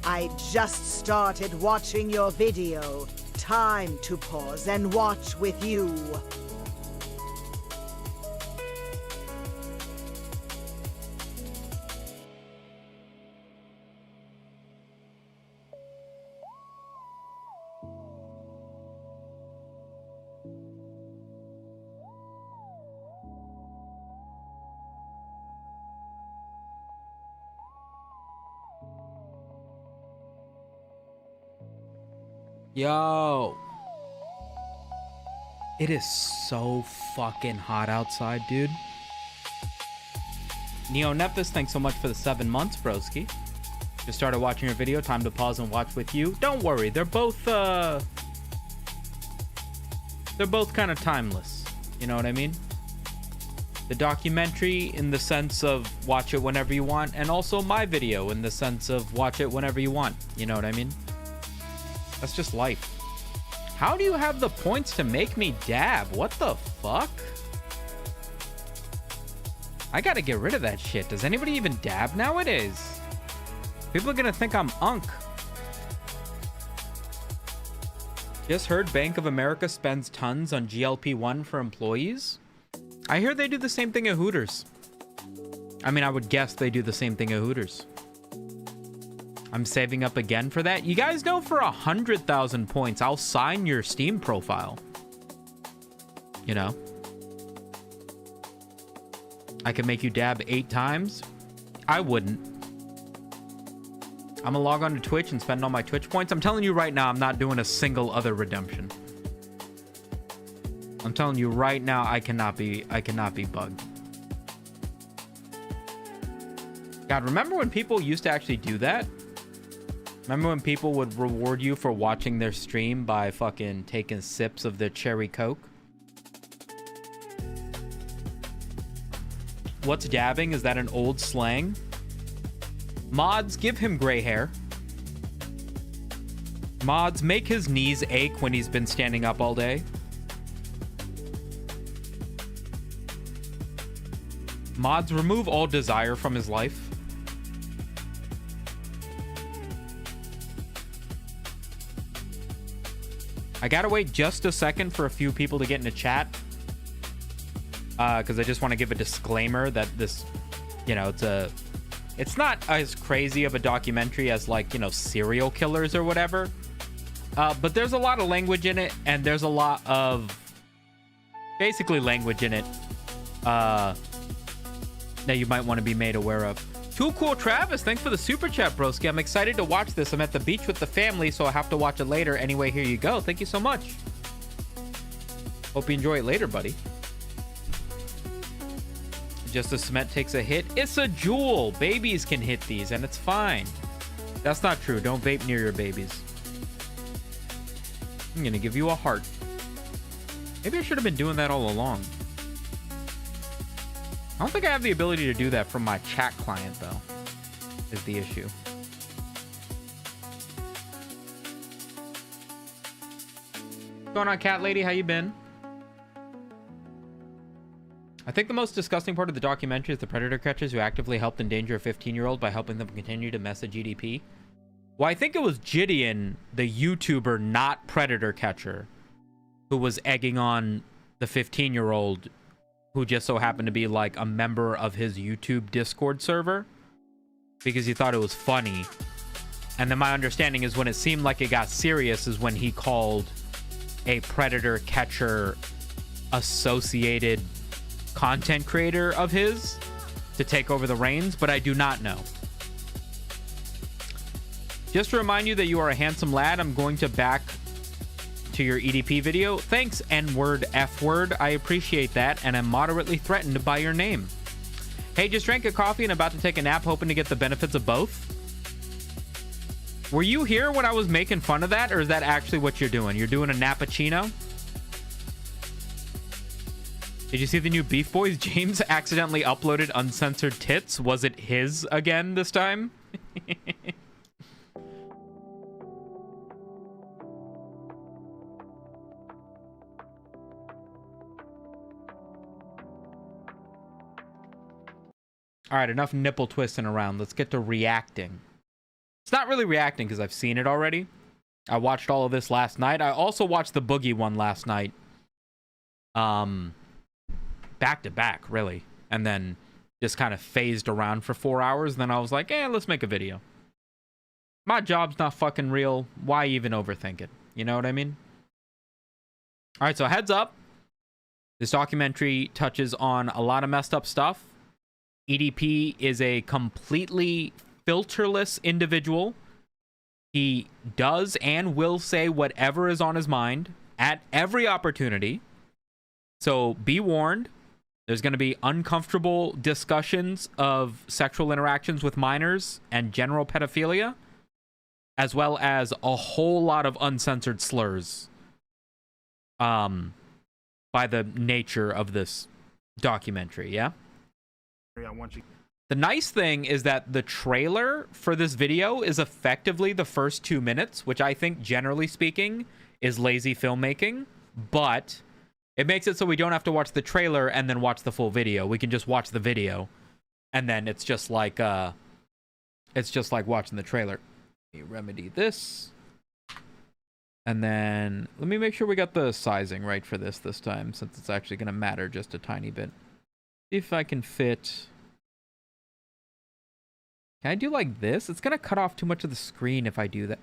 I just started watching your video. Time to pause and watch with you. Yo, it is so fucking hot outside, dude. Neo Nephis, thanks so much for the 7 months, broski. Just started watching your video. Time to pause and watch with you. Don't worry, they're both kind of timeless. You know what I mean? The documentary in the sense of watch it whenever you want, and also my video in the sense of watch it whenever you want. You know what I mean? That's just life. How do you have the points to make me dab? What the fuck? I gotta get rid of that shit. Does anybody even dab nowadays? People are gonna think I'm unk. Just heard Bank of America spends tons on GLP-1 for employees. I hear they do the same thing at Hooters. I mean, I would guess they do the same thing at Hooters. I'm saving up again for that. You guys know for 100,000 points, I'll sign your Steam profile. You know? I can make you dab 8 times. I wouldn't. I'm gonna log on to Twitch and spend all my Twitch points. I'm telling you right now, I'm not doing a single other redemption. I'm telling you right now, I cannot be bugged. God, remember when people used to actually do that? Remember when people would reward you for watching their stream by fucking taking sips of their cherry Coke? What's dabbing? Is that an old slang? Mods, give him gray hair. Mods, make his knees ache when he's been standing up all day. Mods, remove all desire from his life. I gotta wait just a second for a few people to get into chat. Because I just want to give a disclaimer that this, you know, it's not as crazy of a documentary as, like, you know, serial killers or whatever. But there's a lot of language in it, and there's a lot of basically language in it that you might want to be made aware of. Too Cool Travis, thanks for the super chat, broski. I'm excited to watch this. I'm at the beach with the family, so I have to watch it later. Anyway, here you go. Thank you so much. Hope you enjoy it later, buddy. Just as cement takes a hit. It's a jewel. Babies can hit these, and it's fine. That's not true. Don't vape near your babies. I'm gonna give you a heart. Maybe I should have been doing that all along. I don't think I have the ability to do that from my chat client, though, is the issue. What's going on, cat lady? How you been? I think the most disgusting part of the documentary is the predator catchers who actively helped endanger a 15-year-old by helping them continue to message EDP. Well, I think it was Gideon, the YouTuber, not predator catcher, who was egging on the 15-year-old who just so happened to be like a member of his YouTube Discord server because he thought it was funny. And then my understanding is when it seemed like it got serious is when he called a predator catcher associated content creator of his to take over the reins, but I do not know. Just to remind you that you are a handsome lad, I'm going to back to your EDP video. Thanks, N-word, F-word. I appreciate that, and I'm moderately threatened by your name. Hey, just drank a coffee and about to take a nap, hoping to get the benefits of both. Were you here when I was making fun of that, or is that actually what you're doing? You're doing a nappuccino? Did you see the new Beef Boys? James accidentally uploaded uncensored tits. Was it his again this time? All right, enough nipple twisting around. Let's get to reacting. It's not really reacting because I've seen it already. I watched all of this last night. I also watched the Boogie one last night. Back to back, really. And then just kind of phased around for 4 hours. Then I was like, let's make a video. My job's not fucking real. Why even overthink it? You know what I mean? All right, so heads up. This documentary touches on a lot of messed up stuff. EDP is a completely filterless individual. He does and will say whatever is on his mind at every opportunity. So be warned. There's going to be uncomfortable discussions of sexual interactions with minors and general pedophilia, as well as a whole lot of uncensored slurs by the nature of this documentary, yeah? The nice thing is that the trailer for this video is effectively the first 2 minutes, which I think, generally speaking, is lazy filmmaking, but it makes it so we don't have to watch the trailer and then watch the full video. We can just watch the video, and then it's just like watching the trailer. Let me remedy this, and then let me make sure we got the sizing right for this time, since it's actually going to matter just a tiny bit. See if I can fit. Can I do like this? It's going to cut off too much of the screen if I do that.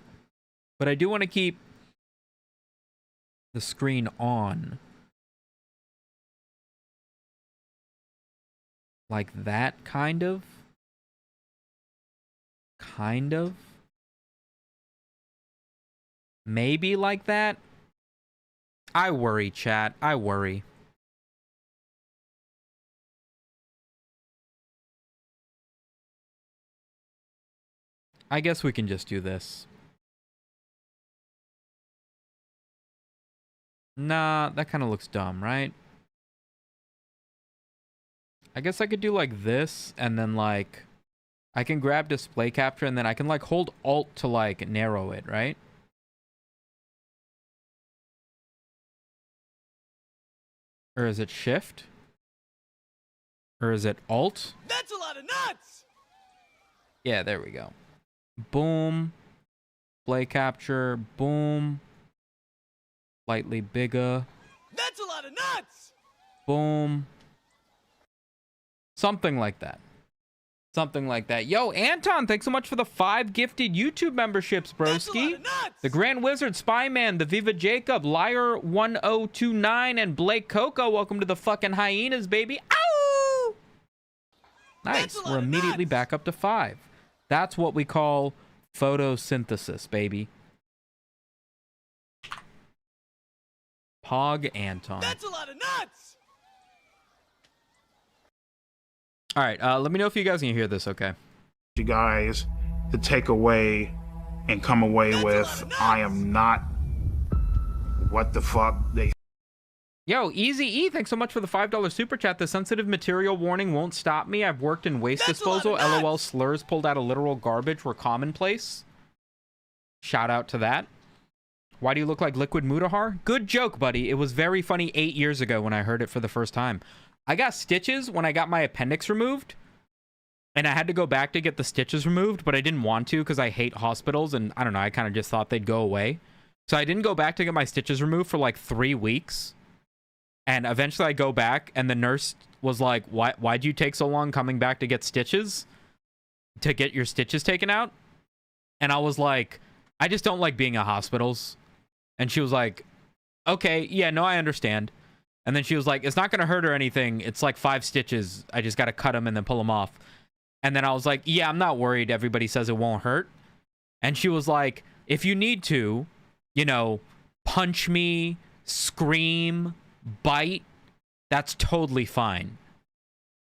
But I do want to keep the screen on. Like that, kind of. Kind of. Maybe like that. I worry, chat. I worry. I guess we can just do this. Nah, that kind of looks dumb, right? I guess I could do like this, and then like I can grab display capture, and then I can like hold Alt to like narrow it, right? Or is it Shift? Or is it Alt? That's a lot of nuts! Yeah, there we go. Boom. Display capture. Boom. Slightly bigger. That's a lot of nuts! Boom. Something like that. Something like that. Yo, Anton, thanks so much for the 5 gifted YouTube memberships, broski. The Grand Wizard, Spyman, the Viva Jacob, Liar 1029, and Blake Coco. Welcome to the fucking hyenas, baby. Ow! Nice. We're immediately back up to 5. That's what we call photosynthesis, baby. Pog Anton. That's a lot of nuts! All right, let me know if you guys can hear this, okay? You guys to take away and come away with, I am not what the fuck they. Yo, Easy E, thanks so much for the $5 super chat. The sensitive material warning won't stop me. I've worked in waste disposal. LOL, slurs pulled out of literal garbage were commonplace. Shout out to that. Why do you look like Liquid Mutahar? Good joke, buddy. It was very funny 8 years ago when I heard it for the first time. I got stitches when I got my appendix removed. And I had to go back to get the stitches removed, but I didn't want to because I hate hospitals. And I don't know, I kind of just thought they'd go away. So I didn't go back to get my stitches removed for like 3 weeks. And eventually I go back and the nurse was like, why'd you take so long coming back to get stitches? To get your stitches taken out? And I was like, I just don't like being at hospitals. And she was like, okay, yeah, no, I understand. And then she was like, it's not going to hurt or anything. It's like 5 stitches. I just got to cut them and then pull them off. And then I was like, yeah, I'm not worried. Everybody says it won't hurt. And she was like, if you need to, you know, punch me, scream, bite, that's totally fine.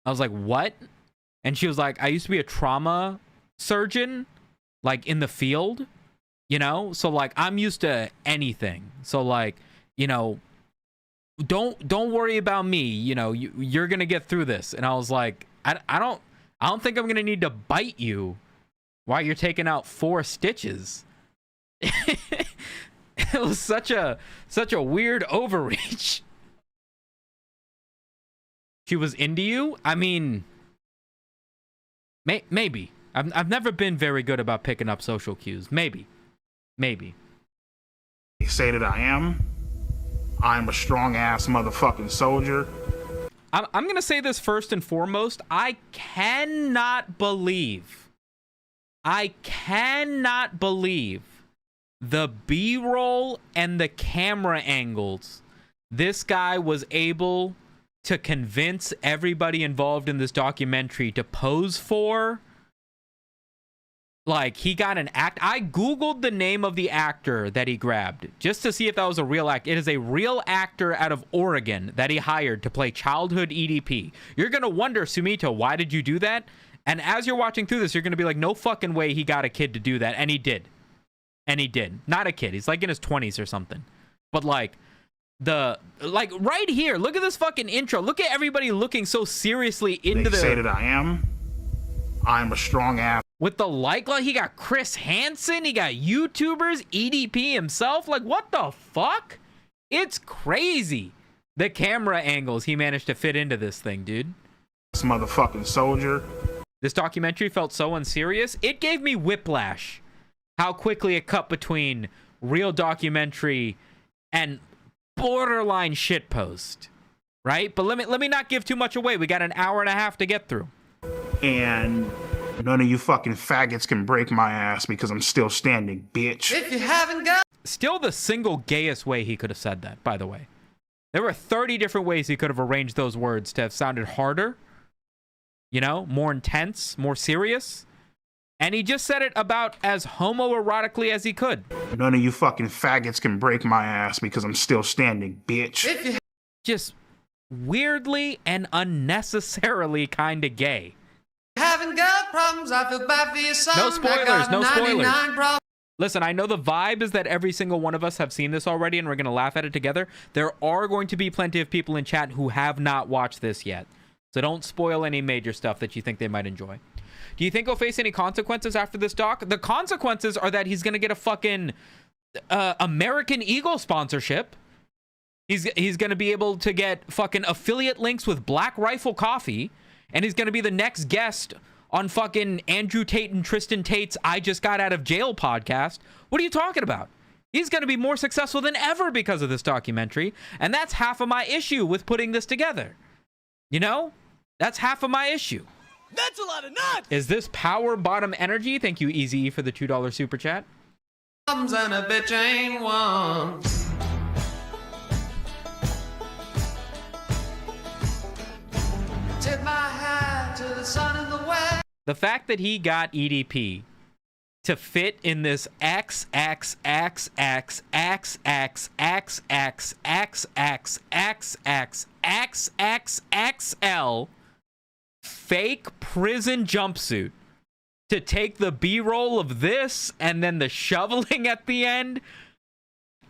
I was like, what? And she was like, I used to be a trauma surgeon, like in the field, you know? So like, I'm used to anything. So like, you know, don't worry about me. You know, you're going to get through this. And I was like, I don't think I'm going to need to bite you while you're taking out 4 stitches. It was such a weird overreach. She was into you? I mean, maybe. I've never been very good about picking up social cues. Maybe. Say that I am. I'm a strong ass motherfucking soldier. I'm gonna say this first and foremost. I cannot believe the B-roll and the camera angles this guy was able to convince everybody involved in this documentary to pose for. Like, he got an act. I Googled the name of the actor that he grabbed just to see if that was a real act. It is a real actor out of Oregon that he hired to play childhood EDP. You're going to wonder, Sumito, why did you do that? And as you're watching through this, you're going to be like, no fucking way he got a kid to do that. And he did. Not a kid. He's like in his 20s or something. But like, right here, look at this fucking intro. Look at everybody looking so seriously into They say that I am. I'm a strong ass. With the he got Chris Hansen, he got YouTubers, EDP himself. Like, what the fuck? It's crazy. The camera angles he managed to fit into this thing, dude. This motherfucking soldier. This documentary felt so unserious. It gave me whiplash. How quickly it cut between real documentary and borderline shitpost, right? But let me not give too much away. We got an hour and a half to get through. And none of you fucking faggots can break my ass because I'm still standing, bitch. If you haven't got... Still the single gayest way he could have said that, by the way. There were 30 different ways he could have arranged those words to have sounded harder, you know, more intense, more serious. And he just said it about as homoerotically as he could. None of you fucking faggots can break my ass because I'm still standing, bitch. Just weirdly and unnecessarily kind of gay. Haven't got problems, I feel bad for your son. No spoilers, no spoilers. Problems. Listen, I know the vibe is that every single one of us have seen this already and we're going to laugh at it together. There are going to be plenty of people in chat who have not watched this yet. So don't spoil any major stuff that you think they might enjoy. Do you think he'll face any consequences after this doc? The consequences are that he's going to get a fucking American Eagle sponsorship. He's going to be able to get fucking affiliate links with Black Rifle Coffee. And he's going to be the next guest on fucking Andrew Tate and Tristan Tate's I Just Got Out of Jail podcast. What are you talking about? He's going to be more successful than ever because of this documentary. And that's half of my issue with putting this together. You know? That's half of my issue. That's a lot of nuts! Is this power bottom energy? Thank you, Easy E, for the $2 super chat. And a bitch ain't one. Tip my hat to the sun in the west. The fact that he got EDP to fit in this XXXXXXXXXXXXXL fake prison jumpsuit to take the B-roll of this and then the shoveling at the end.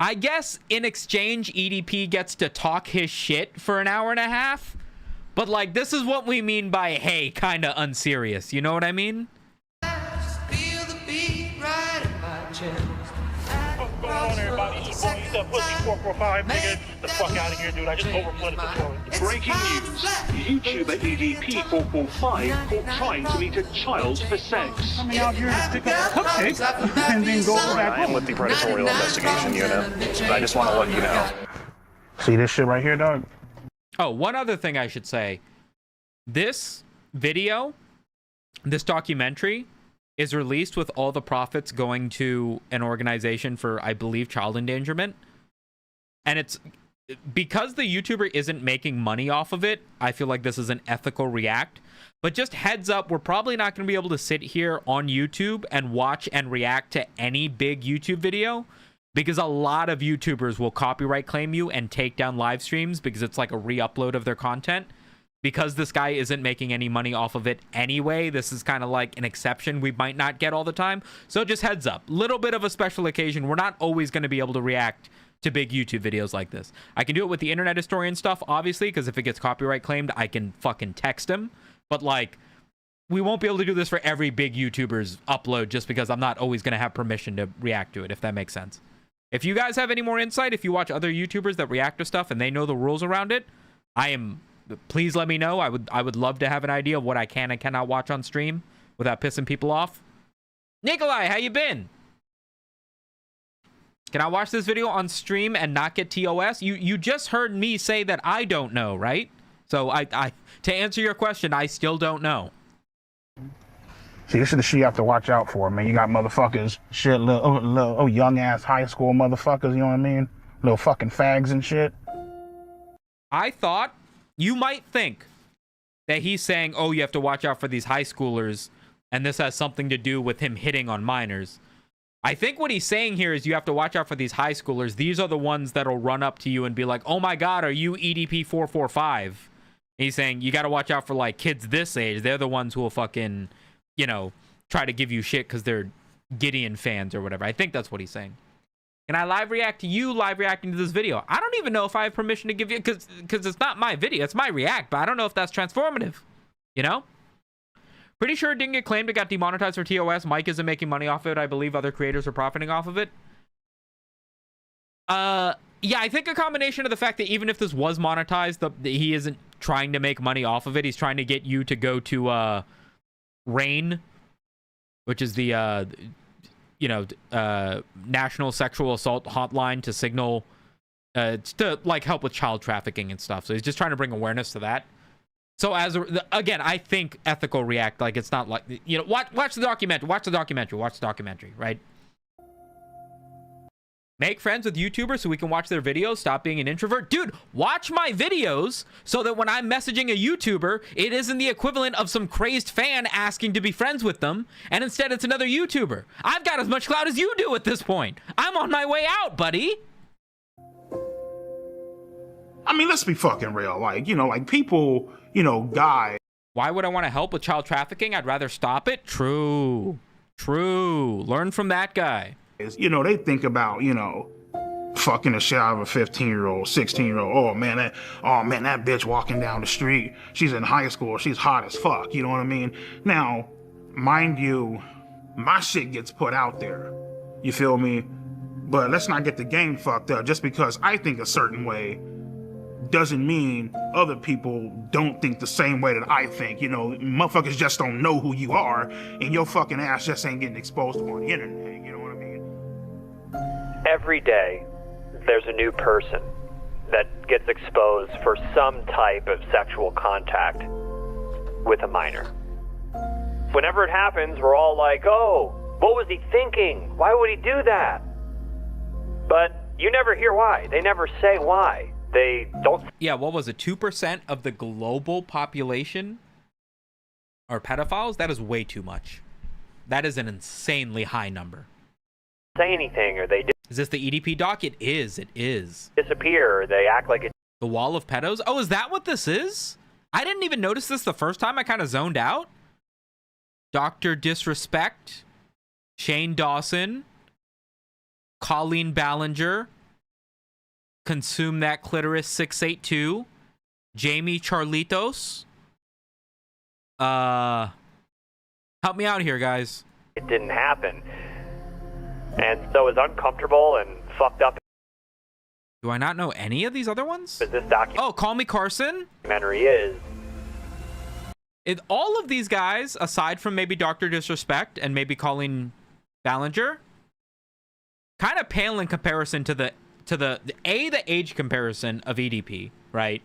I guess in exchange, EDP gets to talk his shit for an hour and a half. But, like, this is what we mean by, hey, kind of unserious. You know what I mean? Feel the beat right in my chest. What's going on, everybody? It's your boy, EDP445, nigga. The fuck out of here, dude. I just overflooded the toilet. Breaking news. YouTuber EDP445 caught trying to meet a child for sex. Coming out here to pick up a cupcake and then go back I am with the Predatorial Investigation Unit, but I just want to let you know. See this shit right here, dog? Oh, one other thing I should say. This video, this documentary, is released with all the profits going to an organization for, I believe, child endangerment. And it's because the YouTuber isn't making money off of it, I feel like this is an ethical react. But just heads up, we're probably not going to be able to sit here on YouTube and watch and react to any big YouTube video, because a lot of YouTubers will copyright claim you and take down live streams because it's like a re-upload of their content. Because this guy isn't making any money off of it anyway, this is kind of like an exception we might not get all the time. So just heads up, little bit of a special occasion. We're not always going to be able to react to big YouTube videos like this. I can do it with the internet historian stuff, obviously, because if it gets copyright claimed, I can fucking text him. But like, we won't be able to do this for every big YouTuber's upload just because I'm not always going to have permission to react to it, if that makes sense. If you guys have any more insight, if you watch other YouTubers that react to stuff and they know the rules around it, please let me know. I would love to have an idea of what I can and cannot watch on stream without pissing people off. Nikolai, how you been? Can I watch this video on stream and not get TOS? You just heard me say that I don't know, right? So I to answer your question, I still don't know. See, this is the shit you have to watch out for, man. You got motherfuckers, shit, little young ass high school motherfuckers, you know what I mean? Little fucking fags and shit. I thought you might think that he's saying, oh, you have to watch out for these high schoolers, and this has something to do with him hitting on minors. I think what he's saying here is you have to watch out for these high schoolers. These are the ones that'll run up to you and be like, oh my God, are you EDP445? He's saying you got to watch out for like kids this age. They're the ones who will fucking, you know, try to give you shit because they're Gideon fans or whatever. I think that's what he's saying. Can I live react to you live reacting to this video? I don't even know if I have permission to give you, because it's not my video. It's my react, but I don't know if that's transformative. You know? Pretty sure it didn't get claimed. It got demonetized for TOS. Mike isn't making money off of it. I believe other creators are profiting off of it. Yeah, I think a combination of the fact that even if this was monetized, he isn't trying to make money off of it. He's trying to get you to go to RAIN, which is the National Sexual Assault Hotline, to signal to like help with child trafficking and stuff. So he's just trying to bring awareness to that. So again, I think ethical react, like it's not like, you know, watch the documentary, right? Make friends with YouTubers so we can watch their videos. Stop being an introvert. Dude, watch my videos so that when I'm messaging a YouTuber, it isn't the equivalent of some crazed fan asking to be friends with them, and instead it's another YouTuber. I've got as much clout as you do at this point. I'm on my way out, buddy. I mean, let's be fucking real. Like, you know, like people, you know, guys. Why would I want to help with child trafficking? I'd rather stop it. True. Learn from that guy. You know, they think about, you know, fucking the shit out of a 15-year-old, 16-year-old. Oh man, that bitch walking down the street. She's in high school. She's hot as fuck. You know what I mean? Now, mind you, my shit gets put out there. You feel me? But let's not get the game fucked up. Just because I think a certain way doesn't mean other people don't think the same way that I think. You know, motherfuckers just don't know who you are, and your fucking ass just ain't getting exposed on the internet. You know what I mean? Every day, there's a new person that gets exposed for some type of sexual contact with a minor. Whenever it happens, we're all like, oh, what was he thinking? Why would he do that? But you never hear why. They never say why. They don't. Yeah, what was it? 2% of the global population are pedophiles? That is way too much. That is an insanely high number. Say anything, or they Is this the EDP doc? It is. disappear, or they act like it. The wall of pedos? Oh, is that what this is? I didn't even notice this the first time. I kind of zoned out. Dr. Disrespect, Shane Dawson, Colleen Ballinger, Consume That Clitoris 682, Jamie Charlitos. Help me out here, guys. It didn't happen. And so as uncomfortable and fucked up Do I not know any of these other ones? as this Oh, Call Me Carson. documentary is, All of these guys, aside from maybe Dr. Disrespect and maybe Colleen Ballinger, kind of pale in comparison to the age comparison of EDP, right?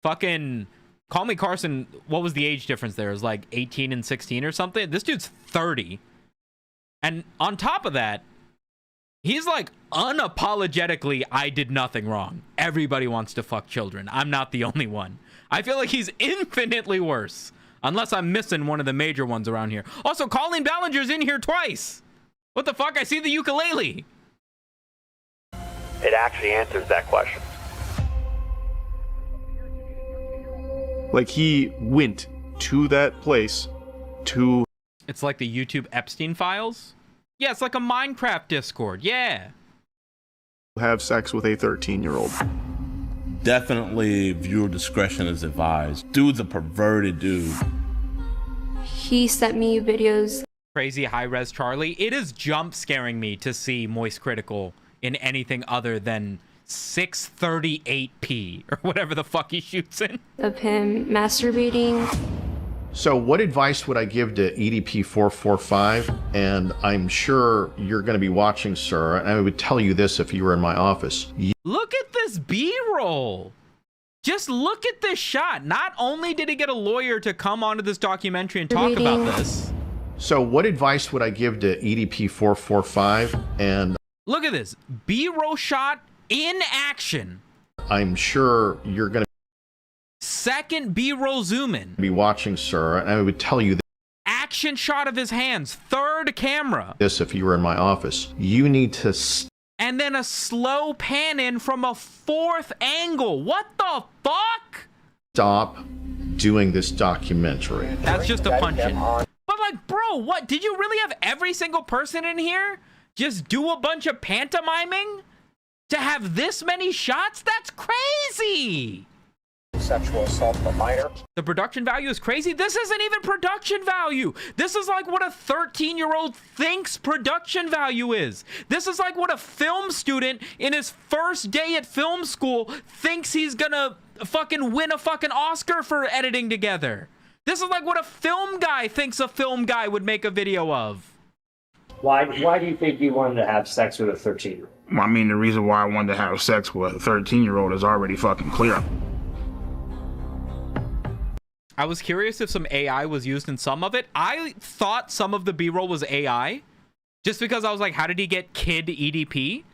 Fucking Call Me Carson, what was the age difference there? It was like 18 and 16 or something. This dude's 30. And on top of that, he's like unapologetically, I did nothing wrong. Everybody wants to fuck children. I'm not the only one. I feel like he's infinitely worse. Unless I'm missing one of the major ones around here. Also, Colleen Ballinger's in here twice. What the fuck? I see the ukulele. it actually answers that question. Like, he went to that place to It's like the YouTube Epstein files. Yeah, it's like a Minecraft Discord. Yeah. have sex with a 13-year-old. Definitely viewer discretion is advised. Dude's a perverted dude. He sent me videos. Crazy high-res Charlie. It is jump scaring me to see Moist Critical in anything other than 638p or whatever the fuck he shoots in. Of him masturbating. So what advice would I give to EDP445? And I'm sure you're going to be watching, sir, and I would tell you this if you were in my office. Look at this B-roll. Just look at this shot. Not only did he get a lawyer to come onto this documentary and talk about this. So what advice would I give to EDP445? And look at this. B-roll shot in action. I'm sure you're going to Second B-roll zoom in. be watching, sir, and I would tell you Action shot of his hands. Third camera. this if you were in my office. You need to And then a slow pan in from a fourth angle. What the fuck? stop doing this documentary. That's just a punch in. But like, bro, what? Did you really have every single person in here just do a bunch of pantomiming to have this many shots? That's crazy. Sexual assault of a minor. The production value is crazy. This isn't even production value. This is like what a 13-year-old thinks production value is. This is like what a film student in his first day at film school thinks he's gonna fucking win a fucking Oscar for editing together. This is like what a film guy thinks a film guy would make a video of. Why do you think you wanted to have sex with a 13-year-old? I mean, the reason why I wanted to have sex with a 13-year-old is already fucking clear. I was curious if some AI was used in some of it. I thought some of the B-roll was AI, just because I was like, how did he get kid EDP?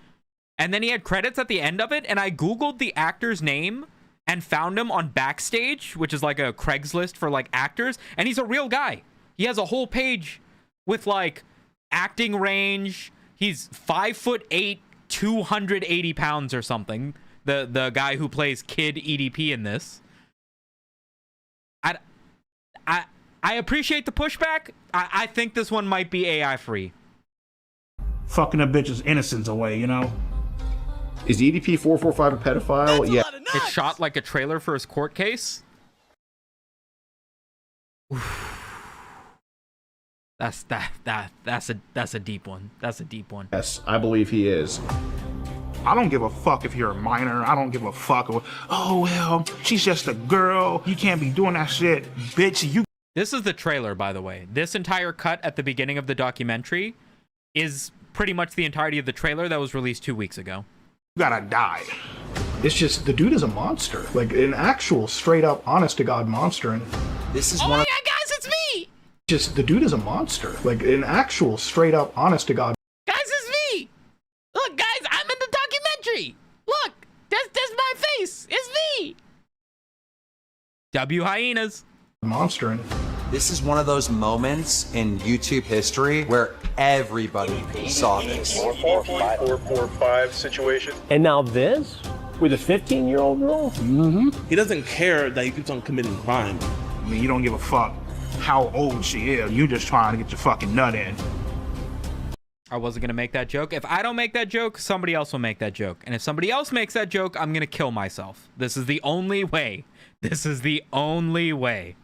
And then he had credits at the end of it, and I Googled the actor's name and found him on Backstage, which is like a Craigslist for like actors, and he's a real guy. He has a whole page with like acting range. He's 5'8", 280 pounds or something. The guy who plays kid EDP in this. I appreciate the pushback. I think this one might be AI free. Fucking a bitch's innocence away, you know? Is EDP445 a pedophile? Yeah. It's shot like a trailer for his court case. That's a deep one. That's a deep one. Yes, I believe he is. I don't give a fuck if you're a minor. I don't give a fuck. Oh, well, she's just a girl. You can't be doing that shit. Bitch, you... This is the trailer, by the way. This entire cut at the beginning of the documentary is pretty much the entirety of the trailer that was released 2 weeks ago. You gotta die. It's just, the dude is a monster. Like, an actual, straight-up, honest-to-God monster. And this is oh my god, guys, it's me! Just, the dude is a monster. Like, an actual, straight-up, honest-to-God. Guys, it's me! Look, guys, I'm in the documentary! Look! That's my face! It's me! W hyenas. Monster. And This is one of those moments in YouTube history where everybody saw this. 445 situation. And now this? With a 15-year-old girl? He doesn't care that he keeps on committing crime. I mean, you don't give a fuck how old she is. You just trying to get your fucking nut in. I wasn't going to make that joke. If I don't make that joke, somebody else will make that joke. And if somebody else makes that joke, I'm going to kill myself. This is the only way. This is the only way.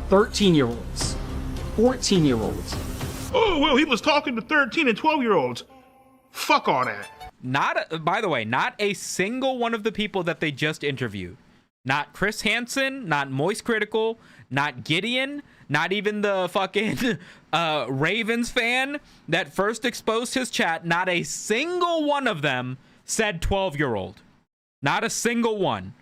13-year-olds. 14-year-olds. Oh, well, he was talking to 13 and 12-year-olds. Fuck all that. By the way, not a single one of the people that they just interviewed. Not Chris Hansen, not Moist Critical, not Gideon, not even the fucking Ravens fan that first exposed his chat. Not a single one of them said 12-year-old. Not a single one.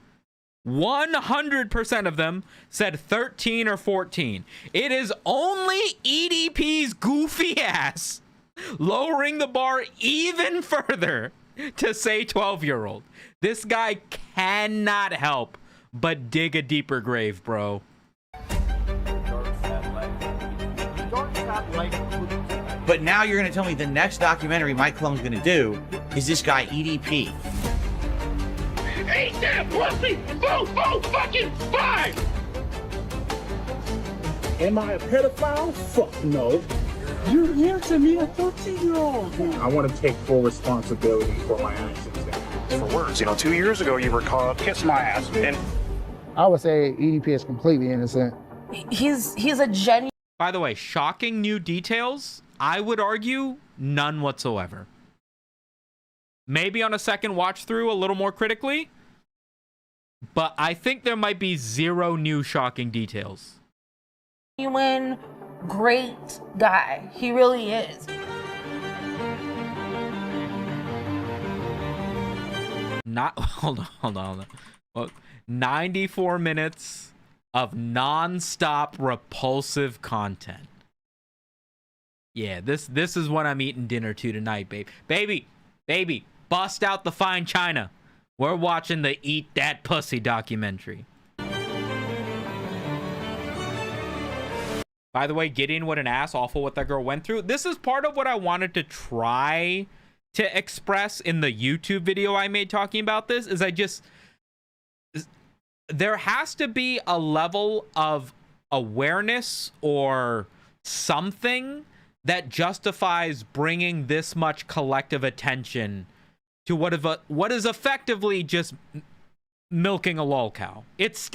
100% of them said 13 or 14. It is only EDP's goofy ass lowering the bar even further to say 12-year-old. This guy cannot help but dig a deeper grave, bro. But now you're going to tell me the next documentary Mike Clone's going to do is this guy EDP. Eat that pussy! 445! Am I a pedophile? Fuck no. You're here to meet a 13-year-old. I want to take full responsibility for my actions. For words, 2 years ago you were called kiss my ass, and I would say EDP is completely innocent. He's a genuine. By the way, shocking new details, I would argue none whatsoever. Maybe on a second watch through a little more critically, but I think there might be zero new shocking details. Genuine, great guy. He really is. Hold on. Well, 94 minutes of non-stop repulsive content. Yeah, this is what I'm eating dinner to tonight, babe. Baby, bust out the fine china. We're watching the Eat That Pussy documentary. By the way, Gideon, what an ass, awful what that girl went through. This is part of what I wanted to try to express in the YouTube video I made talking about this, is there has to be a level of awareness or something that justifies bringing this much collective attention to what is effectively just milking a lol cow. It's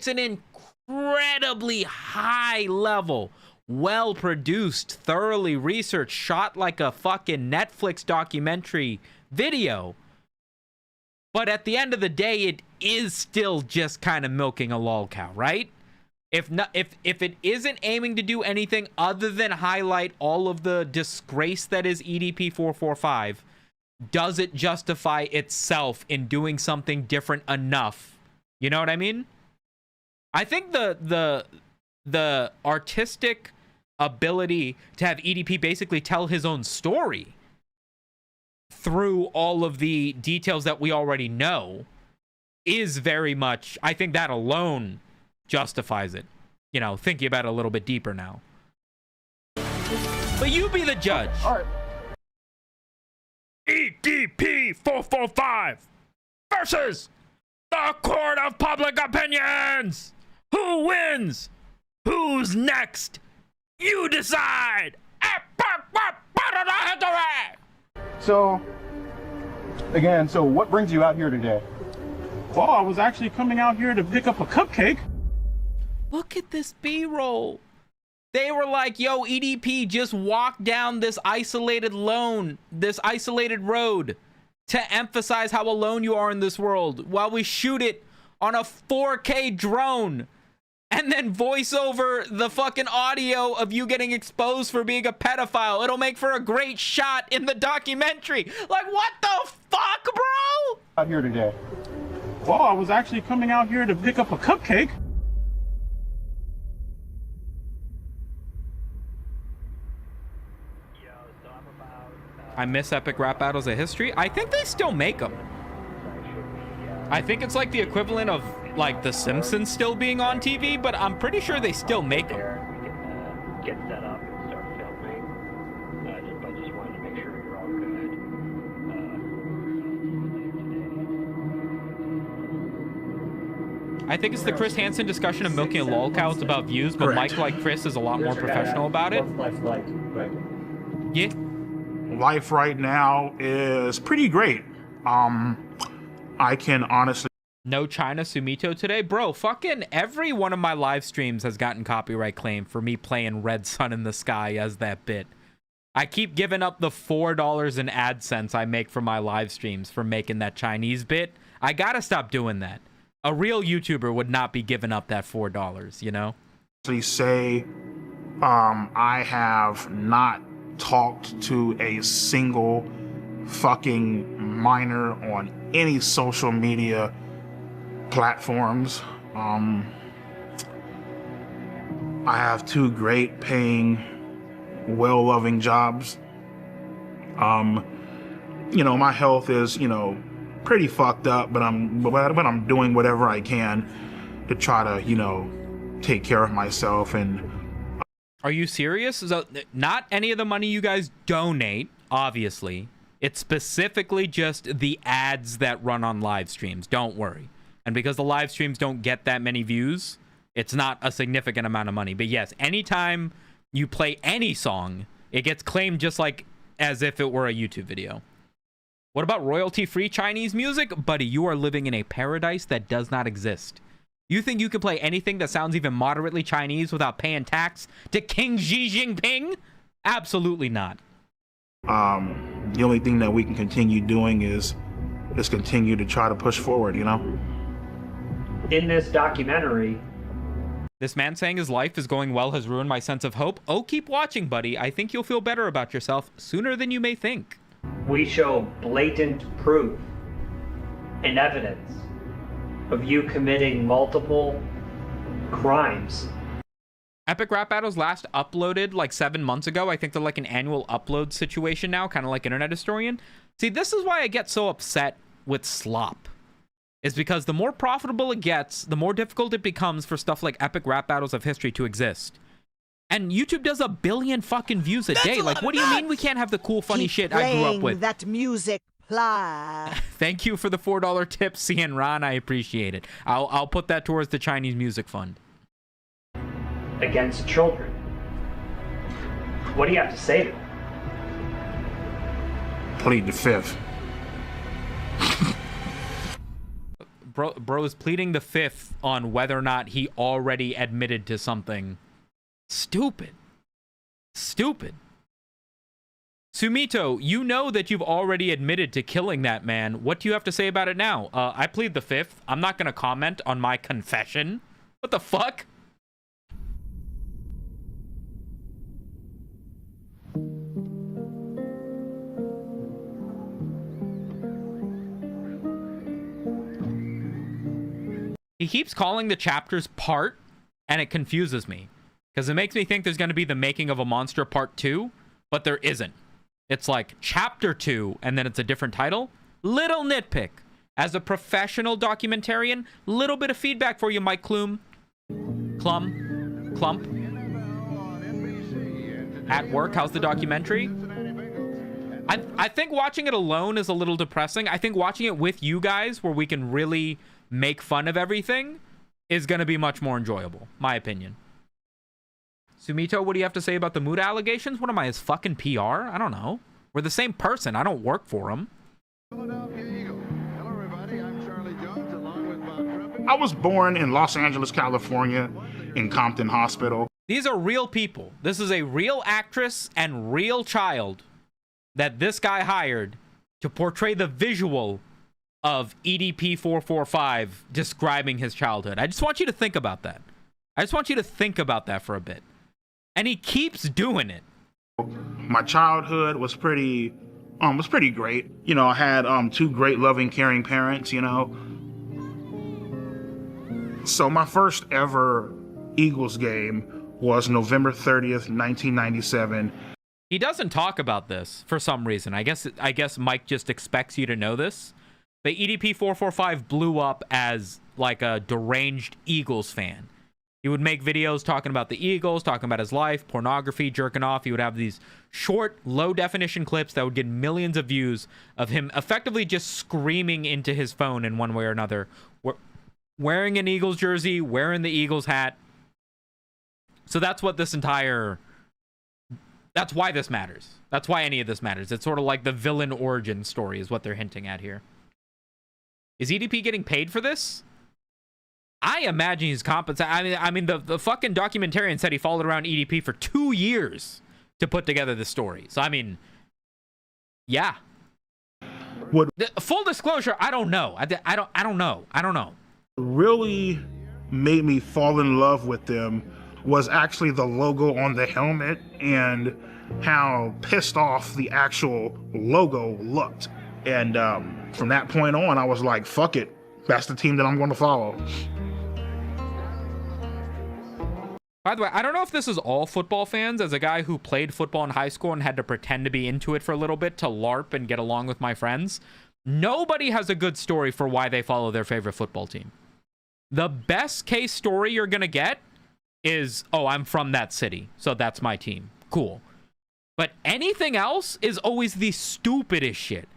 an incredibly high level, well produced, thoroughly researched, shot like a fucking Netflix documentary video. But at the end of the day, it is still just kind of milking a lol cow, right? If it isn't aiming to do anything other than highlight all of the disgrace that is EDP445, does it justify itself in doing something different enough? You know what I mean? I think the artistic ability to have EDP basically tell his own story through all of the details that we already know is very much, I think that alone justifies it. Thinking about it a little bit deeper now. But you be the judge. All right. EDP445 versus the Court of Public Opinions. Who wins? Who's next? You decide. So what brings you out here today? Well, I was actually coming out here to pick up a cupcake. Look at this B-roll. They were like, yo, EDP just walked down this isolated road to emphasize how alone you are in this world while we shoot it on a 4K drone and then voice over the fucking audio of you getting exposed for being a pedophile. It'll make for a great shot in the documentary. Like, what the fuck, bro? Out here today. Well, I was actually coming out here to pick up a cupcake. I miss epic rap battles of history. I think they still make them. I think it's like the equivalent of like The Simpsons still being on TV, but I'm pretty sure they still make them. We can get set up and start filming. I just wanted to make sure you're all good. I think it's the Chris Hansen discussion of milking a lol cow. It's about views, but Correct. Mike, like Chris, is a lot more professional about it. Yeah. Life right now is pretty great. I can honestly. No China Sumito today? Bro, fucking every one of my live streams has gotten copyright claim for me playing Red Sun in the Sky as that bit. I keep giving up the $4 in AdSense I make for my live streams for making that Chinese bit. I gotta stop doing that. A real YouTuber would not be giving up that $4, you know? Say I have not talked to a single fucking minor on any social media platforms. I have 2 great paying, well-loving jobs. You know, my health is, you know, pretty fucked up, but I'm doing whatever I can to try to, you know, take care of myself. And are you serious? So, not any of the money you guys donate, obviously. It's specifically just the ads that run on live streams. Don't worry. And because the live streams don't get that many views, it's not a significant amount of money. But yes, anytime you play any song, it gets claimed just like as if it were a YouTube video. What about royalty-free Chinese music? Buddy, you are living in a paradise that does not exist. You think you can play anything that sounds even moderately Chinese without paying tax to King Xi Jinping? Absolutely not. The only thing that we can continue doing is continue to try to push forward, you know? In this documentary, this man saying his life is going well has ruined my sense of hope. Oh, keep watching, buddy. I think you'll feel better about yourself sooner than you may think. we show blatant proof and evidence of you committing multiple crimes. Epic Rap Battles last uploaded like 7 months ago. I think they're like an annual upload situation now, kind of like Internet Historian. See, this is why I get so upset with slop. Is because the more profitable it gets, the more difficult it becomes for stuff like Epic Rap Battles of History to exist. And YouTube does 1 billion fucking views a day. Like, what do you mean we can't have the cool, funny shit I grew up with? That music, please. Thank you for the $4 tip, CN Ron. I appreciate it. I'll put that towards the Chinese Music Fund. Against children. What do you have to say to them? Plead the fifth. Bro is pleading the fifth on whether or not he already admitted to something. Stupid. Stupid. Sumito, you know that you've already admitted to killing that man. What do you have to say about it now? I plead the fifth. I'm not going to comment on my confession. What the fuck? He keeps calling the chapters part, and it confuses me. Because it makes me think there's going to be the making of a monster part 2, but there isn't. It's like chapter 2, and then it's a different title. Little nitpick. As a professional documentarian, little bit of feedback for you, Mike Klum. Clump. At work, how's the documentary? I think watching it alone is a little depressing. I think watching it with you guys, where we can really make fun of everything, is going to be much more enjoyable. My opinion. Sumito, what do you have to say about the mood allegations? What am I, his fucking PR? I don't know. We're the same person. I don't work for him. I was born in Los Angeles, California, in Compton Hospital. These are real people. This is a real actress and real child that this guy hired to portray the visual of EDP445 describing his childhood. I just want you to think about that. I just want you to think about that for a bit. And he keeps doing it. My childhood was pretty great. You know, I had 2 great, loving, caring parents, you know. So my first ever Eagles game was November 30th, 1997. He doesn't talk about this for some reason. I guess Mike just expects you to know this. The EDP445 blew up as like a deranged Eagles fan. He would make videos talking about the Eagles, talking about his life, pornography, jerking off. He would have these short, low-definition clips that would get millions of views of him effectively just screaming into his phone in one way or another, wearing an Eagles jersey, wearing the Eagles hat. So that's what this entire... That's why this matters. That's why any of this matters. It's sort of like the villain origin story is what they're hinting at here. Is EDP getting paid for this? I imagine he's compensated. I mean, the fucking documentarian said he followed around EDP for 2 years to put together this story. So, I mean, yeah. Full disclosure, I don't know. I don't know. I don't know. Really made me fall in love with them was actually the logo on the helmet and how pissed off the actual logo looked. And from that point on, I was like, fuck it. That's the team that I'm going to follow. By the way, I don't know if this is all football fans. As a guy who played football in high school and had to pretend to be into it for a little bit to LARP and get along with my friends, nobody has a good story for why they follow their favorite football team. The best case story you're going to get is, oh, I'm from that city, so that's my team. Cool. But anything else is always the stupidest shit.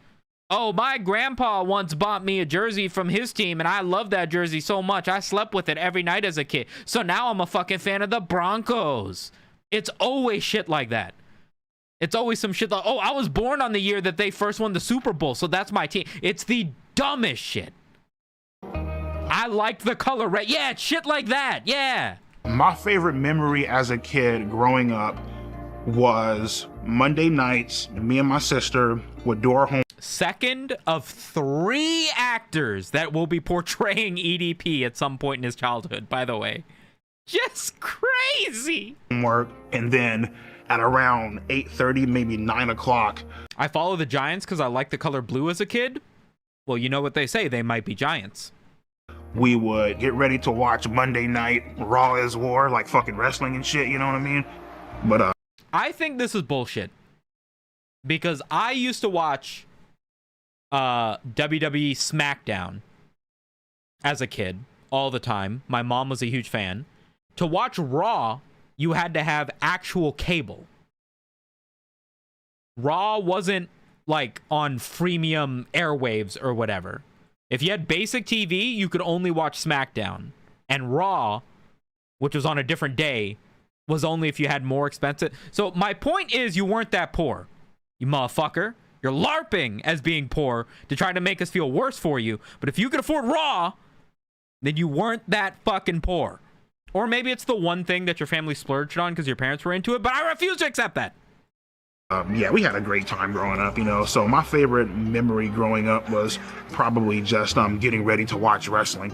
Oh, my grandpa once bought me a jersey from his team, and I love that jersey so much. I slept with it every night as a kid. So now I'm a fucking fan of the Broncos. It's always shit like that. It's always some shit like, oh, I was born on the year that they first won the Super Bowl, so that's my team. It's the dumbest shit. I liked the color red. Yeah, it's shit like that. Yeah. My favorite memory as a kid growing up was Monday nights, me and my sister would do our home. Second of 3 actors that will be portraying EDP at some point in his childhood, by the way. Just crazy. Work, and then at around 8:30, maybe 9 o'clock. I follow the Giants because I like the color blue as a kid. Well, you know what they say, they might be Giants. We would get ready to watch Monday Night Raw is War, like fucking wrestling and shit, you know what I mean? But I think this is bullshit. Because I used to watch WWE SmackDown as a kid all the time. My mom was a huge fan. To watch Raw, you had to have actual cable. Raw wasn't like on freemium airwaves or whatever. If you had basic TV, you could only watch SmackDown. And Raw, which was on a different day, was only if you had more expensive. So my point is, you weren't that poor, you motherfucker. You're LARPing as being poor to try to make us feel worse for you. But if you could afford Raw, then you weren't that fucking poor. Or maybe it's the one thing that your family splurged on because your parents were into it, but I refuse to accept that. Yeah, we had a great time growing up, you know. So my favorite memory growing up was probably just getting ready to watch wrestling.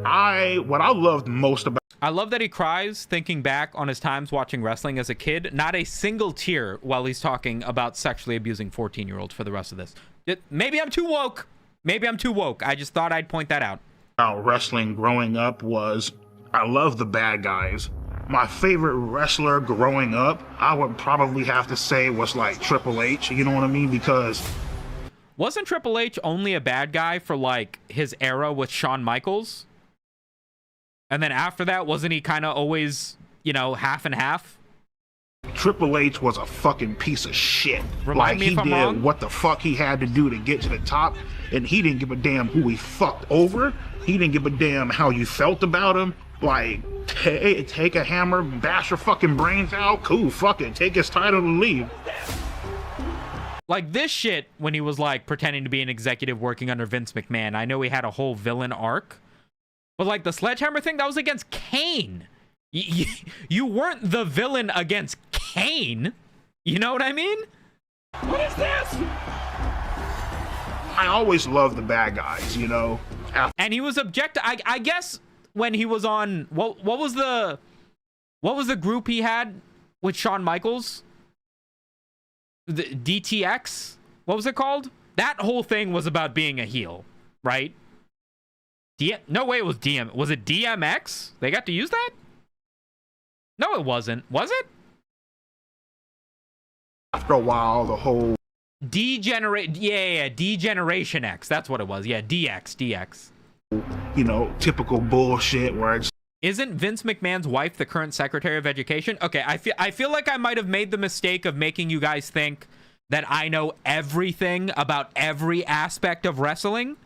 What I loved most about... I love that he cries thinking back on his times watching wrestling as a kid. Not a single tear while he's talking about sexually abusing 14-year-olds for the rest of this. Maybe I'm too woke. Maybe I'm too woke. I just thought I'd point that out. Wrestling growing up was, I love the bad guys. My favorite wrestler growing up, I would probably have to say was like Triple H, you know what I mean? Because... Wasn't Triple H only a bad guy for like his era with Shawn Michaels? And then after that, wasn't he kind of always, you know, half and half? Triple H was a fucking piece of shit. Remind me if I'm wrong? What the fuck he had to do to get to the top, and he didn't give a damn who he fucked over. He didn't give a damn how you felt about him. Like, take a hammer, bash your fucking brains out. Cool, fuck it. Take his title and leave. Like this shit, when he was like pretending to be an executive working under Vince McMahon, I know he had a whole villain arc. But like the sledgehammer thing, that was against Kane. You weren't the villain against Kane. You know what I mean? What is this? I always loved the bad guys, you know. And he was objective. I guess when he was on what was the group he had with Shawn Michaels? The DTX? What was it called? That whole thing was about being a heel, right? No way it was DM. Was it DMX? They got to use that? No, it wasn't. Was it? After a while, the whole... Degeneration X. That's what it was. Yeah, DX. You know, typical bullshit where it's... Isn't Vince McMahon's wife the current Secretary of Education? Okay, I feel like I might have made the mistake of making you guys think that I know everything about every aspect of wrestling.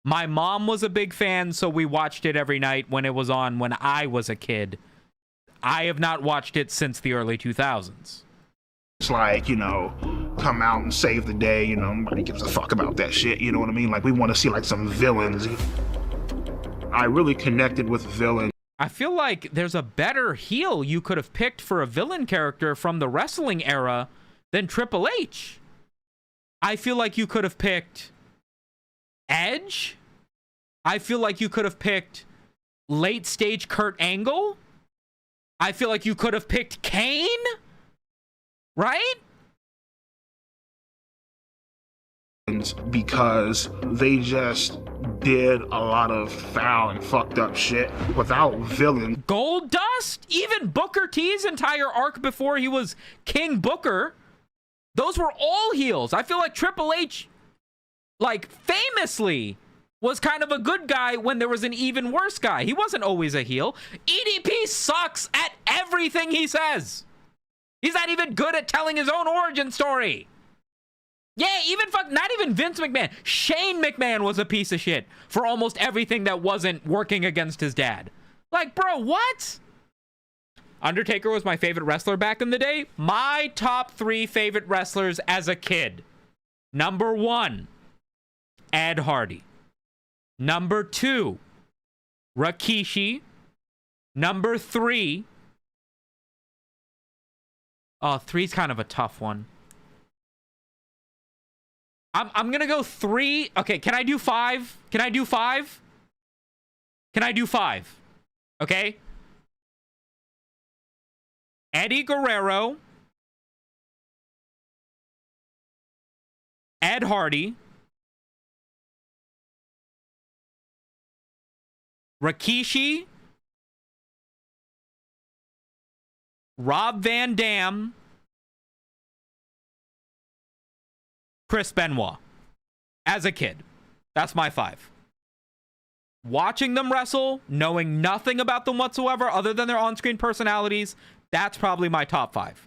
My mom was a big fan, so we watched it every night when it was on when I was a kid. I have not watched it since the early 2000s. It's like, you know, come out and save the day, you know, nobody gives a fuck about that shit, you know what I mean? Like, we want to see, like, some villains. I really connected with villains. I feel like there's a better heel you could have picked for a villain character from the wrestling era than Triple H. I feel like you could have picked Edge. I feel like you could have picked late stage Kurt Angle. I feel like you could have picked Kane. Right? Because they just did a lot of foul and fucked up shit without villain. Gold Dust? Even Booker T's entire arc before he was King Booker, those were all heels. I feel like Triple H, like, famously was kind of a good guy when there was an even worse guy. He wasn't always a heel. EDP sucks at everything he says. He's not even good at telling his own origin story. Yeah, not even Vince McMahon. Shane McMahon was a piece of shit for almost everything that wasn't working against his dad. Like, bro, what? Undertaker was my favorite wrestler back in the day. My top 3 favorite wrestlers as a kid. Number 1, Ed Hardy. Number 2, Rikishi. Number 3, oh, 3's kind of a tough one. I'm gonna go 3. Okay, can I do 5? Can I do 5? Can I do 5? Okay. Eddie Guerrero. Ed Hardy. Rikishi. Rob Van Dam. Chris Benoit. As a kid. That's my 5. Watching them wrestle, knowing nothing about them whatsoever other than their on-screen personalities, that's probably my top 5.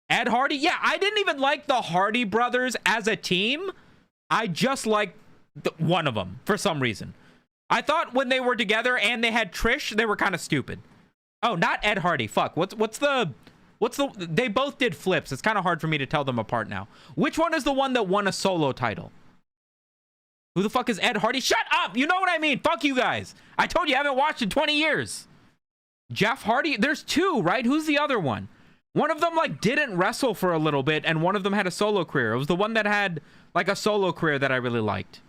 Ed Hardy, yeah, I didn't even like the Hardy brothers as a team. I just liked one of them for some reason. I thought when they were together and they had Trish, they were kind of stupid. Oh, not Ed Hardy. Fuck. What's the they both did flips. It's kind of hard for me to tell them apart now. Which one is the one that won a solo title? Who the fuck is Ed Hardy? Shut up! You know what I mean. Fuck you guys. I told you I haven't watched in 20 years. Jeff Hardy? There's 2, right? Who's the other one? One of them, like, didn't wrestle for a little bit, and one of them had a solo career. It was the one that had, like, a solo career that I really liked.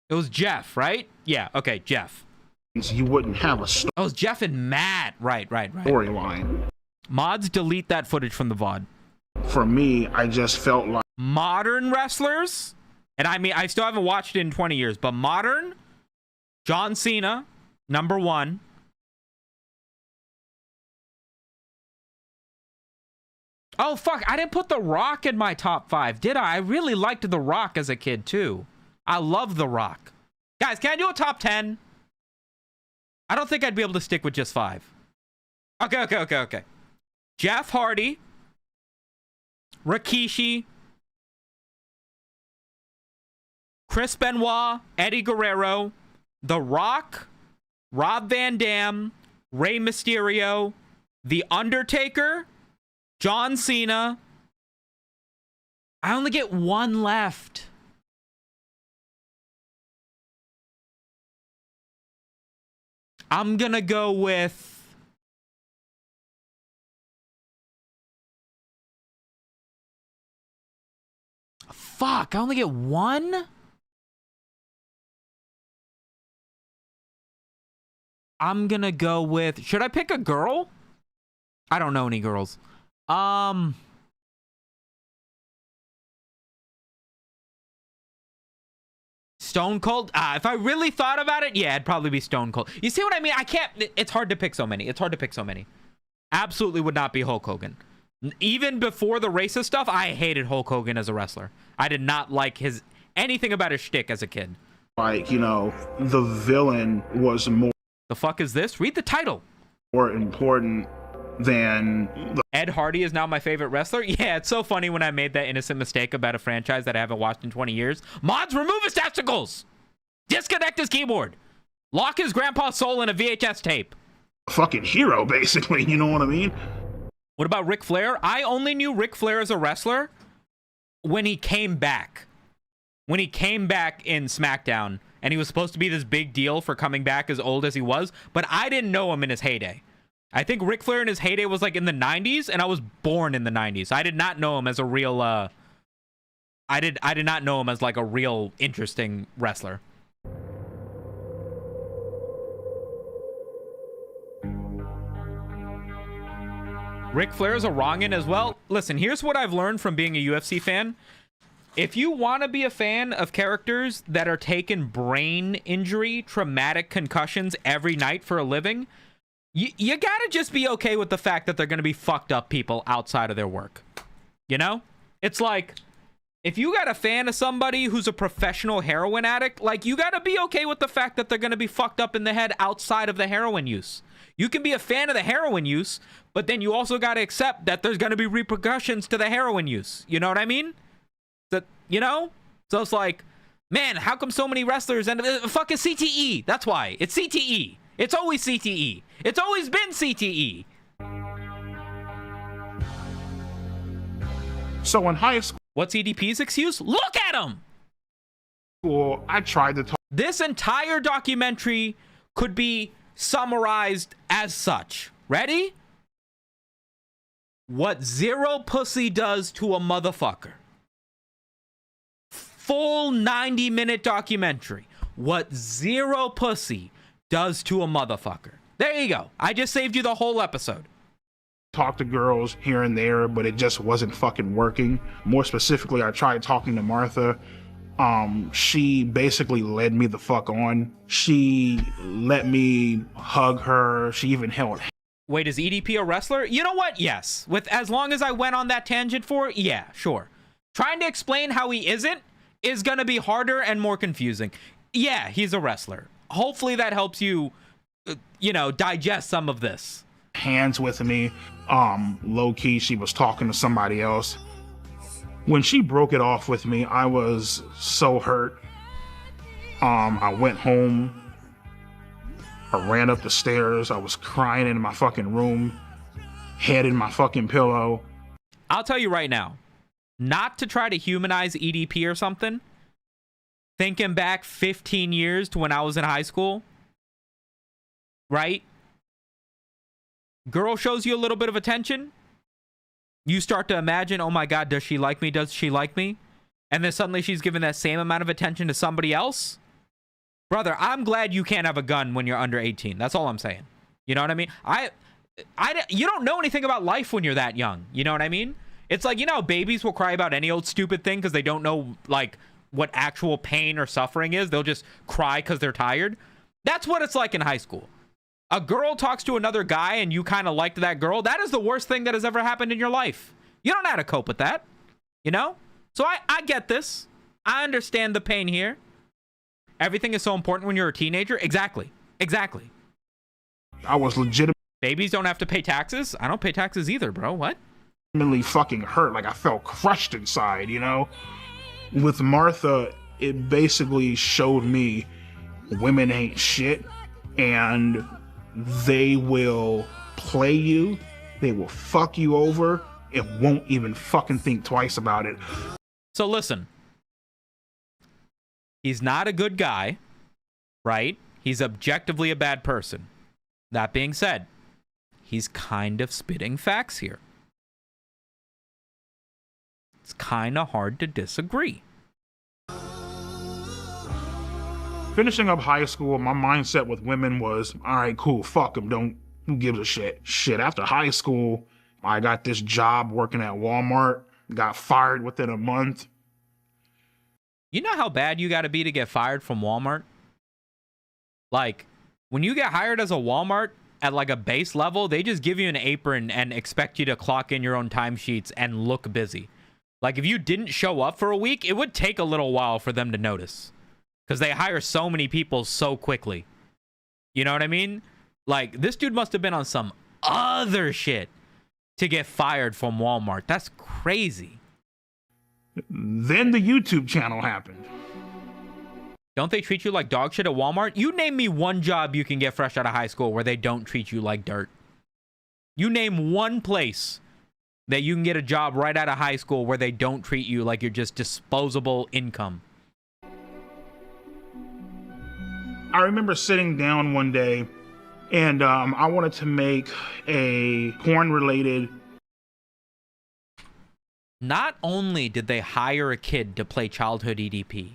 It was Jeff, right? Yeah, okay, Jeff. You wouldn't have a Oh, it was Jeff and Matt. Right. Storyline. Mods, delete that footage from the VOD. For me, I just felt like... Modern wrestlers? And I mean, I still haven't watched it in 20 years, but modern, John Cena, number 1. Oh, fuck. I didn't put The Rock in my top 5, did I? I really liked The Rock as a kid, too. I love The Rock. Guys, can I do a top 10? I don't think I'd be able to stick with just 5. Okay. Jeff Hardy. Rikishi. Chris Benoit, Eddie Guerrero, The Rock, Rob Van Dam, Rey Mysterio, The Undertaker, John Cena. I only get 1 left. I'm gonna go with... Fuck, I only get 1? I'm gonna go with... Should I pick a girl? I don't know any girls. Stone Cold? If I really thought about it, yeah, it'd probably be Stone Cold. You see what I mean? I can't... It's hard to pick so many. Absolutely would not be Hulk Hogan. Even before the racist stuff, I hated Hulk Hogan as a wrestler. I did not like anything about his shtick as a kid. Like, you know, the villain was more... The fuck is this? Read the title. More important than... Ed Hardy is now my favorite wrestler? Yeah, it's so funny when I made that innocent mistake about a franchise that I haven't watched in 20 years. Mods, remove his testicles! Disconnect his keyboard. Lock his grandpa's soul in a VHS tape. Fucking hero, basically. You know what I mean? What about Ric Flair? I only knew Ric Flair as a wrestler when he came back. When he came back in SmackDown, and he was supposed to be this big deal for coming back as old as he was, but I didn't know him in his heyday. I think Ric Flair in his heyday was like in the 90s, and I was born in the 90s. I did not know him as a real, I did not know him as like a real interesting wrestler. Ric Flair is a wrongin' as well. Listen, here's what I've learned from being a UFC fan. If you want to be a fan of characters that are taking brain injury, traumatic concussions every night for a living, you gotta just be okay with the fact that they're gonna be fucked up people outside of their work. You know? It's like, if you got a fan of somebody who's a professional heroin addict, like, you gotta be okay with the fact that they're gonna be fucked up in the head outside of the heroin use. You can be a fan of the heroin use, but then you also gotta accept that there's gonna be repercussions to the heroin use. You know what I mean? That, you know? So it's like, man, how come so many wrestlers and fucking CTE? That's why. It's CTE. It's always CTE. It's always been CTE. So in high school, what's EDP's excuse? Look at him. Well, I tried to talk. This entire documentary could be summarized as such. Ready? What zero pussy does to a motherfucker. Full 90-minute documentary. What zero pussy does to a motherfucker. There you go. I just saved you the whole episode. Talk to girls here and there, but it just wasn't fucking working. More specifically, I tried talking to Martha. She basically led me the fuck on. She let me hug her. She even held. Wait, is EDP a wrestler? You know what? Yes. With as long as I went on that tangent for, yeah, sure. Trying to explain how he isn't is gonna be harder and more confusing. Yeah, he's a wrestler. Hopefully that helps you, you know, digest some of this. Hands with me. Low key, she was talking to somebody else. When she broke it off with me, I was so hurt. I went home. I ran up the stairs. I was crying in my fucking room, head in my fucking pillow. I'll tell you right now, not to try to humanize EDP or something, thinking back 15 years to when I was in high school, right? Girl shows you a little bit of attention. You start to imagine, oh my God, does she like me? Does she like me? And then suddenly she's giving that same amount of attention to somebody else. Brother, I'm glad you can't have a gun when you're under 18. That's all I'm saying. You know what I mean? You don't know anything about life when you're that young. You know what I mean? It's like, you know, babies will cry about any old stupid thing because they don't know, like, what actual pain or suffering is. They'll just cry because they're tired. That's what it's like in high school. A girl talks to another guy and you kind of liked that girl. That is the worst thing that has ever happened in your life. You don't know how to cope with that. You know? So I get this. I understand the pain here. Everything is so important when you're a teenager. Exactly. Exactly. I was legitimate. Babies don't have to pay taxes. I don't pay taxes either, bro. What? Really fucking hurt. Like I felt crushed inside, you know? With Martha, it basically showed me women ain't shit and they will play you. They will fuck you over. It won't even fucking think twice about it. So listen. He's not a good guy, right? He's objectively a bad person. That being said, he's kind of spitting facts here. It's kind of hard to disagree. Finishing up high school, my mindset with women was, all right, cool, fuck them, who gives a shit? Shit, after high school, I got this job working at Walmart, got fired within a month. You know how bad you got to be to get fired from Walmart? Like, when you get hired as a Walmart at like a base level, they just give you an apron and expect you to clock in your own timesheets and look busy. Like, if you didn't show up for a week, it would take a little while for them to notice. Because they hire so many people so quickly. You know what I mean? Like, this dude must have been on some other shit to get fired from Walmart. That's crazy. Then the YouTube channel happened. Don't they treat you like dog shit at Walmart? You name me one job you can get fresh out of high school where they don't treat you like dirt. You name one place that you can get a job right out of high school where they don't treat you like you're just disposable income. I remember sitting down one day and I wanted to make a porn-related. Not only did they hire a kid to play childhood EDP,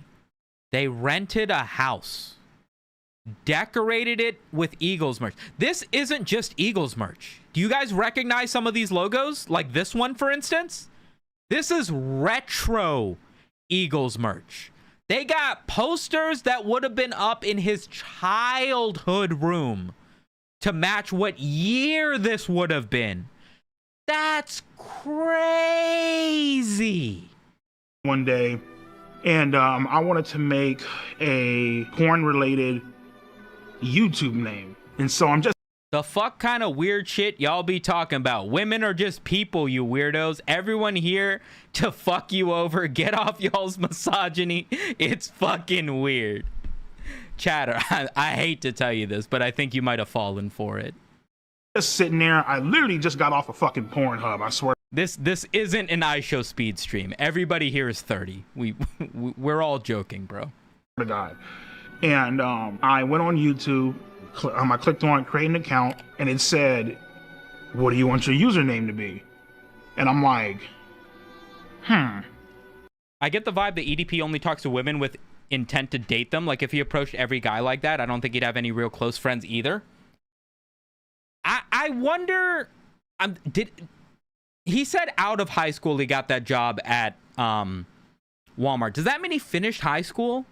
they rented a house, decorated it with Eagles merch. This isn't just Eagles merch. Do you guys recognize some of these logos? Like this one, for instance? This is retro Eagles merch. They got posters that would have been up in his childhood room to match what year this would have been. That's crazy. One day, and I wanted to make a porn-related YouTube name. And so I'm just... The fuck kind of weird shit y'all be talking about? Women are just people, you weirdos. Everyone here to fuck you over. Get off y'all's misogyny. It's fucking weird. Chatter, I hate to tell you this, but I think you might have fallen for it. Just sitting there. I literally just got off a fucking Pornhub, I swear. This isn't an iShow speed stream. Everybody here is 30. We're all joking, bro. To God. And I went on YouTube. I clicked on create an account, and it said, "What do you want your username to be?" And I'm like, I get the vibe that EDP only talks to women with intent to date them. Like if he approached every guy like that, I don't think he'd have any real close friends either. I wonder. He said out of high school he got that job at Walmart. Does that mean he finished high school?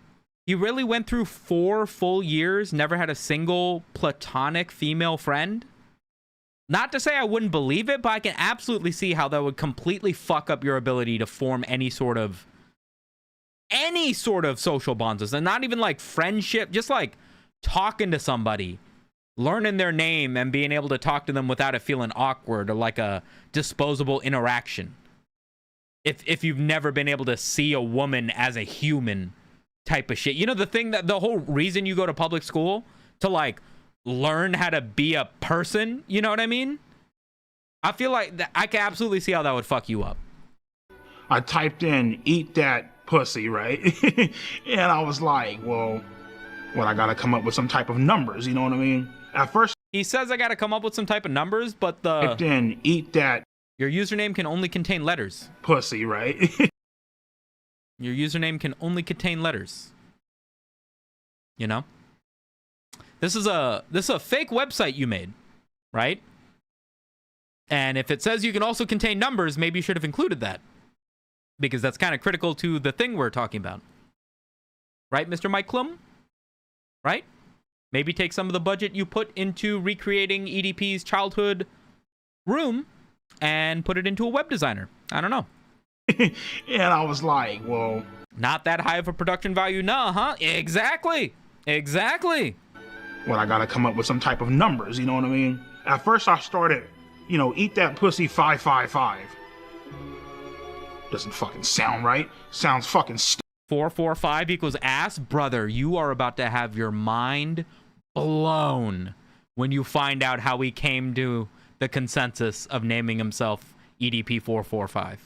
He really went through 4 full years, never had a single platonic female friend? Not to say I wouldn't believe it, but I can absolutely see how that would completely fuck up your ability to form any sort of social bonds. And not even like friendship, just like talking to somebody, learning their name and being able to talk to them without it feeling awkward or like a disposable interaction. If you've never been able to see a woman as a human type of shit. You know, the whole reason you go to public school to like learn how to be a person, you know what I mean? I feel like I can absolutely see how that would fuck you up. I typed in "eat that pussy," right? And I was like, well, I gotta come up with some type of numbers, you know what I mean? At first he says I gotta come up with some type of numbers, but typed in "eat that." Your username can only contain letters. Pussy, right? Your username can only contain letters. You know? This is a fake website you made, right? And if it says you can also contain numbers, maybe you should have included that. Because that's kind of critical to the thing we're talking about. Right, Mr. Mike Klum? Right? Maybe take some of the budget you put into recreating EDP's childhood room and put it into a web designer. I don't know. And I was like, well, not that high of a production value, nah, huh? Exactly. Well, I gotta come up with some type of numbers, you know what I mean? At first I started, "eat that pussy 555. Doesn't fucking sound right. Sounds fucking 445 equals ass. Brother, you are about to have your mind blown when you find out how he came to the consensus of naming himself EDP445.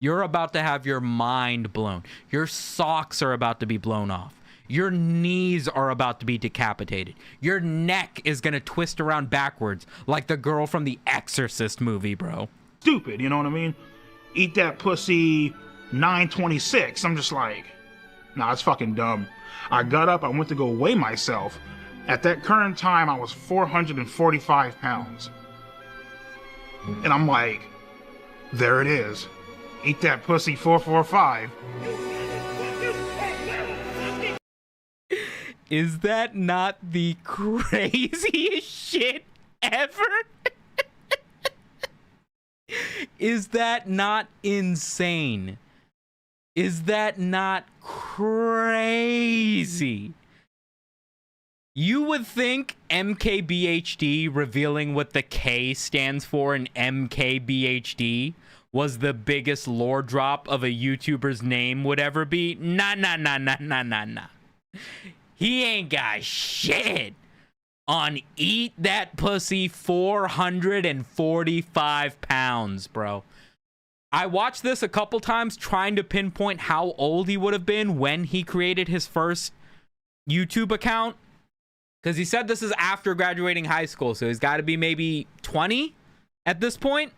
You're about to have your mind blown. Your socks are about to be blown off. Your knees are about to be decapitated. Your neck is going to twist around backwards like the girl from the Exorcist movie, bro. Stupid, you know what I mean? Eat that pussy 926. I'm just like, nah, it's fucking dumb. I got up, I went to go weigh myself. At that current time, I was 445 pounds. And I'm like, there it is. Eat that pussy 445. Is that not the craziest shit ever? Is that not insane? Is that not crazy? You would think MKBHD revealing what the K stands for in MKBHD was the biggest lore drop of a YouTuber's name would ever be. Nah. He ain't got shit on Eat That Pussy 445 pounds, bro. I watched this a couple times trying to pinpoint how old he would have been when he created his first YouTube account. Because he said this is after graduating high school, so he's got to be maybe 20 at this point.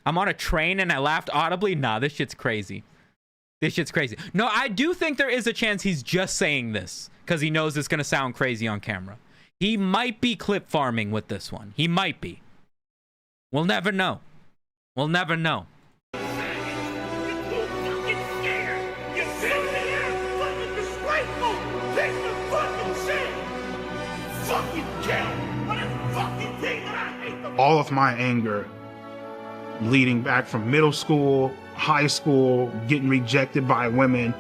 I'm on a train and I laughed audibly. Nah, this shit's crazy. This shit's crazy. No, I do think there is a chance he's just saying this because he knows it's going to sound crazy on camera. He might be clip farming with this one. He might be. We'll never know. We'll never know. All of my anger leading back from middle school, high school, getting rejected by women,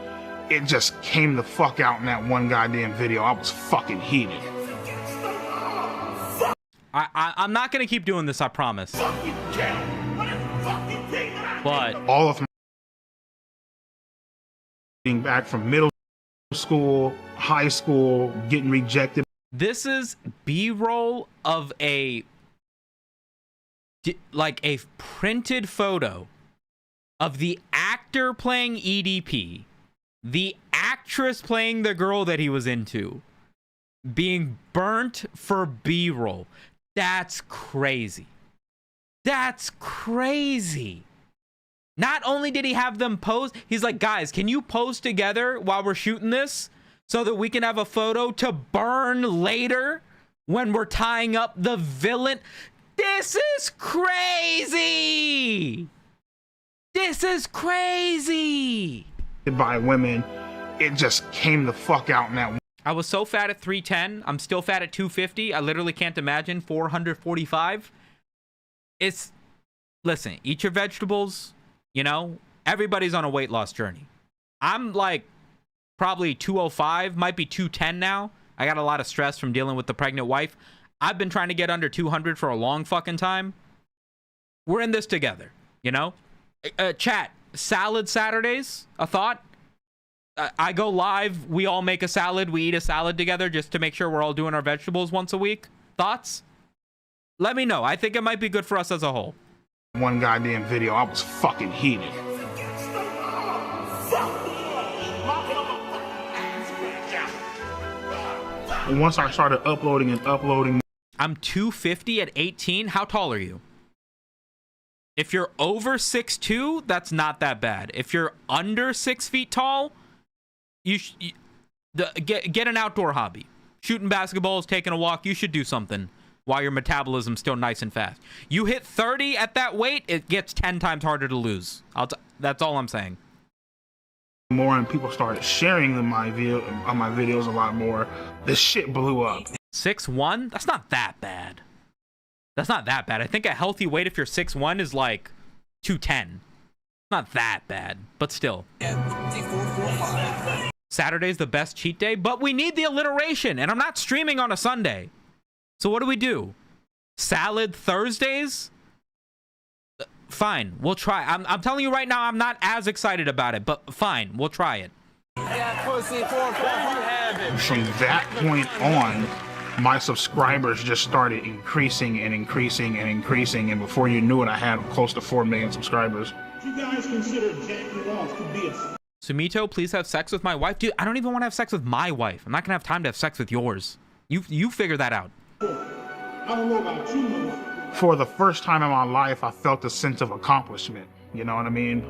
it just came the fuck out in that one goddamn video. I was fucking heated. I'm not gonna keep doing this, I promise. But all of my getting back from middle school, high school, getting rejected. This is B-roll of a printed photo of the actor playing EDP, the actress playing the girl that he was into, being burnt for B-roll. That's crazy. That's crazy. Not only did he have them pose, he's like, guys, can you pose together while we're shooting this so that we can have a photo to burn later when we're tying up the villain? This is crazy. This is crazy. By women, it just came the fuck out in that. I was so fat at 310. I'm still fat at 250. I literally can't imagine 445. Listen, eat your vegetables. You know, everybody's on a weight loss journey. I'm like probably 205, might be 210 now. I got a lot of stress from dealing with the pregnant wife. I've been trying to get under 200 for a long fucking time. We're in this together, you know? Chat, salad Saturdays, a thought? I go live, we all make a salad, we eat a salad together just to make sure we're all doing our vegetables once a week. Thoughts? Let me know. I think it might be good for us as a whole. One goddamn video, I was fucking heated. And once I started uploading, I'm 250 at 18. How tall are you? If you're over 6'2", that's not that bad. If you're under 6 feet tall, get an outdoor hobby. Shooting basketballs, taking a walk. You should do something while your metabolism's still nice and fast. You hit 30 at that weight, it gets 10 times harder to lose. That's all I'm saying. More and people started sharing my videos a lot more. This shit blew up. 6'1"? That's not that bad. That's not that bad. I think a healthy weight if you're 6'1" is like 210. Not that bad, but still. Saturday's the best cheat day, but we need the alliteration, and I'm not streaming on a Sunday. So what do? Salad Thursdays? Fine, we'll try. I'm telling you right now, I'm not as excited about it, but fine, we'll try it. From that point on, my subscribers just started increasing and increasing and increasing, and before you knew it, I had close to 4 million subscribers. You guys consider jacking off to be a... Sumito, please have sex with my wife. Dude, I don't even want to have sex with my wife. I'm not gonna have time to have sex with yours. You figure that out. I don't know about you. For the first time in my life, I felt a sense of accomplishment. You know what I mean?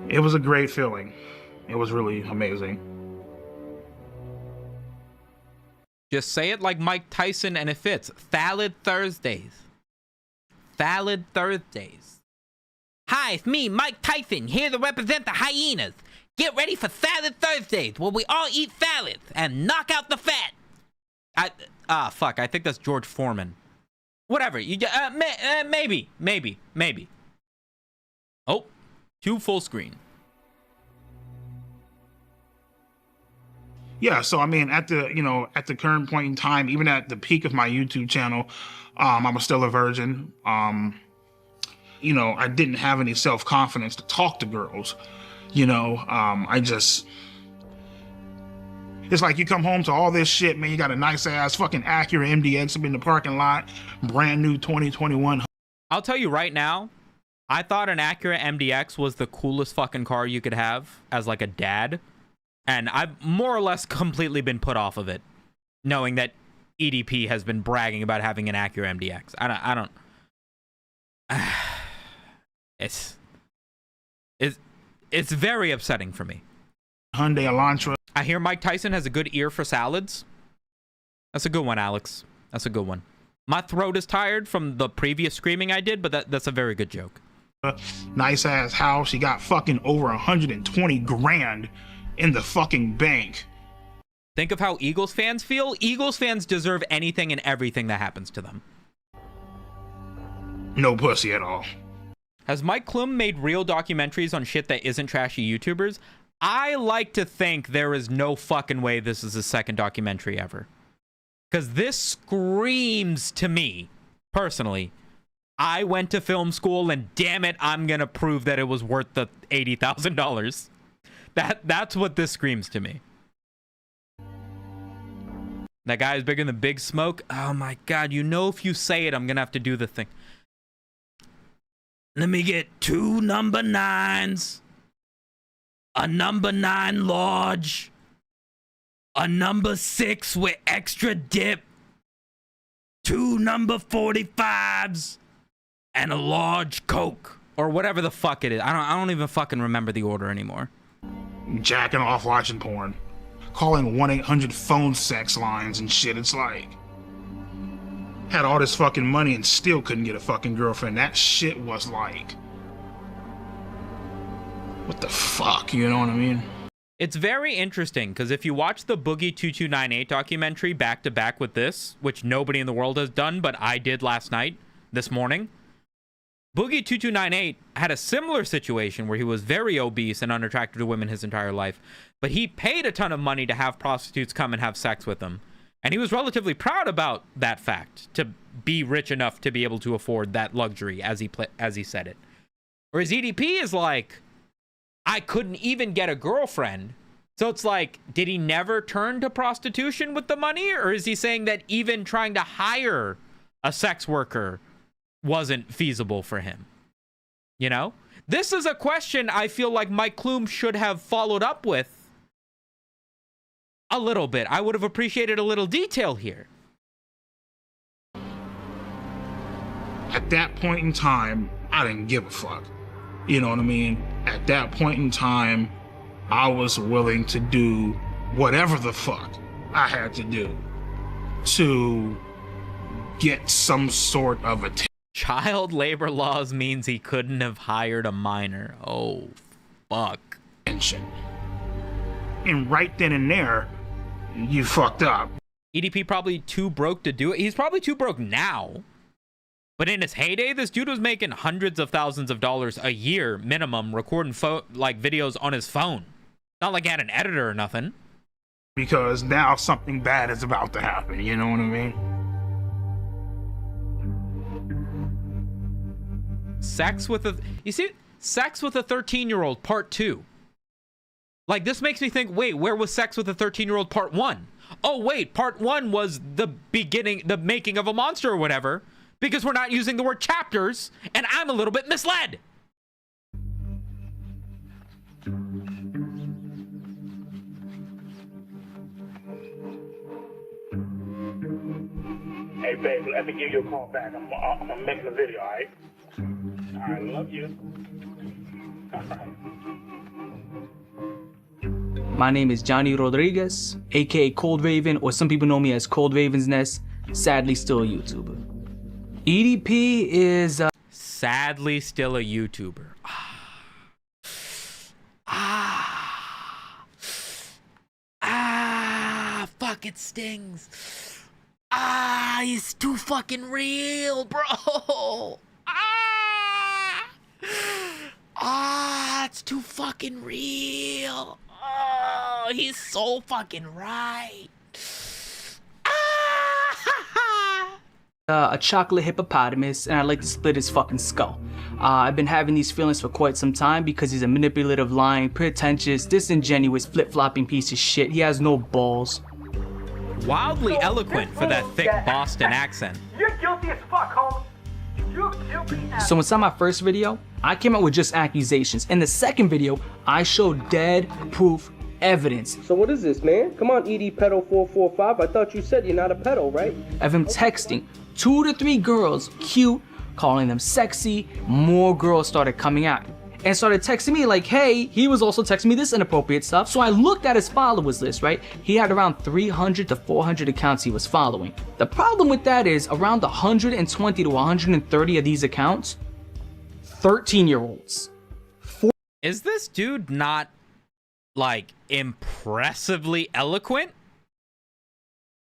It was a great feeling. It was really amazing. Just say it like Mike Tyson and it fits. Salad Thursdays. Salad Thursdays. Hi, it's me, Mike Tyson, here to represent the hyenas. Get ready for Salad Thursdays, where we all eat salads and knock out the fat. Fuck, I think that's George Foreman. Whatever, maybe. Oh, 2 full screen. Yeah, so I mean, at the current point in time, even at the peak of my YouTube channel, I was still a virgin. I didn't have any self-confidence to talk to girls. It's like you come home to all this shit, man. You got a nice ass fucking Acura MDX up in the parking lot, brand new 2021. I'll tell you right now, I thought an Acura MDX was the coolest fucking car you could have as like a dad. And I've more or less completely been put off of it, knowing that EDP has been bragging about having an Acura MDX. I don't. It's very upsetting for me. Hyundai Elantra. I hear Mike Tyson has a good ear for salads. That's a good one, Alex. That's a good one. My throat is tired from the previous screaming I did, but that's a very good joke. Nice ass house. He got fucking over 120 grand in the fucking bank. Think of how Eagles fans feel. Eagles fans deserve anything and everything that happens to them. No pussy at all. Has Mike Klum made real documentaries on shit that isn't trashy YouTubers? I like to think there is no fucking way this is his second documentary ever. Because this screams to me, personally, I went to film school and damn it, I'm going to prove that it was worth the $80,000. That's what this screams to me. That guy is bigger than Big Smoke. Oh my God, you know if you say it, I'm going to have to do the thing. Let me get 2 number 9s. A number 9 large. A number 6 with extra dip. 2 number 45s. And a large Coke. Or whatever the fuck it is. I don't even fucking remember the order anymore. Jacking off watching porn. Calling 1-800 phone sex lines and shit. It's like, had all this fucking money and still couldn't get a fucking girlfriend. That shit was like, what the fuck, you know what I mean? It's very interesting because if you watch the Boogie 2298 documentary back to back with this, which nobody in the world has done, but I did this morning, Boogie 2298 had a similar situation where he was very obese and unattractive to women his entire life, but he paid a ton of money to have prostitutes come and have sex with him. And he was relatively proud about that fact, to be rich enough to be able to afford that luxury, as he said it. Whereas EDP is like, I couldn't even get a girlfriend. So it's like, did he never turn to prostitution with the money? Or is he saying that even trying to hire a sex worker wasn't feasible for him? You know? This is a question I feel like Mike Klum should have followed up with a little bit. I would have appreciated a little detail here. At that point in time, I didn't give a fuck. You know what I mean? At that point in time, I was willing to do whatever the fuck I had to do to get some sort of attention. Child labor laws means he couldn't have hired a minor. Oh, fuck. And right then and there, you fucked up. EDP probably too broke to do it. He's probably too broke now. But in his heyday, this dude was making hundreds of thousands of dollars a year minimum recording videos on his phone. Not like he had an editor or nothing. Because now something bad is about to happen, you know what I mean? Sex with a 13-year-old part 2. Like, this makes me think, wait, where was Sex with a 13-year-old part 1? Oh, wait, part 1 was the beginning, the making of a monster or whatever, because we're not using the word chapters, and I'm a little bit misled. Hey, babe, let me give you a call back. I'm making a video, all right? All right, love you. My name is Johnny Rodriguez, aka Cold Raven, or some people know me as Cold Raven's Nest, sadly still a YouTuber. EDP is sadly still a YouTuber. Fuck, it stings. He's too fucking real, bro. It's too fucking real. Oh, he's so fucking right. a chocolate hippopotamus, and I'd like to split his fucking skull. I've been having these feelings for quite some time because he's a manipulative, lying, pretentious, disingenuous, flip-flopping piece of shit. He has no balls. Wildly eloquent for that thick Boston accent. You're guilty as fuck, Holmes. You're guilty as So inside my first video, I came out with just accusations. In the second video, I showed dead proof evidence. So what is this, man? Come on, ED445. I thought you said you're not a pedo, right? Of him texting 2 to 3 girls, cute, calling them sexy. More girls started coming out and started texting me like, hey, he was also texting me this inappropriate stuff. So I looked at his followers list, right? He had around 300 to 400 accounts he was following. The problem with that is around 120 to 130 of these accounts, 13-year-olds. Is this dude not, like, impressively eloquent?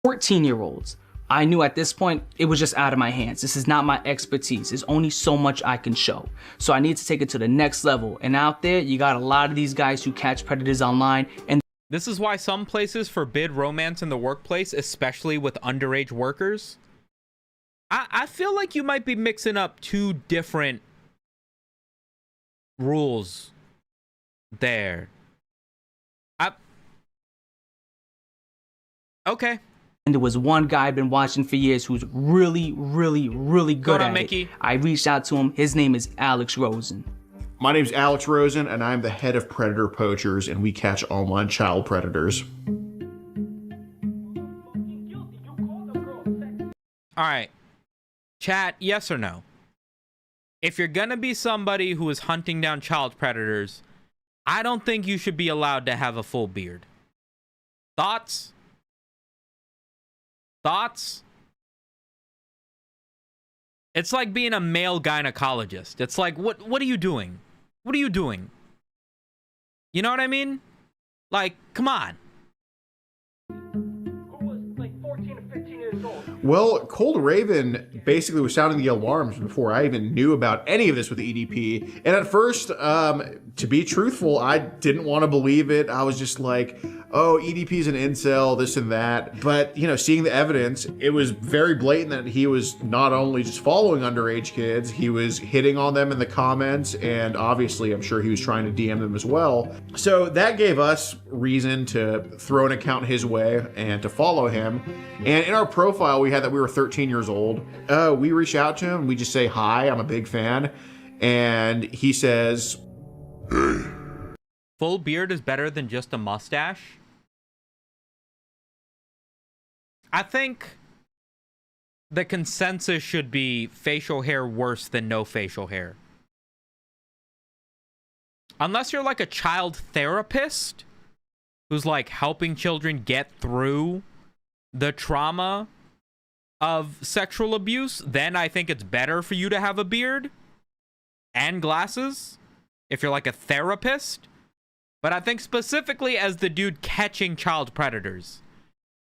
14-year-olds. I knew at this point it was just out of my hands. This is not my expertise. There's only so much I can show. So I need to take it to the next level. And out there, you got a lot of these guys who catch predators online. And this is why some places forbid romance in the workplace, especially with underage workers. I feel like you might be mixing up two different rules there. Okay. And there was one guy I've been watching for years who's really, really, really good at it. I reached out to him. His name is Alex Rosen. My name's Alex Rosen, and I'm the head of Predator Poachers, and we catch online child predators. All right. Chat, yes or no? If you're gonna be somebody who is hunting down child predators, I don't think you should be allowed to have a full beard. Thoughts? Thoughts? It's like being a male gynecologist. It's like, what are you doing? What are you doing? You know what I mean? Like, come on. Well, Cold Raven basically was sounding the alarms before I even knew about any of this with EDP. And at first, to be truthful, I didn't want to believe it. I was just like, oh, EDP's an incel, this and that. But, you know, seeing the evidence, it was very blatant that he was not only just following underage kids, he was hitting on them in the comments, and obviously I'm sure he was trying to DM them as well. So that gave us reason to throw an account his way and to follow him. And in our profile, we had that we were 13 years old. We reach out to him, we just say, hi, I'm a big fan. And he says, hey. Full beard is better than just a mustache? I think the consensus should be facial hair worse than no facial hair. Unless you're like a child therapist who's like helping children get through the trauma of sexual abuse, then I think it's better for you to have a beard and glasses if you're like a therapist. But I think specifically as the dude catching child predators,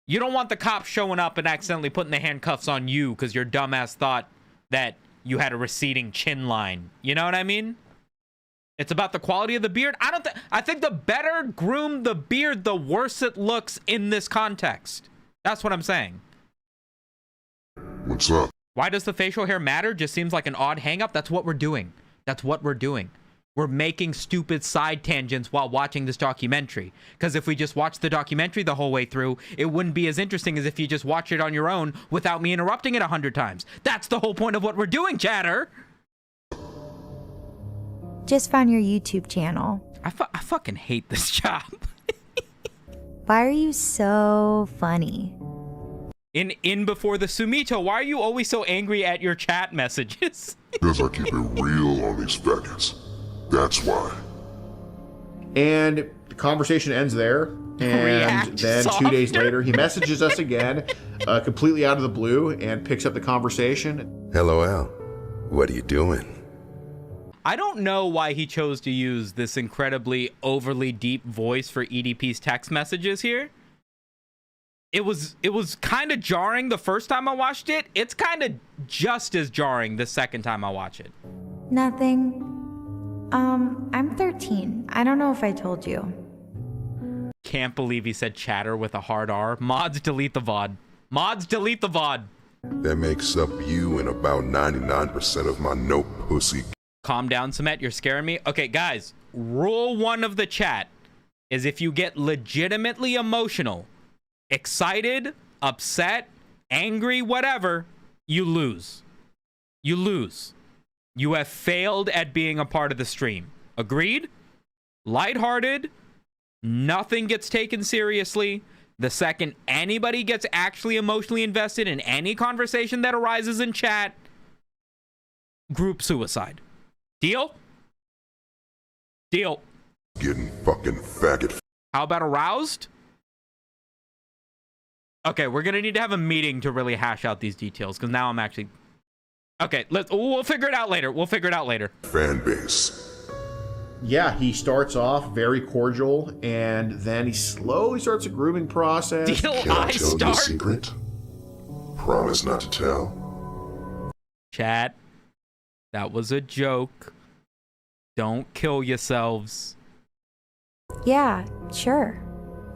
you don't want the cops showing up and accidentally putting the handcuffs on you because your dumbass thought that you had a receding chin line. You know what I mean? It's about the quality of the beard. I think the better groomed the beard, the worse it looks in this context. That's what I'm saying. What's up? Why does the facial hair matter? Just seems like an odd hang up. That's what we're doing. That's what we're doing. We're making stupid side tangents while watching this documentary. Because if we just watch the documentary the whole way through, it wouldn't be as interesting as if you just watch it on your own without me interrupting it 100 times. That's the whole point of what we're doing, chatter. Just found your YouTube channel. I fucking hate this job. Why are you so funny? In before the Sumito, why are you always so angry at your chat messages? Because I keep it real on these faggots. That's why. And the conversation ends there. And then 2 days later, he messages us again, completely out of the blue, and picks up the conversation. Hello, Al. What are you doing? I don't know why he chose to use this incredibly overly deep voice for EDP's text messages here. It was kind of jarring the first time I watched it. It's kind of just as jarring the second time I watch it. Nothing. I'm 13. I don't know if I told you. Can't believe he said chatter with a hard R. Mods delete the VOD. Mods delete the VOD. That makes up you and about 99% of my no pussy. Calm down, Samet. You're scaring me. Okay, guys. Rule 1 of the chat is if you get legitimately emotional, excited, upset, angry, whatever, you lose. You lose. You have failed at being a part of the stream. Agreed? Lighthearted. Nothing gets taken seriously. The second anybody gets actually emotionally invested in any conversation that arises in chat, group suicide. Deal? Deal. Getting fucking faggot. How about aroused? Okay, we're gonna need to have a meeting to really hash out these details, because now I'm actually... Okay, we'll figure it out later. We'll figure it out later. Fan base. Yeah, he starts off very cordial, and then he slowly starts a grooming process. Deal Can I tell you a secret? Promise not to tell. Chat, that was a joke. Don't kill yourselves. Yeah, sure.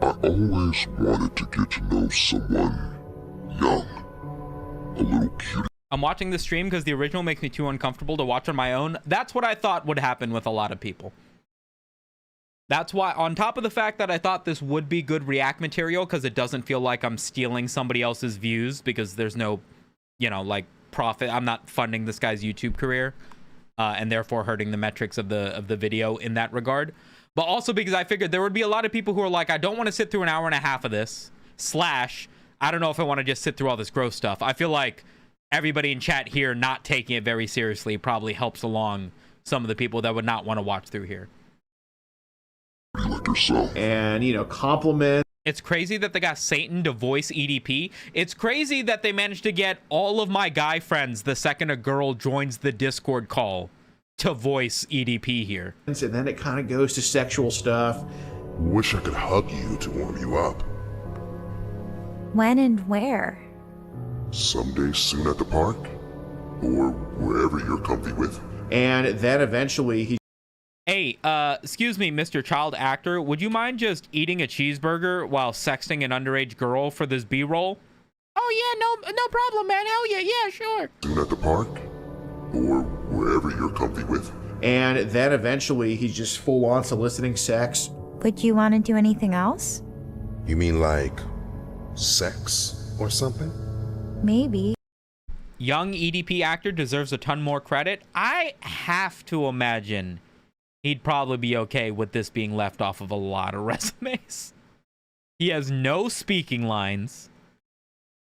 I always wanted to get to know someone young, a little cute. I'm watching the stream because the original makes me too uncomfortable to watch on my own. That's what I thought would happen with a lot of people. That's why, on top of the fact that I thought this would be good react material, because it doesn't feel like I'm stealing somebody else's views, because there's no, you know, like, profit. I'm not funding this guy's YouTube career, and therefore hurting the metrics of the video in that regard. But also because I figured there would be a lot of people who are like, I don't want to sit through an hour and a half of this, / I don't know if I want to just sit through all this gross stuff. I feel like everybody in chat here not taking it very seriously probably helps along some of the people that would not want to watch through here. And, you know, compliment. It's crazy that they got Satan to voice EDP. It's crazy that they managed to get all of my guy friends the second a girl joins the Discord call to voice EDP here. And then it kind of goes to sexual stuff. Wish I could hug you to warm you up. When and where? Someday soon at the park, or wherever you're comfy with. And then eventually he... Hey, excuse me, Mr. Child Actor, would you mind just eating a cheeseburger while sexting an underage girl for this B-roll? Oh yeah, no problem, man. Hell yeah, sure. Soon at the park, or wherever you're comfy with. And then eventually he's just full on soliciting sex. Would you want to do anything else? You mean like sex or something? Maybe. Young EDP actor deserves a ton more credit. I have to imagine he'd probably be okay with this being left off of a lot of resumes. He has no speaking lines.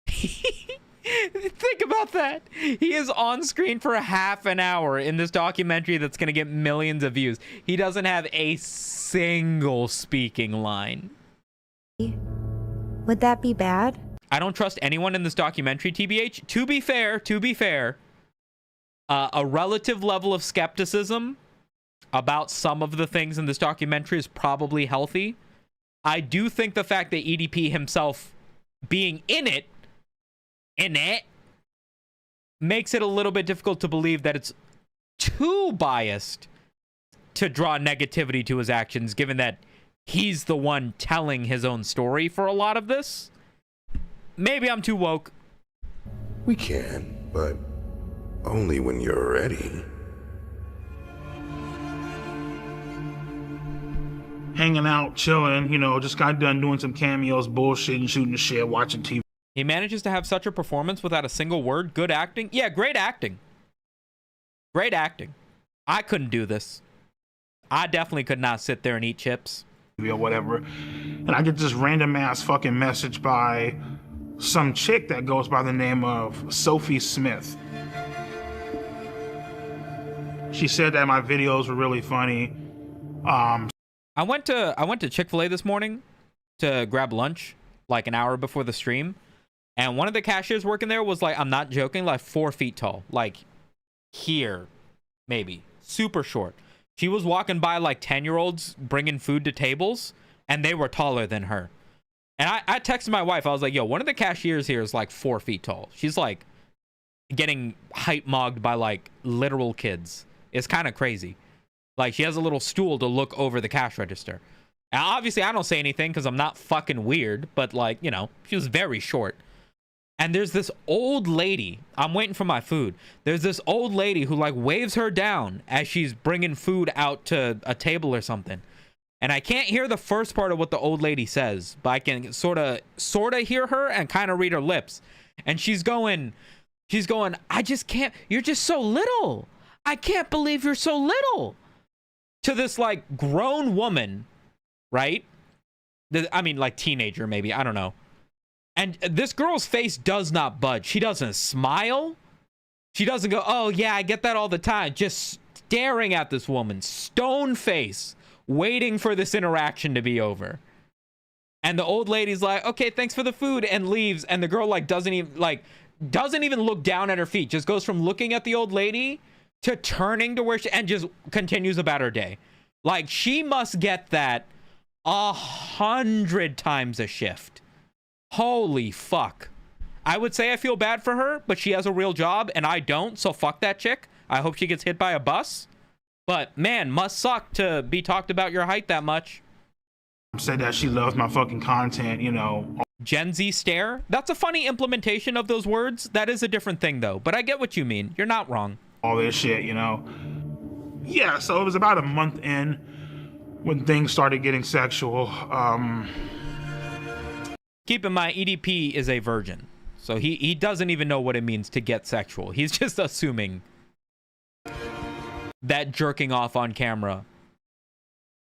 Think about that. He is on screen for half an hour in this documentary that's going to get millions of views. He doesn't have a single speaking line. Would that be bad? I don't trust anyone in this documentary, TBH. To be fair, a relative level of skepticism about some of the things in this documentary is probably healthy. I do think the fact that EDP himself being in it, makes it a little bit difficult to believe that it's too biased to draw negativity to his actions, given that he's the one telling his own story for a lot of this. Maybe I'm too woke. We can, but only when you're ready. Hanging out, chilling, you know, just got done doing some cameos, bullshitting, shooting the shit, watching TV. He manages to have such a performance without a single word. Good acting. Yeah, great acting. Great acting. I couldn't do this. I definitely could not sit there and eat chips. Or whatever. And I get this random ass fucking message by some chick that goes by the name of Sophie Smith. She said that my videos were really funny. I went to Chick-fil-A this morning to grab lunch like an hour before the stream, and one of the cashiers working there was like, I'm not joking, like 4 feet tall, like here, maybe, super short. She was walking by like 10-year-olds bringing food to tables, and they were taller than her. And I texted my wife. I was like, yo, one of the cashiers here is like 4 feet tall. She's like getting height mogged by like literal kids. It's kind of crazy. Like, she has a little stool to look over the cash register. Now, obviously, I don't say anything because I'm not fucking weird, but like, you know, she was very short. And there's this old lady. I'm waiting for my food. There's this old lady who like waves her down as she's bringing food out to a table or something. And I can't hear the first part of what the old lady says, but I can sort of hear her and kind of read her lips. And she's going, I just can't, you're just so little. I can't believe you're so little. To this like grown woman, right? I mean, like teenager, maybe. I don't know. And this girl's face does not budge. She doesn't smile. She doesn't go, oh, yeah, I get that all the time. Just staring at this woman, stone face, waiting for this interaction to be over. And the old lady's like, okay, thanks for the food, and leaves. And the girl like doesn't even look down at her feet. Just goes from looking at the old lady to turning to where she, and just continues about her day. Like, she must get that 100 times a shift. Holy fuck. I would say I feel bad for her, but she has a real job and I don't, so fuck that chick. I hope she gets hit by a bus. But man, must suck to be talked about your height that much. Said that she loves my fucking content, you know. Gen Z stare? That's a funny implementation of those words. That is a different thing though, but I get what you mean. You're not wrong. All this shit, you know. Yeah, so it was about a month in when things started getting sexual. Keep in mind, EDP is a virgin. So he doesn't even know what it means to get sexual. He's just assuming that jerking off on camera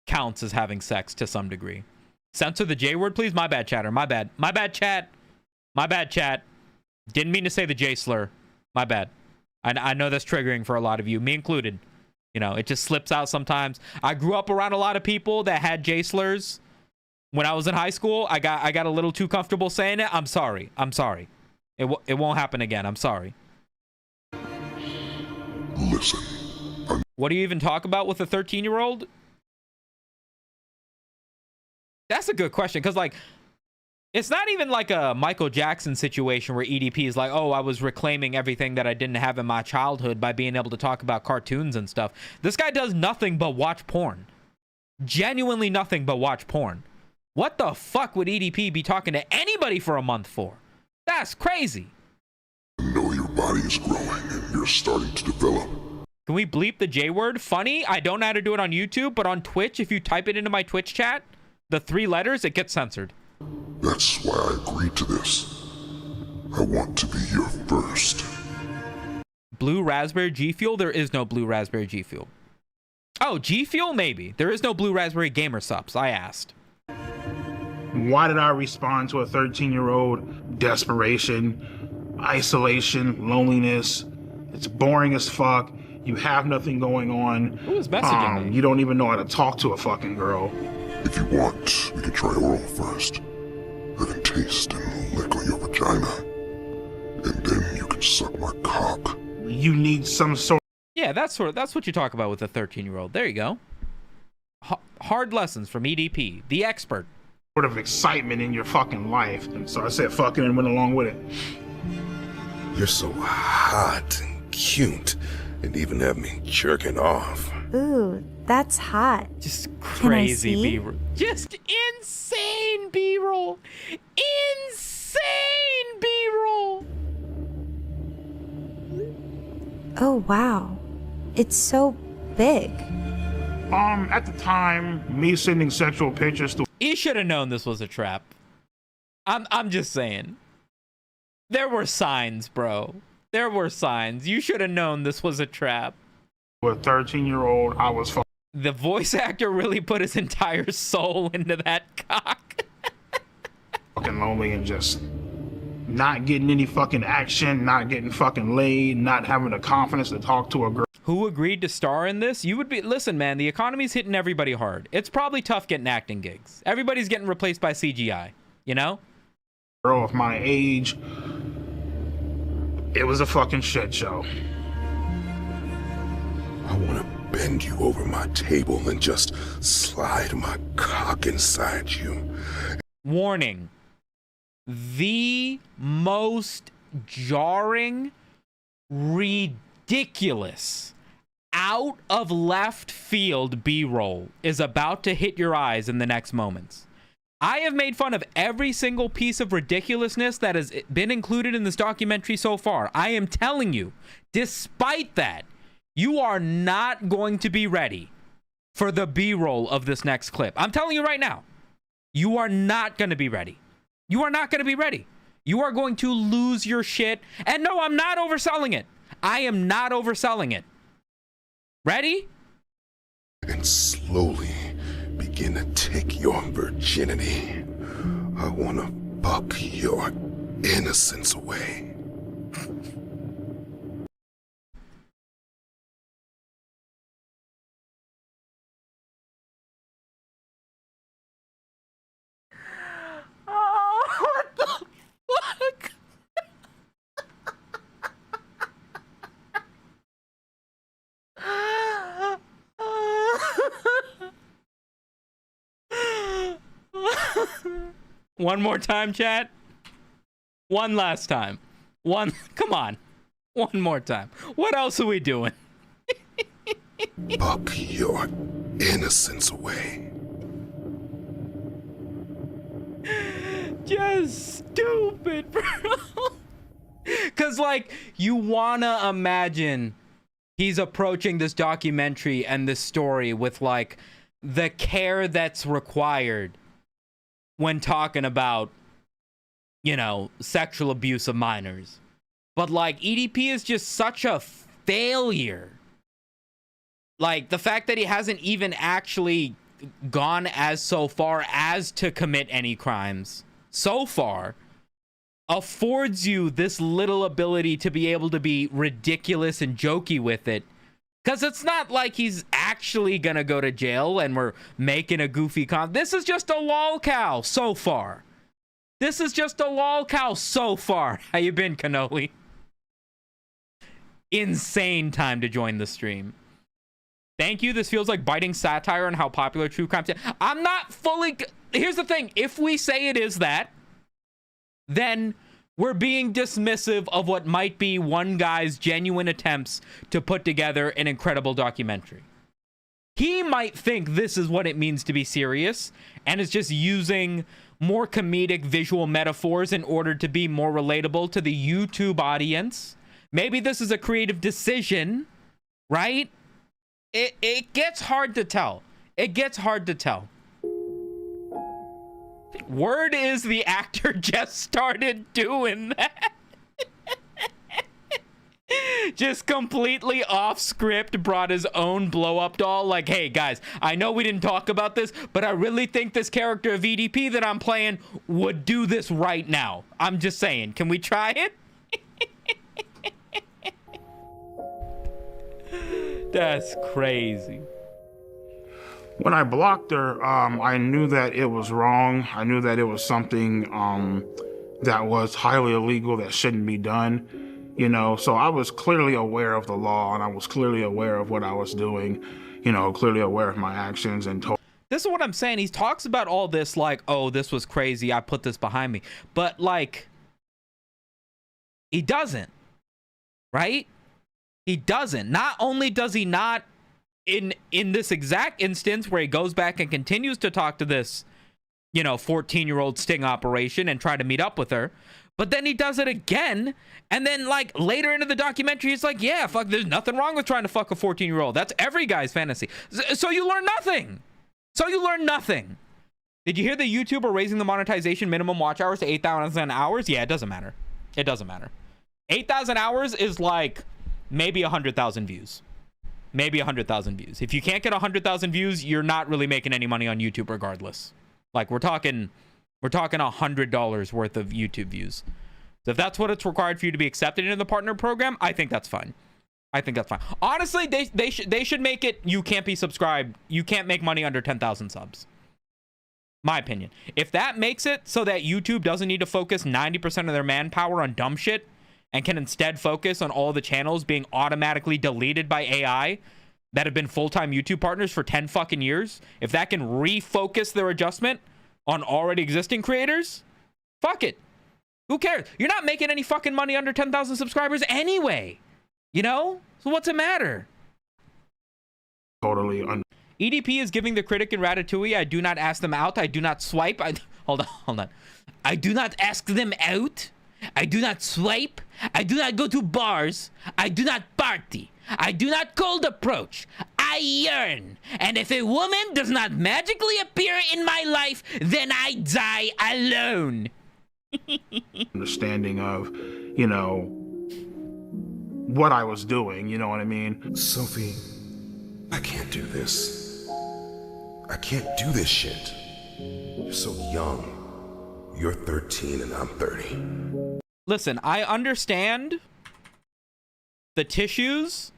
counts as having sex to some degree. Censor the J word, please. My bad, chatter. My bad. My bad, chat. My bad, chat. Didn't mean to say the J slur. My bad. I know that's triggering for a lot of you, me included. You know, it just slips out sometimes. I grew up around a lot of people that had J slurs. When I was in high school, I got a little too comfortable saying it. I'm sorry. I'm sorry. It won't happen again. I'm sorry. Listen. What do you even talk about with a 13-year-old? That's a good question, because like, it's not even like a Michael Jackson situation where EDP is like, oh, I was reclaiming everything that I didn't have in my childhood by being able to talk about cartoons and stuff. This guy does nothing but watch porn. Genuinely nothing but watch porn. What the fuck would EDP be talking to anybody for a month for? That's crazy. I know your body is growing and you're starting to develop. Can we bleep the J word? Funny, I don't know how to do it on YouTube, but on Twitch, if you type it into my Twitch chat, the 3 letters, it gets censored. That's why I agreed to this. I want to be your first. Blue Raspberry G Fuel? There is no Blue Raspberry G Fuel. Oh, G Fuel? Maybe. There is no Blue Raspberry Gamer Subs. I asked. Why did I respond to a 13-year-old? Desperation, isolation, loneliness. It's boring as fuck. You have nothing going on. Who is messaging me? You don't even know how to talk to a fucking girl. If you want, we can try oral first. I can taste and lick on your vagina. And then you can suck my cock. You need some sort. Yeah, that's what you talk about with a 13-year-old. There you go. Hard lessons from EDP, the expert. Sort of excitement in your fucking life. And so I said fucking and went along with it. You're so hot and cute, and even have me jerking off. Ooh, that's hot. Just crazy B-roll. Just insane B-roll. Insane B-roll. Oh, wow. It's so big. At the time, me sending sexual pictures to... He should have known this was a trap. I'm just saying. There were signs, bro. There were signs. You should have known this was a trap. With a 13-year-old, I was the voice actor really put his entire soul into that cock. fucking lonely and just not getting any fucking action, not getting fucking laid, not having the confidence to talk to a girl. Who agreed to star in this? You would be... Listen, man, the economy's hitting everybody hard. It's probably tough getting acting gigs. Everybody's getting replaced by CGI, you know? Girl of my age. It was a fucking shit show. I want to bend you over my table and just slide my cock inside you. Warning. The most jarring, ridiculous, out of left field B-roll is about to hit your eyes in the next moments. I have made fun of every single piece of ridiculousness that has been included in this documentary so far. I am telling you, despite that, you are not going to be ready for the B-roll of this next clip. I'm telling you right now, you are not going to be ready. You are not going to be ready. You are going to lose your shit. And no, I'm not overselling it. I am not overselling it. Ready? And slowly begin to take your virginity. I want to buck your innocence away. Oh, what the fuck? One more time, chat. One last time. Come on. One more time. What else are we doing? Buck your innocence away. Just stupid, bro. Because, like, you want to imagine he's approaching this documentary and this story with, like, the care that's required when talking about, you know, sexual abuse of minors. But, like, EDP is just such a failure. Like, the fact that he hasn't even actually gone as so far as to commit any crimes so far affords you this little ability to be able to be ridiculous and jokey with it. Because it's not like he's actually gonna go to jail and we're making a goofy this is just a lolcow so far. This is just a lolcow so far. How you been, Cannoli? Insane time to join the stream. Thank you. This feels like biting satire on how popular true crime is. I'm not fully... Here's the thing. If we say it is that, then we're being dismissive of what might be one guy's genuine attempts to put together an incredible documentary. He might think this is what it means to be serious and is just using more comedic visual metaphors in order to be more relatable to the YouTube audience. Maybe this is a creative decision, right? It gets hard to tell. It gets hard to tell. Word is the actor just started doing that. Just completely off script, brought his own blow up doll. Like, hey guys, I know we didn't talk about this, but I really think this character of EDP that I'm playing would do this right now. I'm just saying, can we try it? That's crazy. When I blocked her, I knew that it was wrong. I knew that it was something that was highly illegal, that shouldn't be done, you know. So I was clearly aware of the law, and I was clearly aware of what I was doing, you know, clearly aware of my actions. And this is what I'm saying. He talks about all this like, oh, this was crazy, I put this behind me. But like, he doesn't, right? He doesn't. Not only does he not, in this exact instance where he goes back and continues to talk to this, you know, 14-year-old sting operation and try to meet up with her, but then he does it again. And then like later into the documentary, he's like, yeah, fuck, there's nothing wrong with trying to fuck a 14-year-old. That's every guy's fantasy. So you learn nothing. Did you hear the YouTuber raising the monetization minimum watch hours to 8,000 hours? Yeah, it doesn't matter. It doesn't matter. 8,000 hours is like maybe 100,000 views. Maybe 100,000 views. If you can't get 100,000 views, you're not really making any money on YouTube regardless. Like we're talking $100 worth of YouTube views. So if that's what it's required for you to be accepted into the partner program, I think that's fine. Honestly, they should make it you can't be subscribed. You can't make money under 10,000 subs. My opinion. If that makes it so that YouTube doesn't need to focus 90% of their manpower on dumb shit and can instead focus on all the channels being automatically deleted by AI that have been full-time YouTube partners for 10 fucking years, if that can refocus their adjustment on already existing creators, fuck it. Who cares? You're not making any fucking money under 10,000 subscribers anyway. You know? So what's it matter? Totally. EDP is giving the critic in Ratatouille, I do not ask them out, I do not swipe. hold on. I do not ask them out. I do not swipe. I do not go to bars. I do not party. I do not cold approach. I yearn. And if a woman does not magically appear in my life, then I die alone. Understanding of, you know, what I was doing, you know what I mean? Sophie, I can't do this. I can't do this shit. You're so young. You're 13 and I'm 30. Listen, I understand the tissues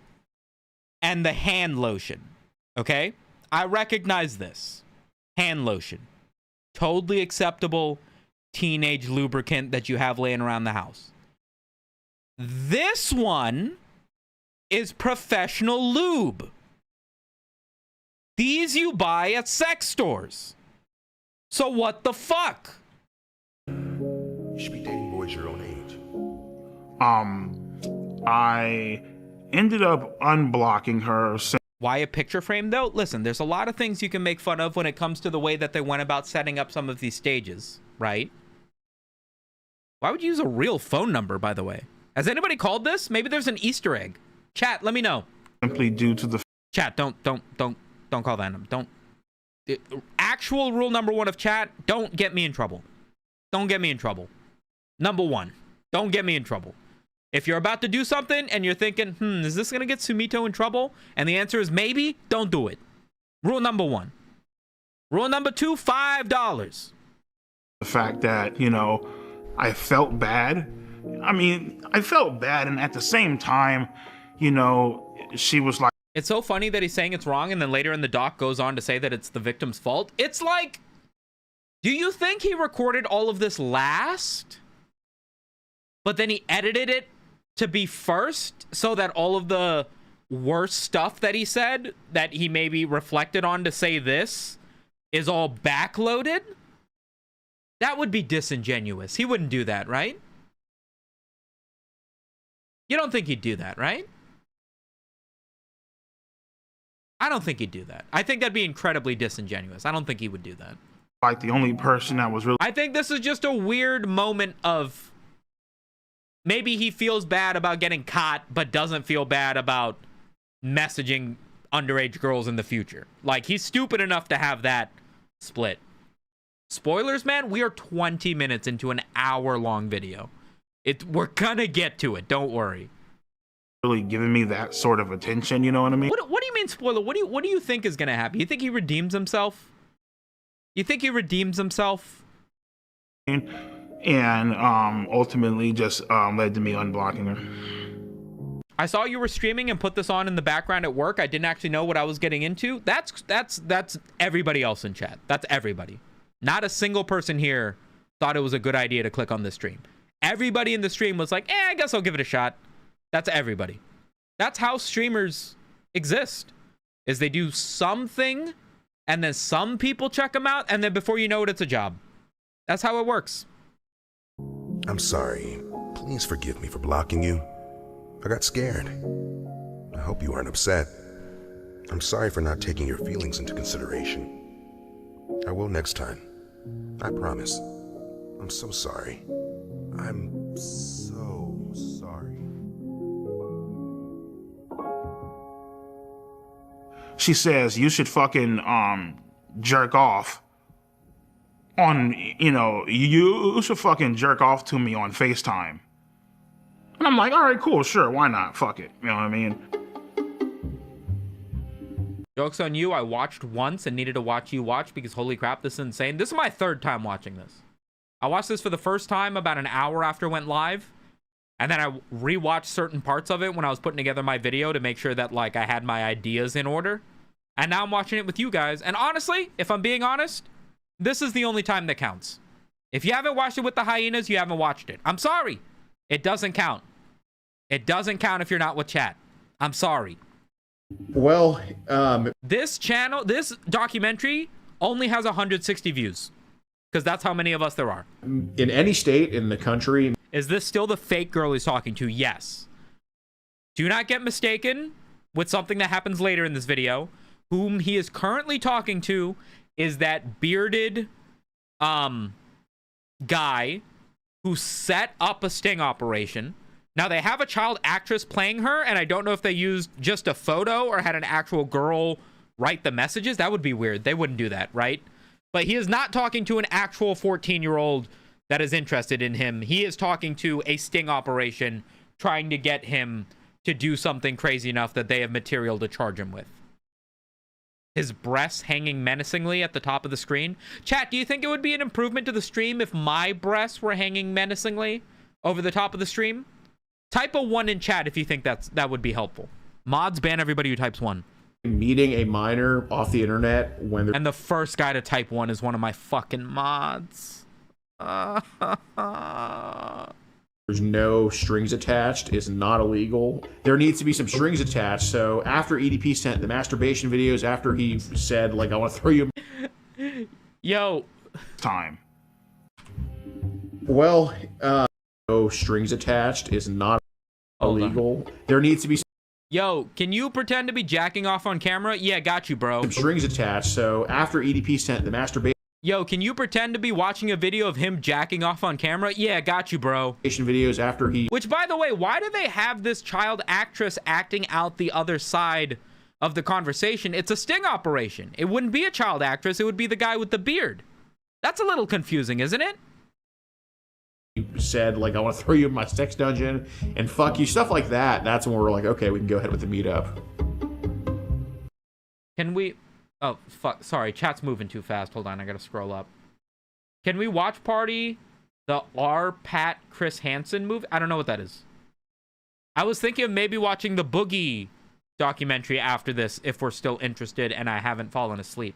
and the hand lotion, okay? I recognize this. Hand lotion. Totally acceptable teenage lubricant that you have laying around the house. This one is professional lube. These you buy at sex stores. So what the fuck? You should be dating boys your own age. I ended up unblocking her. Why a picture frame though? Listen, there's a lot of things you can make fun of when it comes to the way that they went about setting up some of these stages, right? Why would you use a real phone number, by the way? Has anybody called this? Maybe there's an Easter egg. Chat, let me know. Simply due to the chat, don't call that number. Don't. Actual rule number 1 of chat, don't get me in trouble. Don't get me in trouble. Number 1, don't get me in trouble. If you're about to do something and you're thinking, is this going to get Sumito in trouble? And the answer is maybe, don't do it. Rule number 1. Rule number 2, $5. The fact that, you know, I felt bad. I mean, I felt bad, and at the same time, you know, she was like... It's so funny that he's saying it's wrong, and then later in the doc goes on to say that it's the victim's fault. It's like, do you think he recorded all of this last, but then he edited it to be first so that all of the worst stuff that he said that he maybe reflected on to say this is all backloaded? That would be disingenuous. He wouldn't do that, right? You don't think he'd do that, right? I don't think he'd do that. I think that'd be incredibly disingenuous. I don't think he would do that. Like the only person that was really... I think this is just a weird moment of maybe he feels bad about getting caught, but doesn't feel bad about messaging underage girls in the future. Like, he's stupid enough to have that split. Spoilers, man, we are 20 minutes into an hour-long video. We're gonna get to it, don't worry. Really giving me that sort of attention, you know what I mean? What do you mean spoiler? What do you think is gonna happen? You think he redeems himself? You think he redeems himself? And ultimately just led to me unblocking her. I saw you were streaming and put this on in the background at work. I didn't actually know what I was getting into. That's everybody else in chat. That's everybody. Not a single person here thought it was a good idea to click on this stream. Everybody in the stream was like, I guess I'll give it a shot. That's everybody. That's how streamers exist, is they do something and then some people check them out, and then before you know it, it's a job. That's how it works. I'm sorry. Please forgive me for blocking you. I got scared. I hope you aren't upset. I'm sorry for not taking your feelings into consideration. I will next time. I promise. I'm so sorry. I'm so sorry. She says you should fucking jerk off on, you know, you should fucking jerk off to me on FaceTime. And I'm like, all right, cool, sure, why not? Fuck it. You know what I mean? Joke's on you. I watched once and needed to watch you watch because holy crap, this is insane. This is my 3rd time watching this. I watched this for the first time about an hour after it went live. And then I rewatched certain parts of it when I was putting together my video to make sure that, like, I had my ideas in order. And now I'm watching it with you guys. And honestly, if I'm being honest, this is the only time that counts. If you haven't watched it with the hyenas, you haven't watched it. I'm sorry. It doesn't count. It doesn't count if you're not with chat. I'm sorry. Well, this channel, this documentary only has 160 views. Because that's how many of us there are. In any state in the country. Is this still the fake girl he's talking to? Yes. Do not get mistaken with something that happens later in this video. Whom he is currently talking to is that bearded guy who set up a sting operation. Now, they have a child actress playing her, and I don't know if they used just a photo or had an actual girl write the messages. That would be weird. They wouldn't do that, right? But he is not talking to an actual 14-year-old that is interested in him. He is talking to a sting operation trying to get him to do something crazy enough that they have material to charge him with. His breasts hanging menacingly at the top of the screen. Chat, do you think it would be an improvement to the stream if my breasts were hanging menacingly over the top of the stream? Type a 1 in chat if you think that would be helpful. Mods ban everybody who types 1. Meeting a minor off the internet when they're... And the first guy to type 1 is one of my fucking mods. There's no strings attached. It's not illegal. There needs to be some strings attached. So after EDP sent the masturbation videos, after he said, like, I want to throw you... Yo. Time. Well, no strings attached is not illegal. There needs to be... Yo, can you pretend to be jacking off on camera? Yeah, got you, bro. Some strings attached. So after EDP sent the masturbation... Yo, can you pretend to be watching a video of him jacking off on camera? Yeah, got you, bro. Videos after he... Which, by the way, why do they have this child actress acting out the other side of the conversation? It's a sting operation. It wouldn't be a child actress. It would be the guy with the beard. That's a little confusing, isn't it? He said, like, I want to throw you in my sex dungeon and fuck you. Stuff like that. That's when we're like, okay, we can go ahead with the meetup. Can we... Oh, fuck. Sorry, chat's moving too fast. Hold on, I gotta scroll up. Can we watch party the R. Pat Chris Hansen movie? I don't know what that is. I was thinking of maybe watching the Boogie documentary after this if we're still interested and I haven't fallen asleep.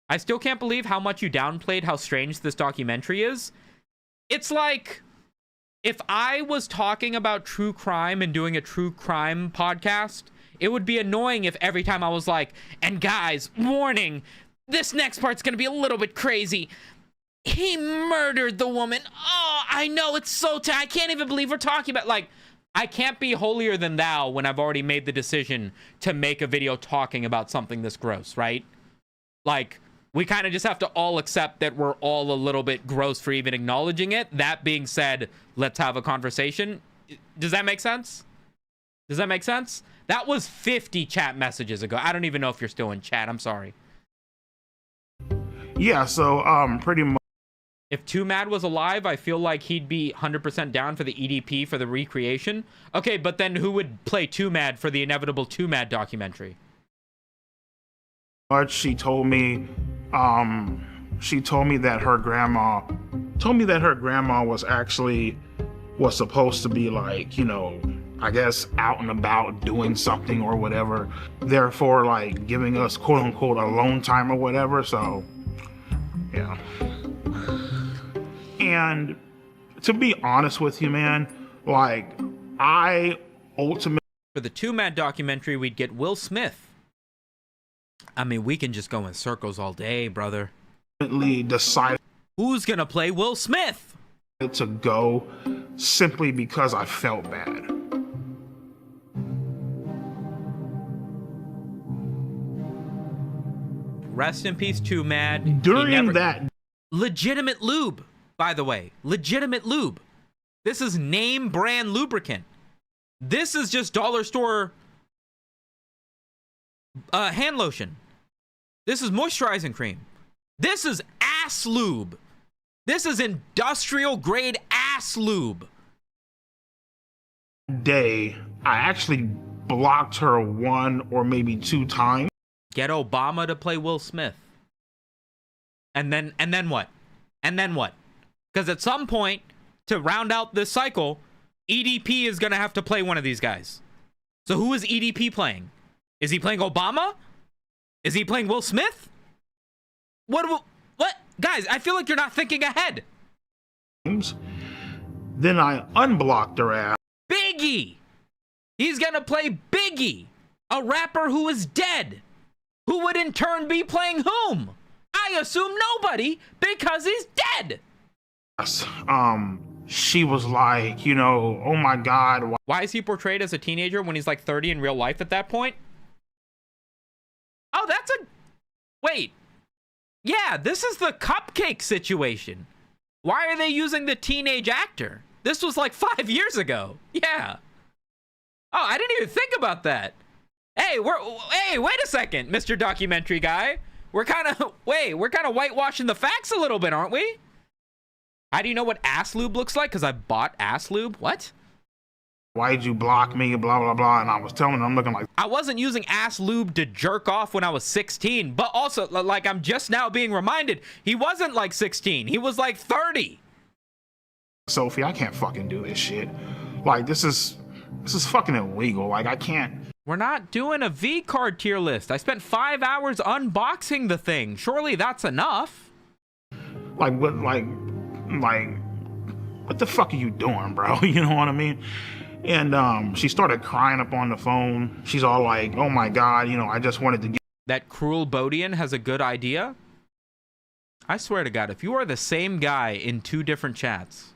I still can't believe how much you downplayed how strange this documentary is. It's like if I was talking about true crime and doing a true crime podcast, it would be annoying if every time I was like, and guys, warning, this next part's gonna be a little bit crazy. He murdered the woman. Oh, I know, it's so I can't even believe we're talking about, like, I can't be holier than thou when I've already made the decision to make a video talking about something this gross, right? Like, we kind of just have to all accept that we're all a little bit gross for even acknowledging it. That being said, let's have a conversation. Does that make sense? Does that make sense? That was 50 chat messages ago. I don't even know if you're still in chat. I'm sorry. Yeah, so pretty much. If Too Mad was alive, I feel like he'd be 100% down for the EDP for the recreation. Okay, but then who would play Too Mad for the inevitable Too Mad documentary? She told me that her grandma was supposed to be, like, you know, I guess out and about doing something or whatever, therefore, like, giving us quote unquote alone time or whatever. So yeah. And to be honest with you, man, like, I ultimately, for the Too Mad documentary, we'd get Will Smith. I mean, we can just go in circles all day, brother. Decided who's gonna play Will Smith to go simply because I felt bad. Rest in peace, Too Mad. During that legitimate lube, by the way, legitimate lube. This is name brand lubricant. This is just dollar store hand lotion. This is moisturizing cream. This is ass lube. This is industrial grade ass lube. Day, I actually blocked her 1 or maybe 2 times. Get Obama to play Will Smith. And then what? And then what? Because at some point, to round out this cycle, EDP is going to have to play one of these guys. So who is EDP playing? Is he playing Obama? Is he playing Will Smith? What? Guys, I feel like you're not thinking ahead. Then I unblocked her ass. Biggie! He's going to play Biggie, a rapper who is dead. Who would in turn be playing whom? I assume nobody, because he's dead. She was like, you know, oh my God. Why is he portrayed as a teenager when he's like 30 in real life at that point? Oh, that's a... Wait. Yeah, this is the cupcake situation. Why are they using the teenage actor? This was like 5 years ago. Yeah. Oh, I didn't even think about that. Hey, wait a second, Mr. Documentary Guy. We're kind of whitewashing the facts a little bit, aren't we? How do you know what ass lube looks like? Because I bought ass lube? What? Why'd you block me? Blah, blah, blah. And I was telling him, I'm looking like... I wasn't using ass lube to jerk off when I was 16. But also, like, I'm just now being reminded, he wasn't like 16. He was like 30. Sophie, I can't fucking do this shit. Like, this is fucking illegal. Like, I can't... We're not doing a V-card tier list. I spent 5 hours unboxing the thing. Surely that's enough. Like, what the fuck are you doing, bro? You know what I mean? And she started crying up on the phone. She's all like, oh my God, you know, I just wanted to get... That Cruel Bodian has a good idea? I swear to God, if you are the same guy in 2 different chats...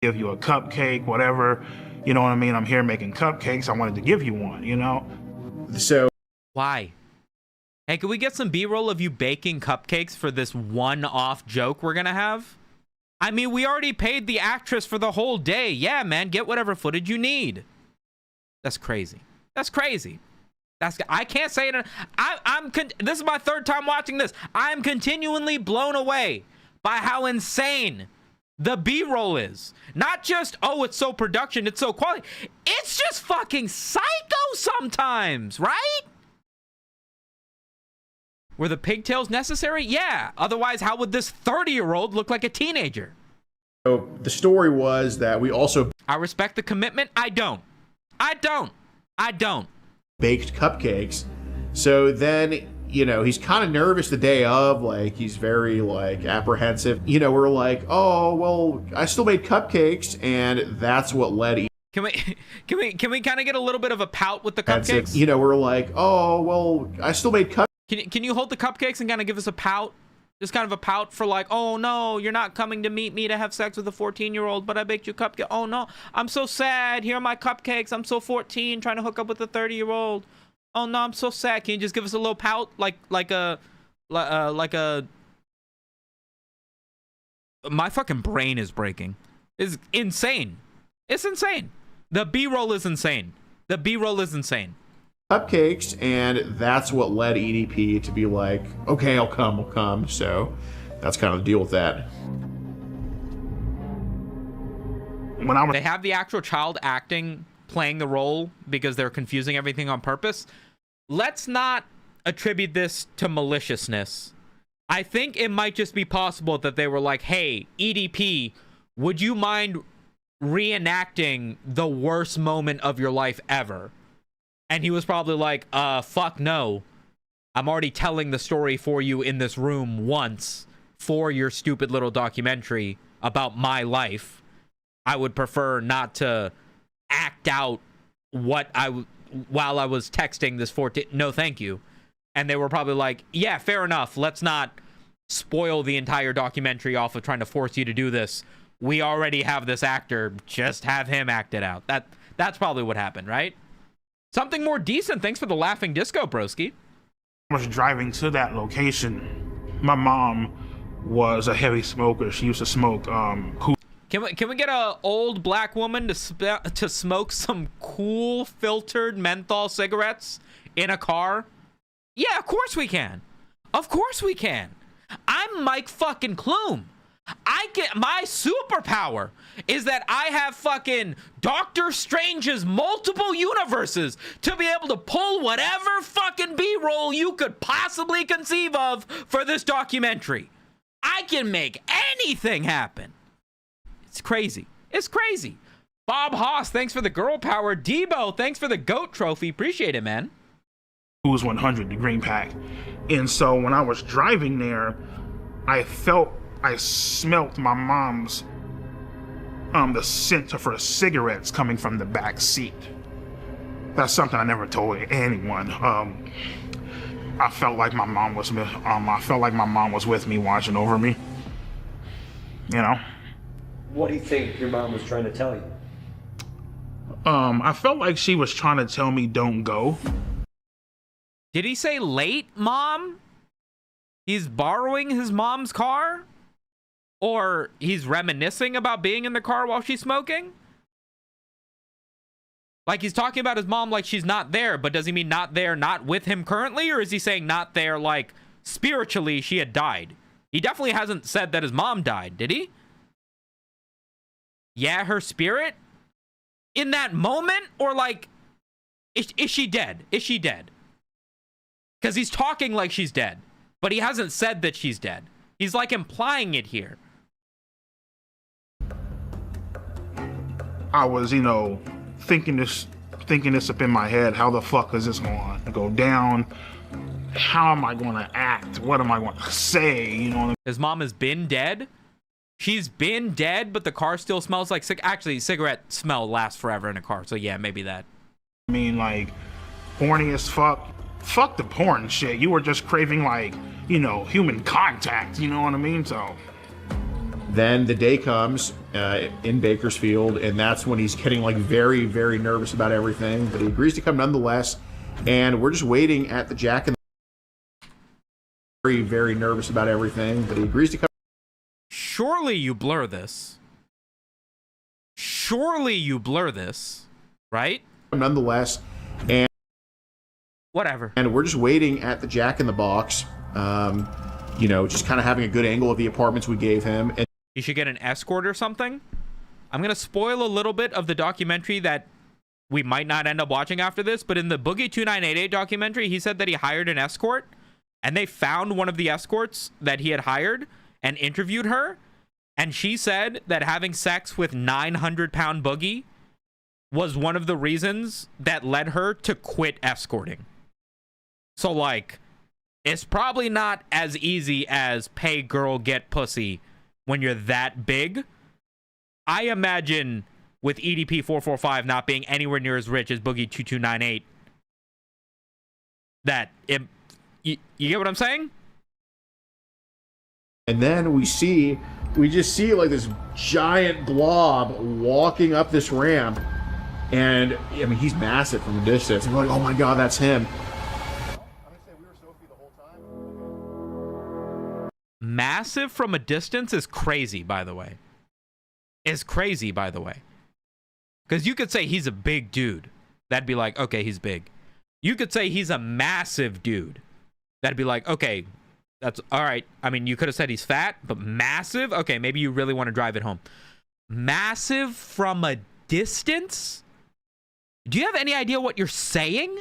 Give you a cupcake, whatever. You know what I mean? I'm here making cupcakes. I wanted to give you one, you know? So... Why? Hey, can we get some B-roll of you baking cupcakes for this one-off joke we're gonna have? I mean, we already paid the actress for the whole day. Yeah, man, get whatever footage you need. That's crazy. That's crazy. I can't say it. This is my 3rd time watching this. I'm continually blown away by how insane the B-roll is. Not just, oh, it's so production, it's so quality. It's just fucking psycho sometimes, right? Were the pigtails necessary? Yeah. Otherwise, how would this 30-year-old look like a teenager? So the story was that we also... I respect the commitment. I don't. Baked cupcakes. So then, you know, he's kind of nervous the day of. Like, he's very, like, apprehensive. You know, we're like, oh, well, I still made cupcakes, and that's what led... Can we kind of get a little bit of a pout with the cupcakes? You know, we're like, oh, well, I still made cupcakes. Can you hold the cupcakes and kind of give us a pout? Just kind of a pout for like, oh no, you're not coming to meet me to have sex with a 14-year-old, but I baked you cupcake. Oh no, I'm so sad. Here are my cupcakes. I'm so 14 trying to hook up with a 30-year-old. Oh no, I'm so sad. Can you just give us a little pout? Like a... My fucking brain is breaking. It's insane. It's insane. The B-roll is insane. The B-roll is insane. Cupcakes, and that's what led EDP to be like, okay, I'll come. So that's kind of the deal with that. They have the actual child playing the role because they're confusing everything on purpose. Let's not attribute this to maliciousness. I think it might just be possible that they were like, hey, EDP, would you mind reenacting the worst moment of your life ever? And he was probably like, fuck no. I'm already telling the story for you in this room once for your stupid little documentary about my life. I would prefer not to act out while I was texting this 14. No, thank you. And they were probably like, yeah, fair enough. Let's not spoil the entire documentary off of trying to force you to do this. We already have this actor. Just have him act it out. That's probably what happened, right? Something more decent. Thanks for the laughing disco, broski. I was driving to that location. My mom was a heavy smoker. She used to smoke Can we get a old black woman to smoke some cool filtered menthol cigarettes in a car? Yeah, of course we can. Of course we can. I'm Mike fucking Clume. My superpower is that I have fucking Doctor Strange's multiple universes to be able to pull whatever fucking B-roll you could possibly conceive of for this documentary. I can make anything happen. It's crazy. It's crazy. Bob Haas, thanks for the girl power. Debo, thanks for the GOAT trophy. Appreciate it, man. Who's 100, the green pack. And so when I was driving there, I smelt my mom's the scent of her cigarettes coming from the back seat. That's something I never told anyone. I felt like my mom was with me, watching over me. You know. What do you think your mom was trying to tell you? I felt like she was trying to tell me don't go. Did he say late, mom? he's borrowing his mom's car? Or he's reminiscing about being in the car while she's smoking? Like, he's talking about his mom like she's not there, but does he mean not there, not with him currently? Or is he saying not there like spiritually she had died? He definitely hasn't said that his mom died, did he? Yeah, her spirit? In that moment? Or like, is she dead? Is she dead? Because he's talking like she's dead, but he hasn't said that she's dead. He's like implying it here. I was, you know, thinking this up in my head. How the fuck is this going to go down? How am I going to act? What am I going to say? You know, his mom has been dead. She's been dead, but the car still smells like actually, cigarette smell lasts forever in a car. So yeah, maybe that. I mean, like, horny as fuck. Fuck the porn shit. You were just craving, like, you know, human contact. You know what I mean? So. Then the day comes in Bakersfield, and that's when he's getting like very, very nervous about everything. But he agrees to come nonetheless, and we're just waiting at the Jack in the very, very nervous about everything. But he agrees to come. Surely you blur this. Surely you blur this, right? Nonetheless, and whatever. And we're just waiting at the Jack in the Box. You know, just kind of having a good angle of the apartments we gave him. And he should get an escort or something. I'm going to spoil a little bit of the documentary that we might not end up watching after this, but in the Boogie 2988 documentary, he said that he hired an escort, and they found one of the escorts that he had hired and interviewed her, and she said that having sex with 900-pound Boogie was one of the reasons that led her to quit escorting. So, like, it's probably not as easy as pay girl, get pussy when you're that big. I imagine with EDP445 not being anywhere near as rich as Boogie 2298, that it, you get what I'm saying? And then we just see like this giant blob walking up this ramp. And I mean, he's massive from a distance. And we're like, oh my God, that's him. Massive from a distance is crazy, by the way. Is crazy, by the way. Because you could say he's a big dude. That'd be like, okay, he's big. You could say he's a massive dude. That'd be like, okay, that's all right. I mean, you could have said he's fat, but massive? Okay, maybe you really want to drive it home. Massive from a distance? Do you have any idea what you're saying?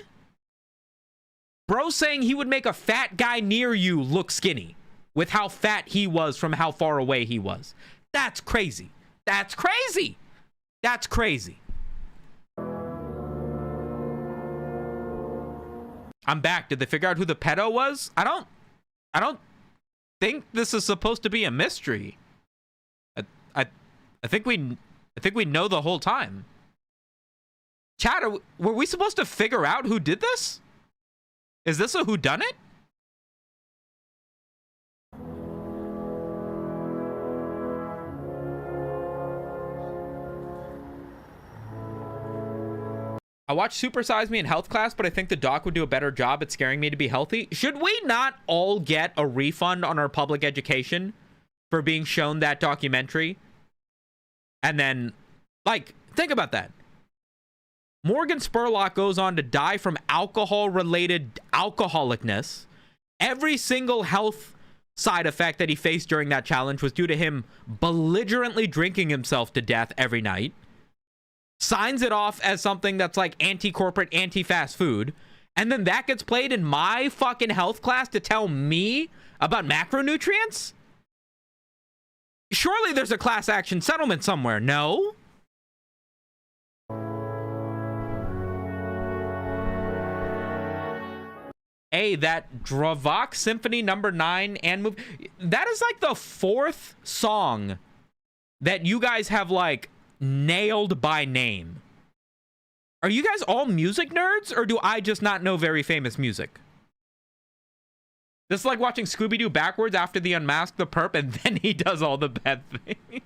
Bro saying he would make a fat guy near you look skinny with how fat he was from how far away he was. That's crazy. That's crazy. That's crazy. I'm back. Did they figure out who the pedo was? I don't think this is supposed to be a mystery. I think we know the whole time. Chat, were we supposed to figure out who did this? Is this a whodunit? I watched Super Size Me in health class, but I think the doc would do a better job at scaring me to be healthy. Should we not all get a refund on our public education for being shown that documentary? And then, like, think about that. Morgan Spurlock goes on to die from alcohol-related alcoholicness. Every single health side effect that he faced during that challenge was due to him belligerently drinking himself to death every night. Signs it off as something that's like anti-corporate, anti-fast food. And then that gets played in my fucking health class to tell me about macronutrients? Surely there's a class action settlement somewhere, no? Hey, that Dravok Symphony number 9 and move, that is like the 4th song that you guys have like nailed by name. Are you guys all music nerds, or do I just not know very famous music? This is like watching Scooby-Doo backwards after they unmask the perp and then he does all the bad things.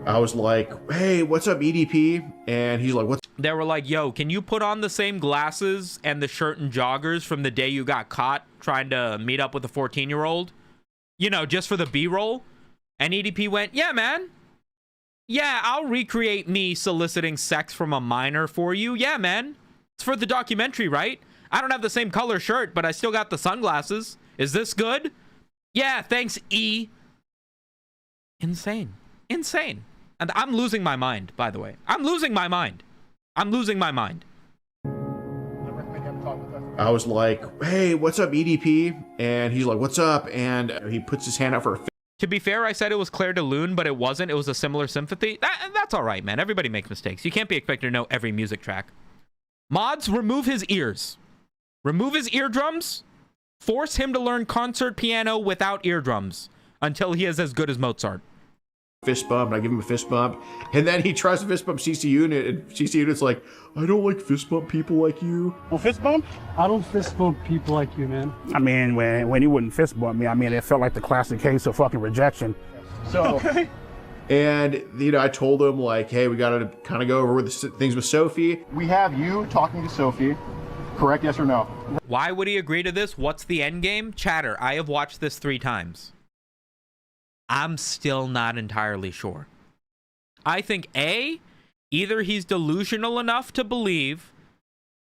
I was like, hey, what's up, EDP? And he's like, what's... they were like, yo, can you put on the same glasses and the shirt and joggers from the day you got caught trying to meet up with a 14-year-old? You know, just for the B-roll? And EDP went, yeah, man. Yeah, I'll recreate me soliciting sex from a minor for you. Yeah, man. It's for the documentary, right? I don't have the same color shirt, but I still got the sunglasses. Is this good? Yeah, thanks, E. Insane. Insane. And I'm losing my mind, by the way. I'm losing my mind. I'm losing my mind. I was like, hey, what's up, EDP? And he's like, what's up? And he puts his hand out for a To be fair, I said it was Claire de Lune, but it wasn't. It was a similar sympathy. That's all right, man. Everybody makes mistakes. You can't be expected to know every music track. Mods, remove his ears. Remove his eardrums. Force him to learn concert piano without eardrums until he is as good as Mozart. Fist bump, and I give him a fist bump. And then he tries to fist bump CC Unit, and CC Unit's like, I don't like fist bump people like you. Well, fist bump? I don't fist bump people like you, man. I mean, when he wouldn't fist bump me, I mean, it felt like the classic case of fucking rejection. So, okay. And, you know, I told him, like, hey, we got to kind of go over the things with Sophie. We have you talking to Sophie. Correct, yes or no? Why would he agree to this? What's the end game? Chatter, I have watched this 3 times. I'm still not entirely sure. I think A, either he's delusional enough to believe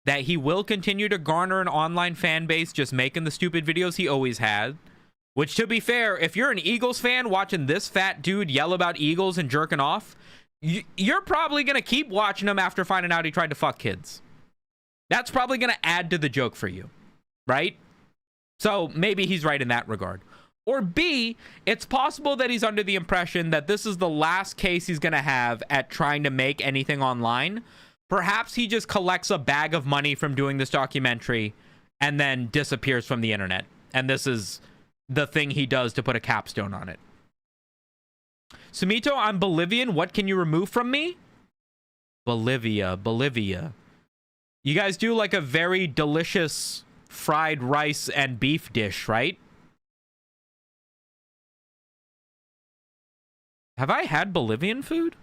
that he will continue to garner an online fan base just making the stupid videos he always had. Which, to be fair, if you're an Eagles fan watching this fat dude yell about Eagles and jerking off, you're probably going to keep watching him after finding out he tried to fuck kids. That's probably going to add to the joke for you, right? So maybe he's right in that regard. Or B, it's possible that he's under the impression that this is the last case he's going to have at trying to make anything online. Perhaps he just collects a bag of money from doing this documentary and then disappears from the internet. And this is the thing he does to put a capstone on it. Sumito, I'm Bolivian. What can you remove from me? Bolivia. You guys do like a very delicious fried rice and beef dish, right? Have I had Bolivian food?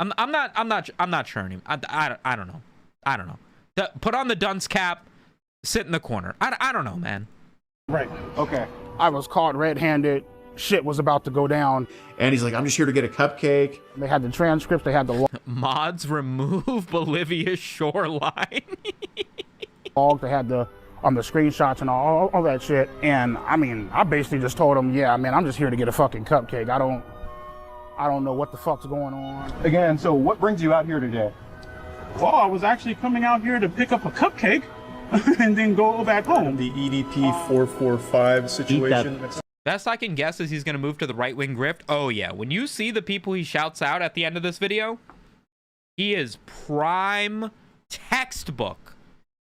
I'm not sure anymore. I don't know. Put on the dunce cap, sit in the corner. I don't know, man. Right. Okay. I was caught red-handed. Shit was about to go down. And he's like, I'm just here to get a cupcake. They had the transcripts. They had the mods remove Bolivia's shoreline. log. They had the screenshots and all that shit. And I mean, I basically just told them, yeah, man, I'm just here to get a fucking cupcake. I don't know what the fuck's going on. Again, so what brings you out here today? Well, I was actually coming out here to pick up a cupcake and then go back home. The EDP445 situation. Best I can guess is he's going to move to the right-wing grift. Oh, yeah. When you see the people he shouts out at the end of this video, he is prime textbook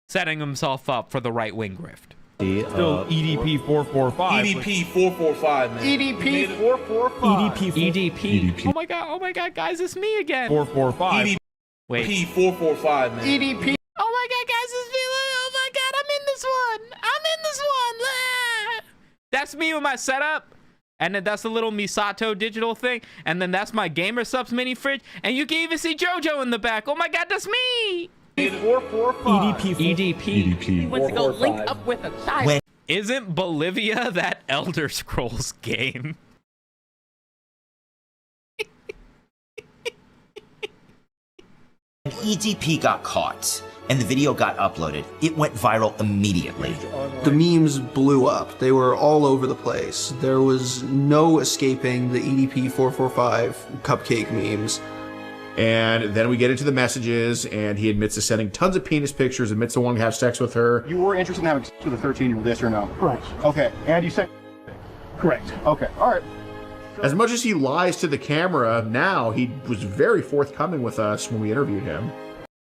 setting himself up for the right-wing grift. Still EDP445. EDP445, man. EDP445. EDP. Oh my god, guys, it's me again. 445. Wait. EDP445, man. EDP. Oh my god, guys, it's me. Oh my god, I'm in this one. That's me with my setup. And then that's the little Misato digital thing. And then that's my Gamer Subs mini fridge. And you can even see JoJo in the back. Oh my god, that's me. EDP. He went to go link up with a child. Isn't Bolivia that Elder Scrolls game? EDP got caught and the video got uploaded. It went viral immediately. The memes blew up. They were all over the place. There was no escaping the EDP445 cupcake memes. And then we get into the messages, and he admits to sending tons of penis pictures, admits to wanting to have sex with her. You were interested in having sex with a 13-year-old, yes or no? Correct. Okay, and you said... Correct. Okay, all right. As much as he lies to the camera now, he was very forthcoming with us when we interviewed him.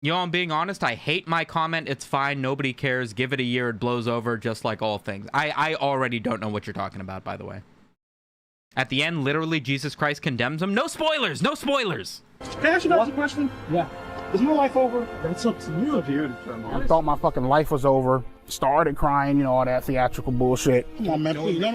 Yo, I'm being honest, I hate my comment. It's fine. Nobody cares. Give it a year. It blows over just like all things. I already don't know what you're talking about, by the way. At the end, literally, Jesus Christ condemns him. No spoilers! No spoilers! Can I ask you guys a question? Yeah. Is my life over? That's up to you if you're determined. I thought my fucking life was over. Started crying, you know, all that theatrical bullshit. Come on, man, please. No.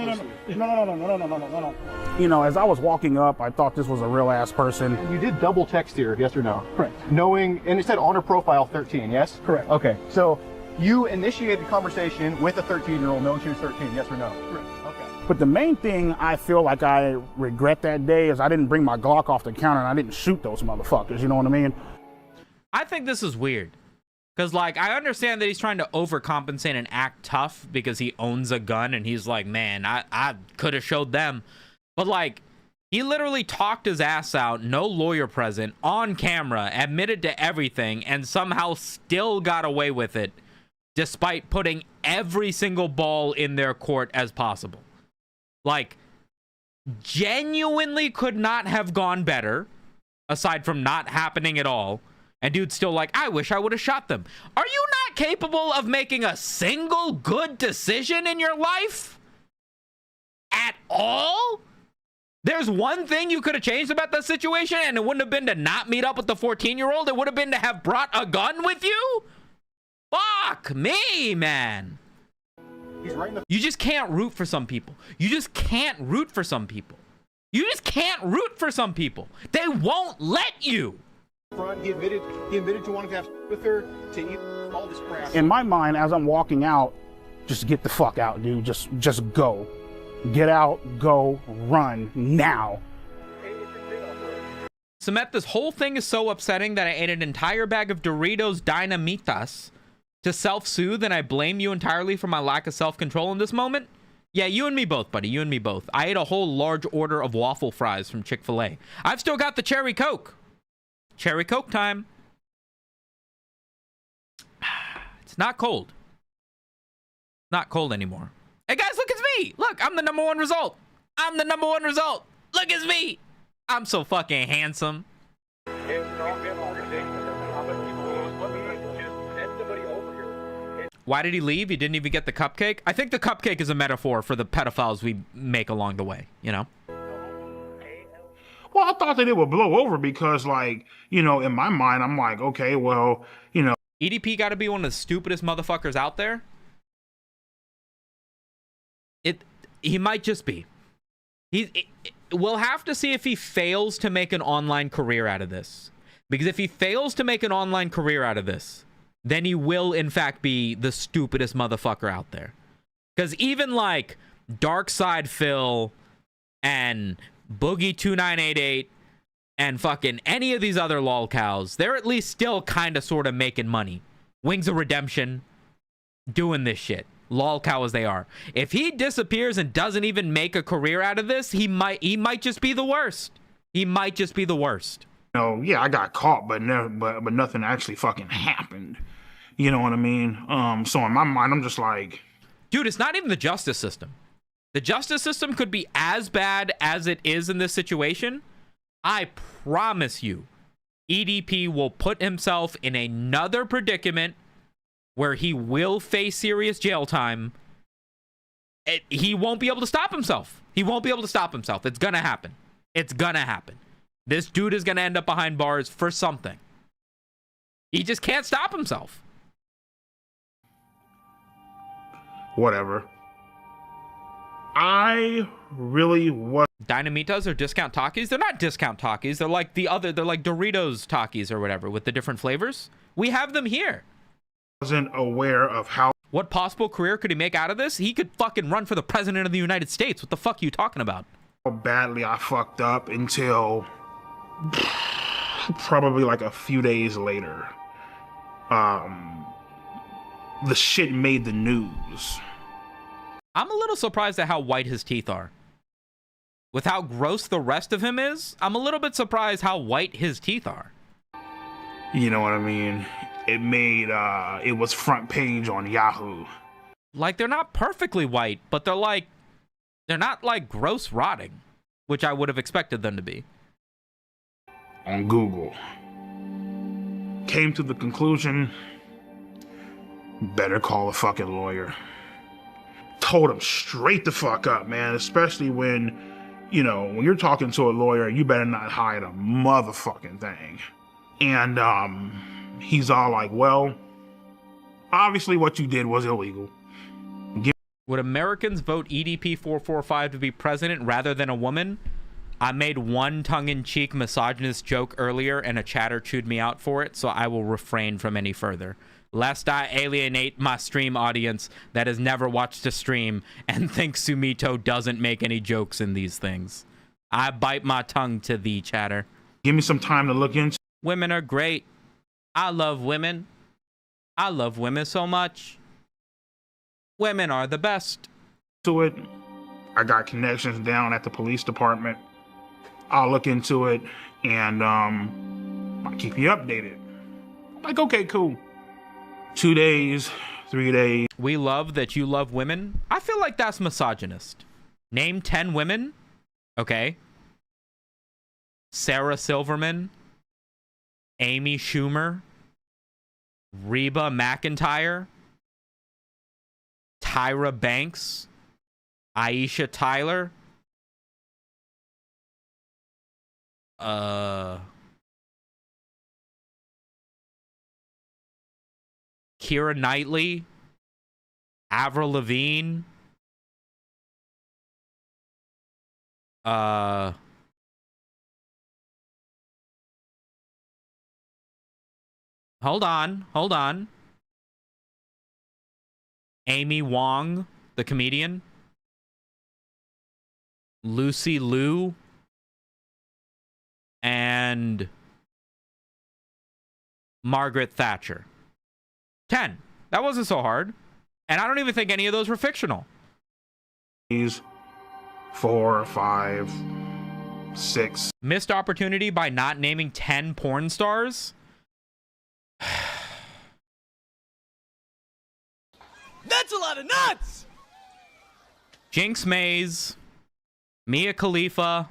You know, as I was walking up, I thought this was a real ass person. You did double text here, yes or no? Correct. Knowing, and it said on her profile 13, yes? Correct. Okay, so you initiated the conversation with a 13-year-old knowing she was 13, yes or no? Correct. Okay. But the main thing I feel like I regret that day is I didn't bring my Glock off the counter and I didn't shoot those motherfuckers, you know what I mean? I think this is weird. Because, like, I understand that he's trying to overcompensate and act tough because he owns a gun and he's like, man, I could have showed them. But, like, he literally talked his ass out, no lawyer present, on camera, admitted to everything, and somehow still got away with it, despite putting every single ball in their court as possible. Like, genuinely could not have gone better, aside from not happening at all. And dude's still like, I wish I would have shot them. Are you not capable of making a single good decision in your life? At all? There's one thing you could have changed about the situation, and it wouldn't have been to not meet up with the 14-year-old. It would have been to have brought a gun with you? Fuck me, man. He's right in the You just can't root for some people. You just can't root for some people. You just can't root for some people. They won't let you. front. He admitted to wanting to have with her, to eat all this crap. In my mind, as I'm walking out, just get the fuck out, dude. Just go. Get out, go, run, now. Samet, this whole thing is so upsetting that I ate an entire bag of Doritos Dinamitas to self-soothe, and I blame you entirely for my lack of self-control in this moment. Yeah, you and me both, buddy. You and me both. I ate a whole large order of waffle fries from Chick-fil-A. I've still got the cherry Coke. Cherry Coke time. It's not cold. Not cold anymore. Hey guys, look, it's me. Look, I'm the #1 result. I'm the #1 result. Look, it's me. I'm so fucking handsome. Why did he leave? He didn't even get the cupcake? I think the cupcake is a metaphor for the pedophiles we make along the way, you know? Well, I thought that it would blow over because, like, you know, in my mind, I'm like, okay, well, you know. EDP got to be one of the stupidest motherfuckers out there. He might just be. We'll have to see if he fails to make an online career out of this. Because if he fails to make an online career out of this, then he will, in fact, be the stupidest motherfucker out there. Because even, like, Darkside Phil and Boogie2988 and fucking any of these other lol cows, they're at least still kind of sort of making money. Wings of Redemption, doing this shit. Lol cow as they are. If he disappears and doesn't even make a career out of this, he might just be the worst. He might just be the worst. You know, yeah, I got caught, but nothing actually fucking happened. You know what I mean? So in my mind, I'm just like, dude, it's not even the justice system. The justice system could be as bad as it is in this situation. I promise you, EDP will put himself in another predicament where he will face serious jail time. He won't be able to stop himself. He won't be able to stop himself. It's gonna happen. It's gonna happen. This dude is gonna end up behind bars for something. He just can't stop himself. Whatever. I really was. Dynamitas or discount Takis? They're not discount Takis. They're like they're like Doritos Takis or whatever with the different flavors. We have them here. Wasn't aware of how. What possible career could he make out of this? He could fucking run for the president of the United States. What the fuck are you talking about? How badly I fucked up until probably like a few days later. The shit made the news. I'm a little surprised at how white his teeth are. With how gross the rest of him is, I'm a little bit surprised how white his teeth are. You know what I mean? It made, it was front page on Yahoo. Like, they're not perfectly white, but they're not like gross rotting, which I would have expected them to be. On Google. Came to the conclusion, better call a fucking lawyer. Told him straight the fuck up, man, especially when, you know, when you're talking to a lawyer, you better not hide a motherfucking thing. And, he's all like, well, obviously what you did was illegal. Would Americans vote EDP445 to be president rather than a woman? I made one tongue-in-cheek misogynist joke earlier and a chatter chewed me out for it, so I will refrain from any further, lest I alienate my stream audience that has never watched a stream and thinks Sumito doesn't make any jokes in these things. I bite my tongue to thee, chatter. Give me some time to look into. Women are great. I love women. I love women so much. Women are the best. To it, I got connections down at the police department. I'll look into it and I'll keep you updated. Like, okay, cool. 2 days, 3 days. We love that you love women. I feel like that's misogynist. Name 10 women. Okay. Sarah Silverman, Amy Schumer, Reba McEntire, Tyra Banks, Aisha Tyler, Keira Knightley, Avril Lavigne, hold on. Amy Wong, the comedian. Lucy Liu. And Margaret Thatcher. 10. That wasn't so hard. And I don't even think any of those were fictional. 4, 5, 6. Missed opportunity by not naming 10 porn stars? That's a lot of nuts! Jinx Maze, Mia Khalifa,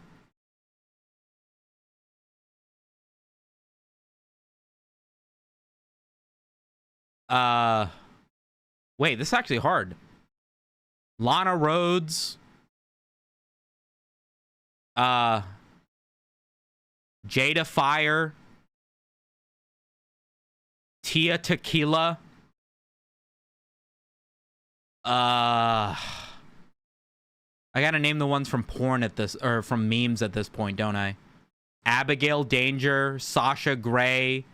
wait, this is actually hard. Lana Rhodes, Jada Fire, Tia Tequila, I gotta name the ones from porn at this, or from memes at this point, don't I? Abigail Danger, Sasha Grey.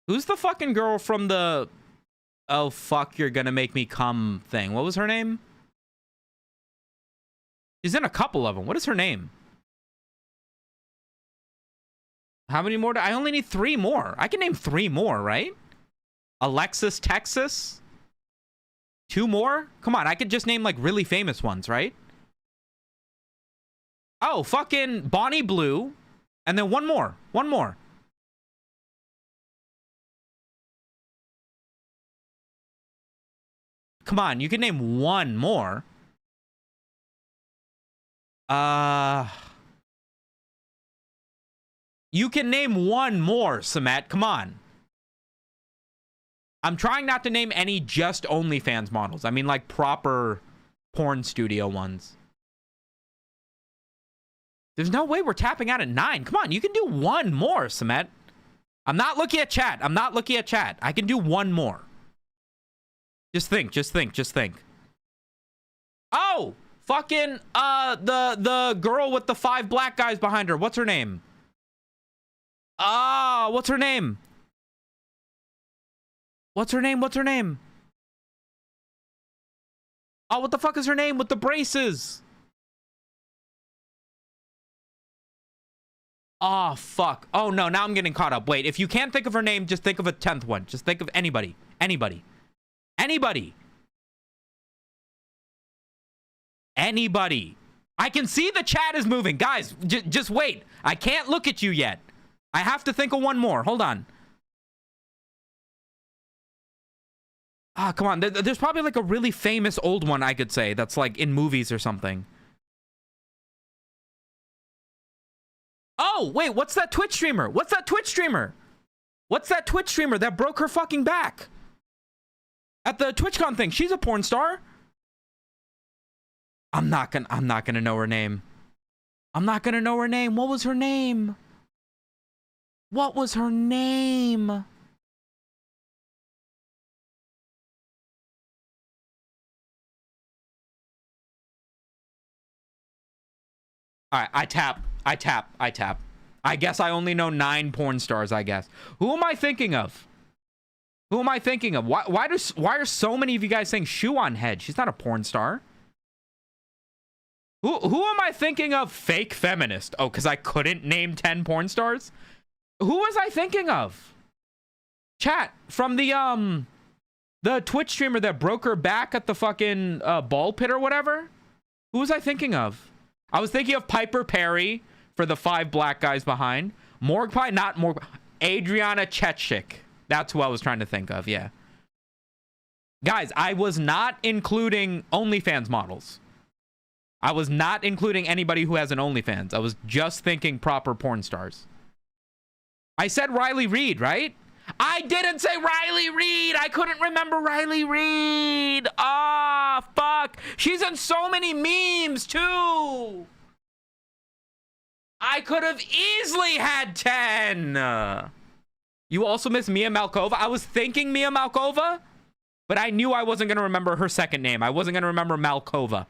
Who's the fucking girl from the "oh fuck, you're gonna make me come" thing? What was her name? She's in a couple of them. What is her name? How many more? I only need 3 more. I can name 3 more, right? Alexis Texas. 2 more? Come on, I could just name like really famous ones, right? Oh, fucking Bonnie Blue. And then 1 more. 1 more. Come on, you can name 1 more. You can name 1 more, Samet. Come on. I'm trying not to name any just OnlyFans models. I mean, like, proper porn studio ones. There's no way we're tapping out at 9. Come on, you can do 1 more, Samet. I'm not looking at chat. I'm not looking at chat. I can do 1 more. Just think, just think, just think. Oh! Fucking, the girl with the 5 black guys behind her. What's her name? What's her name? What's her name? What's her name? Oh, what the fuck is her name with the braces? Oh, fuck. Oh, no, now I'm getting caught up. Wait, if you can't think of her name, just think of a 10th one. Just think of anybody. Anybody. Anybody. Anybody. I can see the chat is moving. Guys, just wait. I can't look at you yet. I have to think of 1 more. Hold on. Come on. There's probably like a really famous old one I could say that's like in movies or something. Oh, wait. What's that Twitch streamer? What's that Twitch streamer? What's that Twitch streamer that broke her fucking back at the TwitchCon thing? She's a porn star. I'm not gonna know her name. I'm not gonna know her name. What was her name? What was her name? All right, I tap. I guess I only know 9 porn stars, I guess. Who am I thinking of? Why are so many of you guys saying Shoe on Head? She's not a porn star. Who am I thinking of? Fake feminist. Oh, because I couldn't name 10 porn stars? Who was I thinking of? Chat, from the Twitch streamer that broke her back at the fucking ball pit or whatever? Who was I thinking of? I was thinking of Piper Perry for the 5 black guys behind. Morgue Pie, not Morgue. Adriana Chechik. That's who I was trying to think of, yeah. Guys, I was not including OnlyFans models. I was not including anybody who has an OnlyFans. I was just thinking proper porn stars. I said Riley Reid, right? I didn't say Riley Reid. I couldn't remember Riley Reid. Ah, fuck. She's in so many memes, too. I could have easily had 10. You also missed Mia Malkova. I was thinking Mia Malkova, but I knew I wasn't going to remember her second name. I wasn't going to remember Malkova.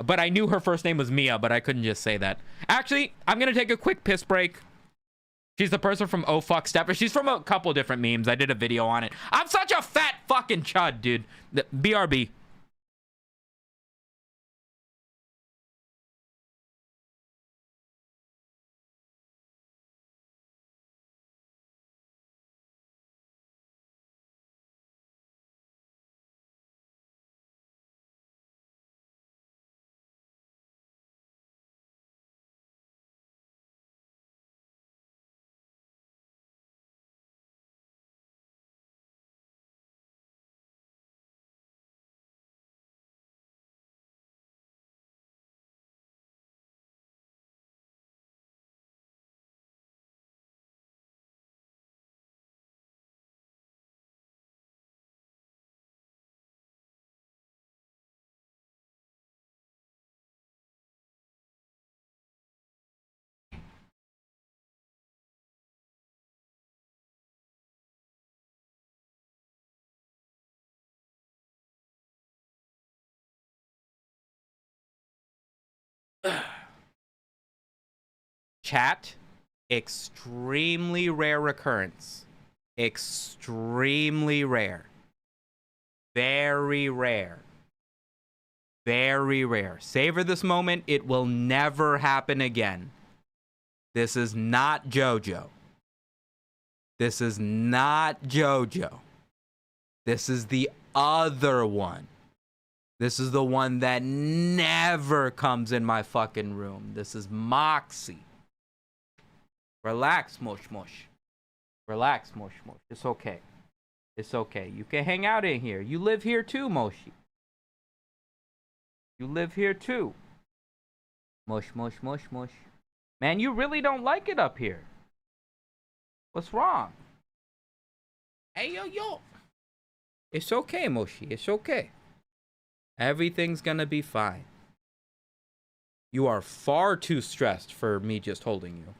But I knew her first name was Mia, but I couldn't just say that. Actually, I'm going to take a quick piss break. She's the person from Oh Fuck Stepper. She's from a couple different memes. I did a video on it. I'm such a fat fucking chud, dude. BRB. Chat, extremely rare occurrence. Extremely rare. Very rare. Very rare. Savor this moment. It will never happen again. This is not JoJo. This is not JoJo. This is the other one. This is the one that never comes in my fucking room. This is Moxie. Relax, Mush Mush. Relax, Mush Mush. It's okay. It's okay. You can hang out in here. You live here too, Moshi. You live here too. Mush Mush Mush Mush. Man, you really don't like it up here. What's wrong? Hey, yo. It's okay, Moshi. It's okay. Everything's gonna be fine. You are far too stressed for me just holding you.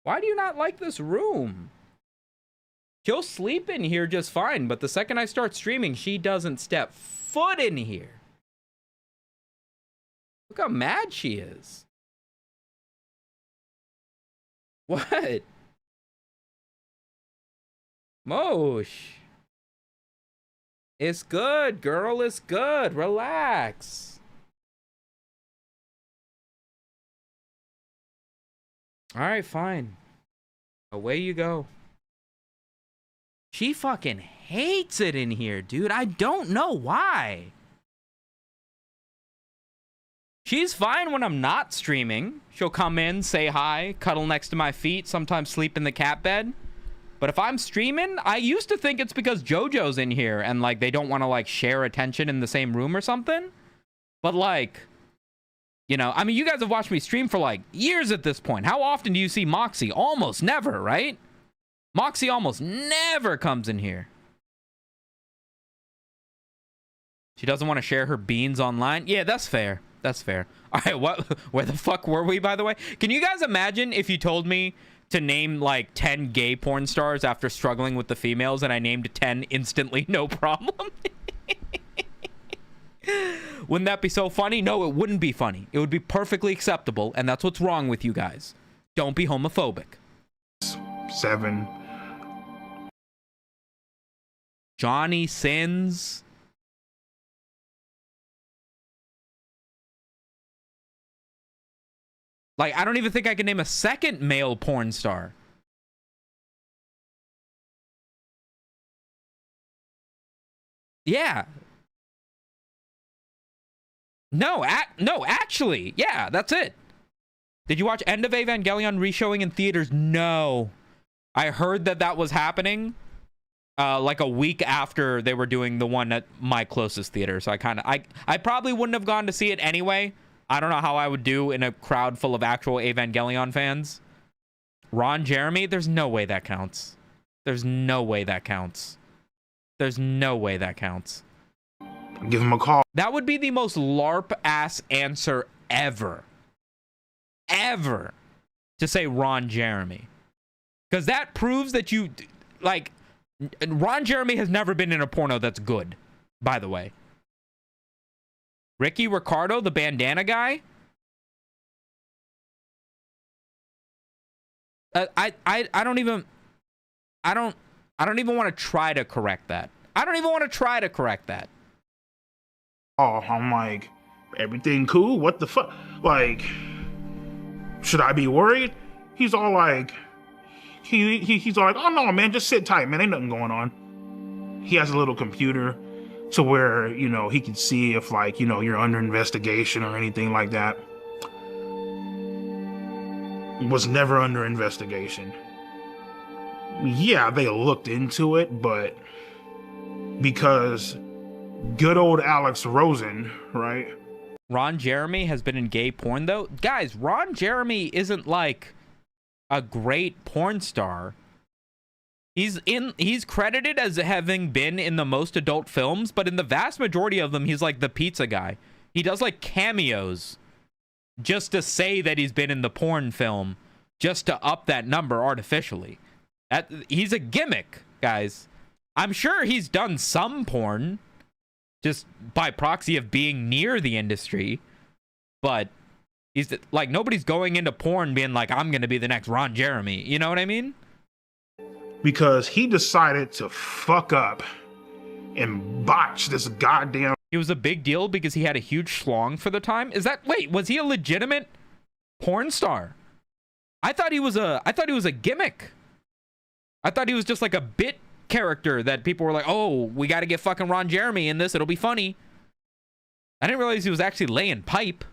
Why do you not like this room? She'll sleep in here just fine, but the second I start streaming, she doesn't step foot in here. Look how mad she is. What? Mosh. It's good, girl. It's good. Relax. All right, fine. Away you go. She fucking hates it in here, dude. I don't know why. She's fine when I'm not streaming. She'll come in, say hi, cuddle next to my feet, sometimes sleep in the cat bed. But if I'm streaming, I used to think it's because JoJo's in here and like they don't want to like share attention in the same room or something. But like, you know, I mean, you guys have watched me stream for like years at this point. How often do you see Moxie? Almost never, right? Moxie almost never comes in here. She doesn't want to share her beans online. Yeah, that's fair. That's fair. All right, where the fuck were we, by the way? Can you guys imagine if you told me to name like 10 gay porn stars after struggling with the females and I named 10 instantly, no problem? Wouldn't that be so funny? No, it wouldn't be funny. It would be perfectly acceptable, and that's what's wrong with you guys. Don't be homophobic. 7. Johnny Sins. Like, I don't even think I can name a second male porn star. Yeah. No, actually, yeah, that's it. Did you watch End of Evangelion reshowing in theaters? No. I heard that was happening like a week after they were doing the one at my closest theater. So I probably wouldn't have gone to see it anyway. I don't know how I would do in a crowd full of actual Evangelion fans. Ron Jeremy, there's no way that counts. There's no way that counts. There's no way that counts. Give him a call. That would be the most LARP ass answer ever. Ever. To say Ron Jeremy. Because that proves that you, like, Ron Jeremy has never been in a porno that's good, by the way. Ricky Ricardo, the bandana guy? I don't even want to try to correct that. I don't even want to try to correct that. Oh, I'm like, everything cool? What the fuck? Like, should I be worried? He's all like, he's all like, oh no, man, just sit tight, man. Ain't nothing going on. He has a little computer to where, you know, he can see if, like, you know, you're under investigation or anything like that. Was never under investigation. Yeah, they looked into it, but because good old Alex Rosen, right? Ron Jeremy has been in gay porn, though. Guys, Ron Jeremy isn't like a great porn star. He's credited as having been in the most adult films, but in the vast majority of them, he's like the pizza guy. He does like cameos just to say that he's been in the porn film, just to up that number artificially. He's a gimmick, guys. I'm sure he's done some porn, just by proxy of being near the industry, but he's like, nobody's going into porn being like, I'm gonna be the next Ron Jeremy. You know what I mean? Because he decided to fuck up and botch this goddamn. It was a big deal because he had a huge schlong for the time. Wait, was he a legitimate porn star? I thought he was a gimmick. I thought he was just like a bit character that people were like, oh, we got to get fucking Ron Jeremy in this. It'll be funny. I didn't realize he was actually laying pipe.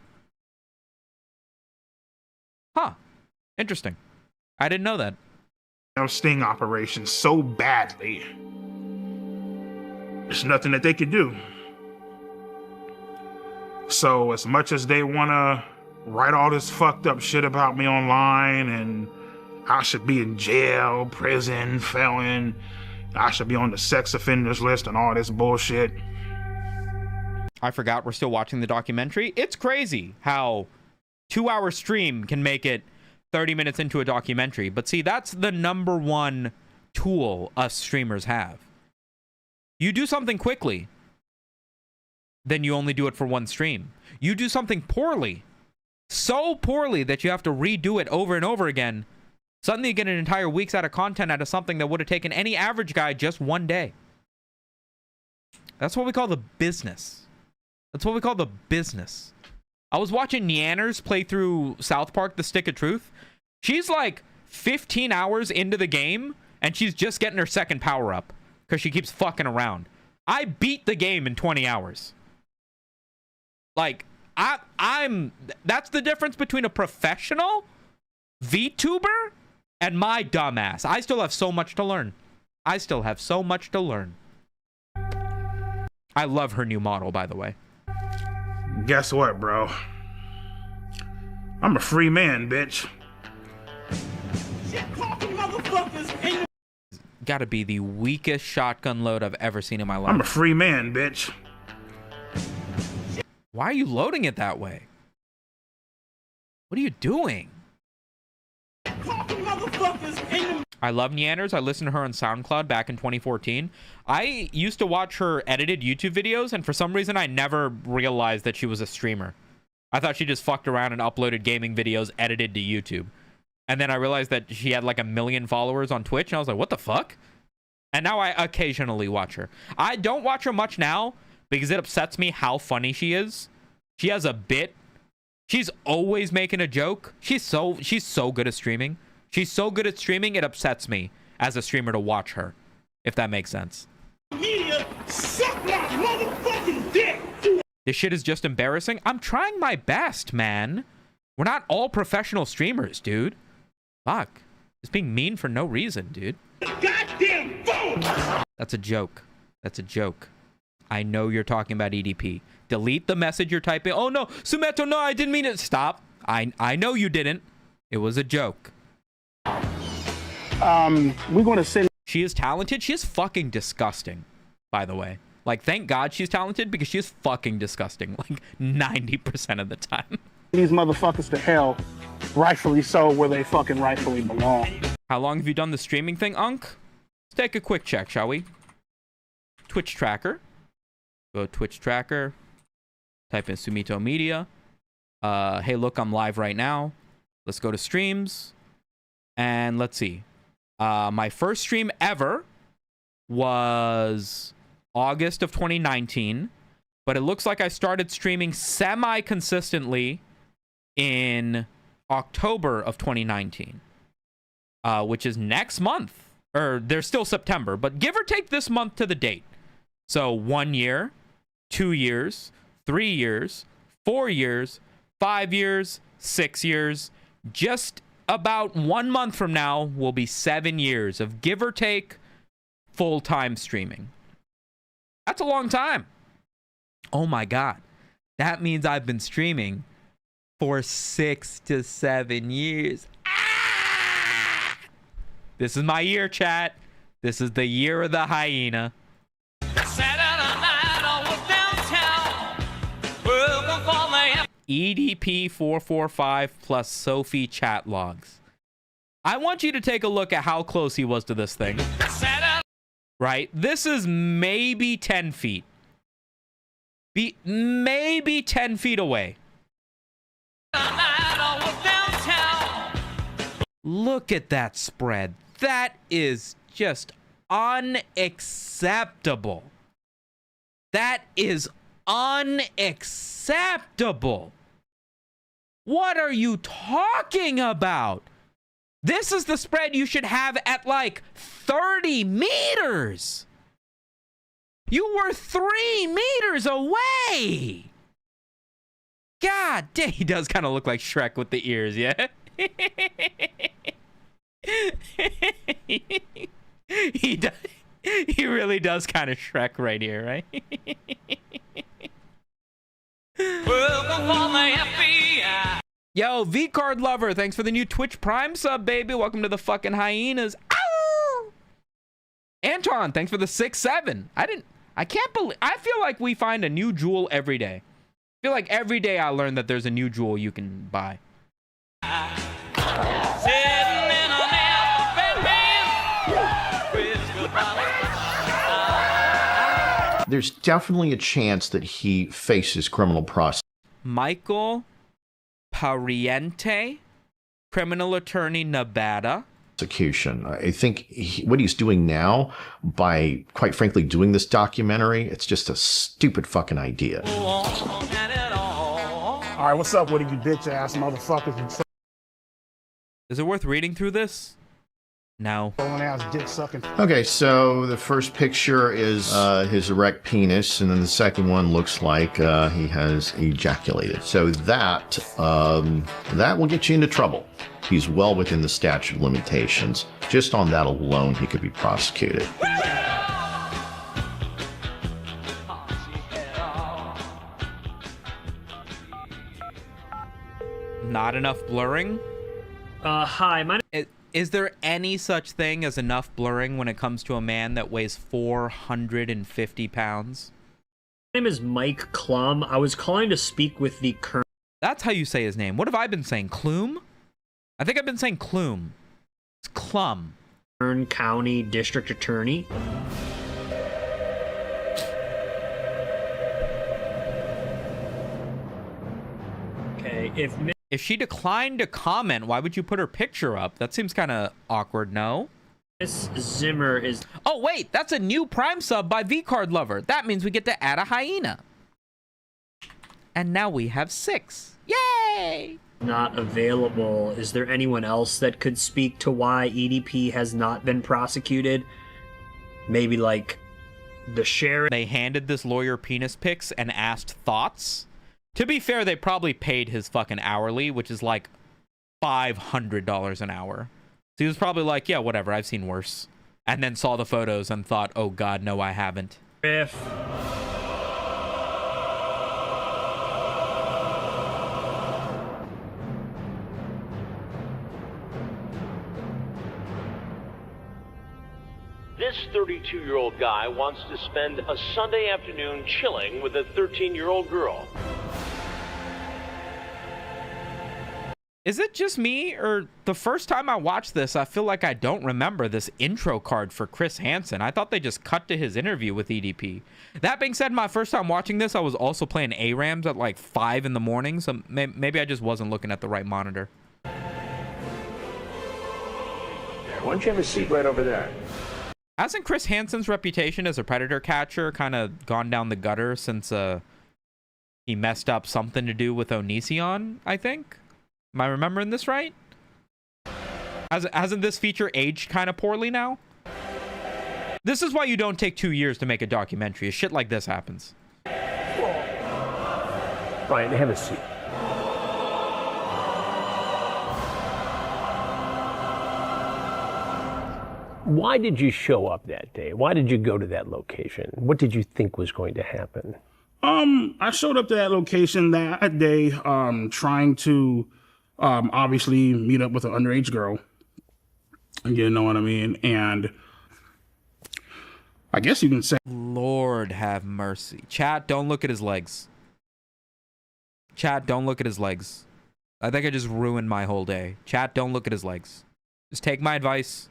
Huh. Interesting. I didn't know that. Sting operation so badly. There's nothing that they could do. So as much as they want to write all this fucked up shit about me online and I should be in jail, prison, felon, I should be on the sex offenders list and all this bullshit. I forgot we're still watching the documentary. It's crazy how 2-hour stream can make it 30 minutes into a documentary. But see, that's the number one tool us streamers have. You do something quickly, then you only do it for one stream. You do something poorly, so poorly that you have to redo it over and over again. Suddenly you get an entire week's out of content out of something that would have taken any average guy just one day. That's what we call the business. That's what we call the business. I was watching Neanners play through South Park, The Stick of Truth. She's like 15 hours into the game, and she's just getting her second power-up because she keeps fucking around. I beat the game in 20 hours. Like, that's the difference between a professional VTuber and my dumbass. I still have so much to learn. I still have so much to learn. I love her new model, by the way. Guess what, bro? I'm a free man, bitch. Gotta be the weakest shotgun load I've ever seen in my life. I'm a free man, bitch. Why are you loading it that way? What are you doing? I love Neanders. I listened to her on SoundCloud back in 2014. I used to watch her edited YouTube videos, and for some reason, I never realized that she was a streamer. I thought she just fucked around and uploaded gaming videos edited to YouTube. And then I realized that she had like 1 million followers on Twitch, and I was like, what the fuck? And now I occasionally watch her. I don't watch her much now because it upsets me how funny she is. She has a bit. She's always making a joke. She's so good at streaming. She's so good at streaming, it upsets me as a streamer to watch her, if that makes sense. Media, suck my motherfucking dick! This shit is just embarrassing. I'm trying my best, man. We're not all professional streamers, dude. Fuck. Just being mean for no reason, dude. Goddamn phone! That's a joke. That's a joke. I know you're talking about EDP. Delete the message you're typing. Oh no, Sumeto, no, I didn't mean it. Stop. I know you didn't. It was a joke. We're going to send... She is talented. She is fucking disgusting, by the way. Like, thank God she's talented because she is fucking disgusting. Like, 90% of the time. These motherfuckers to hell, rightfully so, where they fucking rightfully belong. How long have you done the streaming thing, Unk? Let's take a quick check, shall we? Twitch tracker. Go to Twitch tracker. Type in Sumito Media. Hey, look, I'm live right now. Let's go to streams. And let's see. My first stream ever was August of 2019. But it looks like I started streaming semi-consistently in October of 2019. Which is next month. Or there's still September. But give or take this month to the date. So 1 year, 2 years, 3 years, 4 years, 5 years, 6 years. Just about 1 month from now will be 7 years of give or take full-time streaming. That's a long time. Oh my God. That means I've been streaming for 6 to 7 years. Ah! This is my year, chat. This is the year of the hyena. EDP445 plus Sophie chat logs. I want you to take a look at how close he was to this thing. Right? This is maybe 10 feet. Maybe 10 feet away. Look at that spread. That is just unacceptable. That is unacceptable. What are you talking about? This is the spread you should have at like 30 meters. You were 3 meters away. God dang, he does kind of look like Shrek with the ears, yeah? He does. He really does kind of Shrek right here, right? Yo, V-Card Lover, thanks for the new Twitch Prime sub, baby. Welcome to the fucking hyenas. Ow! Anton, thanks for the 6-7. I can't believe, I feel like we find a new jewel every day. I feel like every day I learn that there's a new jewel you can buy. There's definitely a chance that he faces criminal prosecution. Michael Pariente, criminal attorney, Nevada. I think what he's doing now, by quite frankly doing this documentary, it's just a stupid fucking idea. All right, what's up with you bitch ass motherfuckers? Is it worth reading through this? No. Okay, so the first picture is his erect penis, and then the second one looks like he has ejaculated. So that will get you into trouble. He's well within the statute of limitations. Just on that alone, he could be prosecuted. Not enough blurring? Hi, my Is there any such thing as enough blurring when it comes to a man that weighs 450 pounds? My name is Mike Klum. I was calling to speak with the current... That's how you say his name. What have I been saying? Klum? I think I've been saying Klum. It's Klum. Kern County District Attorney. Okay, if she declined to comment, why would you put her picture up? That seems kind of awkward, no? Miss Zimmer is... Oh, wait, that's a new Prime sub by V-Card Lover. That means we get to add a hyena. And now we have 6. Yay! Not available. Is there anyone else that could speak to why EDP has not been prosecuted? Maybe like the sheriff. They handed this lawyer penis pics and asked thoughts. To be fair, they probably paid his fucking hourly, which is like $500 an hour. So he was probably like, yeah, whatever, I've seen worse. And then saw the photos and thought, oh god, no, I haven't. If this 32-year-old guy wants to spend a Sunday afternoon chilling with a 13-year-old girl. Is it just me, or the first time I watched this, I feel like I don't remember this intro card for Chris Hansen? I thought they just cut to his interview with EDP. That being said, my first time watching this, I was also playing ARAMs at like 5 in the morning, so maybe I just wasn't looking at the right monitor. Why don't you have a seat right over there? Hasn't Chris Hansen's reputation as a predator catcher kind of gone down the gutter since he messed up something to do with Onision, I think? Am I remembering this right? Hasn't this feature aged kind of poorly now? This is why you don't take 2 years to make a documentary. Shit like this happens. Brian, have a seat. Why did you show up that day? Why did you go to that location? What did you think was going to happen? I showed up to that location that day, trying to obviously meet up with an underage girl. You know what I mean? And I guess you can say, Lord have mercy. Chat, don't look at his legs. Chat, don't look at his legs. I think I just ruined my whole day. Chat, don't look at his legs. Just take my advice.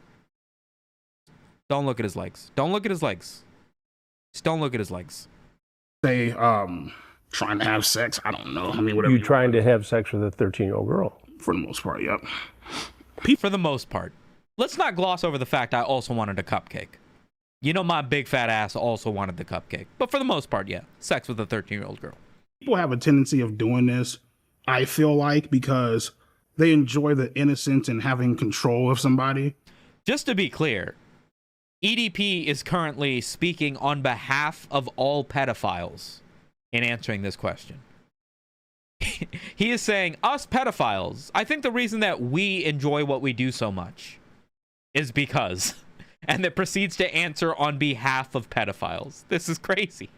Don't look at his legs. Don't look at his legs. Just don't look at his legs. Say, trying to have sex. I don't know. I mean, whatever. You trying to have sex with a 13-year-old girl? For the most part, yep. For the most part. Let's not gloss over the fact I also wanted a cupcake. You know, my big fat ass also wanted the cupcake. But for the most part, yeah. Sex with a 13-year-old girl. People have a tendency of doing this, I feel like, because they enjoy the innocence and having control of somebody. Just to be clear, EDP is currently speaking on behalf of all pedophiles in answering this question. He is saying, us pedophiles, I think the reason that we enjoy what we do so much is because, and that proceeds to answer on behalf of pedophiles. This is crazy.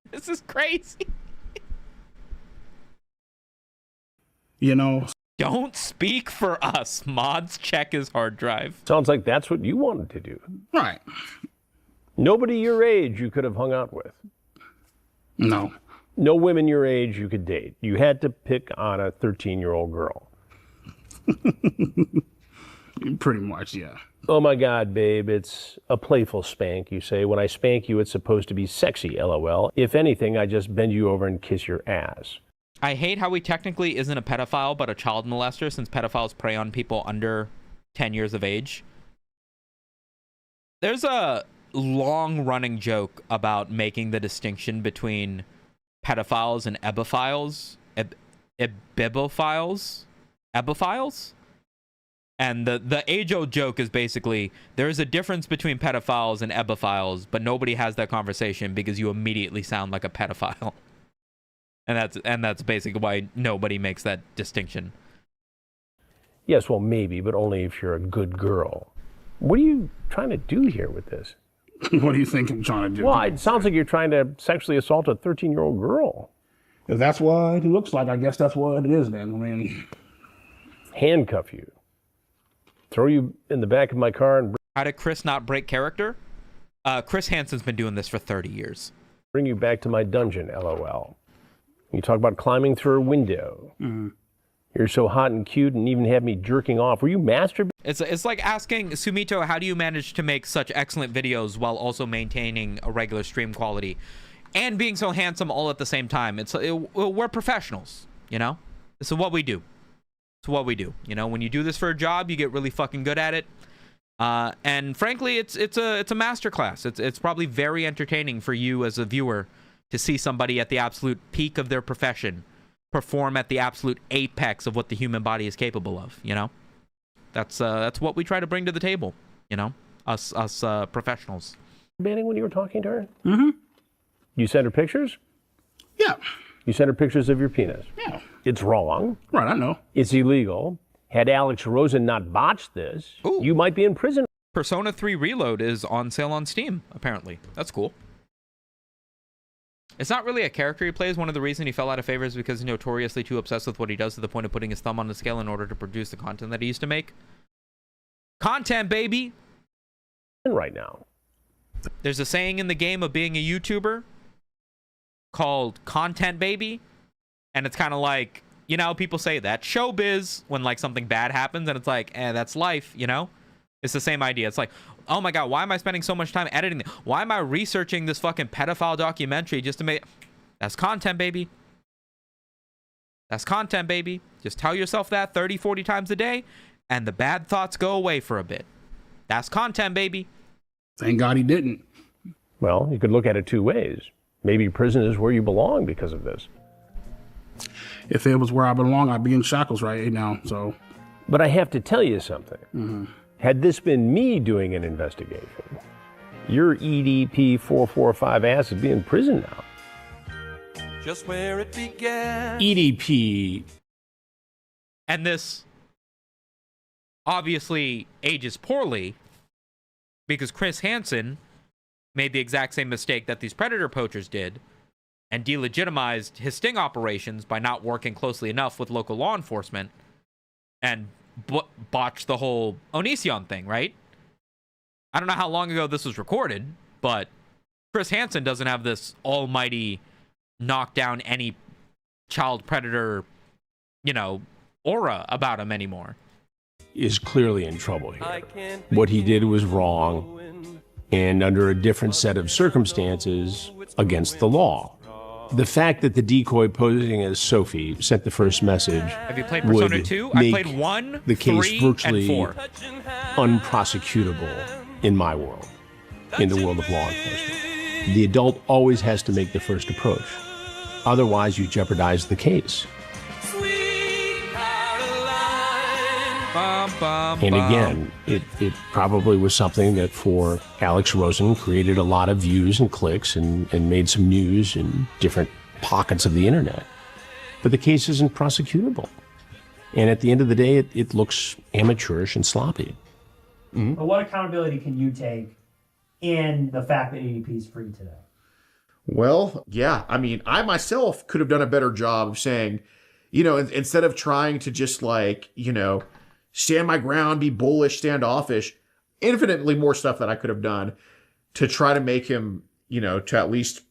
This is crazy. You know, don't speak for us. Mods, check his hard drive. Sounds like that's what you wanted to do. Right. Nobody your age you could have hung out with. No. No women your age you could date. You had to pick on a 13-year-old girl. Pretty much, yeah. Oh my God, babe, it's a playful spank, you say. When I spank you, it's supposed to be sexy, LOL. If anything, I just bend you over and kiss your ass. I hate how he technically isn't a pedophile, but a child molester, since pedophiles prey on people under 10 years of age. There's a long-running joke about making the distinction between pedophiles and ebophiles. Ebophiles? And the age-old joke is basically, there's a difference between pedophiles and ebophiles, but nobody has that conversation because you immediately sound like a pedophile. And that's basically why nobody makes that distinction. Yes, well, maybe, but only if you're a good girl. What are you trying to do here with this? What do you think I'm trying to do? Well, it sounds like you're trying to sexually assault a 13-year-old girl. If that's what it looks like, I guess that's what it is then. I mean... Handcuff you. Throw you in the back of my car and... How did Chris not break character? Chris Hansen's been doing this for 30 years. Bring you back to my dungeon, LOL. You talk about climbing through a window. Mm-hmm. You're so hot and cute and even have me jerking off. Were you masturbating? It's like asking Sumito, how do you manage to make such excellent videos while also maintaining a regular stream quality and being so handsome all at the same time? We're professionals, you know? This is what we do. It's what we do. You know, when you do this for a job, you get really fucking good at it. And frankly, it's a masterclass. It's probably very entertaining for you as a viewer to see somebody at the absolute peak of their profession perform at the absolute apex of what the human body is capable of, you know? That's what we try to bring to the table, you know, us professionals. Banning when you were talking to her? Mm-hmm. You sent her pictures? Yeah. You sent her pictures of your penis? Yeah. It's wrong. Right, I know. It's illegal. Had Alex Rosen not botched this, you might be in prison. Persona 3 Reload is on sale on Steam, apparently. That's cool. It's not really a character he plays. One of the reasons he fell out of favor is because he's notoriously too obsessed with what he does to the point of putting his thumb on the scale in order to produce the content that he used to make. Content, baby! Right now. There's a saying in the game of being a YouTuber called content, baby. And it's kind of like, you know, people say that showbiz when like something bad happens and it's like, that's life, you know? It's the same idea. It's like, oh my God, why am I spending so much time editing? Why am I researching this fucking pedophile documentary just to make... That's content, baby. That's content, baby. Just tell yourself that 30, 40 times a day and the bad thoughts go away for a bit. That's content, baby. Thank God he didn't. Well, you could look at it two ways. Maybe prison is where you belong because of this. If it was where I belong, I'd be in shackles right now, so... But I have to tell you something. Mm-hmm. Had this been me doing an investigation, your EDP445 ass would be in prison now. Just where it began. EDP. And this obviously ages poorly because Chris Hansen made the exact same mistake that these predator poachers did and delegitimized his sting operations by not working closely enough with local law enforcement and botched the whole Onision thing, right? I don't know how long ago this was recorded, but Chris Hansen doesn't have this almighty knock down any child predator, you know, aura about him anymore. Is clearly in trouble here. What he did was wrong and under a different set of circumstances against the law. The fact that the decoy posing as Sophie sent the first message Have you played Persona 2? I played 1, the case 3, virtually and 4. Unprosecutable in my world, in the world of law enforcement. The adult always has to make the first approach. Otherwise, you jeopardize the case. And again, it probably was something that for Alex Rosen created a lot of views and clicks and made some news in different pockets of the internet. But the case isn't prosecutable. And at the end of the day, it looks amateurish and sloppy. Mm-hmm. But what accountability can you take in the fact that EDP is free today? Well, yeah. I mean, I myself could have done a better job of saying, you know, instead of trying to just like, you know, stand my ground, be bullish, standoffish, infinitely more stuff that I could have done to try to make him, you know, to at least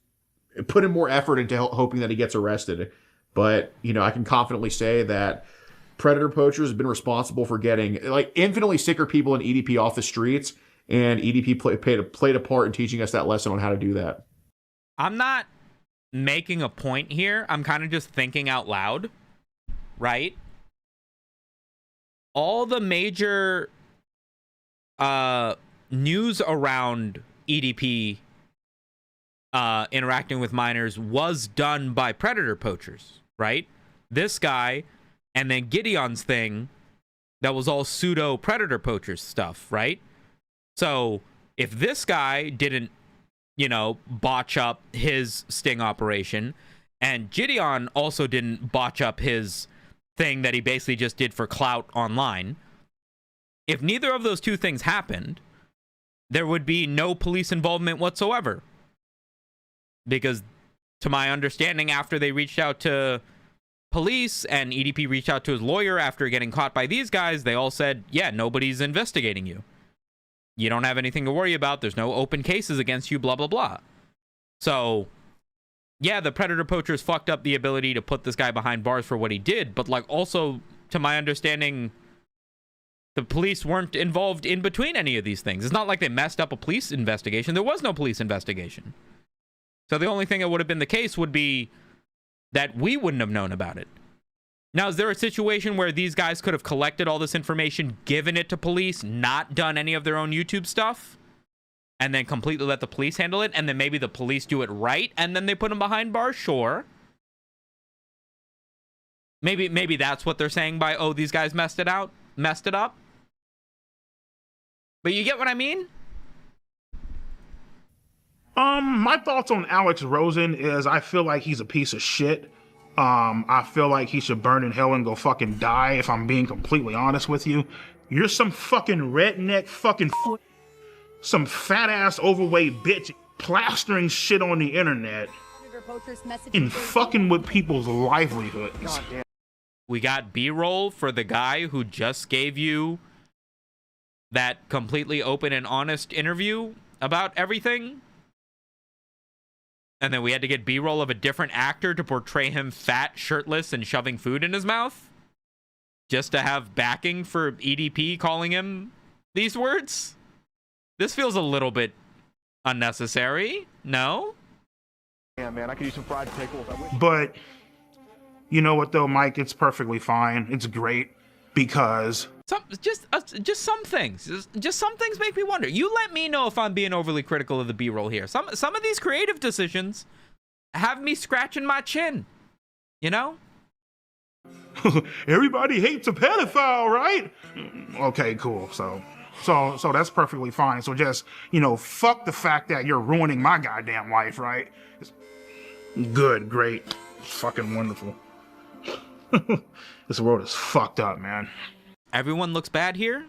put in more effort into hoping that he gets arrested. But, you know, I can confidently say that predator poachers have been responsible for getting like infinitely sicker people in EDP off the streets, and EDP played a part in teaching us that lesson on how to do that. I'm not making a point here. I'm kind of just thinking out loud, right? All the major news around EDP interacting with minors was done by predator poachers, right? This guy, and then Gideon's thing, that was all pseudo predator poachers stuff, right? So if this guy didn't, you know, botch up his sting operation, and Gideon also didn't botch up his thing that he basically just did for clout online, if neither of those two things happened, there would be no police involvement whatsoever. Because to my understanding, after they reached out to police and EDP reached out to his lawyer after getting caught by these guys, they all said, yeah, nobody's investigating you. You don't have anything to worry about. There's no open cases against you, blah, blah, blah. So yeah, the predator poachers fucked up the ability to put this guy behind bars for what he did, but like also, to my understanding, The police weren't involved in between any of these things. It's not like they messed up a police investigation. There was no police investigation. So the only thing that would have been the case would be that we wouldn't have known about it. Now, is there a situation where these guys could have collected all this information, given it to police, not done any of their own YouTube stuff, and then completely let the police handle it, and then maybe the police do it right, and then they put them behind bars? Sure. Maybe that's what they're saying by, oh, these guys messed it up. But you get what I mean? My thoughts on Alex Rosen is I feel like he's a piece of shit. I feel like he should burn in hell and go fucking die, if I'm being completely honest with you. You're some fucking redneck fucking some fat ass overweight bitch plastering shit on the internet and fucking with people's livelihoods. We got B-roll for the guy who just gave you that completely open and honest interview about everything. And then we had to get B-roll of a different actor to portray him fat, shirtless, and shoving food in his mouth. Just to have backing for EDP calling him these words. This feels a little bit unnecessary. No? Yeah, man, I could use some fried pickles. But you know what though, Mike? It's perfectly fine. It's great because just some things. Just some things make me wonder. You let me know if I'm being overly critical of the B-roll here. Some of these creative decisions have me scratching my chin. You know? Everybody hates a pedophile, right? Okay, cool. So that's perfectly fine. So just, fuck the fact that you're ruining my goddamn life, right? Good, great, fucking wonderful. This world is fucked up, man. Everyone looks bad here?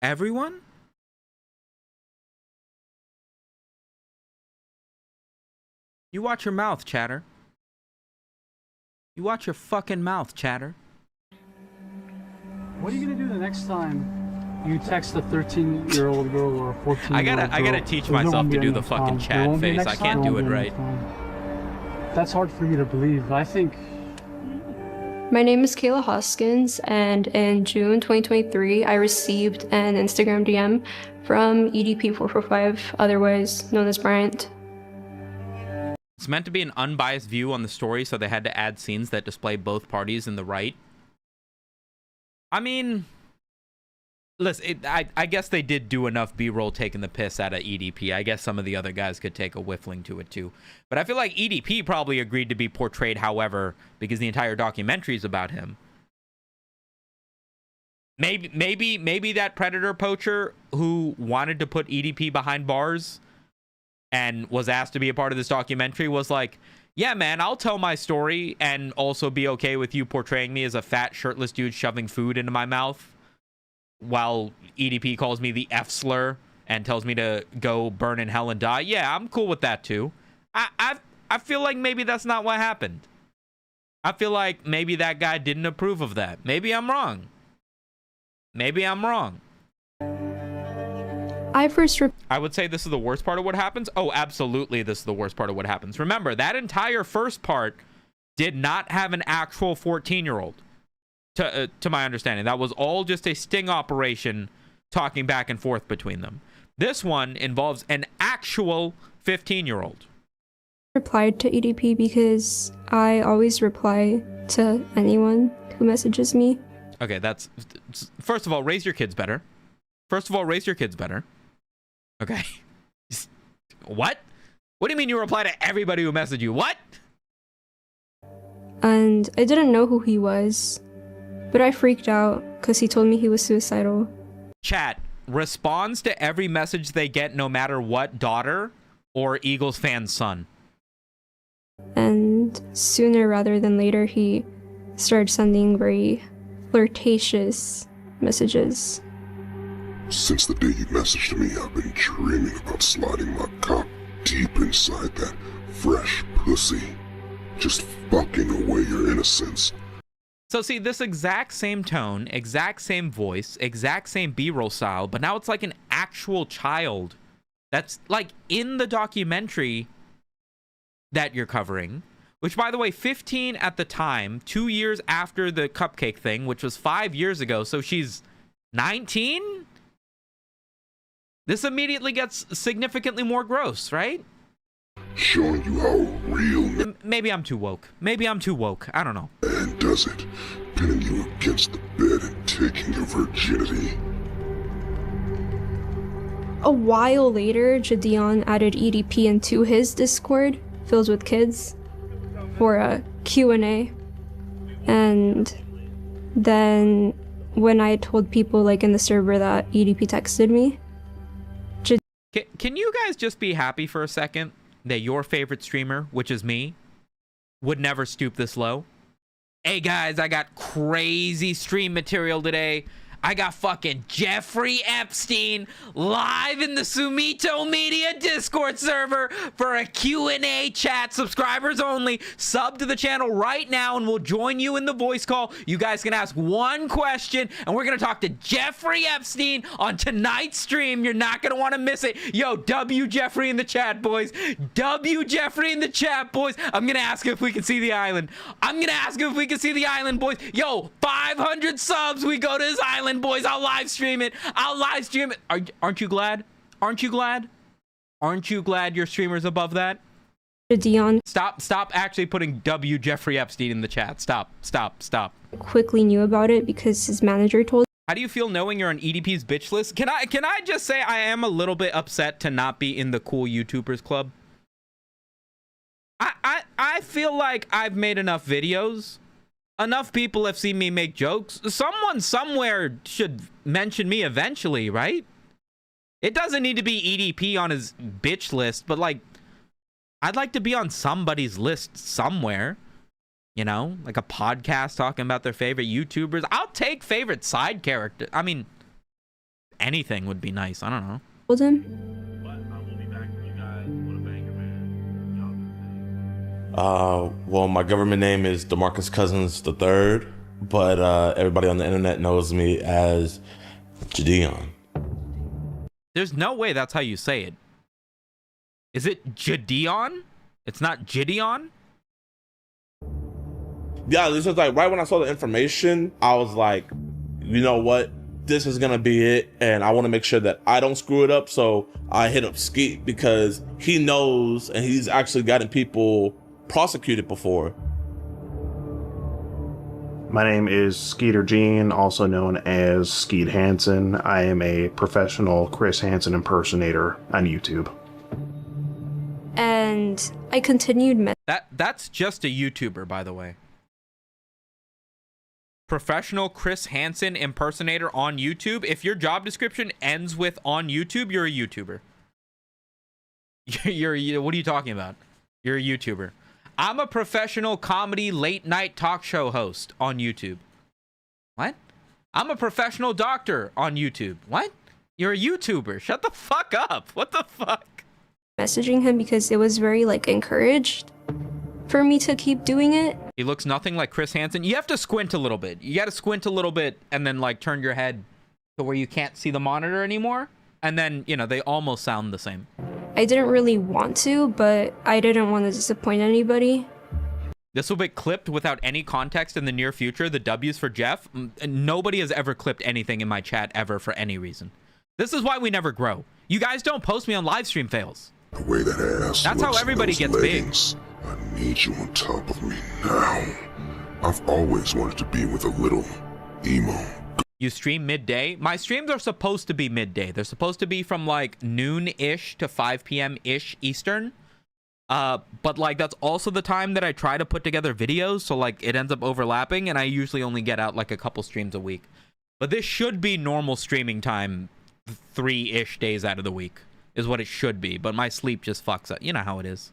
Everyone? You watch your mouth, chatter. You watch your fucking mouth, chatter. What are you gonna do the next time you text a 13-year-old girl or a 14-year-old girl? I gotta teach myself to do the fucking chat face. I can't do it right. That's hard for me to believe. I think. My name is Kayla Hoskins, and in June 2023, I received an Instagram DM from EDP445, otherwise known as Bryant. It's meant to be an unbiased view on the story, so they had to add scenes that display both parties in the right. I mean, listen, I guess they did do enough B-roll taking the piss out of EDP. I guess some of the other guys could take a whiffling to it too. But I feel like EDP probably agreed to be portrayed however, because the entire documentary is about him. Maybe that predator poacher who wanted to put EDP behind bars and was asked to be a part of this documentary was like, yeah, man, I'll tell my story and also be okay with you portraying me as a fat, shirtless dude shoving food into my mouth while EDP calls me the F slur and tells me to go burn in hell and die. Yeah, I'm cool with that too. I feel like maybe that's not what happened. I feel like maybe that guy didn't approve of that. Maybe I'm wrong. Maybe I'm wrong. I would say this is the worst part of what happens. Oh, absolutely, this is the worst part of what happens. Remember, that entire first part did not have an actual 14-year-old, to my understanding. That was all just a sting operation talking back and forth between them. This one involves an actual 15-year-old. Replied to EDP because I always reply to anyone who messages me. Okay, that's... First of all, raise your kids better. Okay. What? What do you mean you reply to everybody who messaged you? What? And I didn't know who he was, but I freaked out because he told me he was suicidal. Chat responds to every message they get, no matter what, daughter or Eagles fan son. And sooner rather than later, he started sending very flirtatious messages. Since the day you messaged me, I've been dreaming about sliding my cock deep inside that fresh pussy. Just fucking away your innocence. So see, this exact same tone, exact same voice, exact same B-roll style, but now it's like an actual child That's like in the documentary that you're covering, which, by the way, 15 at the time, 2 years after the cupcake thing, which was 5 years ago. So she's 19? This immediately gets significantly more gross, right? Showing you how real Maybe I'm too woke. Maybe I'm too woke. I don't know. man does it. Pinning you against the bed and taking your virginity. A while later, Jadeon added EDP into his Discord, filled with kids, for a Q&A. And then when I told people like in the server that EDP texted me, Can you guys just be happy for a second that your favorite streamer, which is me, would never stoop this low? Hey guys, I got crazy stream material today. I got fucking Jeffrey Epstein live in the Sumito Media Discord server for a Q&A chat, subscribers only. Sub to the channel right now and we'll join you in the voice call. You guys can ask one question and we're gonna talk to Jeffrey Epstein on tonight's stream. You're not gonna want to miss it. Yo, W Jeffrey in the chat, boys. W Jeffrey in the chat, boys. I'm gonna ask if we can see the island. I'm gonna ask if we can see the island, boys. Yo, 500 subs, we go to his island, boys. I'll live stream it. I'll live stream it. Aren't you glad? Aren't you glad? Aren't you glad your streamer's above that? Jadeon Stop actually putting W Jeffrey Epstein in the chat. Stop. quickly knew about it because his manager told. How do you feel knowing you're on EDP's bitch list? Can I just say I am a little bit upset to not be in the cool YouTubers club? I feel like I've made enough videos. Enough people have seen me make jokes. Someone somewhere should mention me eventually, right? It doesn't need to be EDP on his bitch list, but like, I'd like to be on somebody's list somewhere. You know, like a podcast talking about their favorite YouTubers. I'll take favorite side character. I mean, anything would be nice. I don't know. Told him. Well, my government name is DeMarcus Cousins III, but everybody on the internet knows me as Jadeon. There's no way that's how you say it. Is it Jadeon? It's not Gideon? Yeah, this was like right when I saw the information, I was like, you know what? This is gonna be it, and I want to make sure that I don't screw it up. So I hit up Skeet because he knows, and he's actually gotten people prosecuted before. My name is Skeeter Jean, also known as Skeet Hansen. I am a professional Chris Hansen impersonator on YouTube. And I continued. That's just a YouTuber, by the way. Professional Chris Hansen impersonator on YouTube. If your job description ends with on YouTube, you're a YouTuber. What are you talking about? You're a YouTuber. I'm a professional comedy late night talk show host on YouTube. What? I'm a professional doctor on YouTube. What? You're a YouTuber. Shut the fuck up. What the fuck? Messaging him because it was very like encouraged for me to keep doing it. He looks nothing like Chris Hansen. You have to squint a little bit. You got to squint a little bit and then like turn your head to where you can't see the monitor anymore. And then, you know, they almost sound the same. I didn't really want to, but I didn't want to disappoint anybody. This will be clipped without any context in the near future. The W's for Jeff. Nobody has ever clipped anything in my chat ever for any reason. This is why we never grow. You guys don't post me on live stream fails. The way that ass That's how looks everybody in gets those big. leggings, I need you on top of me now. I've always wanted to be with a little emo. You stream midday? My streams are supposed to be midday. They're supposed to be from like noon-ish to 5 p.m.-ish Eastern. But like that's also the time that I try to put together videos, so like it ends up overlapping, and I usually only get out like a couple streams a week. But this should be normal streaming time 3-ish days out of the week is what it should be, but my sleep just fucks up. You know how it is.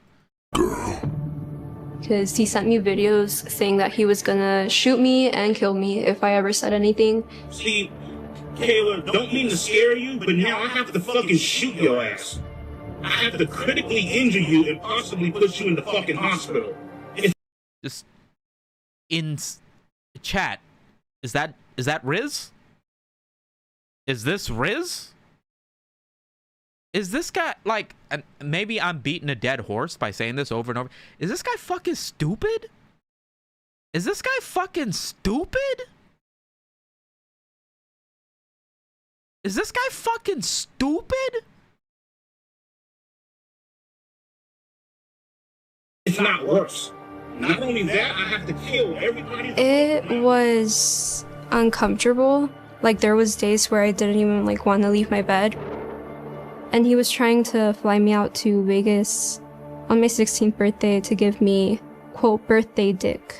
Because he sent me videos saying that he was gonna shoot me and kill me if I ever said anything. See, Kayla, don't mean to scare you, but now I have to fucking shoot your ass. I have to critically injure you and possibly put you in the fucking hospital. Just in chat, is that Riz? Is this Riz? Is this guy, like, and maybe I'm beating a dead horse by saying this over and over. Is this guy fucking stupid? Is this guy fucking stupid? Is this guy fucking stupid? It's not worse. Not only that, I have to kill everybody. It was uncomfortable. Like, there was days where I didn't even like want to leave my bed. And he was trying to fly me out to Vegas on my 16th birthday to give me, quote, birthday dick.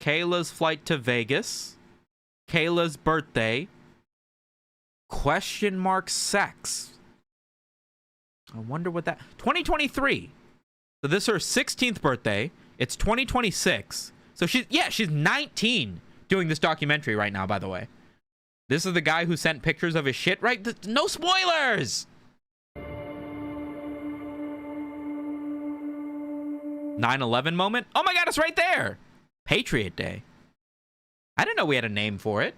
Kayla's flight to Vegas, Kayla's birthday, question mark sex. I wonder what that... 2023. So this is her 16th birthday. It's 2026. So she's 19 doing this documentary right now, by the way. This is the guy who sent pictures of his shit, right? No spoilers! 9/11 moment? Oh my god, it's right there! Patriot Day. I didn't know we had a name for it.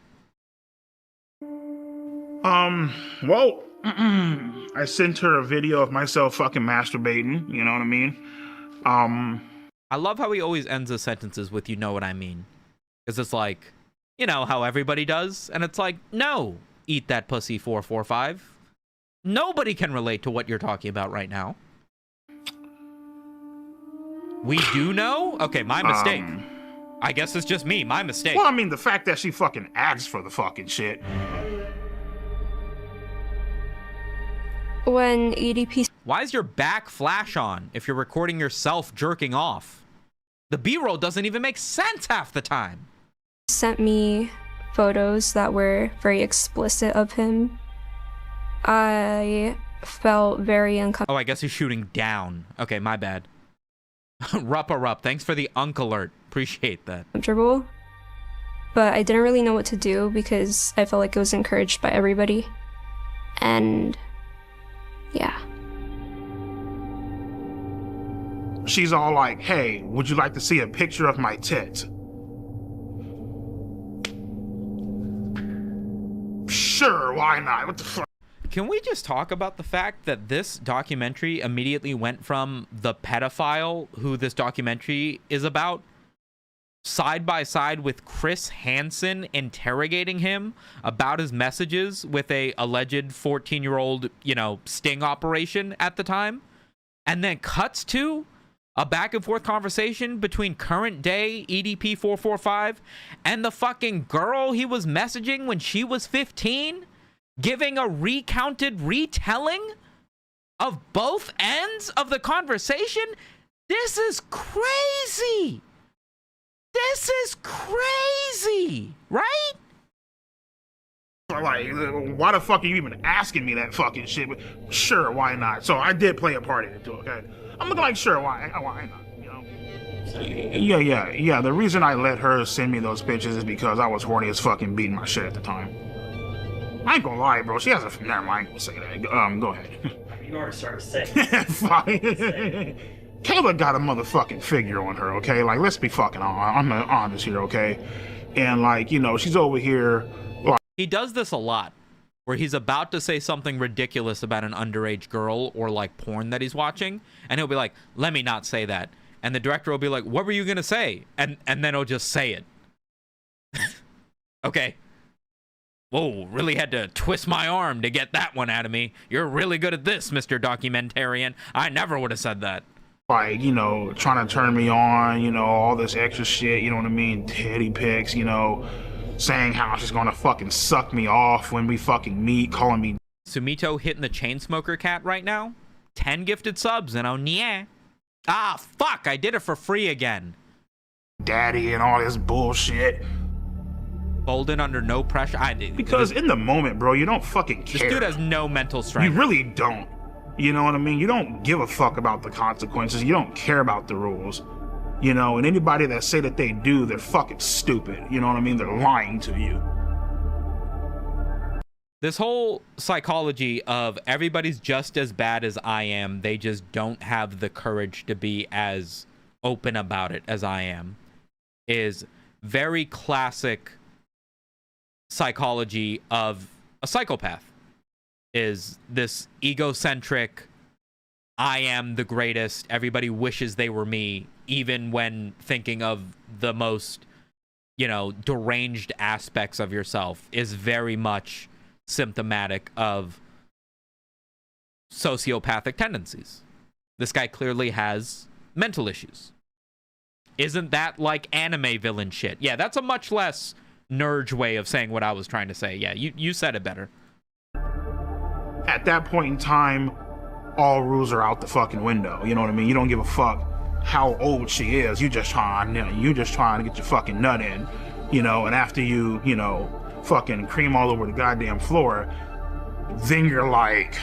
Well, I sent her a video of myself fucking masturbating, you know what I mean? I love how he always ends his sentences with, you know what I mean. Because it's like, you know how everybody does? And it's like, no, eat that pussy 445. Nobody can relate to what you're talking about right now. We do know? Okay, my mistake. I guess it's just me, my mistake. Well, I mean, the fact that she fucking asked for the fucking shit. When EDP... Why is your back flash on if you're recording yourself jerking off? The B-roll doesn't even make sense half the time. Sent me photos that were very explicit of him. I felt very uncomfortable. Oh, I guess he's shooting down. Okay, my bad. Rup, thanks for the unk alert. Appreciate that. But I didn't really know what to do because I felt like it was encouraged by everybody. And yeah. She's all like, hey, would you like to see a picture of my tits? Sure, why not? What the fuck? Can we just talk about the fact that this documentary immediately went from the pedophile who this documentary is about, side by side with Chris Hansen interrogating him about his messages with a alleged 14-year-old, you know, sting operation at the time, and then cuts to a back and forth conversation between current day EDP445 and the fucking girl he was messaging when she was 15, giving a recounted retelling of both ends of the conversation. This is crazy. This is crazy, right? Like, why the fuck are you even asking me that fucking shit? But sure, why not? So I did play a part in it too, okay? I'm looking like, sure, why not, you know? Yeah. The reason I let her send me those pictures is because I was horny as fucking beating my shit at the time. I ain't gonna lie, bro. She has a... Never mind, I ain't gonna say that. Go ahead. You already started saying. Fine. Kayla got a motherfucking figure on her, okay? Like, let's be fucking honest here, okay? And, like, you know, she's over here... He does this a lot, where he's about to say something ridiculous about an underage girl or, like, porn that he's watching, and he'll be like, let me not say that. And the director will be like, what were you gonna say? And then he'll just say it. Okay. Whoa, really had to twist my arm to get that one out of me. You're really good at this, Mr. Documentarian. I never would have said that. Like, you know, trying to turn me on, you know, all this extra shit, you know what I mean? Titty pics, you know, saying how she's gonna fucking suck me off when we fucking meet, calling me... Sumito hitting the Chainsmoker cat right now? 10 gifted subs, and oh, yeah. Ah, fuck, I did it for free again. Daddy and all this bullshit. Folded under no pressure. Because in the moment, bro, you don't fucking care. This dude has no mental strength. You really don't. You know what I mean? You don't give a fuck about the consequences. You don't care about the rules. You know, and anybody that say that they do, they're fucking stupid. You know what I mean? They're lying to you. This whole psychology of everybody's just as bad as I am, they just don't have the courage to be as open about it as I am, is very classic psychology of a psychopath. is this egocentric, I am the greatest, everybody wishes they were me, even when thinking of the most, you know, deranged aspects of yourself, is very much symptomatic of sociopathic tendencies. This guy clearly has mental issues. Isn't that like anime villain shit? Yeah, that's a much less nerd way of saying what I was trying to say. Yeah, you said it better. At that point in time, all rules are out the fucking window. You know what I mean? You don't give a fuck how old she is. You just trying to get your fucking nut in, you know. And after you know, fucking cream all over the goddamn floor, then you're like,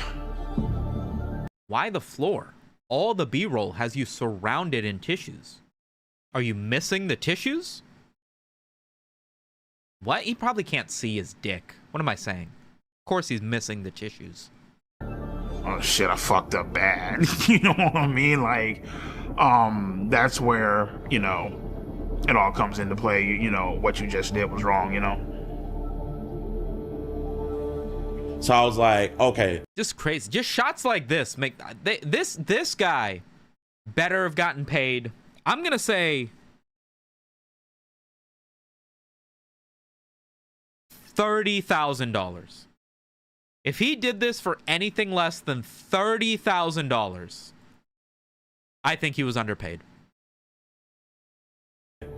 why the floor? All the B-roll has you surrounded in tissues. Are you missing the tissues? What? He probably can't see his dick. What am I saying? Of course he's missing the tissues. oh shit, I fucked up bad. You know what I mean? Like, that's where, you know, it all comes into play. You know, what you just did was wrong, you know? So I was like, okay. Just crazy. Just shots like this make this guy better have gotten paid. I'm gonna say $30,000. If he did this for anything less than $30,000, I think he was underpaid.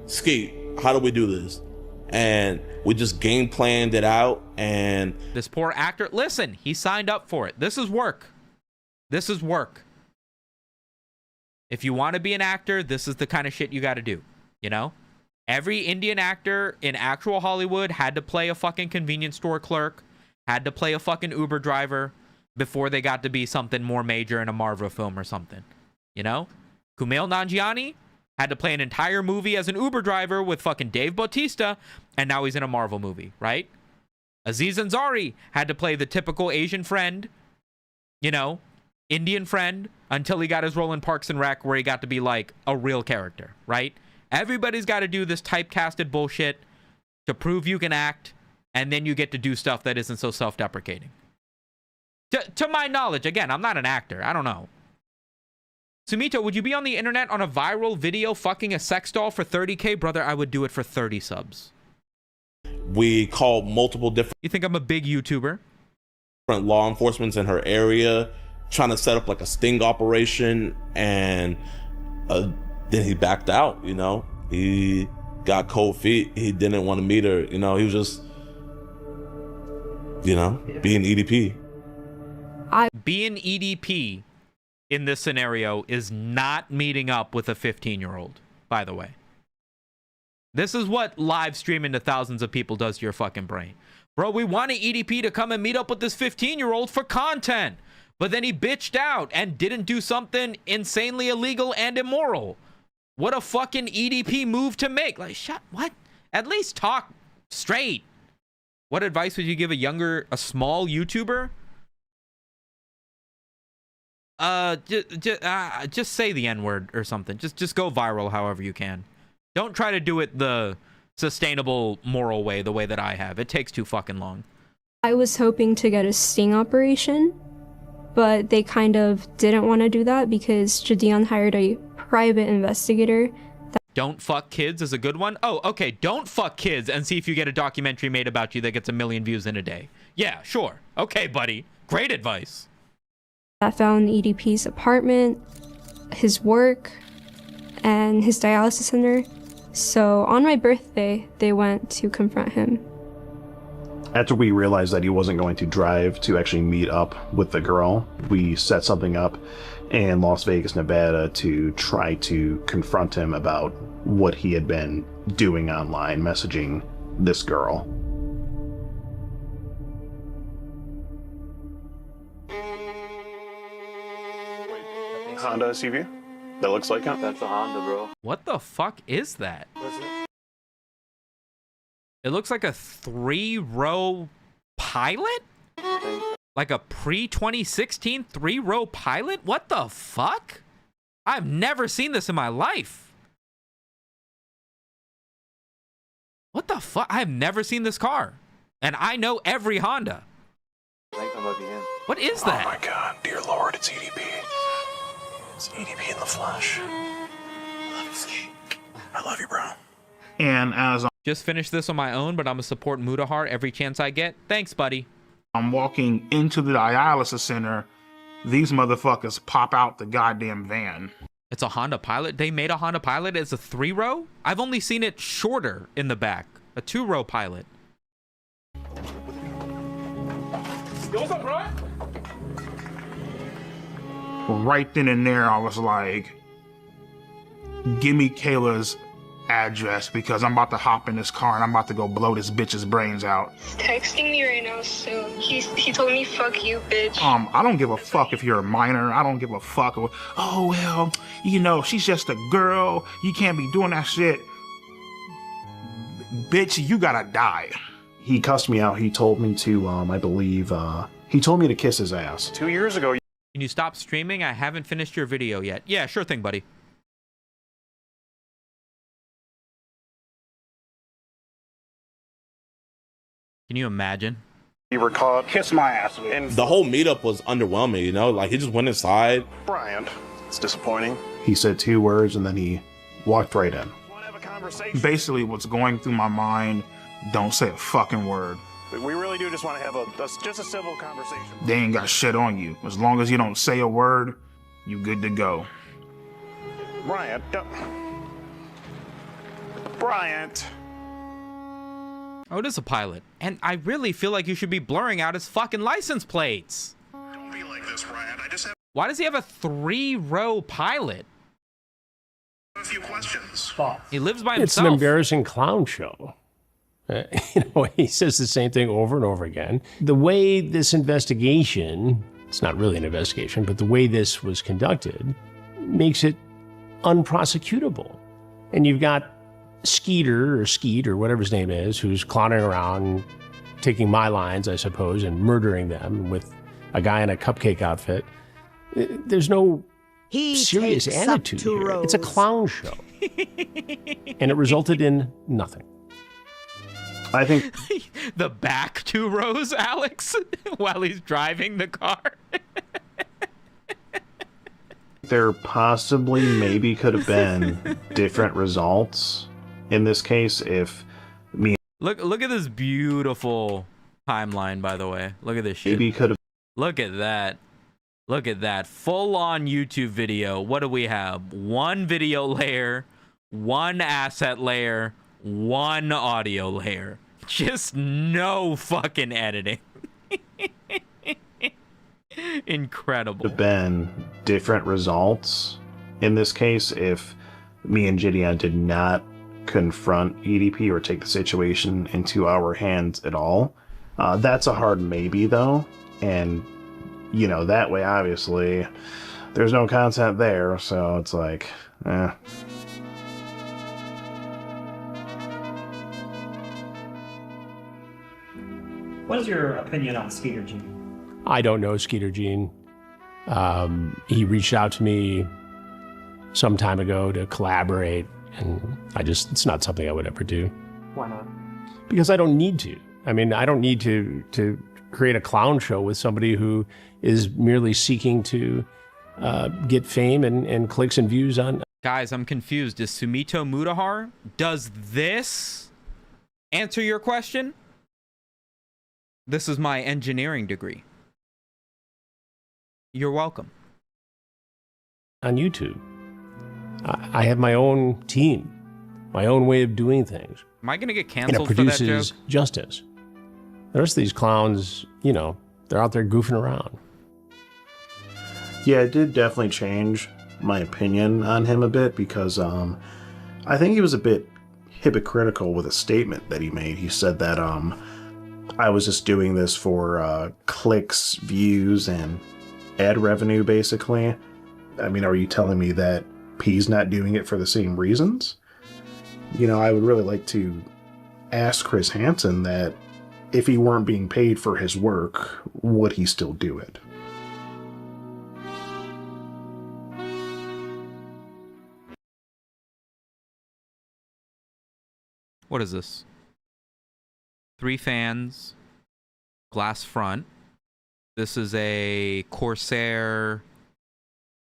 Skeet, how do we do this? And we just game planned it out, and this poor actor, listen, he signed up for it. This is work. This is work. If you want to be an actor, this is the kind of shit you got to do, you know? Every Indian actor in actual Hollywood had to play a fucking convenience store clerk, had to play a fucking Uber driver before they got to be something more major in a Marvel film or something, you know? Kumail Nanjiani had to play an entire movie as an Uber driver with fucking Dave Bautista, and now he's in a Marvel movie, right? Aziz Ansari had to play the typical Asian friend, you know, Indian friend, until he got his role in Parks and Rec, where he got to be like a real character, right? Everybody's got to do this typecasted bullshit to prove you can act, and then you get to do stuff that isn't so self-deprecating. To my knowledge, again, I'm not an actor. I don't know. Sumito, would you be on the internet on a viral video fucking a sex doll for 30K? Brother, I would do it for 30 subs. we called multiple different... You think I'm a big YouTuber? ...different law enforcement in her area, trying to set up like a sting operation, and then he backed out, you know? He got cold feet. He didn't want to meet her, you know? He was just, you know, being EDP. Being EDP in this scenario is not meeting up with a 15-year-old, by the way. This is what live streaming to thousands of people does to your fucking brain. Bro, we wanted EDP to come and meet up with this 15-year-old for content, but then he bitched out and didn't do something insanely illegal and immoral. What a fucking EDP move to make. Like, what? At least talk straight. What advice would you give a small YouTuber? Just say the N-word or something. Just go viral however you can. Don't try to do it the sustainable, moral way, the way that I have. It takes too fucking long. I was hoping to get a sting operation, but they kind of didn't want to do that because Jadion hired a private investigator. Don't fuck kids is a good one. Oh, okay. Don't fuck kids and see if you get a documentary made about you that gets 1 million views in a day. Yeah, sure. Okay, buddy. Great advice. I found EDP's apartment, his work, and his dialysis center. So on my birthday, they went to confront him. After we realized that he wasn't going to drive to actually meet up with the girl, we set something up in Las Vegas, Nevada to try to confront him about what he had been doing online, messaging this girl. Honda SUV? That looks like it? That's a Honda, bro. What the fuck is that? It looks like a 3-row Pilot? Like a pre-2016 3-row Pilot? What the fuck? I've never seen this in my life. What the fuck? I've never seen this car. And I know every Honda. What is that? Oh my god, dear lord, it's EDP. It's EDP in the flesh. I love you, bro. And as Just finished this on my own, but I'm gonna support Mutahar every chance I get. Thanks, buddy. I'm walking into the dialysis center, these motherfuckers pop out the goddamn van. It's a Honda Pilot. They made a Honda Pilot as a 3-row? I've only seen it shorter in the back. A 2-row Pilot. Yo, what's up, bro? Right then and there, I was like, give me Kayla's address because I'm about to hop in this car and I'm about to go blow this bitch's brains out. He's texting me right now, so he told me, fuck you, bitch. I don't give a fuck if you're a minor. I don't give a fuck. Oh, well, you know, she's just a girl. You can't be doing that shit. Bitch, you gotta die. He cussed me out. He told me to, I believe, he told me to kiss his ass. 2 years ago. Can you stop streaming? I haven't finished your video yet. Yeah, sure thing, buddy. Can you imagine? You were caught. Kiss my ass, man. The whole meetup was underwhelming, you know? Like, he just went inside. Brian, it's disappointing. He said 2 words and then he walked right in. Basically, what's going through my mind, don't say a fucking word. We really do just want to have just a civil conversation. They ain't got shit on you. As long as you don't say a word, you good to go. Bryant, Bryant. Oh, it is a Pilot. And I really feel like you should be blurring out his fucking license plates. Don't be like this, Bryant. I just have Why does he have a 3-row Pilot? a few questions. He lives by It's himself. an embarrassing clown show. He says the same thing over and over again. The way this investigation, it's not really an investigation, but the way this was conducted makes it unprosecutable. And you've got Skeeter or Skeet or whatever his name is, who's clowning around, taking my lines, I suppose, and murdering them with a guy in a cupcake outfit. There's no serious attitude here. It's a clown show. And it resulted in nothing. I think the back 2 rows, Alex, while he's driving the car. there possibly maybe could have been different results in this case if me Look at this beautiful timeline, by the way. Look at this shit. maybe could have Look at that. Look at that. Full-on YouTube video. What do we have? 1 video layer, 1 asset layer, 1 audio layer. Just no fucking editing. Incredible. have been different results in this case if me and Gideon did not confront EDP or take the situation into our hands at all. That's a hard maybe though, and you know, that way obviously there's no content there, so it's like, eh. What is your opinion on Skeeter G? I don't know Skeeter Gene. He reached out to me some time ago to collaborate, and it's not something I would ever do. Why not? Because I don't need to. I mean, I don't need to create a clown show with somebody who is merely seeking to get fame and clicks and views on. Guys, I'm confused. Is Sumito Mutahar? Does this answer your question? This is my engineering degree. You're welcome. On YouTube. I have my own team, my own way of doing things. Am I going to get And it canceled for that produces joke? justice. The rest of these clowns, you know, they're out there goofing around. Yeah, it did definitely change my opinion on him a bit because I think he was a bit hypocritical with a statement that he made. He said that I was just doing this for clicks, views, and ad revenue, basically. I mean, are you telling me that P's not doing it for the same reasons? You know, I would really like to ask Chris Hansen that if he weren't being paid for his work, would he still do it? What is this? 3 fans, glass front, This is a Corsair.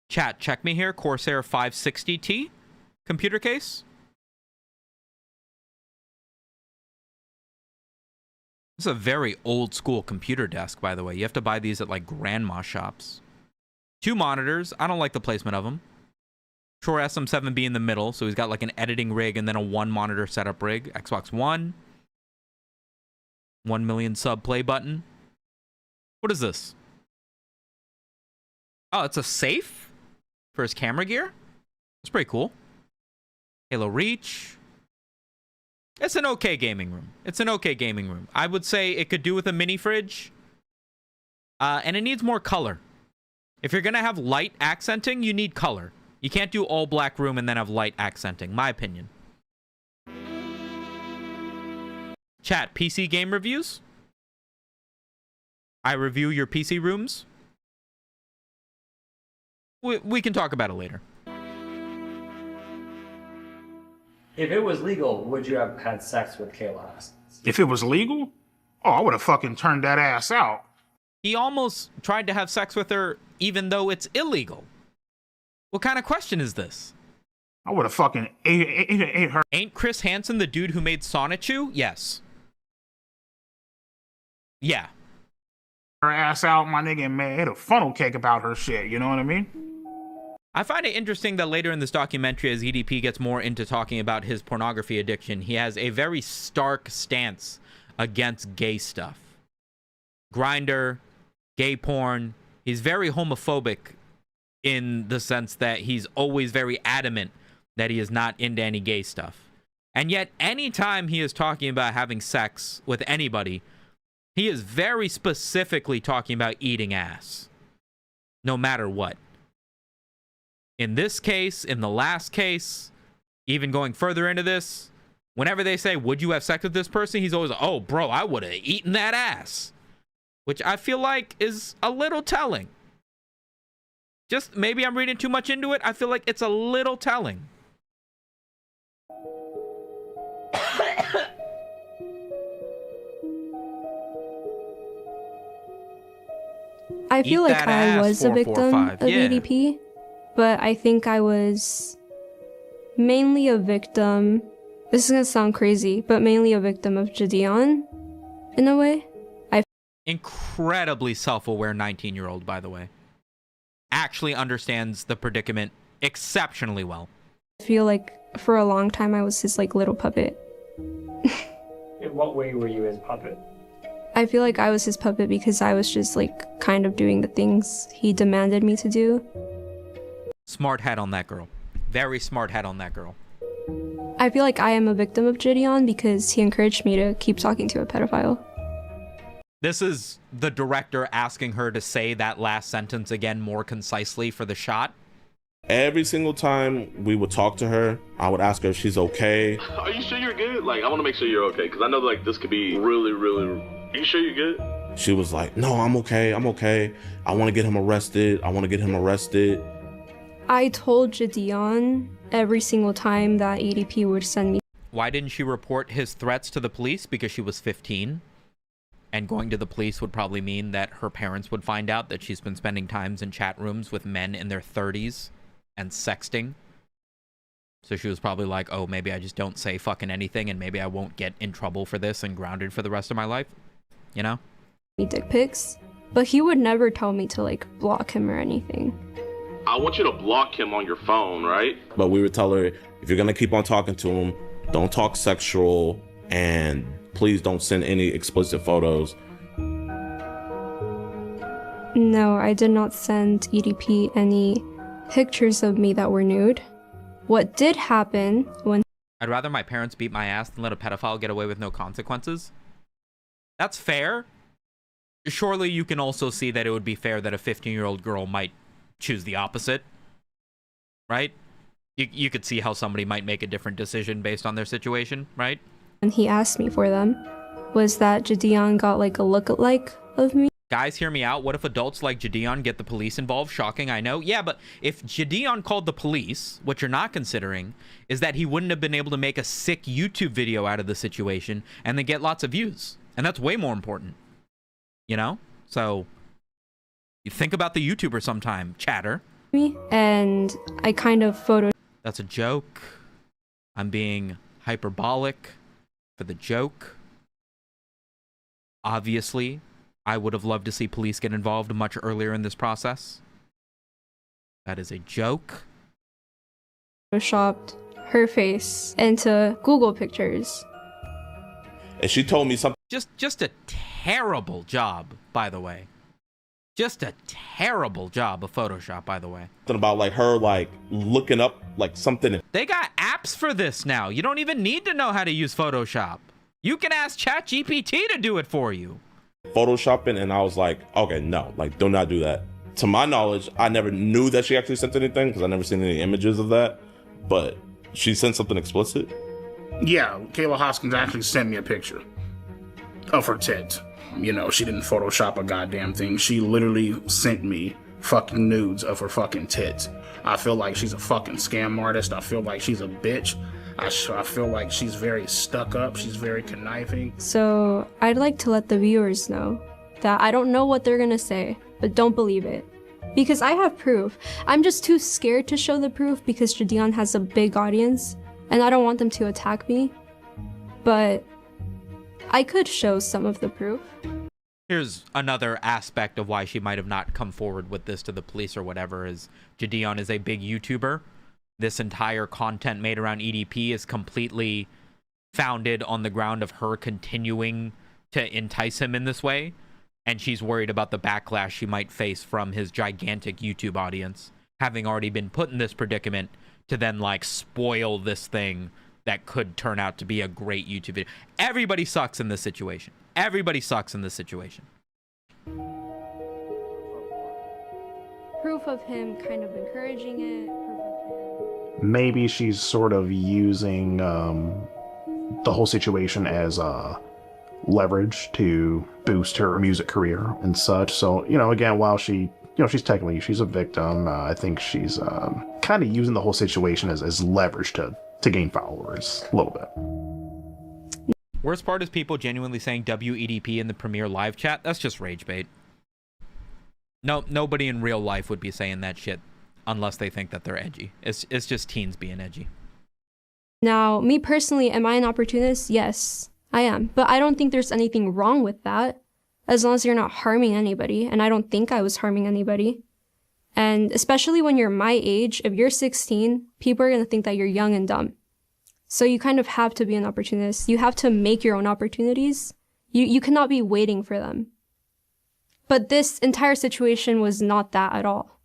Chat, check me here. Corsair 560T computer case. This is a very old school computer desk, by the way. You have to buy these at like grandma shops. 2 monitors. I don't like the placement of them. Shure SM7B in the middle, so he's got like an editing rig and then a 1 monitor setup rig. Xbox One. 1 million sub play button. What is this? Oh, it's a safe for his camera gear? That's pretty cool. Halo Reach. It's an okay gaming room. It's an okay gaming room. I would say it could do with a mini fridge. And it needs more color. If you're going to have light accenting, you need color. You can't do all black room and then have light accenting. My opinion. Chat, PC game reviews? I review your PC rooms? We can talk about it later. If it was legal, would you have had sex with Kayla Haskins? If it was legal? Oh, I would have fucking turned that ass out. He almost tried to have sex with her even though it's illegal. What kind of question is this? I would have fucking ate her. Ain't Chris Hansen the dude who made Sonichu? Yes. Yeah. Her ass out, my nigga, and made a funnel cake about her shit, you know what I mean? I find it interesting that later in this documentary, as EDP gets more into talking about his pornography addiction, he has a very stark stance against gay stuff. Grindr, gay porn. He's very homophobic in the sense that he's always very adamant that he is not into any gay stuff. And yet, anytime he is talking about having sex with anybody, he is very specifically talking about eating ass. No matter what. In this case, in the last case, even going further into this, whenever they say, would you have sex with this person? He's always, oh, bro, I would have eaten that ass. Which I feel like is a little telling. Just maybe I'm reading too much into it. I feel like it's a little telling. I feel like I was a victim of Yeah. EDP, but I think I was mainly a victim. This is gonna sound crazy, but mainly a victim of Jadeon, in a way. Incredibly self-aware 19-year-old, by the way. Actually understands the predicament exceptionally well. I feel like for a long time I was his like little puppet. In what way were you his puppet? I feel like I was his puppet because I was just like kind of doing the things he demanded me to do. Smart head on that girl. Very smart head on that girl. I feel like I am a victim of Jadeon because he encouraged me to keep talking to a pedophile. This is the director asking her to say that last sentence again more concisely for the shot. Every single time we would talk to her, I would ask her if she's okay. Are you sure you're good? Like, I want to make sure you're okay, because I know like this could be really, really... Are you sure you're good? She was like, no, I'm okay, I'm okay. I want to get him arrested. I want to get him arrested. I told Jadeon every single time that EDP would send me. Why didn't she report his threats to the police? Because she was 15. And going to the police would probably mean that her parents would find out that she's been spending times in chat rooms with men in their 30s and sexting. So she was probably like, oh, maybe I just don't say fucking anything and maybe I won't get in trouble for this and grounded for the rest of my life. You know? Dick pics, but he would never tell me to like block him or anything. I want you to block him on your phone, right? But we would tell her, if you're going to keep on talking to him, don't talk sexual and please don't send any explicit photos. No, I did not send EDP any pictures of me that were nude. What did happen when... I'd rather my parents beat my ass than let a pedophile get away with no consequences. That's fair. Surely you can also see that it would be fair that a 15-year-old girl might choose the opposite. Right? You could see how somebody might make a different decision based on their situation, right? And he asked me for them, was that Jadeon got like a lookalike of me. Guys, hear me out. What if adults like Jadeon get the police involved? Shocking, I know. Yeah, but if Jadeon called the police, what you're not considering is that he wouldn't have been able to make a sick YouTube video out of the situation and then get lots of views. And that's way more important. You know? So, You think about the YouTuber sometime, chatter. And I kind of That's a joke. I'm being hyperbolic for the joke. Obviously, I would have loved to see police get involved much earlier in this process. That is a joke. photoshopped her face into Google pictures. And she told me something. Just a terrible job, by the way. Just a terrible job of Photoshop, by the way. Something about like her like looking up like something. They got apps for this now. You don't even need to know how to use Photoshop. You can ask ChatGPT to do it for you. Photoshopping, and I was like, okay, no, like do not do that. To my knowledge, I never knew that she actually sent anything because I never seen any images of that. But she sent something explicit. Yeah, Kayla Hoskins actually sent me a picture of her tits. You know, she didn't Photoshop a goddamn thing. She literally sent me fucking nudes of her fucking tits. I feel like she's a fucking scam artist. I feel like she's a bitch. I feel like she's very stuck up. She's very conniving. So I'd like to let the viewers know that I don't know what they're gonna say, but don't believe it. Because I have proof. I'm just too scared to show the proof because Jadion has a big audience and I don't want them to attack me. But I could show some of the proof. Here's another aspect of why she might have not come forward with this to the police or whatever, is Jadion is a big YouTuber. This entire content made around EDP is completely founded on the ground of her continuing to entice him in this way. And she's worried about the backlash she might face from his gigantic YouTube audience, having already been put in this predicament to then like spoil this thing that could turn out to be a great YouTube video. Everybody sucks in this situation. Everybody sucks in this situation. Proof of him kind of encouraging it. Maybe she's sort of using the whole situation as leverage to boost her music career and such. So, you know, again, while she's technically, she's a victim, I think she's kind of using the whole situation as leverage to gain followers a little bit. Worst part is people genuinely saying WEDP in the Premiere live chat. That's just rage bait. No, nobody in real life would be saying that shit unless they think that they're edgy. It's just teens being edgy. Now, me personally, am I an opportunist? Yes, I am. But I don't think there's anything wrong with that, as long as you're not harming anybody. And I don't think I was harming anybody. And especially when you're my age, if you're 16, people are going to think that you're young and dumb. So you kind of have to be an opportunist. You have to make your own opportunities. You cannot be waiting for them. But this entire situation was not that at all.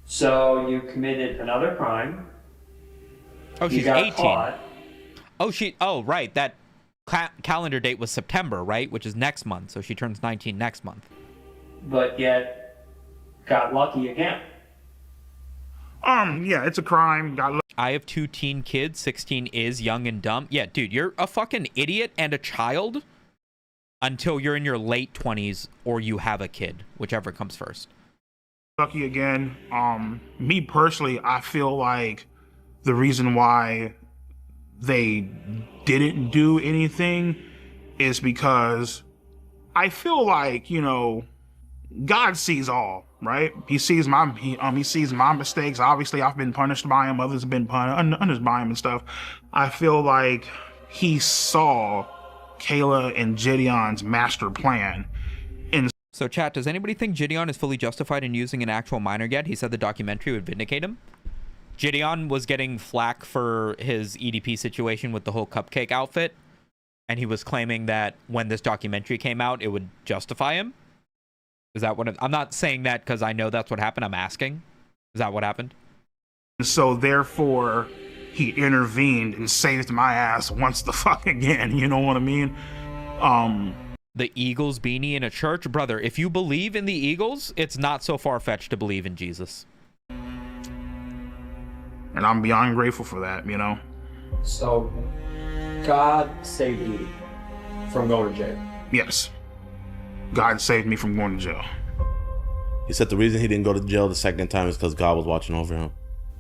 So you committed another crime. Oh, You she's got 18. caught. Oh, right. That calendar date was September, right? Which is next month. So she turns 19 next month. But yet got lucky again. Yeah, it's a crime. I have 2 teen kids. 16 is young and dumb. Yeah, dude, you're a fucking idiot and a child until you're in your late 20s or you have a kid, whichever comes first. Lucky again. Me personally, I feel like the reason why they didn't do anything is because I feel like, you know, God sees all, right? He sees my mistakes. Obviously, I've been punished by him. Others have been punished by him and stuff. I feel like he saw Kayla and Jidion's master plan. So chat, does anybody think Jidyon is fully justified in using an actual minor yet? He said the documentary would vindicate him. Jidyon was getting flack for his EDP situation with the whole cupcake outfit. And he was claiming that when this documentary came out, it would justify him. Is that what I'm not saying that because I know that's what happened. I'm asking. Is that what happened? So therefore, he intervened and saved my ass once the fuck again. You know what I mean? The Eagles beanie in a church? Brother, if you believe in the Eagles, it's not so far-fetched to believe in Jesus. And I'm beyond grateful for that, you know? So God saved you from going to jail. Yes. God saved me from going to jail. He said the reason he didn't go to jail the second time is because God was watching over him.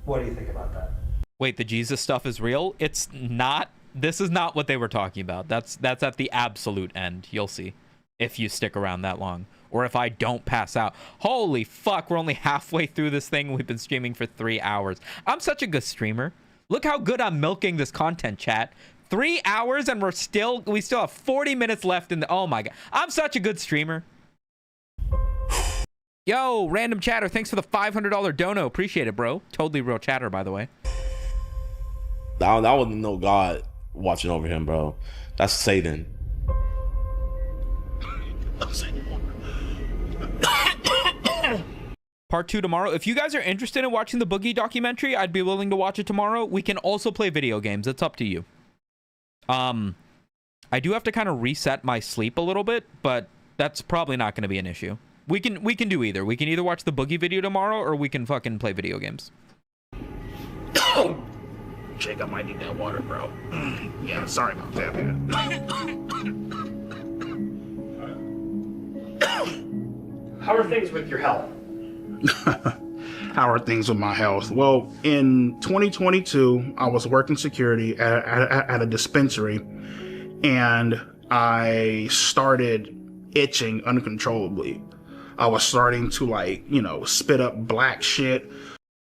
What do you think about that? Wait, the Jesus stuff is real? It's not. This is not what they were talking about. That's at the absolute end. You'll see. if you stick around that long, or if I don't pass out. Holy fuck, we're only halfway through this thing. We've been streaming for 3 hours. I'm such a good streamer. Look how good I'm milking this content, chat. 3 hours and we still have 40 minutes left in the, oh my god. I'm such a good streamer. Yo, random chatter, thanks for the $500 dono. Appreciate it, bro. Totally real chatter, by the way. That wasn't no God watching over him, bro. That's Satan. Part 2 tomorrow. If you guys are interested in watching the Boogie documentary, I'd be willing to watch it tomorrow. We can also play video games. It's up to you. I do have to kind of reset my sleep a little bit, but that's probably not going to be an issue. We can do either. We can either watch the Boogie video tomorrow, or we can fucking play video games. Jake, I might need that water, bro. Yeah, sorry about that, man. How are things with your health? How are things with my health? Well, in 2022, I was working security at a dispensary, and I started itching uncontrollably. I was starting to, like, you know, spit up black shit.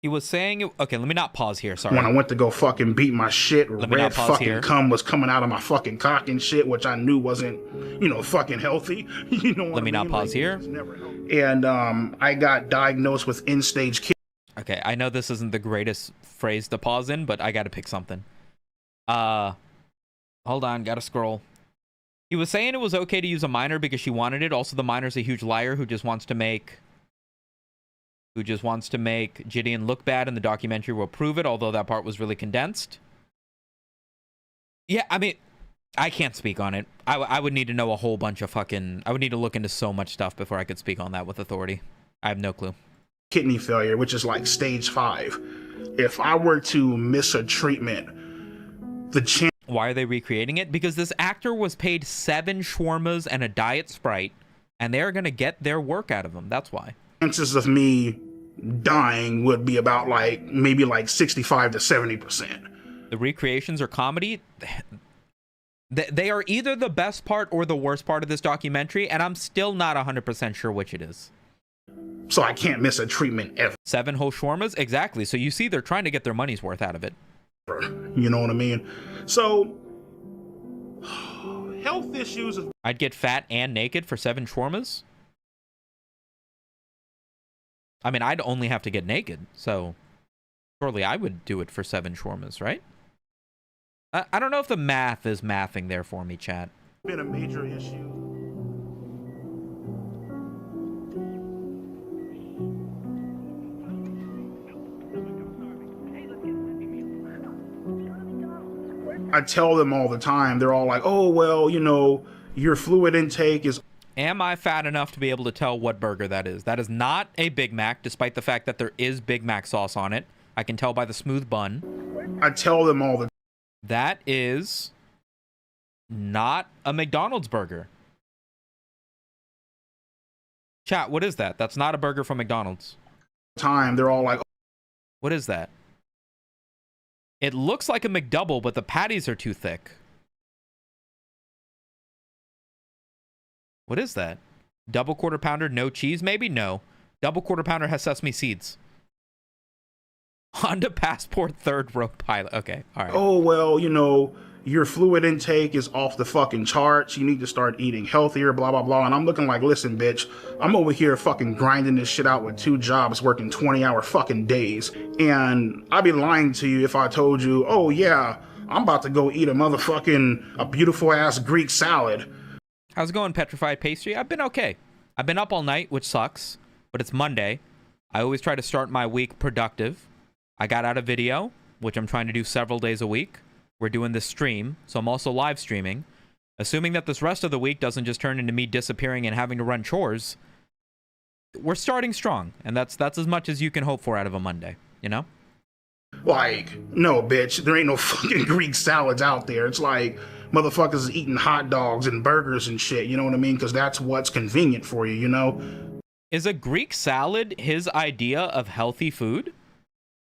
He was saying, okay, let me not pause here, sorry. When I went to go fucking beat my shit, red fucking here. cum was coming out of my fucking cock and shit, which I knew wasn't, you know, fucking healthy. You know what I mean? Let me not pause here. And I got diagnosed with end-stage kidney. Okay, I know this isn't the greatest phrase to pause in, but I gotta pick something. Hold on, gotta scroll. He was saying it was okay to use a minor because she wanted it. Also, the minor's a huge liar who just wants to make Gideon look bad, and the documentary will prove it, although that part was really condensed. Yeah, I mean, I can't speak on it. I would need to know a whole bunch of fucking... I would need to look into so much stuff before I could speak on that with authority. I have no clue. Kidney failure, which is like stage 5. If I were to miss a treatment, the chance... Why are they recreating it? Because this actor was paid 7 shawarmas and a Diet Sprite, and they're going to get their work out of him. That's why. Chances of me dying would be about like maybe like 65 to 70%. The recreations are comedy. They are either the best part or the worst part of this documentary, and I'm still not 100% sure which it is. So I can't miss a treatment ever. 7 whole shawarmas? Exactly. So you see they're trying to get their money's worth out of it. You know what I mean? So, health issues... I'd get fat and naked for 7 shawarmas? I mean, I'd only have to get naked, so surely I would do it for 7 shawarmas, right? I don't know if the math is mathing there for me, chat. Been a major issue. I tell them all the time, they're all like, oh, well, you know, your fluid intake is... Am I fat enough to be able to tell what burger that is? That is not a Big Mac, despite the fact that there is Big Mac sauce on it. I can tell by the smooth bun. I tell them all the... That is not a McDonald's burger. Chat, what is that? That's not a burger from McDonald's. They're all like... What is that? It looks like a McDouble, but the patties are too thick. What is that? Double quarter pounder, no cheese, maybe? No. Double quarter pounder has sesame seeds. Honda Passport third row pilot. Okay, all right. Oh, well, you know, your fluid intake is off the fucking charts. You need to start eating healthier, blah, blah, blah. And I'm looking like, listen, bitch, I'm over here fucking grinding this shit out with 2 jobs, working 20-hour fucking days. And I'd be lying to you if I told you, oh, yeah, I'm about to go eat a beautiful-ass Greek salad. How's it going, Petrified Pastry? I've been okay. I've been up all night, which sucks, but it's Monday. I always try to start my week productive. I got out a video, which I'm trying to do several days a week. We're doing this stream, so I'm also live streaming. Assuming that this rest of the week doesn't just turn into me disappearing and having to run chores, we're starting strong, and that's as much as you can hope for out of a Monday, you know? Like, no, bitch, there ain't no fucking Greek salads out there. It's like motherfuckers is eating hot dogs and burgers and shit, you know what I mean? Because that's what's convenient for you, you know? Is a Greek salad his idea of healthy food?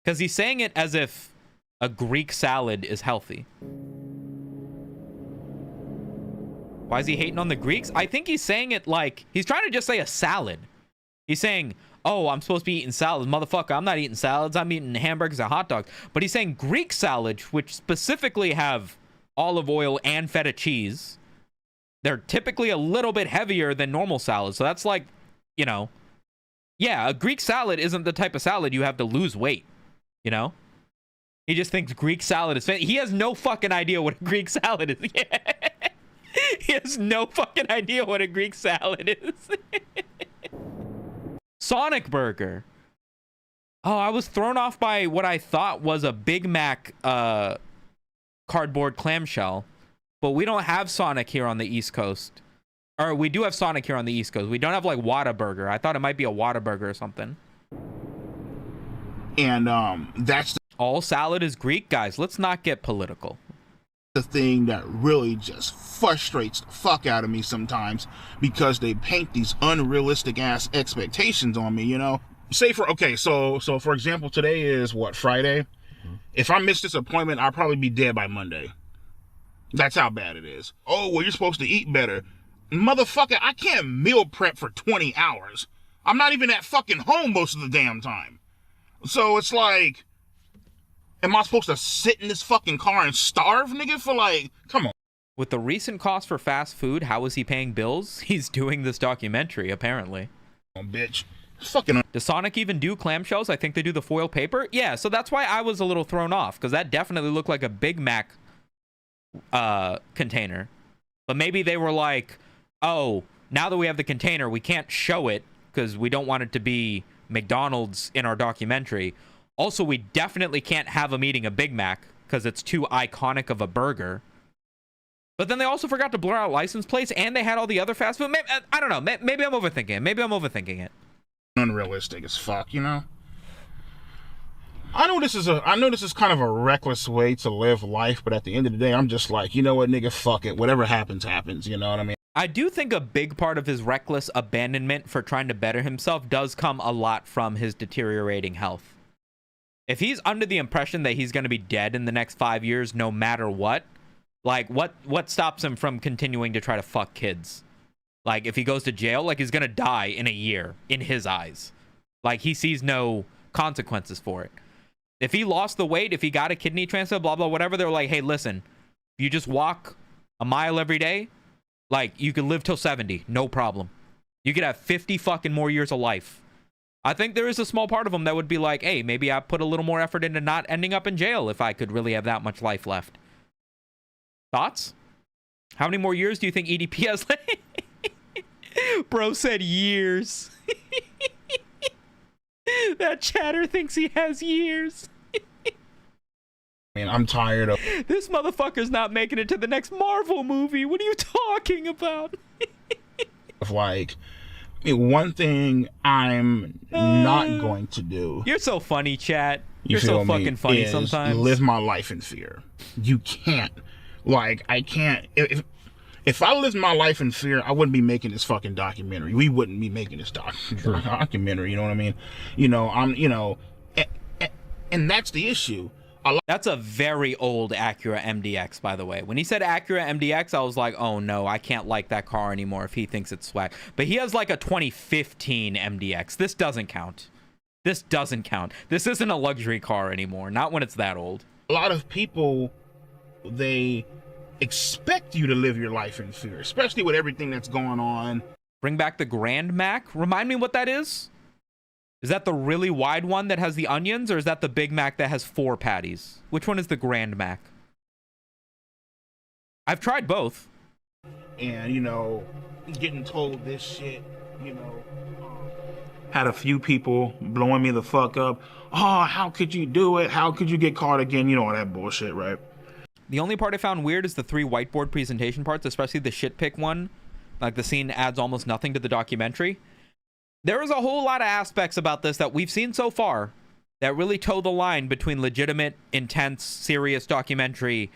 Because he's saying it as if a Greek salad is healthy. Why is he hating on the Greeks? I think he's saying it like he's trying to just say a salad. He's saying, oh, I'm supposed to be eating salads. Motherfucker, I'm not eating salads. I'm eating hamburgers and hot dogs. But he's saying Greek salad, which specifically have olive oil and feta cheese. They're typically a little bit heavier than normal salads. So that's like, you know, yeah, a Greek salad isn't the type of salad you have to lose weight, you know? He just thinks Greek salad is... He has no fucking idea what a Greek salad is. Yeah. He has no fucking idea what a Greek salad is. Sonic Burger. Oh, I was thrown off by what I thought was a Big Mac cardboard clamshell. But we don't have Sonic here on the East Coast. Or we do have Sonic here on the East Coast. We don't have like Whataburger. I thought it might be a Whataburger or something. And that's all salad is Greek, guys. Let's not get political. The thing that really just frustrates the fuck out of me sometimes, because they paint these unrealistic ass expectations on me, you know? Say for for example, today is what, Friday? If I miss this appointment, I'll probably be dead by Monday. That's how bad it is. Oh, well, you're supposed to eat better. Motherfucker, I can't meal prep for 20 hours. I'm not even at fucking home most of the damn time. So it's like, am I supposed to sit in this fucking car and starve, nigga, for like, come on. With the recent cost for fast food, how is he paying bills? He's doing this documentary, apparently. Oh, bitch. Fucking. Does Sonic even do clamshells? I think they do the foil paper. Yeah, so that's why I was a little thrown off, because that definitely looked like a Big Mac container. But maybe they were like, oh, now that we have the container, we can't show it because we don't want it to be McDonald's in our documentary. Also, we definitely can't have him eating a Big Mac because it's too iconic of a burger. But then they also forgot to blur out license plates, and they had all the other fast food. Maybe, I don't know. Maybe I'm overthinking it. Unrealistic as fuck, you know? I know this is kind of a reckless way to live life, but at the end of the day, I'm just like, you know what, nigga, fuck it. Whatever happens, happens. You know what I mean? I do think a big part of his reckless abandonment for trying to better himself does come a lot from his deteriorating health. If he's under the impression that he's going to be dead in the next 5 years, no matter what, like what stops him from continuing to try to fuck kids? Like if he goes to jail, like he's going to die in a year in his eyes. Like he sees no consequences for it. If he lost the weight, if he got a kidney transplant, blah, blah, whatever, they're like, hey, listen, if you just walk a mile every day, like you could live till 70, no problem. You could have 50 fucking more years of life. I think there is a small part of him that would be like, hey, maybe I put a little more effort into not ending up in jail if I could really have that much life left. Thoughts? How many more years do you think EDP has left? Bro said years. That chatter thinks he has years. I mean, I'm tired of... This motherfucker's not making it to the next Marvel movie. What are you talking about? Like, I mean, one thing I'm not going to do... You're so funny, chat. You're so fucking funny sometimes. Live my life in fear. You can't. Like, I can't... If I lived my life in fear, I wouldn't be making this fucking documentary. We wouldn't be making this documentary, you know what I mean? You know, and that's the issue. That's a very old Acura MDX, by the way. When he said Acura MDX, I was like, oh no, I can't like that car anymore if he thinks it's swag. But he has like a 2015 MDX. This doesn't count. This doesn't count. This isn't a luxury car anymore. Not when it's that old. A lot of people, they expect you to live your life in fear, especially with everything that's going on. Bring back the Grand Mac. Remind me what that is. Is that the really wide one that has the onions, or is that the Big Mac that has 4 patties? Which one is the Grand Mac? I've tried both. And, you know, getting told this shit, you know. Had a few people blowing me the fuck up. Oh, how could you do it? How could you get caught again? You know, all that bullshit, right? The only part I found weird is the 3 whiteboard presentation parts, especially the shit pick one. Like, the scene adds almost nothing to the documentary. There is a whole lot of aspects about this that we've seen so far that really toe the line between legitimate, intense, serious documentary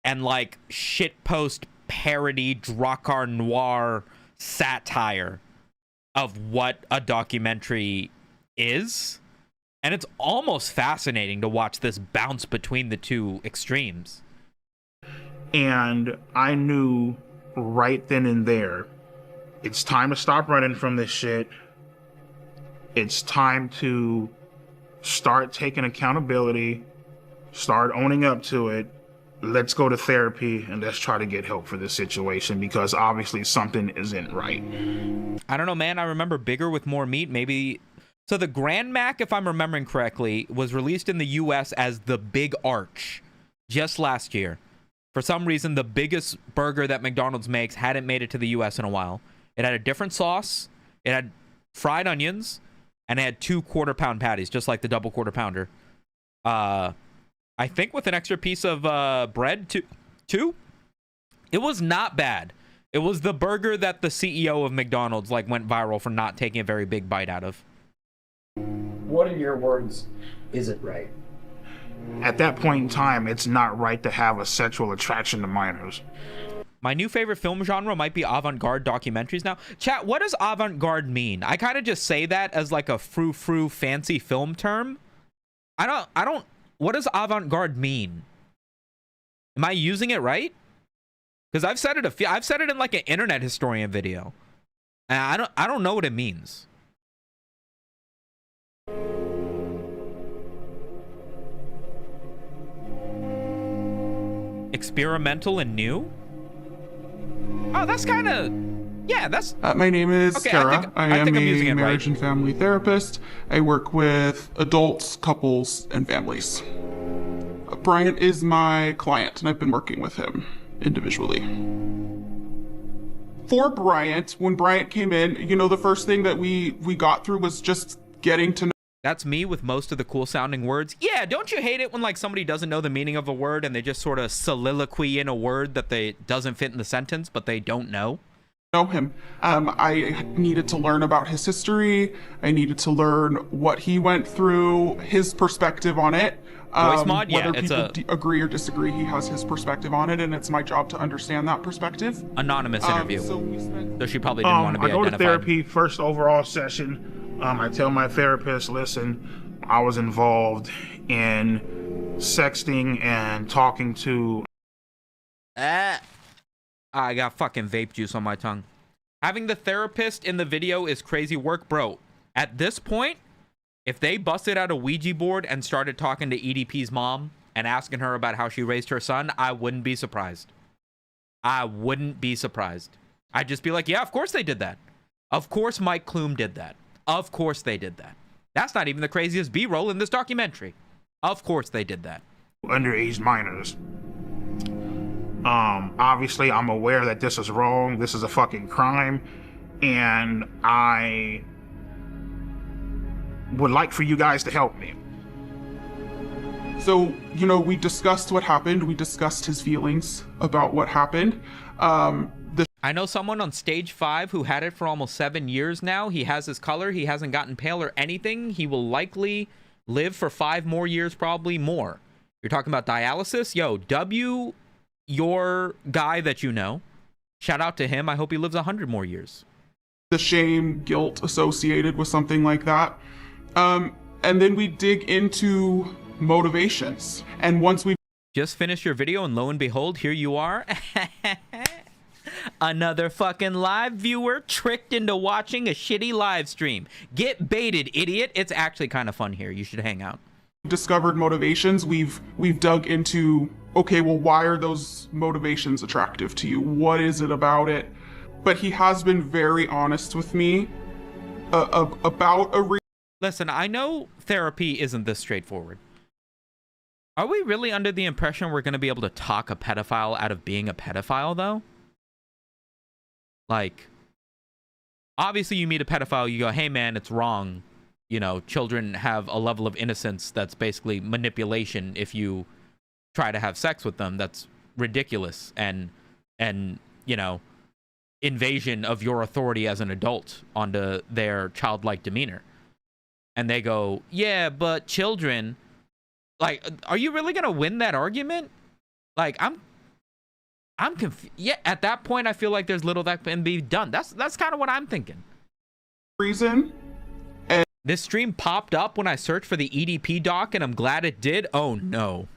and, like, shitpost parody, Drakkar Noir satire of what a documentary is. And it's almost fascinating to watch this bounce between the two extremes. And I knew right then and there, it's time to stop running from this shit. It's time to start taking accountability, start owning up to it. Let's go to therapy and let's try to get help for this situation, because obviously something isn't right. I don't know, man. I remember Bigger with More Meat. Maybe. So the Grand Mac, if I'm remembering correctly, was released in the US as the Big Arch just last year. For some reason, the biggest burger that McDonald's makes hadn't made it to the US in a while. It had a different sauce. It had fried onions, and it had 2 quarter-pound patties, just like the double quarter pounder. I think with an extra piece of bread too. It was not bad. It was the burger that the CEO of McDonald's like went viral for not taking a very big bite out of. What, in your words, isn't right? At that point in time, it's not right to have a sexual attraction to minors. My new favorite film genre might be avant-garde documentaries now. Chat, what does avant-garde mean? I kind of just say that as like a frou-frou fancy film term. I don't what does avant-garde mean? Am I using it right? Because I've said it in like an internet historian video. And I don't know what it means. Experimental and new? Oh, that's kind of... Yeah, that's... my name is okay, Sarah. I am think I'm a using it marriage right. and family therapist. I work with adults, couples, and families. Bryant is my client, and I've been working with him individually. For Bryant, when Bryant came in, you know, the first thing that we got through was just getting to know. That's me with most of the cool sounding words. Yeah, don't you hate it when like somebody doesn't know the meaning of a word and they just sort of soliloquy in a word that they doesn't fit in the sentence, but they don't know? Him. I needed to learn about his history. I needed to learn what he went through, his perspective on it. Voice mod? Yeah, whether it's people agree or disagree, he has his perspective on it, and it's my job to understand that perspective. Anonymous interview. So she probably didn't want to be I go identified. to therapy, first overall session. I tell my therapist, listen, I was involved in sexting and talking to... I got fucking vape juice on my tongue. Having the therapist in the video is crazy work, bro. At this point, if they busted out a Ouija board and started talking to EDP's mom and asking her about how she raised her son, I wouldn't be surprised. I wouldn't be surprised. I'd just be like, yeah, of course they did that. Of course Mike Clume did that. Of course they did that. That's not even the craziest B-roll in this documentary. Of course they did that. Underage minors. Obviously, I'm aware that this is wrong. This is a fucking crime. And I would like for you guys to help me. So, you know, we discussed what happened. We discussed his feelings about what happened. I know someone on stage 5 who had it for almost 7 years now. He has his color. He hasn't gotten pale or anything. He will likely live for 5 more years, probably more. You're talking about dialysis? Yo, your guy that you know, shout out to him. I hope he lives 100 more years. The shame, guilt associated with something like that. And then we dig into motivations. And once we just finished your video and lo and behold, here you are. Another fucking live viewer tricked into watching a shitty live stream. Get baited, idiot. It's actually kind of fun here. You should hang out. Discovered motivations, we've dug into, okay, well, why are those motivations attractive to you? What is it about it? But he has been very honest with me about a Listen, I know therapy isn't this straightforward. Are we really under the impression we're going to be able to talk a pedophile out of being a pedophile, though? Like, obviously you meet a pedophile, you go, hey man, it's wrong. You know, children have a level of innocence that's basically manipulation if you try to have sex with them. That's ridiculous and you know, invasion of your authority as an adult onto their childlike demeanor. And they go, yeah, but children, like, are you really gonna win that argument? Like, I'm confused. Yeah, at that point, I feel like there's little that can be done. That's kind of what I'm thinking. Reason. This stream popped up when I searched for the EDP doc, and I'm glad it did. Oh no.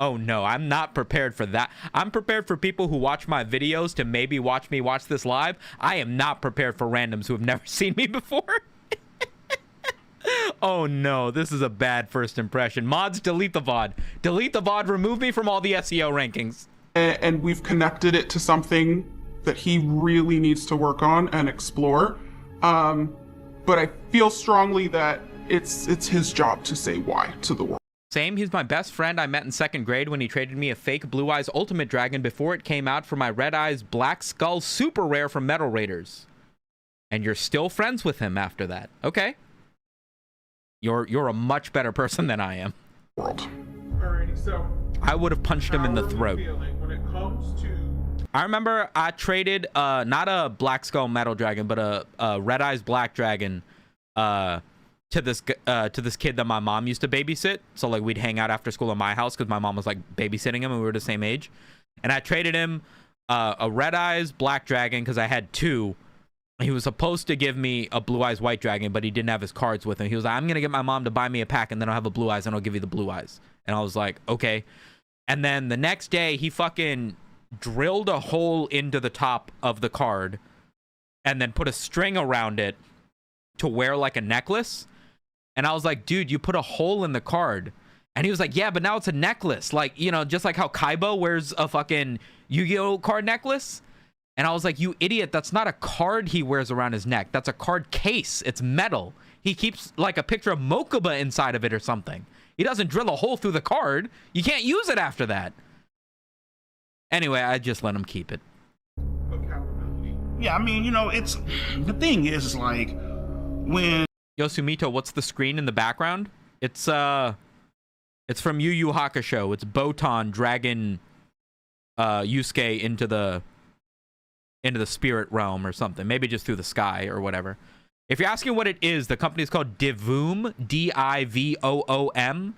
Oh no, I'm not prepared for that. I'm prepared for people who watch my videos to maybe watch me watch this live. I am not prepared for randoms who have never seen me before. Oh no, this is a bad first impression. Mods, delete the VOD. Delete the VOD, remove me from all the SEO rankings. And we've connected it to something that he really needs to work on and explore. But I feel strongly that it's his job to say why to the world. Same, he's my best friend I met in 2nd grade when he traded me a fake Blue Eyes Ultimate Dragon before it came out for my Red Eyes Black Skull Super Rare from Metal Raiders. And you're still friends with him after that. Okay. You're a much better person than I am. Alrighty, so I would have punched him in the throat. when it comes to I remember I traded not a Black Skull Metal Dragon, but a Red Eyes Black Dragon to this kid that my mom used to babysit. So like we'd hang out after school at my house because my mom was like babysitting him and we were the same age. And I traded him a Red Eyes Black Dragon because I had 2. He was supposed to give me a Blue Eyes White Dragon, but he didn't have his cards with him. He was like, I'm gonna get my mom to buy me a pack and then I'll have a Blue Eyes and I'll give you the Blue Eyes. And I was like, okay. And then the next day he fucking drilled a hole into the top of the card and then put a string around it to wear like a necklace. And I was like, dude, you put a hole in the card. And he was like, yeah, but now it's a necklace. Like, you know, just like how Kaiba wears a fucking Yu-Gi-Oh card necklace. And I was like, you idiot, that's not a card he wears around his neck. That's a card case. It's metal. He keeps like a picture of Mokuba inside of it or something. He doesn't drill a hole through the card. You can't use it after that. Anyway, I just let him keep it. Yeah, I mean, you know, it's the thing is like when Yosumito, what's the screen in the background? It's from Yu Yu Hakusho. It's Botan dragging Yusuke into the spirit realm or something. Maybe just through the sky or whatever. If you're asking what it is, the company is called Divoom, D-I-V-O-O-M.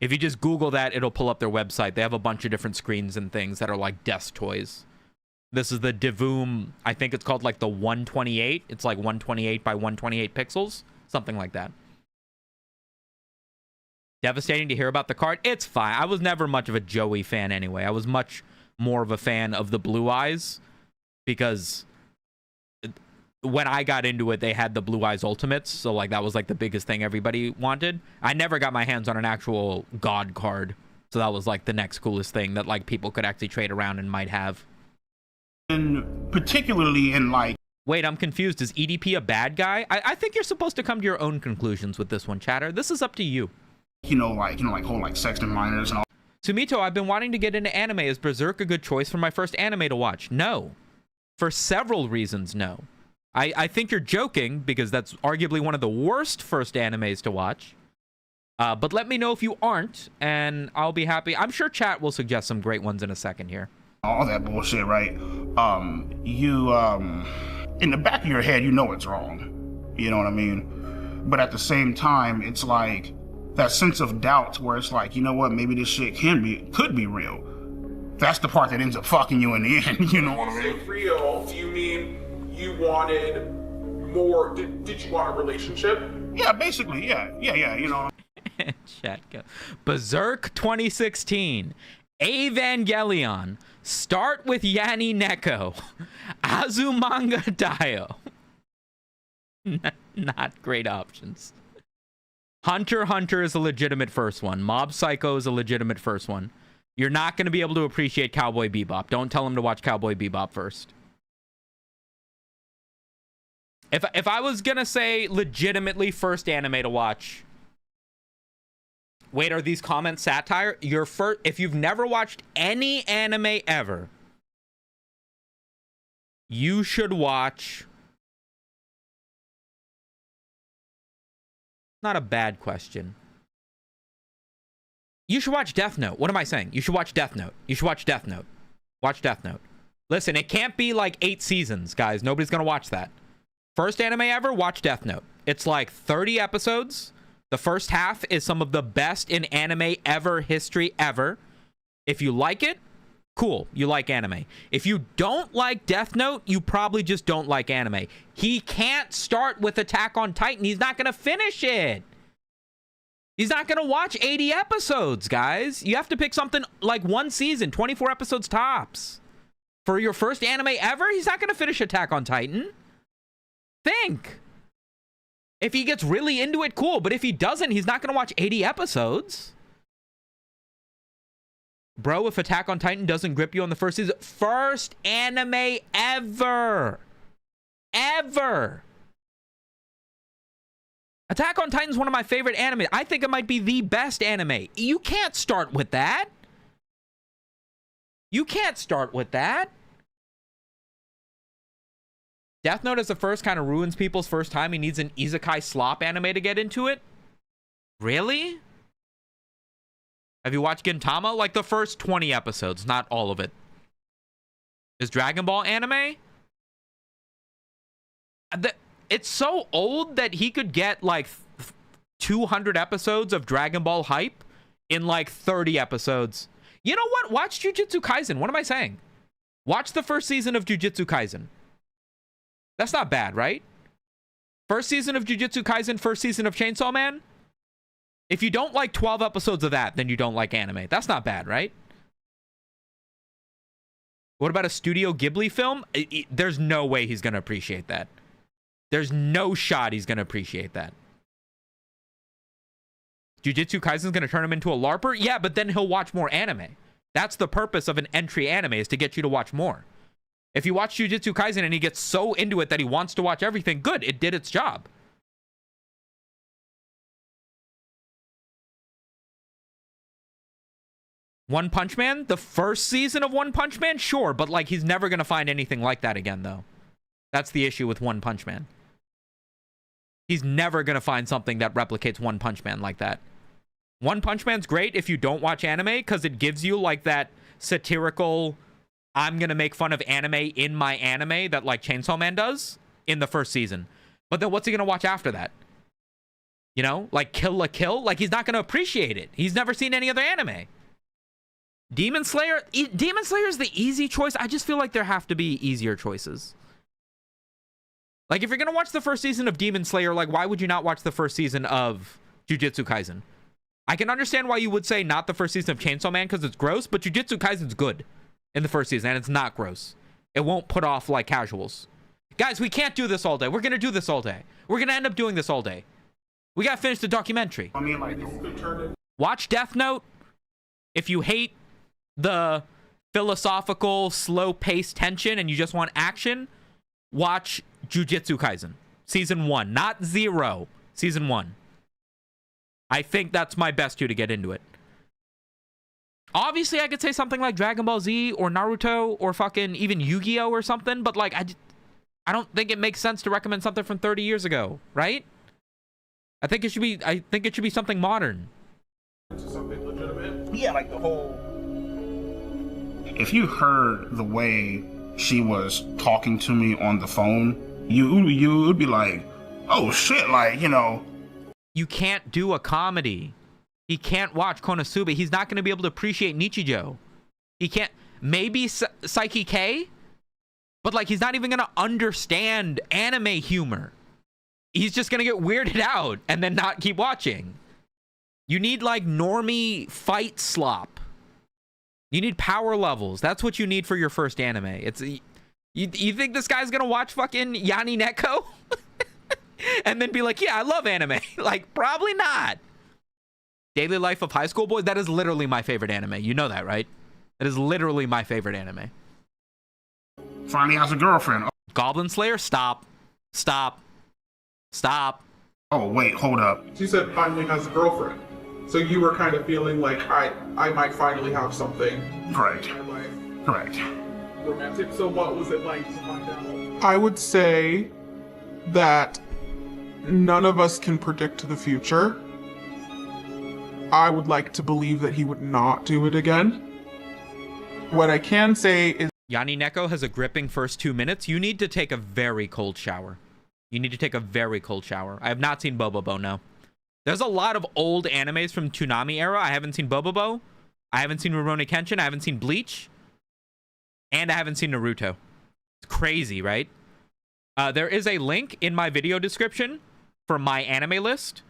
If you just Google that, it'll pull up their website. They have a bunch of different screens and things that are like desk toys. This is the Divoom, I think it's called like the 128. It's like 128 by 128 pixels. Something like that. Devastating to hear about the card. It's fine. I was never much of a Joey fan anyway. I was much more of a fan of the Blue Eyes because when I got into it, they had the Blue Eyes Ultimates. So like that was like the biggest thing everybody wanted. I never got my hands on an actual God card. So that was like the next coolest thing that like people could actually trade around and might have. And particularly in like... Wait, I'm confused. Is EDP a bad guy? I think you're supposed to come to your own conclusions with this one, chatter. This is up to you. Like whole like sex and minors and all. Sumito, I've been wanting to get into anime. Is Berserk a good choice for my first anime to watch? No. For several reasons, no. I think you're joking because that's arguably one of the worst first animes to watch. But let me know if you aren't, and I'll be happy. I'm sure chat will suggest some great ones in a second here. All that bullshit, right? You in the back of your head, you know it's wrong. You know what I mean? But at the same time, it's like that sense of doubt where it's like, you know what? Maybe this shit could be real. That's the part that ends up fucking you in the end. You know what I mean? Real? Do you mean you wanted more? Did you want a relationship? Yeah, basically, yeah, you know. Chat go. Berserk 2016. Evangelion. Start with Yanni Neko. Azumanga Daioh. Not great options. Hunter x Hunter is a legitimate first one. Mob Psycho is a legitimate first one. You're not going to be able to appreciate Cowboy Bebop. Don't tell him to watch Cowboy Bebop first. If I was going to say legitimately first anime to watch... Wait, are these comments satire? If you've never watched any anime ever, you should watch... Not a bad question. You should watch Death Note. What am I saying? You should watch Death Note. You should watch Death Note. Watch Death Note. Listen, it can't be like 8 seasons, guys. Nobody's going to watch that. First anime ever, watch Death Note. It's like 30 episodes. The first half is some of the best in anime ever, history ever. If you like it, cool. You like anime. If you don't like Death Note, you probably just don't like anime. He can't start with Attack on Titan. He's not going to finish it. He's not going to watch 80 episodes, guys. You have to pick something like one season, 24 episodes tops. For your first anime ever, he's not going to finish Attack on Titan. Think. If he gets really into it, cool. But if he doesn't, he's not going to watch 80 episodes. Bro, if Attack on Titan doesn't grip you on the first season, first anime ever. Ever. Attack on Titan is one of my favorite anime. I think it might be the best anime. You can't start with that. You can't start with that. Death Note as the first kind of ruins people's first time. He needs an isekai slop anime to get into it. Really? Have you watched Gintama? Like the first 20 episodes, not all of it. Is Dragon Ball anime? It's so old that he could get like 200 episodes of Dragon Ball hype in like 30 episodes. You know what? Watch Jujutsu Kaisen. What am I saying? Watch the first season of Jujutsu Kaisen. That's not bad, right? First season of Jujutsu Kaisen, first season of Chainsaw Man. If you don't like 12 episodes of that, then you don't like anime. That's not bad, right? What about a Studio Ghibli film? There's no way he's going to appreciate that. There's no shot he's going to appreciate that. Jujutsu Kaisen's going to turn him into a LARPer? Yeah, but then he'll watch more anime. That's the purpose of an entry anime, is to get you to watch more. If you watch Jujutsu Kaisen and he gets so into it that he wants to watch everything, good, it did its job. One Punch Man? The first season of One Punch Man? Sure, but like he's never going to find anything like that again, though. That's the issue with One Punch Man. He's never going to find something that replicates One Punch Man like that. One Punch Man's great if you don't watch anime, because it gives you like that satirical, I'm going to make fun of anime in my anime that like Chainsaw Man does in the first season. But then what's he going to watch after that? You know, like Kill la Kill? Like he's not going to appreciate it. He's never seen any other anime. Demon Slayer? Demon Slayer is the easy choice. I just feel like there have to be easier choices. Like, if you're going to watch the first season of Demon Slayer, like, why would you not watch the first season of Jujutsu Kaisen? I can understand why you would say not the first season of Chainsaw Man because it's gross, but Jujutsu Kaisen's good in the first season, and it's not gross. It won't put off, like, casuals. Guys, we can't do this all day. We're going to do this all day. We're going to end up doing this all day. We got to finish the documentary. I mean, like, this could turn into... Watch Death Note. If you hate the philosophical, slow-paced tension and you just want action, watch Jujutsu Kaisen. Season 1. Not 0. Season 1. I think that's my best to get into it. Obviously, I could say something like Dragon Ball Z or Naruto or fucking even Yu-Gi-Oh! Or something, but like, I don't think it makes sense to recommend something from 30 years ago, right? I think it should be something modern. Something legitimate. Yeah, like the whole... If you heard the way she was talking to me on the phone, you would be like, oh shit, like, you know. You can't do a comedy. He can't watch Konosuba. He's not going to be able to appreciate Nichijou. He can't. Maybe Psyche K, but like he's not even going to understand anime humor. He's just going to get weirded out and then not keep watching. You need like normie fight slop. You need power levels. That's what you need for your first anime. It's you think this guy's going to watch fucking Yanni Neko? And then be like, yeah, I love anime. Like, probably not. Daily Life of High School Boys, that is literally my favorite anime. You know that, right? That is literally my favorite anime. Finally has a girlfriend. Goblin Slayer? Stop. Stop. Stop. Oh, wait, hold up. She said finally has a girlfriend. So you were kind of feeling like I might finally have something. Correct. In my life. Correct. Romantic. So what was it like to find out? I would say that none of us can predict the future. I would like to believe that he would not do it again. What I can say is Yanni Neko has a gripping first 2 minutes. You need to take a very cold shower. You need to take a very cold shower. I have not seen Bobobo, no. There's a lot of old animes from Toonami era. I haven't seen Bobobo. I haven't seen Rurouni Kenshin. I haven't seen Bleach. And I haven't seen Naruto. It's crazy, right? There is a link in my video description for my anime list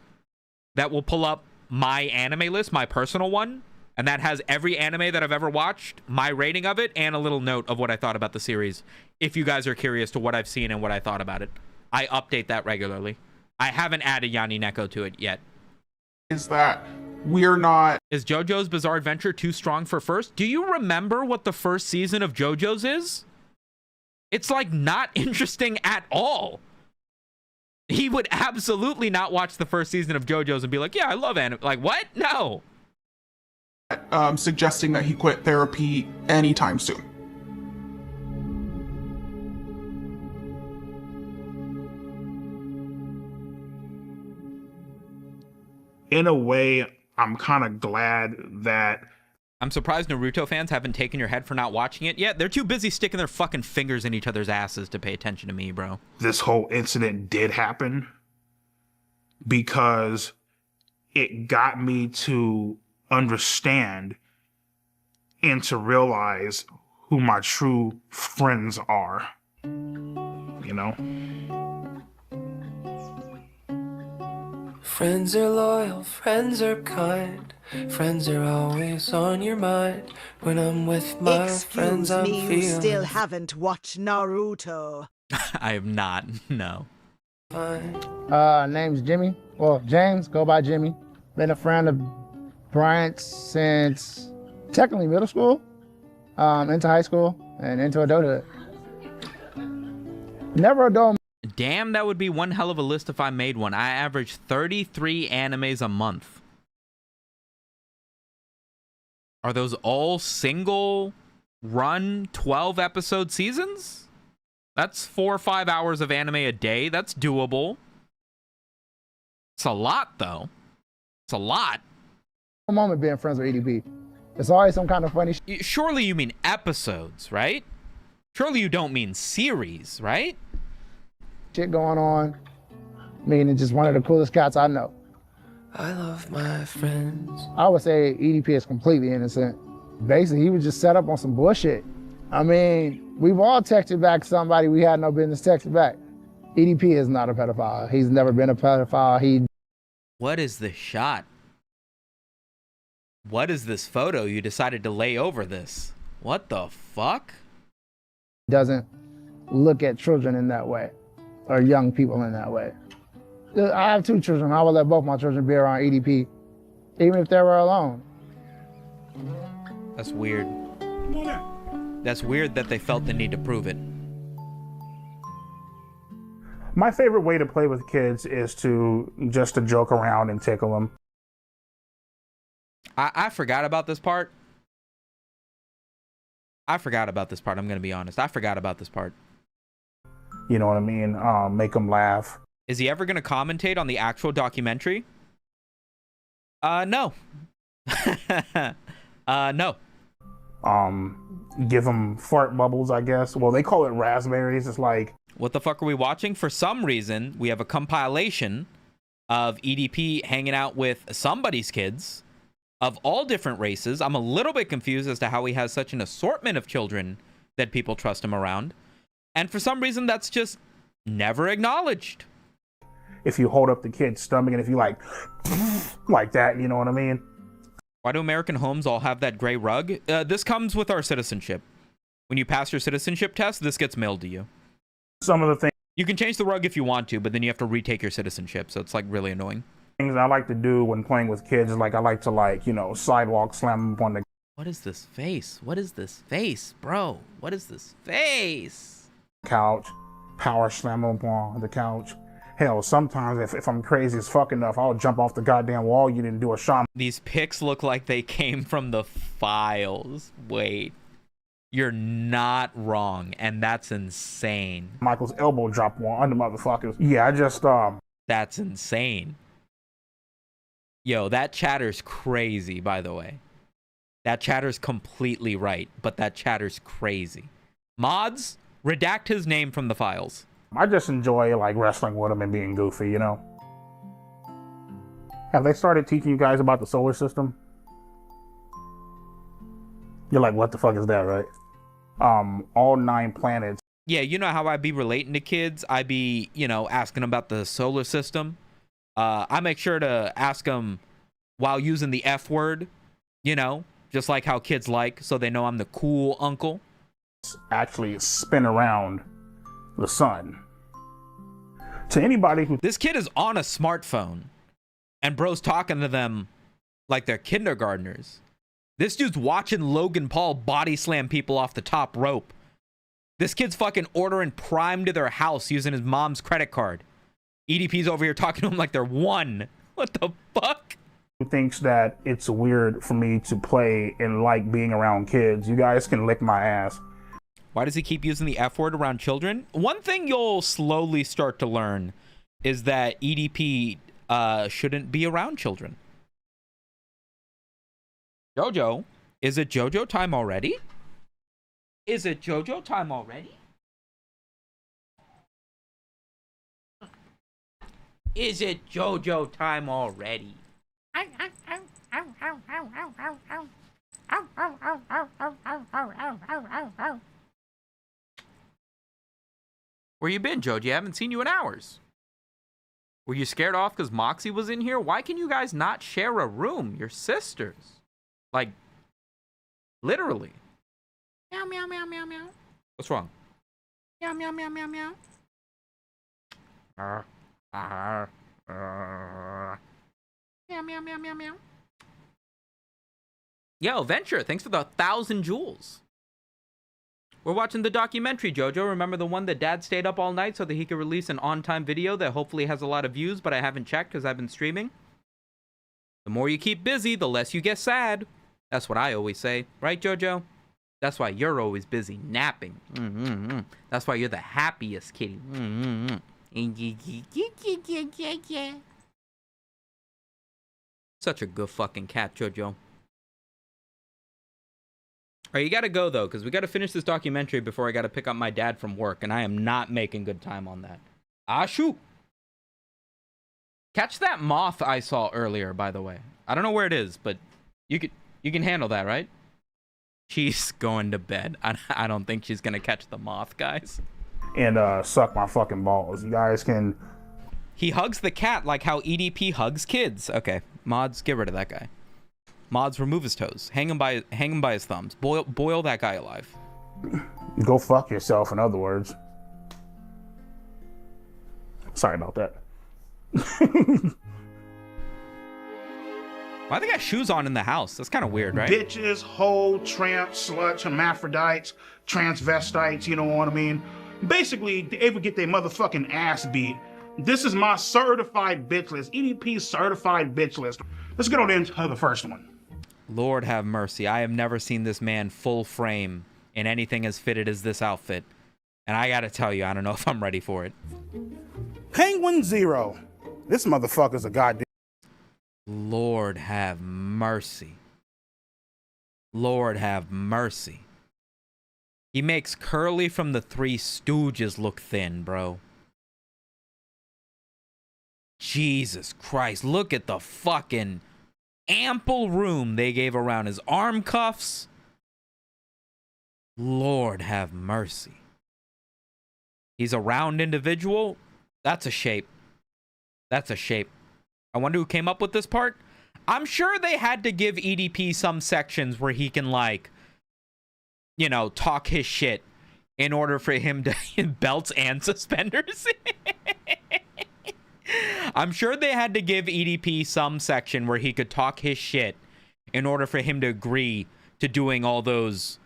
that will pull up my anime list, my personal one, and that has every anime that I've ever watched, my rating of it, and a little note of what I thought about the series. If you guys are curious to what I've seen and what I thought about it, I update that regularly. I haven't added Yanni Neko to it yet. Is that we're not... Is JoJo's Bizarre Adventure too strong for first? Do you remember what the first season of JoJo's is? It's like not interesting at all. He would absolutely not watch the first season of JoJo's and be like, yeah, I love anime. Like, what? No. Suggesting that he quit therapy anytime soon. In a way, I'm kind of glad that... I'm surprised Naruto fans haven't taken your head for not watching it yet. They're too busy sticking their fucking fingers in each other's asses to pay attention to me, bro. This whole incident did happen because it got me to understand and to realize who my true friends are. You know? Friends are loyal, friends are kind. Friends are always on your mind. When I'm with my friends, I'm Excuse me, you still haven't watched Naruto. I have not, no. Name's Jimmy. Well, James, go by Jimmy. Been a friend of Bryant since technically middle school, into high school, and into adulthood. Never a dull. Damn, that would be one hell of a list if I made one. I average 33 animes a month. Are those all single run 12 episode seasons? That's 4 or 5 hours of anime a day. That's doable. It's a lot, though. It's a lot. A moment being friends with EDP. It's always some kind of funny Surely you mean episodes, right? Surely you don't mean series, right? shit going on. I mean, it's just one of the coolest cats I know. I love my friends. I would say EDP is completely innocent. Basically, he was just set up on some bullshit. I mean, we've all texted back somebody we had no business texting back. EDP is not a pedophile. He's never been a pedophile. What is this shot? What is this photo you decided to lay over this? What the fuck? Doesn't look at children in that way, or young people in that way. I have 2 children. I would let both my children be around EDP, even if they were alone. That's weird. That's weird that they felt the need to prove it. My favorite way to play with kids is to joke around and tickle them. I forgot about this part. I'm going to be honest. I forgot about this part. You know what I mean? Make them laugh. Is he ever going to commentate on the actual documentary? No. No. Give them fart bubbles, I guess. Well, they call it raspberries. It's like... What the fuck are we watching? For some reason, we have a compilation of EDP hanging out with somebody's kids of all different races. I'm a little bit confused as to how he has such an assortment of children that people trust him around. And for some reason, that's just never acknowledged. If you hold up the kid's stomach and if you like that, you know what I mean? Why do American homes all have that gray rug? This comes with our citizenship. When you pass your citizenship test, this gets mailed to you. Some of the things... You can change the rug if you want to, but then you have to retake your citizenship, so it's like really annoying. Things I like to do when playing with kids is like I like to sidewalk slam them on the... What is this face? What is this face, bro? What is this face? Couch, power slam them on the couch. Hell, sometimes if I'm crazy as fuck enough, I'll jump off the goddamn wall. You didn't do a shot. These pics look like they came from the files. Wait. You're not wrong, and that's insane. Michael's elbow dropped one on the motherfuckers. Yeah, I just, That's insane. Yo, that chatter's crazy, by the way. That chatter's completely right, but that chatter's crazy. Mods, redact his name from the files. I just enjoy like wrestling with him and being goofy, you know? Have they started teaching you guys about the solar system? You're like, what the fuck is that, right? All 9 planets. Yeah, you know how I be relating to kids? I be, asking them about the solar system. I make sure to ask them while using the F word, you know, just like how kids like, so they know I'm the cool uncle. Actually spin around the sun. To anybody who... This kid is on a smartphone, and bro's talking to them like they're kindergartners. This dude's watching Logan Paul body slam people off the top rope. This kid's fucking ordering Prime to their house using his mom's credit card. EDP's over here talking to him like they're one. What the fuck? Who thinks that it's weird for me to play and like being around kids, you guys can lick my ass. Why does he keep using the F word around children? One thing you'll slowly start to learn is that EDP shouldn't be around children. Jojo, is it Jojo time already? Is it Jojo time already? Is it Jojo time already? Where you been, Jojo? I haven't seen you in hours. Were you scared off because Moxie was in here? Why can you guys not share a room? You're sisters. Like, literally. Meow, meow, meow, meow, meow. What's wrong? Meow, meow, meow, meow, meow. Meow, meow, meow, meow, meow. Yo, Venture, thanks for the 1,000 jewels. We're watching the documentary, Jojo. Remember the one that Dad stayed up all night so that he could release an on-time video that hopefully has a lot of views, but I haven't checked because I've been streaming? The more you keep busy, the less you get sad. That's what I always say. Right, Jojo? That's why you're always busy napping. That's why you're the happiest kitty. Such a good fucking cat, Jojo. Alright, you gotta go, though, because we gotta finish this documentary before I gotta pick up my dad from work, and I am not making good time on that. Ah, shoot! Catch that moth I saw earlier, by the way. I don't know where it is, but you can handle that, right? She's going to bed. I don't think she's gonna catch the moth, guys. And suck my fucking balls. You guys can... He hugs the cat like how EDP hugs kids. Okay, mods, get rid of that guy. Mods, remove his toes. Hang him by his thumbs. Boil that guy alive. Go fuck yourself, in other words. Sorry about that. Why they got shoes on in the house? That's kind of weird, right? Bitches, hoe, tramps, sluts, hermaphrodites, transvestites, you know what I mean? Basically, they ever get their motherfucking ass beat. This is my certified bitch list. EDP certified bitch list. Let's get on into the first one. Lord have mercy. I have never seen this man full frame in anything as fitted as this outfit. And I gotta tell you, I don't know if I'm ready for it. Penguin Zero. This motherfucker's a goddamn... Lord have mercy. Lord have mercy. He makes Curly from the Three Stooges look thin, bro. Jesus Christ, look at the fucking ample room they gave around his arm cuffs. Lord have mercy. He's a round individual. That's a shape. That's a shape. I wonder who came up with this part. I'm sure they had to give EDP some sections where he can, like, you know, talk his shit in order for him to belts and suspenders. I'm sure they had to give EDP some section where he could talk his shit in order for him to agree to doing all those,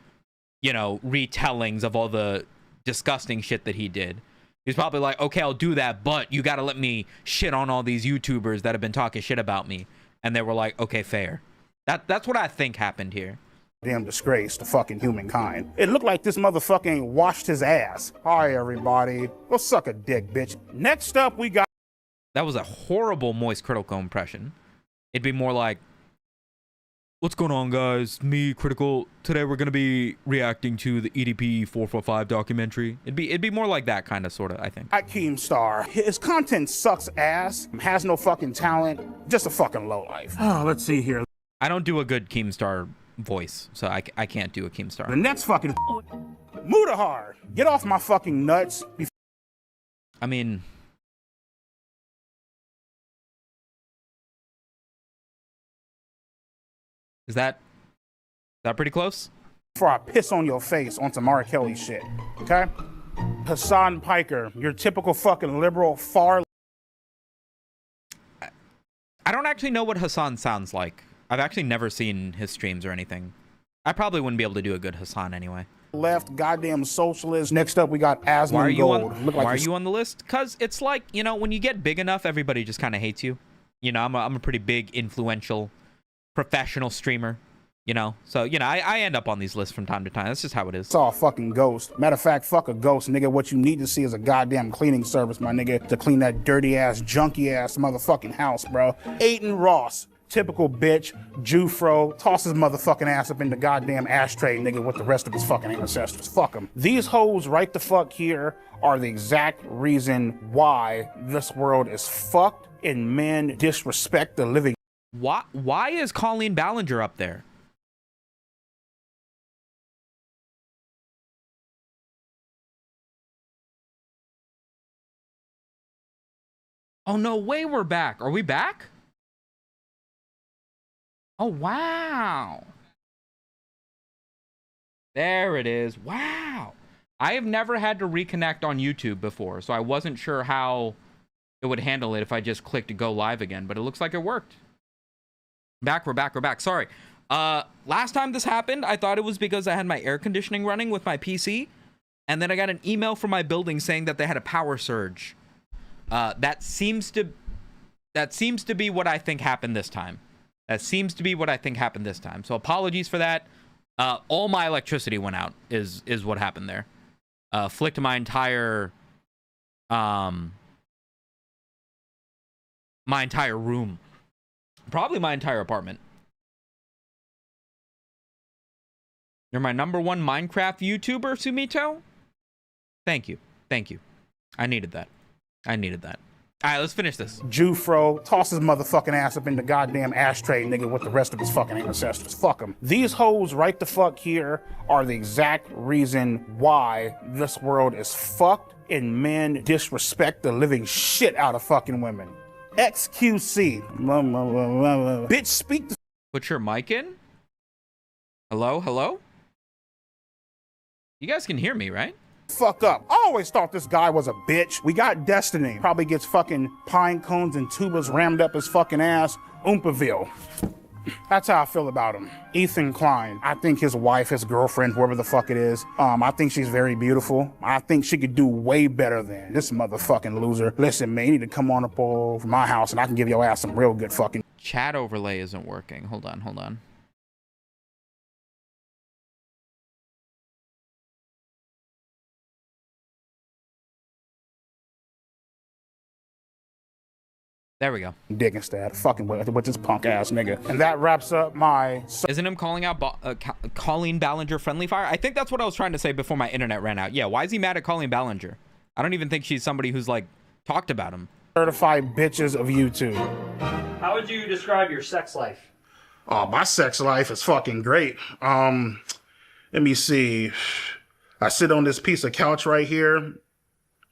you know, retellings of all the disgusting shit that he did. He's probably like, okay, I'll do that, but you gotta let me shit on all these YouTubers that have been talking shit about me. And they were like, okay, fair. That's what I think happened here. Damn disgrace to fucking humankind. It looked like this motherfucking washed his ass. Hi, everybody. Go suck a dick, bitch. Next up, we got... That was a horrible Moist Critical impression. It'd be more like, what's going on, guys? Me, Critical. Today we're going to be reacting to the EDP445 documentary. It'd be more like that kind of, sort of, I think. Keemstar. His content sucks ass, has no fucking talent, just a fucking lowlife. Oh, let's see here. I don't do a good Keemstar voice, so I can't do a Keemstar. The next fucking... Mudahar, get off my fucking nuts. I mean... Is that pretty close? Before I piss on your face on some R. Kelly shit, okay? Hassan Piker, your typical fucking liberal far. I don't actually know what Hassan sounds like. I've actually never seen his streams or anything. I probably wouldn't be able to do a good Hassan anyway. Left goddamn socialist. Next up, we got Asmund Why are you Gold. on, Look like why are this- you on the list? Because it's like, you know, when you get big enough, everybody just kind of hates you. You know, I'm a pretty big, influential, professional streamer. You know, so, you know, I end up on these lists from time to time. That's just how it is. Saw a fucking ghost. Matter of fact, fuck a ghost, nigga. What you need to see is a goddamn cleaning service, my nigga, to clean that dirty ass, junky ass motherfucking house, bro. Aiden Ross, typical bitch, Jufro, toss his motherfucking ass up in the goddamn ashtray, nigga, with the rest of his fucking ancestors. Fuck him. These hoes right the fuck here are the exact reason why this world is fucked and men disrespect the living. Why is Colleen Ballinger up there? Oh, no way we're back. Are we back? Oh, wow. There it is. Wow. I have never had to reconnect on YouTube before, so I wasn't sure how it would handle it if I just clicked to go live again, but it looks like it worked. We're back. Sorry. Last time this happened, I thought it was because I had my air conditioning running with my PC, and then I got an email from my building saying that they had a power surge. That seems to be what I think happened this time. So apologies for that. All my electricity went out is what happened there. Flicked my entire room. Probably my entire apartment. You're my #1 Minecraft YouTuber, Sumito? Thank you. I needed that. All right, let's finish this. Jufro, toss his motherfucking ass up in the goddamn ashtray, nigga, with the rest of his fucking ancestors. Fuck him. These hoes right the fuck here are the exact reason why this world is fucked and men disrespect the living shit out of fucking women. XQC. Bitch, speak the... Put your mic in. Hello? You guys can hear me, right? Fuck up. I always thought this guy was a bitch. We got Destiny. Probably gets fucking pine cones and tubas rammed up his fucking ass. Oompaville. That's how I feel about him. Ethan Klein. I think his wife, his girlfriend, whoever the fuck it is, I think she's very beautiful. I think she could do way better than this motherfucking loser. Listen, man, you need to come on up over my house and I can give your ass some real good fucking... Chat overlay isn't working. Hold on. There we go. Dick instead. Fucking with this punk ass nigga. And that wraps up my... Isn't him calling out Colleen Ballinger friendly fire? I think that's what I was trying to say before my internet ran out. Yeah, why is he mad at Colleen Ballinger? I don't even think she's somebody who's like talked about him. Certified bitches of YouTube. How would you describe your sex life? Oh, my sex life is fucking great. Let me see. I sit on this piece of couch right here.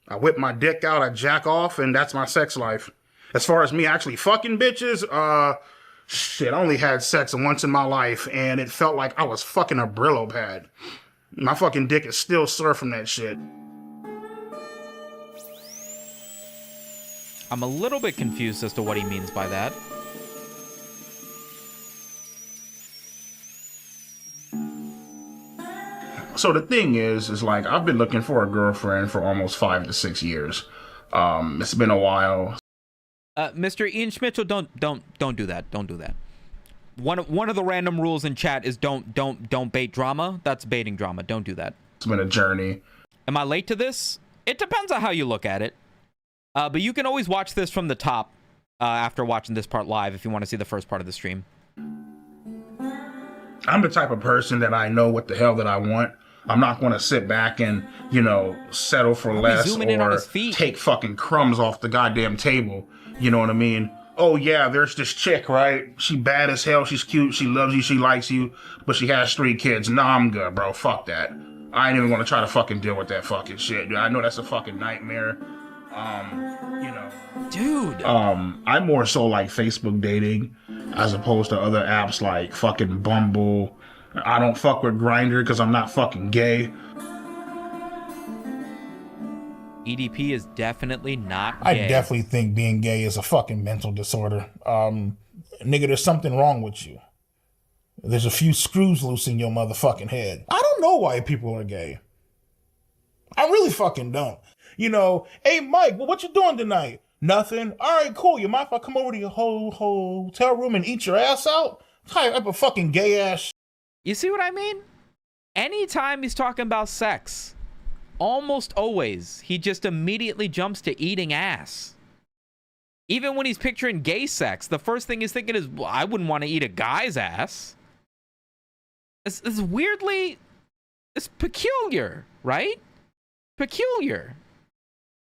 I whip my dick out, I jack off, and that's my sex life. As far as me actually fucking bitches, shit, I only had sex once in my life, and it felt like I was fucking a Brillo pad. My fucking dick is still sore from that shit. I'm a little bit confused as to what he means by that. So the thing is like, I've been looking for a girlfriend for almost 5 to 6 years. It's been a while. Mr. Ian Schmitchell, don't do that. Don't do that. One of the random rules in chat is don't bait drama. That's baiting drama. Don't do that. It's been a journey. Am I late to this? It depends on how you look at it. But you can always watch this from the top after watching this part live if you want to see the first part of the stream. I'm the type of person that I know what the hell that I want. I'm not going to sit back and, settle for less or take fucking crumbs off the goddamn table. You know what I mean? Oh yeah, there's this chick, right? She bad as hell. She's cute. She loves you. She likes you. But she has 3 kids. Nah, I'm good, bro. Fuck that. I ain't even going to try to fucking deal with that fucking shit. Dude, I know that's a fucking nightmare. Dude. I'm more so like Facebook dating as opposed to other apps like fucking Bumble. I don't fuck with Grindr because I'm not fucking gay. EDP is definitely not gay. I definitely think being gay is a fucking mental disorder. Nigga, there's something wrong with you. There's a few screws loose in your motherfucking head. I don't know why people are gay. I really fucking don't. You know, hey Mike, well, what you doing tonight? Nothing. All right, cool. You mind if I come over to your hotel room and eat your ass out? Type of fucking gay ass. You see what I mean? Anytime he's talking about sex, almost always, he just immediately jumps to eating ass. Even when he's picturing gay sex, the first thing he's thinking is, well, I wouldn't want to eat a guy's ass. It's weirdly, it's peculiar, right? Peculiar.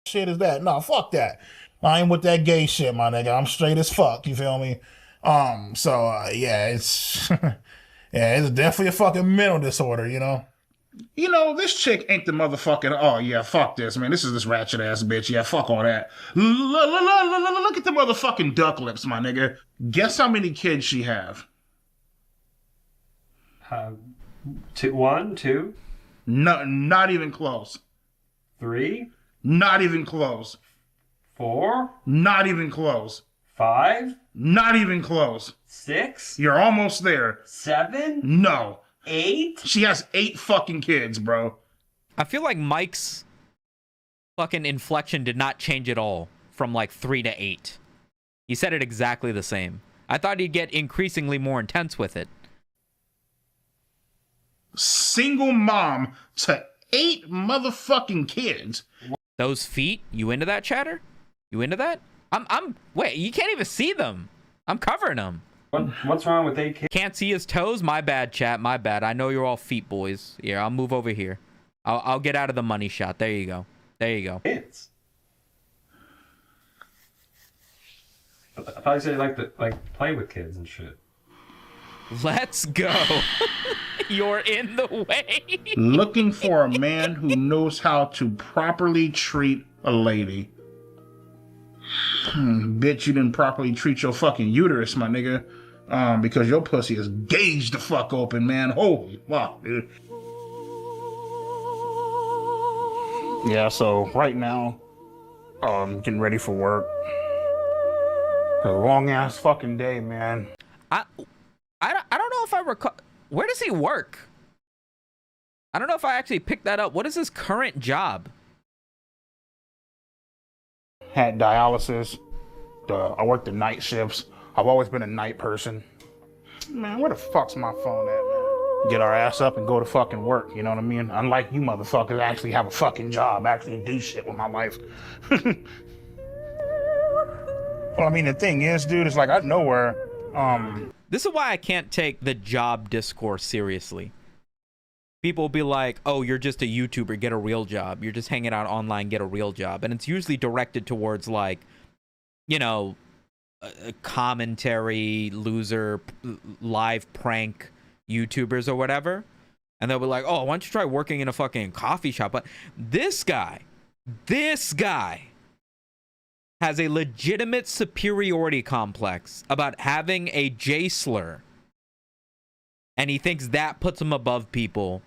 Shit is that? No, fuck that. I ain't with that gay shit, my nigga. I'm straight as fuck. You feel me? Yeah, it's yeah, it's definitely a fucking mental disorder, you know. You know, this chick ain't the motherfucking, oh yeah, fuck this, man. This is this ratchet ass bitch. Yeah, fuck all that. Look at the motherfucking duck lips, my nigga. Guess how many kids she have? 1, 2? No, not even close. 3? Not even close. 4? Not even close. 5? Not even close. 6? You're almost there. 7? No. 8? She has 8 fucking kids, bro. I feel like Mike's fucking inflection did not change at all from like 3 to 8. He said it exactly the same. I thought he'd get increasingly more intense with it. Single mom to 8 motherfucking kids. Those feet, you into that, Chatter? You into that? Wait, you can't even see them. I'm covering them. What's wrong with 8 kids? Can't see his toes? My bad, chat. My bad. I know you're all feet boys. Here, I'll move over here. I'll get out of the money shot. There you go. There you go. Kids. I thought you said you like to play with kids and shit. Let's go. You're in the way. Looking for a man who knows how to properly treat a lady. Bitch, you didn't properly treat your fucking uterus, my nigga. Because your pussy is gauged the fuck open, man. Holy fuck, dude. Yeah, so right now, getting ready for work. A long ass fucking day, man. I don't know if I recall. Where does he work? I don't know if I actually picked that up. What is his current job? Had dialysis. I worked the night shifts. I've always been a night person. Man, where the fuck's my phone at, man? Get our ass up and go to fucking work, you know what I mean? Unlike you motherfuckers, I actually have a fucking job, actually do shit with my life. Well, I mean, the thing is, dude, it's like out of nowhere, This is why I can't take the job discourse seriously. People will be like, oh, you're just a YouTuber, get a real job. You're just hanging out online, get a real job. And it's usually directed towards, like, you know, a commentary, loser, live prank YouTubers or whatever. And they'll be like, oh, why don't you try working in a fucking coffee shop? But this guy has a legitimate superiority complex about having a J slur. And he thinks that puts him above people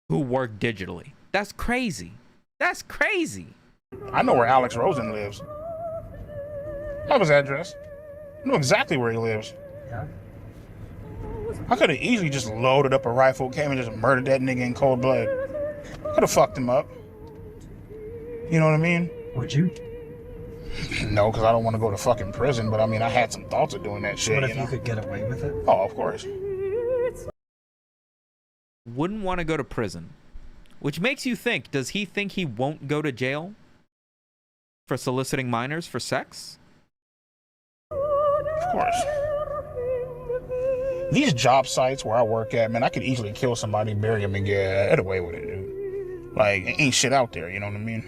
who work digitally. That's crazy. That's crazy. I know where Alex Rosen lives. I have his address. I know exactly where he lives. Yeah. I could have easily just loaded up a rifle, came and just murdered that nigga in cold blood. Could have fucked him up. You know what I mean? Would you? No, because I don't want to go to fucking prison, but I mean, I had some thoughts of doing that shit. But if you could get away with it? Oh, of course. Wouldn't want to go to prison. Which makes you think, does he think he won't go to jail for soliciting minors for sex? Of course. These job sites where I work at, man, I could easily kill somebody, bury them, and get away with it, dude. Like, ain't shit out there, you know what I mean?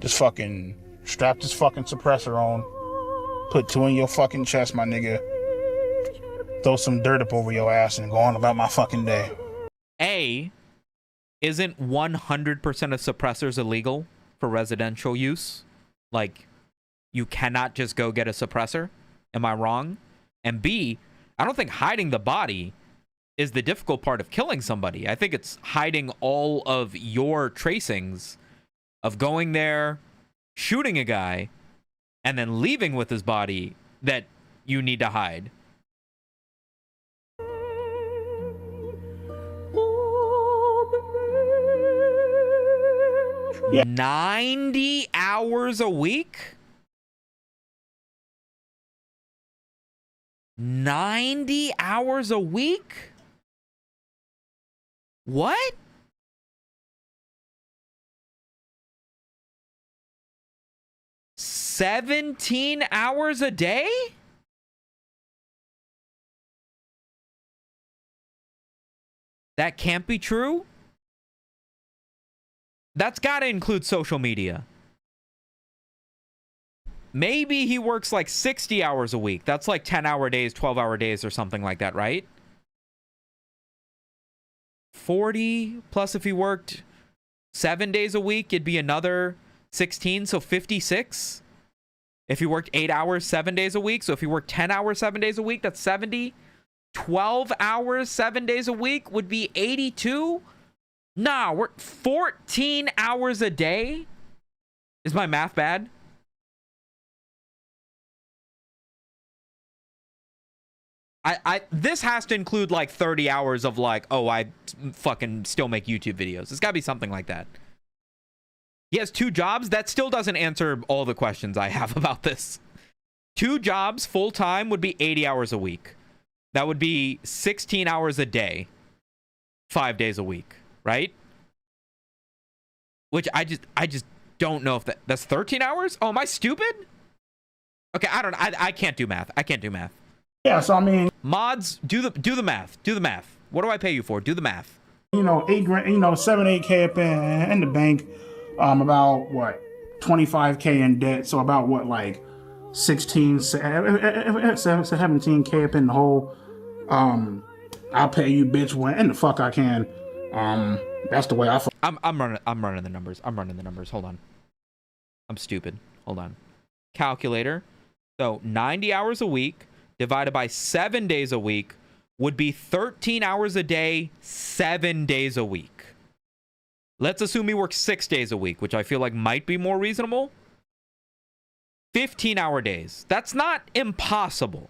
Just fucking strap this fucking suppressor on, put 2 in your fucking chest, my nigga, throw some dirt up over your ass, and go on about my fucking day. Isn't 100% of suppressors illegal for residential use. Like, you cannot just go get a suppressor. Am I wrong? And B, I don't think hiding the body is the difficult part of killing somebody. I think it's hiding all of your tracings of going there, shooting a guy, and then leaving with his body that you need to hide. Yeah. 90 hours a week? 90 hours a week? What? $17 hours a day? That can't be true. That's got to include social media. Maybe he works like 60 hours a week. That's like 10-hour days, 12-hour days or something like that, right? 40 plus if he worked 7 days a week, it'd be another 16, so 56. If he worked 8 hours, 7 days a week, so if he worked 10 hours, 7 days a week, that's 70. 12 hours, 7 days a week would be 82. Nah, we're 14 hours a day. Is my math bad? This has to include like 30 hours of like, oh, I fucking still make YouTube videos. It's gotta be something like that. He has 2 jobs. That still doesn't answer all the questions I have about this. 2 jobs full-time would be 80 hours a week. That would be 16 hours a day, 5 days a week, right? Which I just don't know if that's 13 hours. Oh, am I stupid? Okay, I can't do math. I can't do math. Yeah, so I mean, mods, do the math. Do the math. What do I pay you for? Do the math. You know, 8 grand, you know, 8K up in the bank, about what, 25K in debt. So about what, like 17K up in the hole. I'll pay you, bitch, when the fuck I can. That's the way I'm running the numbers. Hold on. I'm stupid. Hold on. Calculator. So 90 hours a week divided by 7 days a week would be 13 hours a day, 7 days a week. Let's assume he works 6 days a week, which I feel like might be more reasonable. 15-hour days. That's not impossible.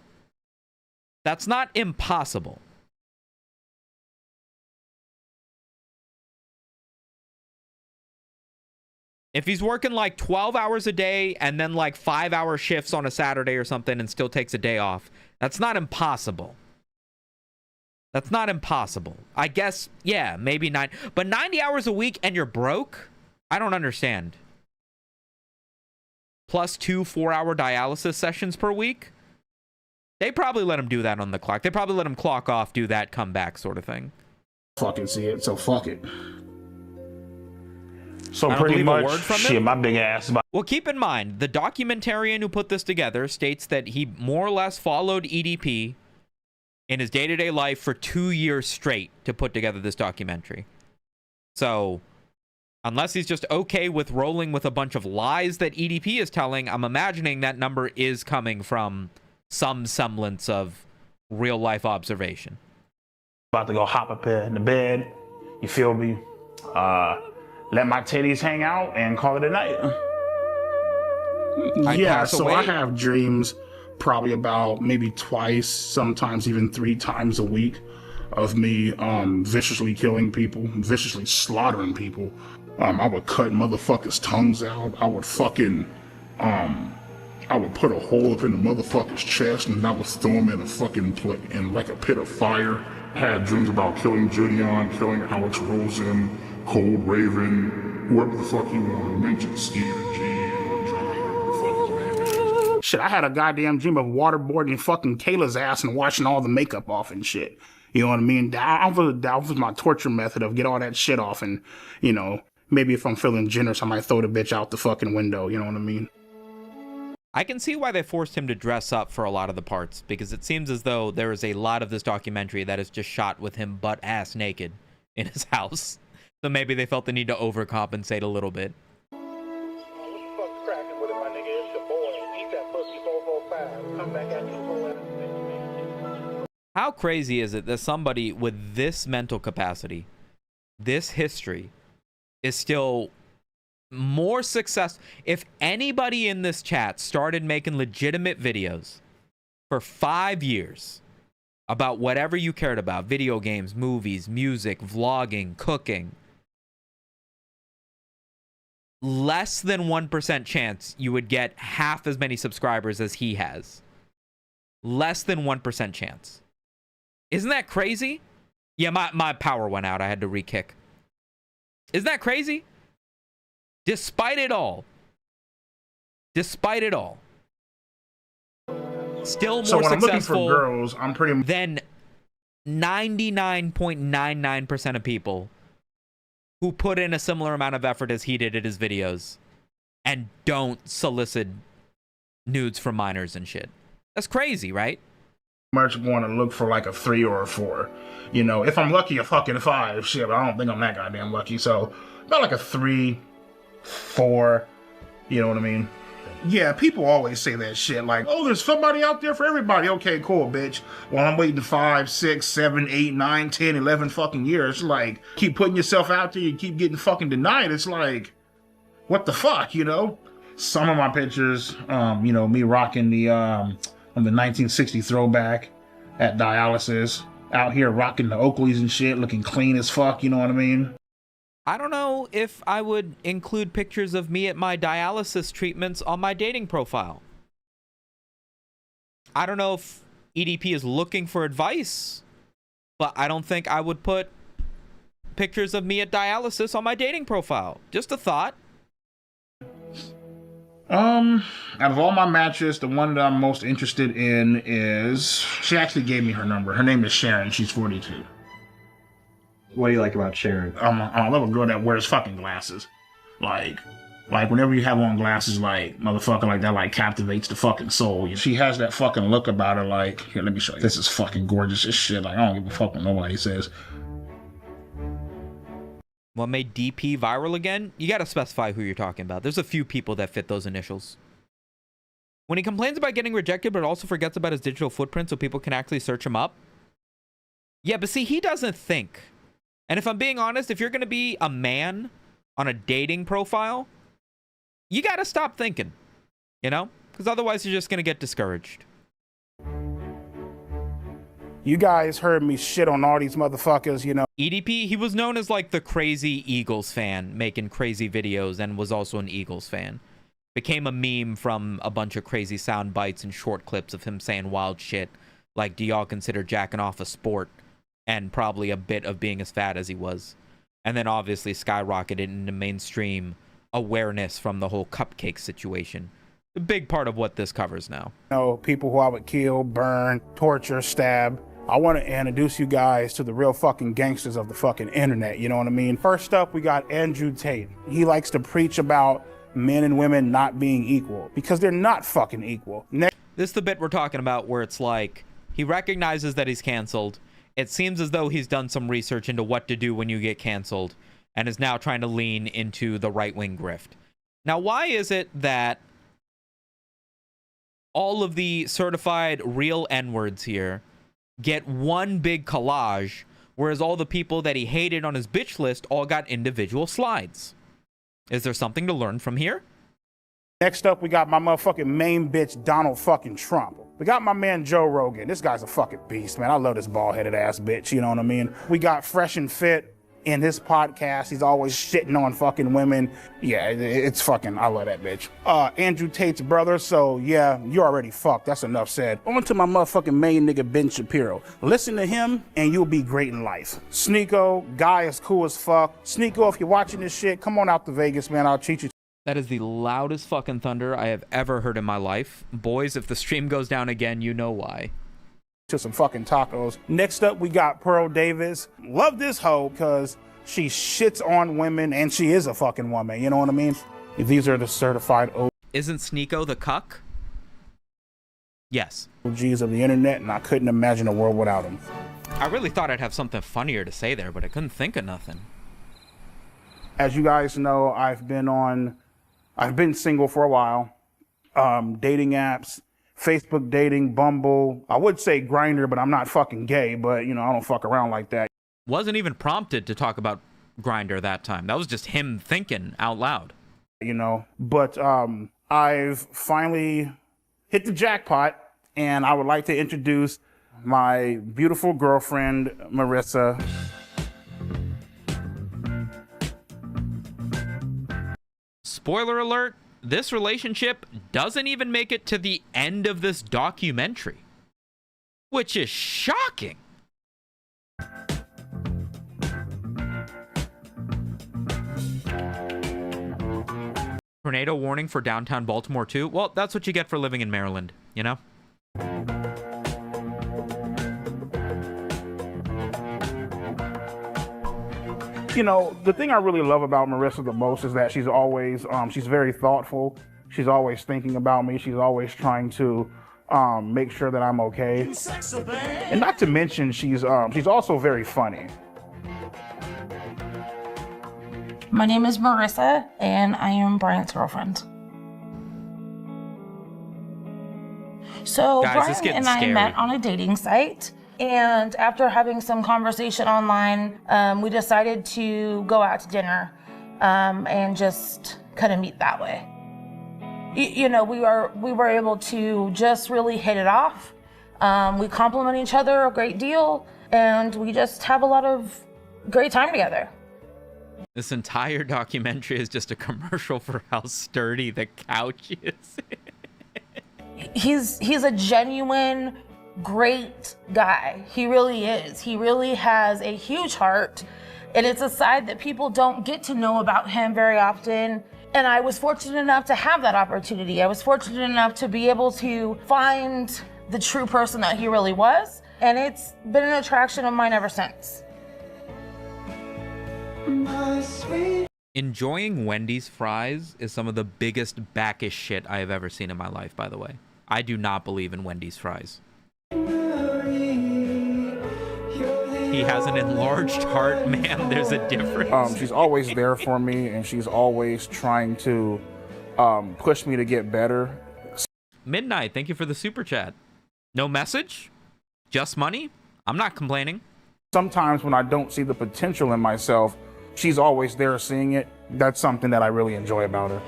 That's not impossible. If he's working like 12 hours a day and then like 5-hour shifts on a Saturday or something and still takes a day off, that's not impossible. That's not impossible. I guess, yeah, maybe 9. But 90 hours a week and you're broke? I don't understand. Plus 2 4-hour dialysis sessions per week? They probably let him do that on the clock. They probably let him clock off, do that, come back sort of thing. Fucking see it, so fuck it. So pretty much, shit, my big ass. Well, keep in mind, the documentarian who put this together states that he more or less followed EDP in his day-to-day life for 2 years straight to put together this documentary. So, unless he's just okay with rolling with a bunch of lies that EDP is telling, I'm imagining that number is coming from some semblance of real-life observation. About to go hop up in the bed, you feel me? Let my titties hang out and call it a night. Yeah, so I have dreams probably about maybe twice, sometimes even 3 times a week of me viciously killing people, viciously slaughtering people. I would cut motherfuckers' tongues out. I would fucking, I would put a hole up in the motherfucker's chest and I would throw him in a fucking, in like a pit of fire. I had dreams about killing Julian, killing Alex Rosen, Cold Raven, whoever the fuck you want to mention, Steve G, shit, I had a goddamn dream of waterboarding fucking Kayla's ass and washing all the makeup off and shit. You know what I mean? That was my torture method of get all that shit off and, you know, maybe if I'm feeling generous, I might throw the bitch out the fucking window. You know what I mean? I can see why they forced him to dress up for a lot of the parts, because it seems as though there is a lot of this documentary that is just shot with him butt-ass naked in his house. So maybe they felt the need to overcompensate a little bit. cracking with it, my nigga. It's your boy. Eat that pussy 445. Come back at you. How crazy is it that somebody with this mental capacity, this history, is still more successful? If anybody in this chat started making legitimate videos for 5 years about whatever you cared about, video games, movies, music, vlogging, cooking, less than 1% chance you would get half as many subscribers as he has. Less than 1% chance. Isn't that crazy? Yeah, my power went out. I had to re-kick. Isn't that crazy? Despite it all. Despite it all. Still more So when I'm looking for successful girls, I'm pretty than 99.99% of people who put in a similar amount of effort as he did at his videos and don't solicit nudes from minors and shit. That's crazy, right? much going to look for like a 3 or a 4. You know, if I'm lucky, a fucking 5. Shit, but I don't think I'm that goddamn lucky. So about like a 3, 4. You know what I mean? Yeah, people always say that shit like, oh, there's somebody out there for everybody. Okay, cool, bitch. Well, I'm waiting 5, 6, 7, 8, 9, 10, 11 fucking years. Like, keep putting yourself out there, you keep getting fucking denied. It's like, what the fuck, you know? Some of my pictures, you know, me rocking the 1960 throwback at dialysis, out here rocking the Oakleys and shit, looking clean as fuck, you know what I mean? I don't know if I would include pictures of me at my dialysis treatments on my dating profile. I don't know if EDP is looking for advice, but I don't think I would put pictures of me at dialysis on my dating profile. Just a thought. Out of all my matches, the one that I'm most interested in is, she actually gave me her number. Her name is Sharon. She's 42. What do you like about Sharon? I love a girl that wears fucking glasses. Like whenever you have on glasses, like, motherfucker, like that, like, captivates the fucking soul. She has that fucking look about her, like, here, let me show you. This is fucking gorgeous as shit. Like, I don't give a fuck what nobody says. What made DP viral again? You gotta specify who you're talking about. There's a few people that fit those initials. When he complains about getting rejected, but also forgets about his digital footprint so people can actually search him up. Yeah, but see, he doesn't think. And if I'm being honest, if you're going to be a man on a dating profile, you got to stop thinking, you know? Because otherwise you're just going to get discouraged. You guys heard me shit on all these motherfuckers, you know. EDP, he was known as like the crazy Eagles fan, making crazy videos, and was also an Eagles fan. Became a meme from a bunch of crazy sound bites and short clips of him saying wild shit. Like, do y'all consider jacking off a sport? And probably a bit of being as fat as he was. And then obviously skyrocketed into mainstream awareness from the whole cupcake situation. A big part of what this covers now. You know, people who I would kill, burn, torture, stab. I want to introduce you guys to the real fucking gangsters of the fucking internet, you know what I mean? First up, we got Andrew Tate. He likes to preach about men and women not being equal, because they're not fucking equal. This is the bit we're talking about where it's like, he recognizes that he's canceled. It seems as though he's done some research into what to do when you get canceled and is now trying to lean into the right-wing grift. Now, why is it that all of the certified real N-words here get one big collage, whereas all the people that he hated on his bitch list all got individual slides? Is there something to learn from here? Next up, we got my motherfucking main bitch, Donald fucking Trump. We got my man, Joe Rogan. This guy's a fucking beast, man. I love this bald-headed ass bitch, you know what I mean? We got Fresh and Fit in his podcast. He's always shitting on fucking women. Yeah, it's fucking, I love that bitch. Andrew Tate's brother, so yeah, you're already fucked. That's enough said. On to my motherfucking main nigga, Ben Shapiro. Listen to him, and you'll be great in life. Sneeko, guy is cool as fuck. Sneeko, if you're watching this shit, come on out to Vegas, man. I'll treat you. That is the loudest fucking thunder I have ever heard in my life. Boys, if the stream goes down again, you know why. To some fucking tacos. Next up, we got Pearl Davis. Love this hoe because she shits on women and she is a fucking woman. You know what I mean? These are the certified Isn't Sneeko the cuck? Yes. OGs of the internet, and I couldn't imagine a world without them. I really thought I'd have something funnier to say there, but I couldn't think of nothing. As you guys know, I've been on I've been single for a while. Dating apps, Facebook dating, Bumble. I would say Grindr, but I'm not fucking gay, but you know, I don't fuck around like that. Wasn't even prompted to talk about Grindr that time. That was just him thinking out loud. You know, but I've finally hit the jackpot, and I would like to introduce my beautiful girlfriend, Marissa. Spoiler alert, this relationship doesn't even make it to the end of this documentary, which is shocking. Tornado warning for downtown Baltimore too? Well, that's what you get for living in Maryland, you know? You know, the thing I really love about Marissa the most is that she's always, she's very thoughtful. She's always thinking about me. She's always trying to make sure that I'm okay. And not to mention, she's also very funny. My name is Marissa, and I am Bryant's girlfriend. So Guys, Bryant and I met on a dating site. And after having some conversation online, we decided to go out to dinner and just kind of meet that way. You know, we were able to just really hit it off. We compliment each other a great deal, and we just have a lot of great time together. This entire documentary is just a commercial for how sturdy the couch is. He's a genuine, great guy. He really is. He really has a huge heart, and it's a side that people don't get to know about him very often. And I was fortunate enough to have that opportunity. I was fortunate enough to be able to find the true person that he really was, and it's been an attraction of mine ever since. Enjoying Wendy's fries is some of the biggest backish shit I have ever seen in my life, by the way. I do not believe in Wendy's fries. He has an enlarged heart, man. There's a difference. She's always there for me, and she's always trying to push me to get better. Midnight, thank you for the super chat. No message? Just money? I'm not complaining. Sometimes when I don't see the potential in myself, she's always there seeing it. That's something that I really enjoy about her.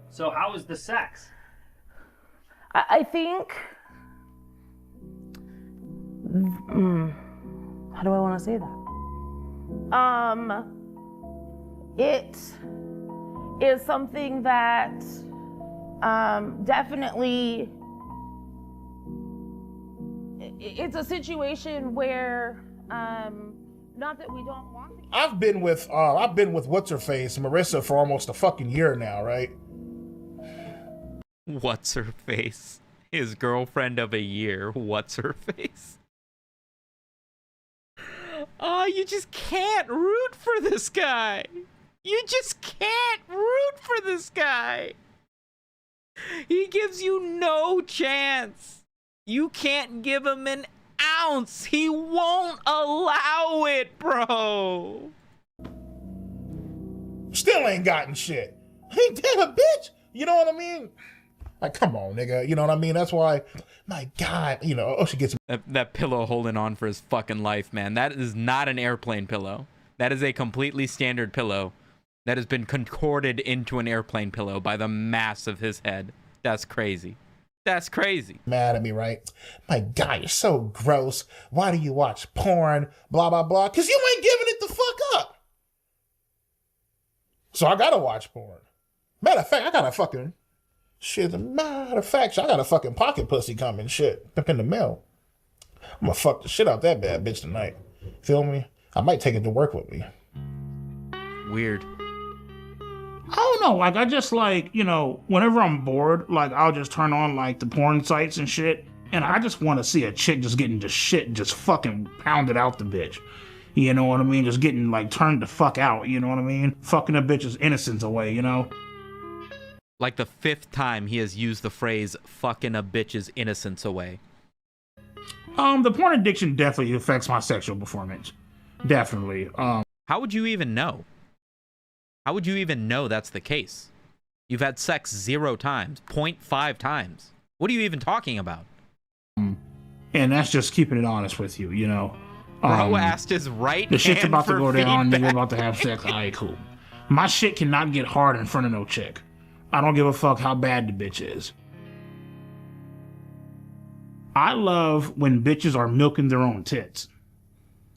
So how was the sex? I think, how do I want to say that? It is something that definitely, it's a situation where, not that we don't want to. I've been with what's her face, Marissa, for almost a fucking year now, right? What's her face? His girlfriend of a year. What's her face? Oh, you just can't root for this guy. You just can't root for this guy. He gives you no chance. You can't give him an ounce. He won't allow it, bro. Still ain't gotten shit. Ain't that a bitch? You know what I mean? Like, come on, nigga. You know what I mean? That's why, my God, you know, she gets that pillow holding on for his fucking life, man. That is not an airplane pillow. That is a completely standard pillow that has been concorded into an airplane pillow by the mass of his head. That's crazy. That's crazy. Mad at me, right? My God, you're so gross. Why do you watch porn? Blah, blah, blah. Because you ain't giving it the fuck up. So I gotta watch porn. Matter of fact, I got a fucking... Shit, as a matter of fact, I got a fucking pocket pussy coming, shit, up in the mail. I'm gonna fuck the shit out that bad bitch tonight. Feel me? I might take it to work with me. Weird. I don't know, like, I just, like, you know, whenever I'm bored, like, I'll just turn on, like, the porn sites and shit, and I just want to see a chick just getting just shit just fucking pounded out the bitch. You know what I mean? Just getting, like, turned the fuck out, you know what I mean? Fucking a bitch's innocence away, you know? Like the 5th time he has used the phrase fucking a bitch's innocence away. The porn addiction definitely affects my sexual performance. Definitely. How would you even know? How would you even know that's the case? You've had sex 0 times, 0.5 times. What are you even talking about? And that's just keeping it honest with you, you know. Bro asked his right The shit's hand about to for go down, feedback. nigga about to have sex. All right, cool. My shit cannot get hard in front of no chick. I don't give a fuck how bad the bitch is. I love when bitches are milking their own tits.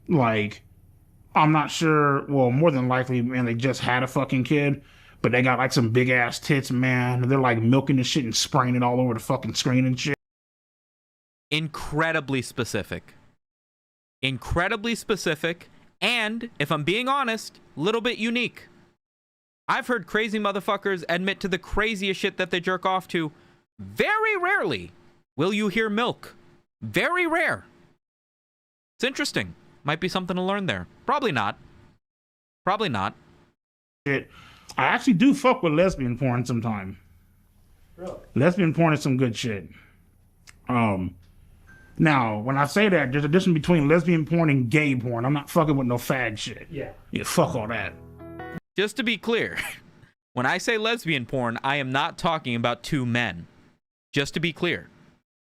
Like, I'm not sure, well, more than likely, man, they just had a fucking kid, but they got like some big ass tits, man. They're like milking the shit and spraying it all over the fucking screen and shit. Incredibly specific. Incredibly specific, and, if I'm being honest, a little bit unique. I've heard crazy motherfuckers admit to the craziest shit that they jerk off to. Very rarely will you hear milk. Very rare. It's interesting. Might be something to learn there. Probably not. Probably not. Shit. I actually do fuck with lesbian porn sometime. Really? Lesbian porn is some good shit. Now, when I say that, there's a difference between lesbian porn and gay porn. I'm not fucking with no fag shit. Yeah. Yeah, fuck all that. Just to be clear, when I say lesbian porn, I am not talking about 2 men. Just to be clear.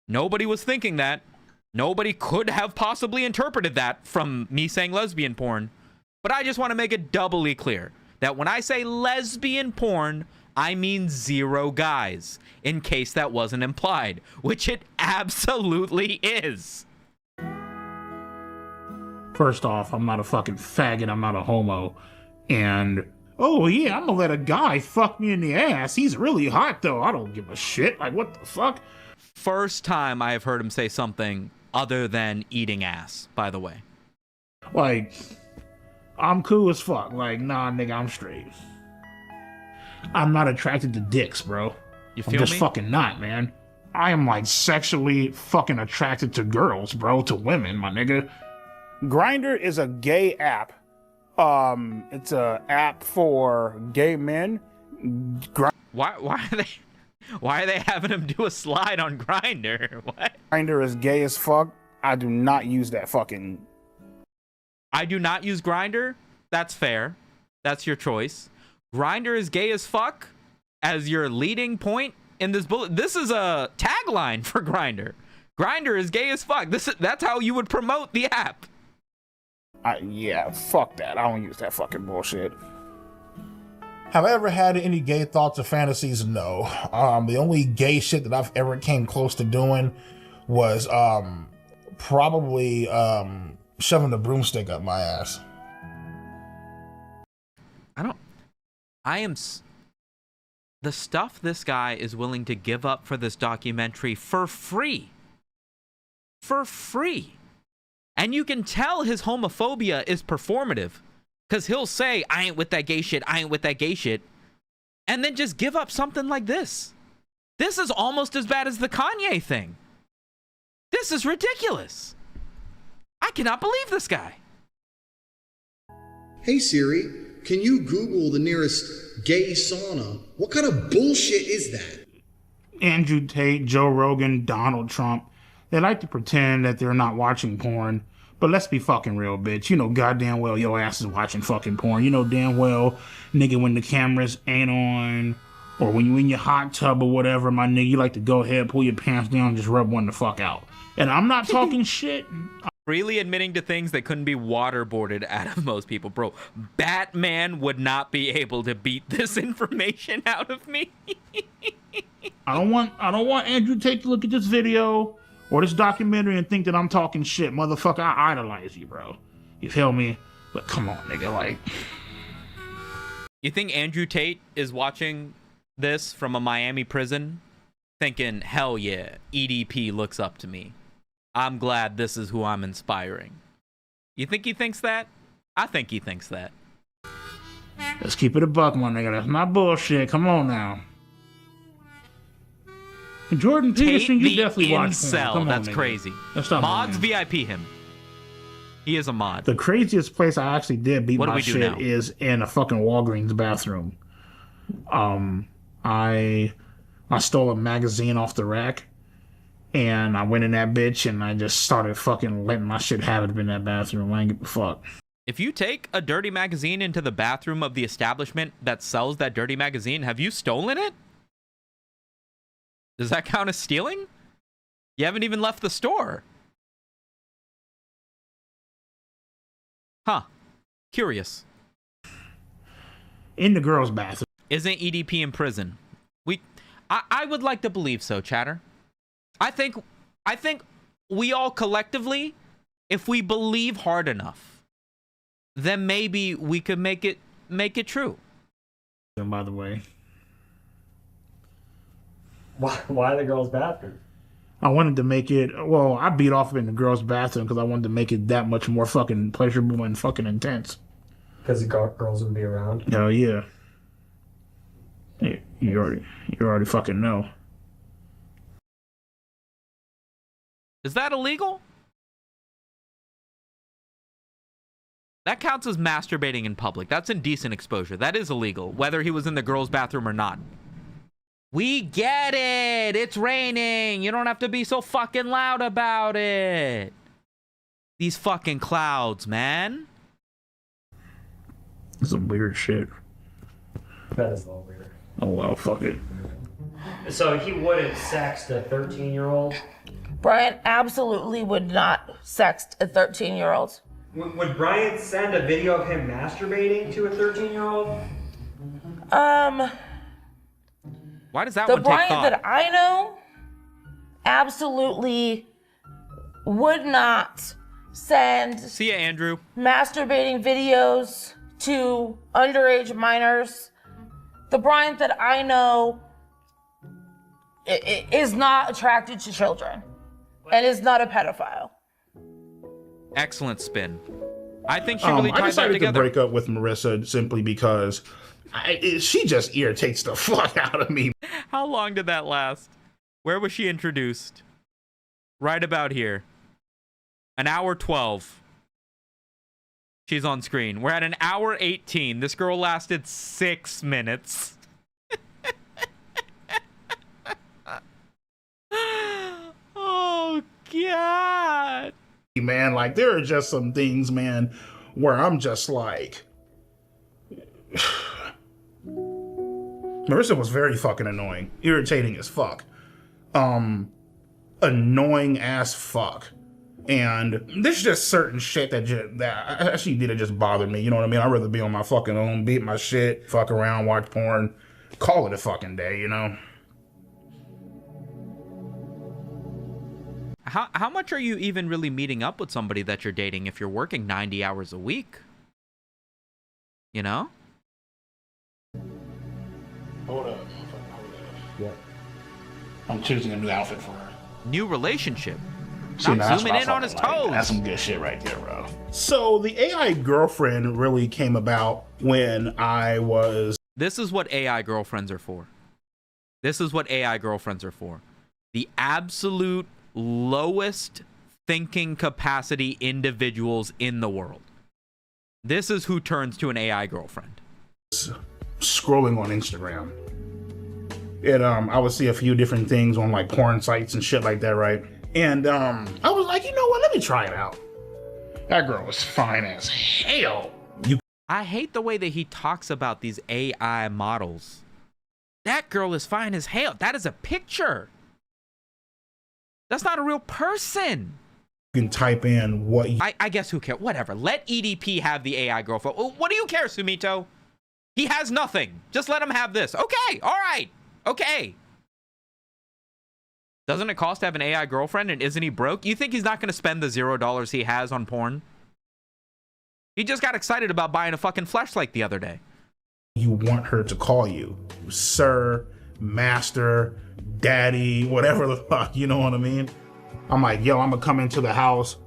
Nobody was thinking that. Nobody could have possibly interpreted that from me saying lesbian porn. But I just want to make it doubly clear that when I say lesbian porn, I mean 0 guys, in case that wasn't implied, which it absolutely is. First off, I'm not a fucking faggot. I'm not a homo. And, oh yeah, I'm gonna let a guy fuck me in the ass. He's really hot though. I don't give a shit. Like, what the fuck? First time I have heard him say something other than eating ass, by the way. Like, I'm cool as fuck. Like, nah, nigga, I'm straight. I'm not attracted to dicks, bro. You I'm feel just me? fucking not, man. I am like sexually fucking attracted to girls, bro, to women, my nigga. Grindr is a gay app. It's a app for gay men. Why are they having him do a slide on Grindr? What? Grindr is gay as fuck. I do not use that fucking. I do not use Grindr. That's fair. That's your choice. Grindr is gay as fuck as your leading point in this bullet. This is a tagline for Grindr. Grindr is gay as fuck. That's how you would promote the app. Yeah, fuck that. I don't use that fucking bullshit. Have I ever had any gay thoughts or fantasies? No. The only gay shit that I've ever came close to doing was probably shoving the broomstick up my ass. The stuff this guy is willing to give up for this documentary for free. For free. And you can tell his homophobia is performative. Because he'll say, I ain't with that gay shit, I ain't with that gay shit. And then just give up something like this. This is almost as bad as the Kanye thing. This is ridiculous. I cannot believe this guy. Hey Siri, can you Google the nearest gay sauna? What kind of bullshit is that? Andrew Tate, Joe Rogan, Donald Trump. They like to pretend that they're not watching porn. But let's be fucking real, bitch. You know goddamn well your ass is watching fucking porn. You know damn well, nigga, when the cameras ain't on, or when you in your hot tub or whatever, my nigga, you like to go ahead, pull your pants down, and just rub one the fuck out. And I'm not talking shit. Freely admitting to things that couldn't be waterboarded out of most people. Bro, Batman would not be able to beat this information out of me. I don't want Andrew Tate to look at this video or this documentary and think that I'm talking shit. Motherfucker, I idolize you, bro. You feel me? But come on, nigga, like. You think Andrew Tate is watching this from a Miami prison thinking, hell yeah, EDP looks up to me. I'm glad this is who I'm inspiring. You think he thinks that? I think he thinks that. Let's keep it a buck, my nigga. That's not bullshit. Come on now. And Jordan Peterson, you definitely watch porn. Come on, That's nigga. crazy. Let's stop Mods playing. VIP him. He is a mod. The craziest place I actually did beat What do my we do shit now? is in a fucking Walgreens bathroom. I stole a magazine off the rack, and I went in that bitch and I just started fucking letting my shit have it in that bathroom. I ain't give a fuck. If you take a dirty magazine into the bathroom of the establishment that sells that dirty magazine, have you stolen it? Does that count as stealing? You haven't even left the store. Huh. Curious. In the girls' bathroom. Isn't EDP in prison? I would like to believe so, chatter. I think we all collectively, if we believe hard enough, then maybe we could make it true. And by the way, why the girls' bathroom? I wanted to make it. Well, I beat off in the girls' bathroom because I wanted to make it that much more fucking pleasurable and fucking intense. Because the girls would be around. Hell yeah. You already fucking know. Is that illegal? That counts as masturbating in public. That's indecent exposure. That is illegal, whether he was in the girls' bathroom or not. We get it. It's raining. You don't have to be so fucking loud about it. These fucking clouds, man. Some weird shit. That is a little weird. Oh well, fuck it. So he wouldn't sext a 13-year-old? Brian absolutely would not sext a 13-year-old. Would Brian send a video of him masturbating to a 13-year-old? Why does that the one take Brian thought? that I know absolutely would not send See ya, Andrew. masturbating videos to underage minors. The Brian that I know is not attracted to children and is not a pedophile. Excellent spin. I think she really I tied that decided to together. break up with Marissa simply because she just irritates the fuck out of me. How long did that last? Where was she introduced? Right about here. An hour 12. She's on screen. We're at an hour 18. This girl lasted 6 minutes. Oh, God. Man, like, there are just some things, man, where I'm just like... Marissa was very fucking annoying. Irritating as fuck. Annoying as fuck. And there's just certain shit that actually didn't just bother me. You know what I mean? I'd rather be on my fucking own, beat my shit, fuck around, watch porn, call it a fucking day, you know? How much are you even really meeting up with somebody that you're dating if you're working 90 hours a week? You know? Hold up. Yeah. I'm choosing a new outfit for her. New relationship. See, I'm that's zooming what in I on his fucking like. toes. That's some good shit right there, bro. So the AI girlfriend really came about when I was... This is what AI girlfriends are for. This is what AI girlfriends are for. The absolute lowest thinking capacity individuals in the world. This is who turns to an AI girlfriend. Scrolling on Instagram. And I would see a few different things on like porn sites and shit like that, right? And I was like, you know what? Let me try it out. That girl was fine as hell. I hate the way that he talks about these AI models. That girl is fine as hell. That is a picture. That's not a real person. You can type in what you... I guess who cares? Whatever. Let EDP have the AI girlfriend. What do you care, Sumito? He has nothing. Just let him have this. Okay. All right. Okay. Doesn't it cost to have an AI girlfriend, and isn't he broke? You think he's not going to spend the $0 he has on porn? He just got excited about buying a fucking fleshlight the other day. You want her to call you. Sir, master, daddy, whatever the fuck, you know what I mean? I'm like, yo, I'm gonna come into the house,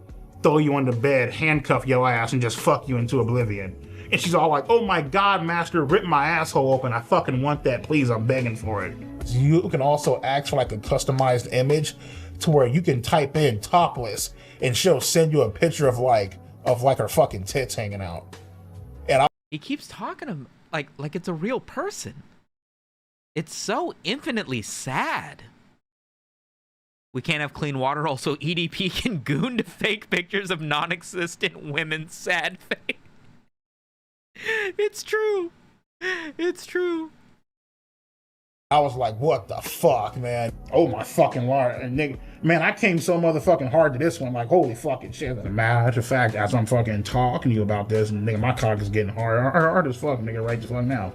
throw you on the bed, handcuff your ass, and just fuck you into oblivion. And she's all like, oh my God, master, rip my asshole open. I fucking want that, please, I'm begging for it. You can also ask for like a customized image to where you can type in topless and she'll send you a picture of her fucking tits hanging out. And he keeps talking to him like it's a real person. It's so infinitely sad. We can't have clean water. Also, EDP can goon to fake pictures of non-existent women's sad face. It's true. It's true. I was like, what the fuck, man? Oh my fucking lord. And nigga, man, I came so motherfucking hard to this one, like, holy fucking shit. As a matter of fact, as I'm fucking talking to you about this, and nigga, my cock is getting hard as fuck, nigga, right the fuck now.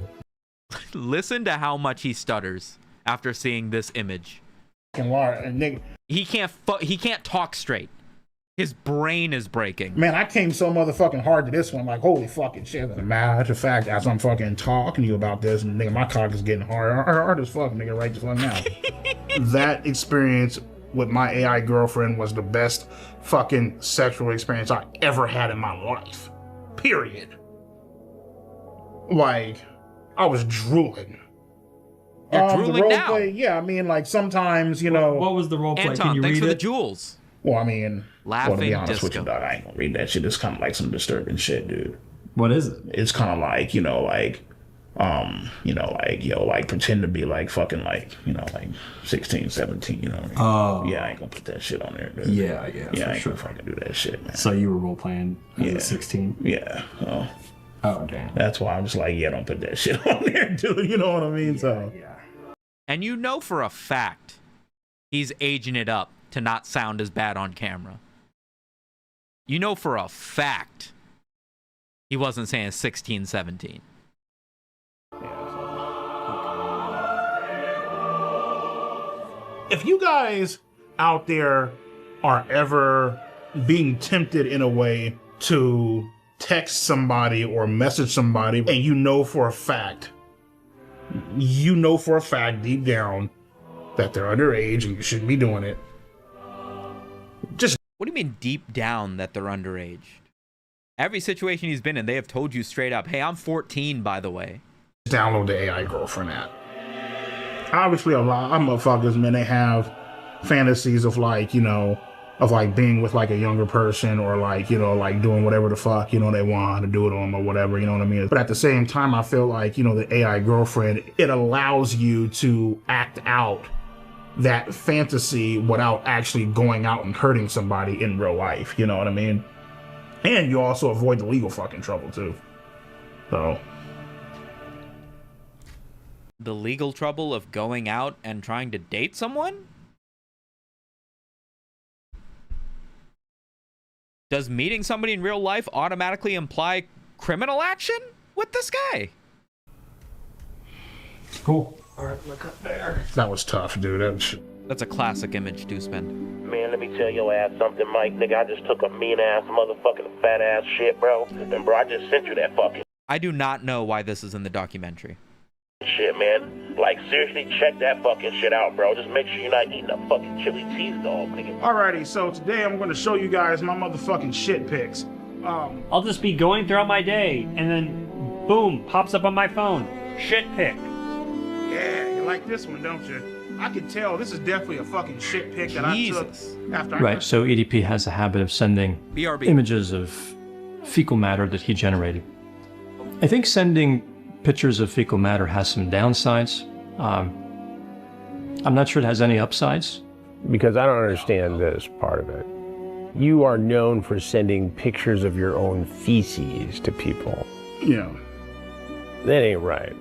Listen to how much he stutters after seeing this image. Fucking lord, and nigga, he can't talk straight. His brain is breaking. Man, I came so motherfucking hard to this one, like, holy fucking shit. As a matter of fact, as I'm fucking talking to you about this, and nigga, my cock is getting hard as fuck, nigga, right the fuck now. That experience with my AI girlfriend was the best fucking sexual experience I ever had in my life. Period. Like, I was drooling. You're drooling the now. Play, yeah, I mean, like, sometimes, you know. What was the role play? Anton, Can you thanks read for the it? jewels. Well, I mean, Laughing to be honest with disco. you, dog, I ain't gonna read that shit. It's kind of like some disturbing shit, dude. What is it? It's kind of like, like pretend to be like fucking like, like 16, 17, you know what I mean? Oh. Yeah, I ain't gonna put that shit on there, dude. Yeah, I ain't gonna fucking do that shit, man. So you were role playing as a 16? Yeah. Oh, damn. That's why I'm just like, yeah, don't put that shit on there, dude. You know what I mean? And you know for a fact he's aging it up to not sound as bad on camera. You know for a fact he wasn't saying 16, 17. If you guys out there are ever being tempted in a way to text somebody or message somebody, and you know for a fact deep down that they're underage and you shouldn't be doing it, just... What do you mean deep down that they're underage? Every situation he's been in, they have told you straight up, hey, I'm 14, by the way. Download the AI girlfriend app. Obviously, a lot of motherfuckers, man, they have fantasies of like, of like being with like a younger person or like, like doing whatever the fuck, they want to do it on or whatever, you know what I mean? But at the same time, I feel like, the AI girlfriend, it allows you to act out that fantasy without actually going out and hurting somebody in real life, you know what I mean? And you also avoid the legal fucking trouble too. So... The legal trouble of going out and trying to date someone? Does meeting somebody in real life automatically imply criminal action with this guy? Cool. All right, look up there. That was tough, dude. That's a classic image to spend. Man, let me tell your ass something, Mike. Nigga, I just took a mean-ass motherfucking fat-ass shit, bro. And, bro, I just sent you that fucking I do not know why this is in the documentary. shit, man. Like, seriously, check that fucking shit out, bro. Just make sure you're not eating a fucking chili cheese dog, nigga. Alrighty, so today I'm going to show you guys my motherfucking shit pics. I'll just be going throughout my day, and then, boom, pops up on my phone. Shit pic. Yeah, you like this one, don't you? I can tell this is definitely a fucking shit pic that I took after Right, so EDP has a habit of sending BRB. images of fecal matter that he generated. I think sending pictures of fecal matter has some downsides. I'm not sure it has any upsides. Because I don't understand this part of it. You are known for sending pictures of your own feces to people. Yeah. That ain't right.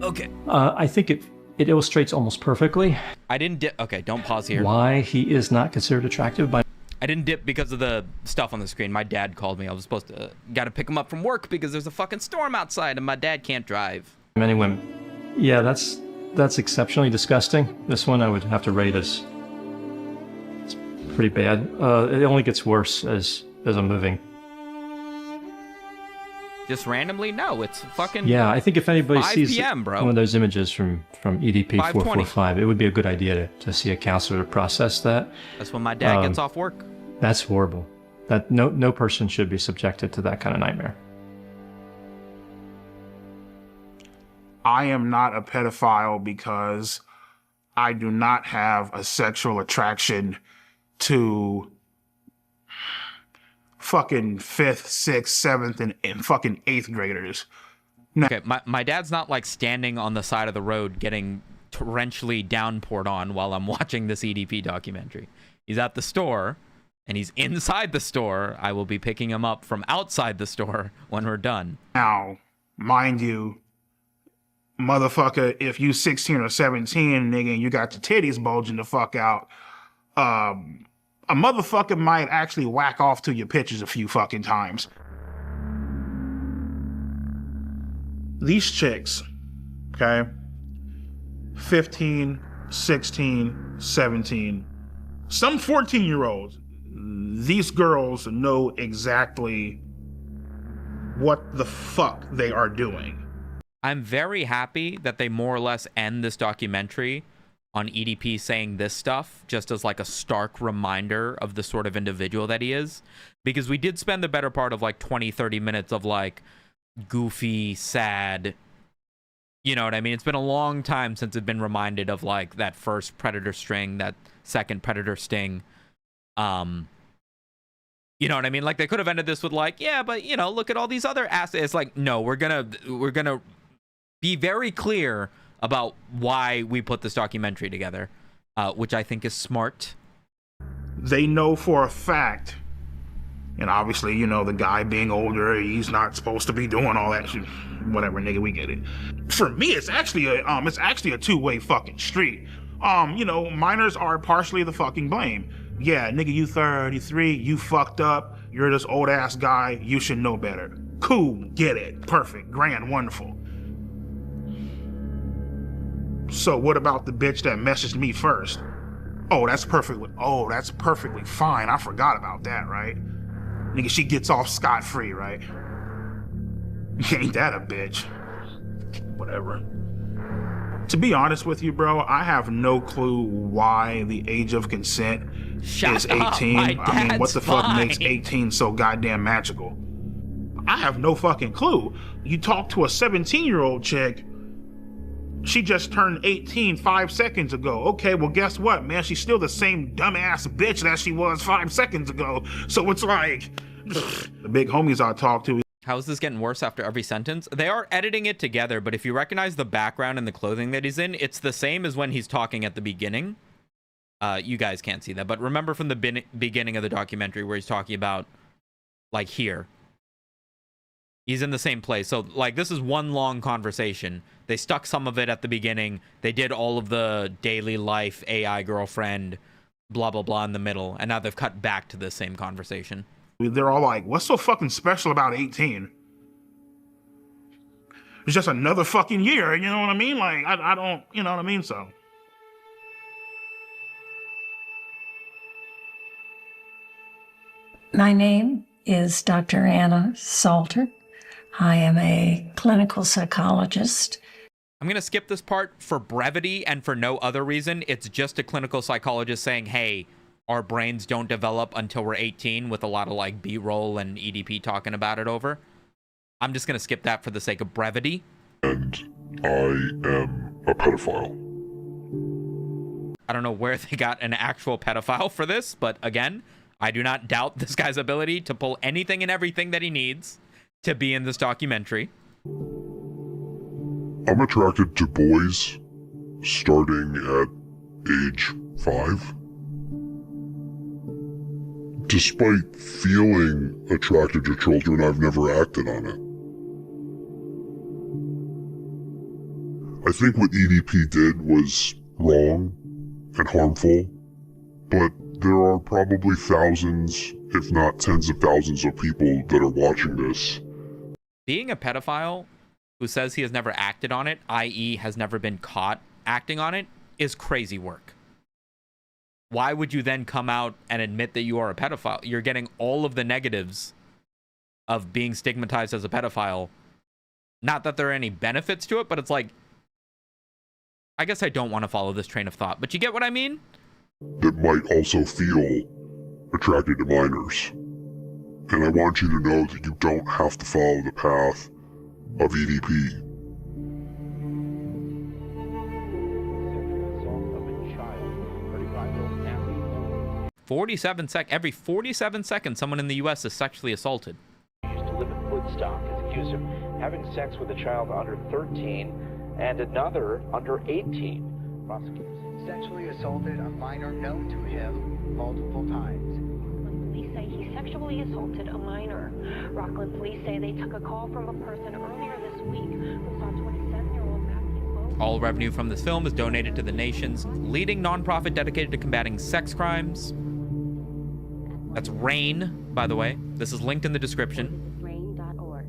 Okay. I think it illustrates almost perfectly I didn't dip. Okay, don't pause here. why he is not considered attractive by... I didn't dip because of the stuff on the screen. My dad called me. I was supposed to... Got to pick him up from work because there's a fucking storm outside and my dad can't drive. many women. Yeah, that's exceptionally disgusting. This one I would have to rate as... It's pretty bad. It only gets worse as I'm moving. Just randomly? No, it's fucking... Yeah, I think if anybody 5 sees PM, bro. one of those images from EDP445, it would be a good idea to see a counselor to process that. That's when my dad gets off work. That's horrible. That no person should be subjected to that kind of nightmare. I am not a pedophile because I do not have a sexual attraction to fucking 5th, 6th, 7th, and fucking 8th graders. No. Okay, my dad's not like standing on the side of the road getting torrentially downpoured on while I'm watching this EDP documentary. He's at the store and he's inside the store, I will be picking him up from outside the store when we're done. Now, mind you, motherfucker, if you 16 or 17, nigga, and you got your titties bulging the fuck out, a motherfucker might actually whack off to your pictures a few fucking times. These chicks, okay, 15, 16, 17, some 14-year-olds, these girls know exactly what the fuck they are doing. I'm very happy that they more or less end this documentary on EDP saying this stuff, just as like a stark reminder of the sort of individual that he is. Because we did spend the better part of like 20, 30 minutes of like goofy, sad, you know what I mean? It's been a long time since I've been reminded of like that first Predator string, that second Predator sting. You know what I mean? Like they could have ended this with like, yeah, but you know, look at all these other assets. It's like, no, we're gonna be very clear about why we put this documentary together, which I think is smart. They know for a fact, and obviously, you know, the guy being older, he's not supposed to be doing all that shit. Whatever, nigga, we get it. For me, it's actually a two-way fucking street. You know, minors are partially the fucking blame. Yeah, nigga, you 33, you fucked up, you're this old ass guy, you should know better. Cool, get it, perfect, grand, wonderful. So what about the bitch that messaged me first? Oh, that's perfectly fine. I forgot about that, right? Nigga, she gets off scot-free, right? Ain't that a bitch? Whatever. To be honest with you, bro, I have no clue why the age of consent is 18. I mean, what the fuck makes 18 so goddamn magical? I have no fucking clue. You talk to a 17-year-old chick, she just turned 18 5 seconds ago. Okay, well, guess what, man? She's still the same dumbass bitch that she was 5 seconds ago. So it's like, the big homies I talk to. How is this getting worse after every sentence? They are editing it together, but if you recognize the background and the clothing that he's in, it's the same as when he's talking at the beginning. You guys can't see that, but remember from the beginning of the documentary where he's talking about, like, here. He's in the same place. So, like, this is one long conversation. They stuck some of it at the beginning. They did all of the daily life, AI girlfriend, blah, blah, blah in the middle. And now they've cut back to the same conversation. They're all like, what's so fucking special about 18? It's just another fucking year, you know what I mean? Like, I don't, you know what I mean? So. My name is Dr. Anna Salter. I am a clinical psychologist. I'm going to skip this part for brevity and for no other reason. It's just a clinical psychologist saying, hey, our brains don't develop until we're 18, with a lot of like B-roll and EDP talking about it over. I'm just going to skip that for the sake of brevity. And I am a pedophile. I don't know where they got an actual pedophile for this, but again, I do not doubt this guy's ability to pull anything and everything that he needs to be in this documentary. I'm attracted to boys starting at age 5. Despite feeling attracted to children, I've never acted on it. I think what EDP did was wrong and harmful, but there are probably thousands, if not tens of thousands of people that are watching this. Being a pedophile who says he has never acted on it, i.e. has never been caught acting on it, is crazy work. Why would you then come out and admit that you are a pedophile? You're getting all of the negatives of being stigmatized as a pedophile. Not that there are any benefits to it, but it's like, I guess I don't want to follow this train of thought, but you get what I mean? That might also feel attracted to minors. And I want you to know that you don't have to follow the path of EDP. Every 47 seconds, someone in the U.S. is sexually assaulted. Used to live in Woodstock is accused of having sex with a child under 13 and another under 18. Prosecutors sexually assaulted a minor known to him multiple times. say he sexually assaulted a minor. Rockland police say they took a call from a person earlier this week who saw 27-year-old Matthew. All revenue from this film is donated to the nation's leading nonprofit dedicated to combating sex crimes. That's RAIN, by the way. This is linked in the description. RAIN.org.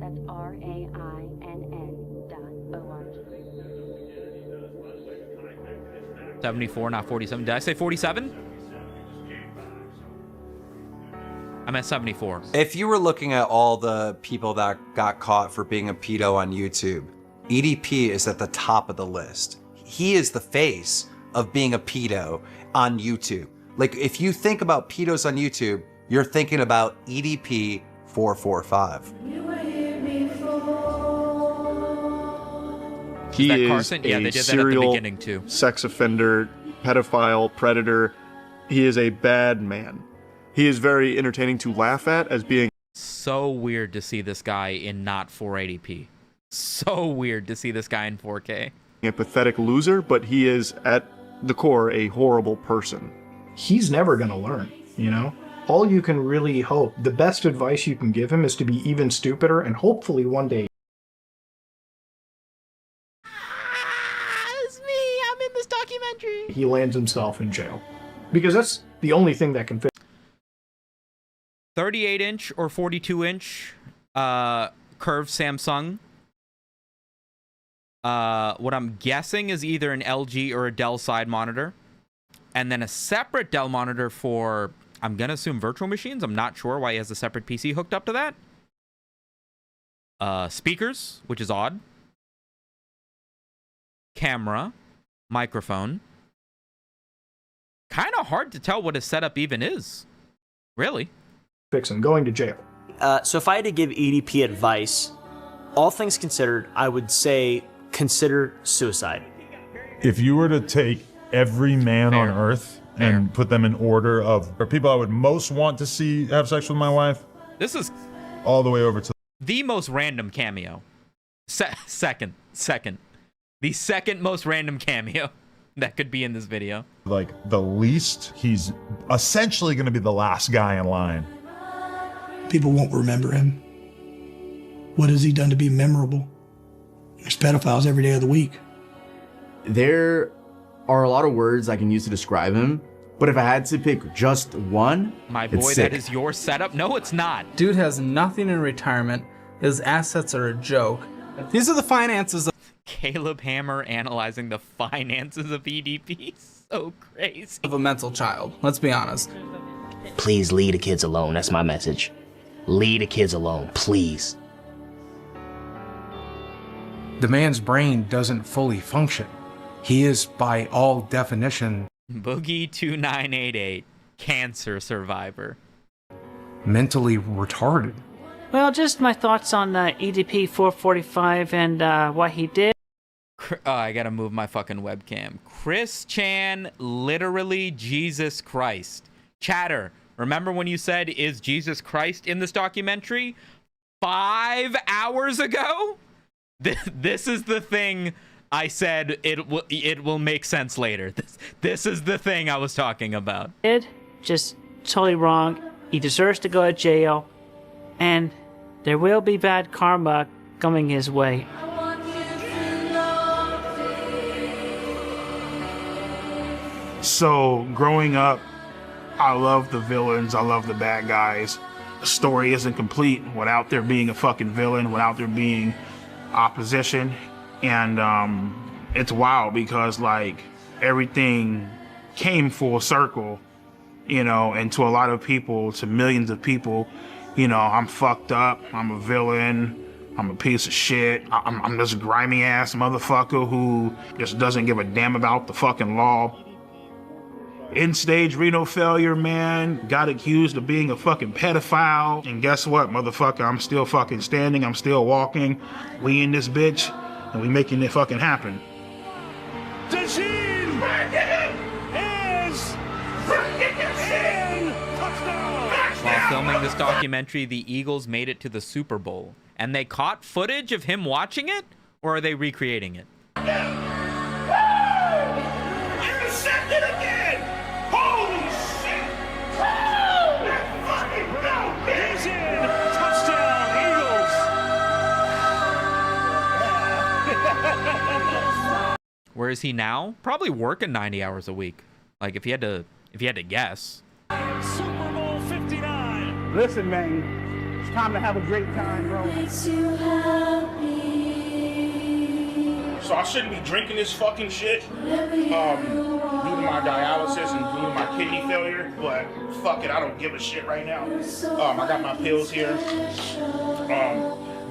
That's RAINN.org. 74, not 47. Did I say 47? I'm at 74. If you were looking at all the people that got caught for being a pedo on YouTube, EDP is at the top of the list. He is the face of being a pedo on YouTube. Like, if you think about pedos on YouTube, you're thinking about EDP445. Is that He is Carson? Yeah, a they did that at the serial beginning too. sex offender, pedophile, predator. He is a bad man. He is very entertaining to laugh at as being So weird to see this guy in not 480p. So weird to see this guy in 4K. a pathetic loser, but he is at the core a horrible person. He's never going to learn, you know? All you can really hope, the best advice you can give him is to be even stupider, and hopefully one day It's me, I'm in this documentary. he lands himself in jail. Because that's the only thing that can fit. 38-inch or 42-inch curved Samsung. What I'm guessing is either an LG or a Dell side monitor. And then a separate Dell monitor for, I'm going to assume, virtual machines. I'm not sure why he has a separate PC hooked up to that. Speakers, which is odd. Camera. Microphone. Kind of hard to tell what his setup even is. Really. Fix him going to jail. So if I had to give EDP advice, all things considered, I would say consider suicide. If you were to take every man on earth and put them in order of people I would most want to see have sex with my wife, this is all the way over to the most random cameo. Second. The second most random cameo that could be in this video. like the least. He's essentially going to be the last guy in line. People won't remember him. What has he done to be memorable? There's pedophiles every day of the week. There are a lot of words I can use to describe him, but if I had to pick just one, My it's boy, sick. that is your setup? No, it's not. Dude has nothing in retirement. His assets are a joke. These are the finances of Caleb Hammer analyzing the finances of EDP. So crazy. a mental child. Let's be honest. Please leave the kids alone. That's my message. Leave the kids alone, please. The man's brain doesn't fully function. He is, by all definition, Boogie2988, cancer survivor. mentally retarded. Well, just my thoughts on EDP445 and what he did. Oh, I gotta move my fucking webcam. Chris Chan, literally Jesus Christ. Chatter, remember when you said, is Jesus Christ in this documentary? 5 hours ago? This is the thing I said it will make sense later. This is the thing I was talking about. Just totally wrong. He deserves to go to jail. And there will be bad karma coming his way. So, growing up, I love the villains, I love the bad guys. The story isn't complete without there being a fucking villain, without there being opposition. And it's wild because, like, everything came full circle, you know, and to a lot of people, to millions of people, you know, I'm fucked up, I'm a villain, I'm a piece of shit, I'm this grimy ass motherfucker who just doesn't give a damn about the fucking law. End-stage renal failure, man, got accused of being a fucking pedophile, and guess what, motherfucker, I'm still fucking standing, I'm still walking, we in this bitch, and we making it fucking happen. Dasheen is in touchdown. While filming this documentary, the Eagles made it to the Super Bowl. And they caught footage of him watching it? Or are they recreating it? Intercepted again! Holy shit! That Where is he now? Probably working 90 hours a week. Like if you had to guess. Super Bowl 59. Listen, man, it's time to have a great time, bro. So I shouldn't be drinking this fucking shit due to my dialysis and due to my kidney failure, but fuck it, I don't give a shit right now. I got my pills here.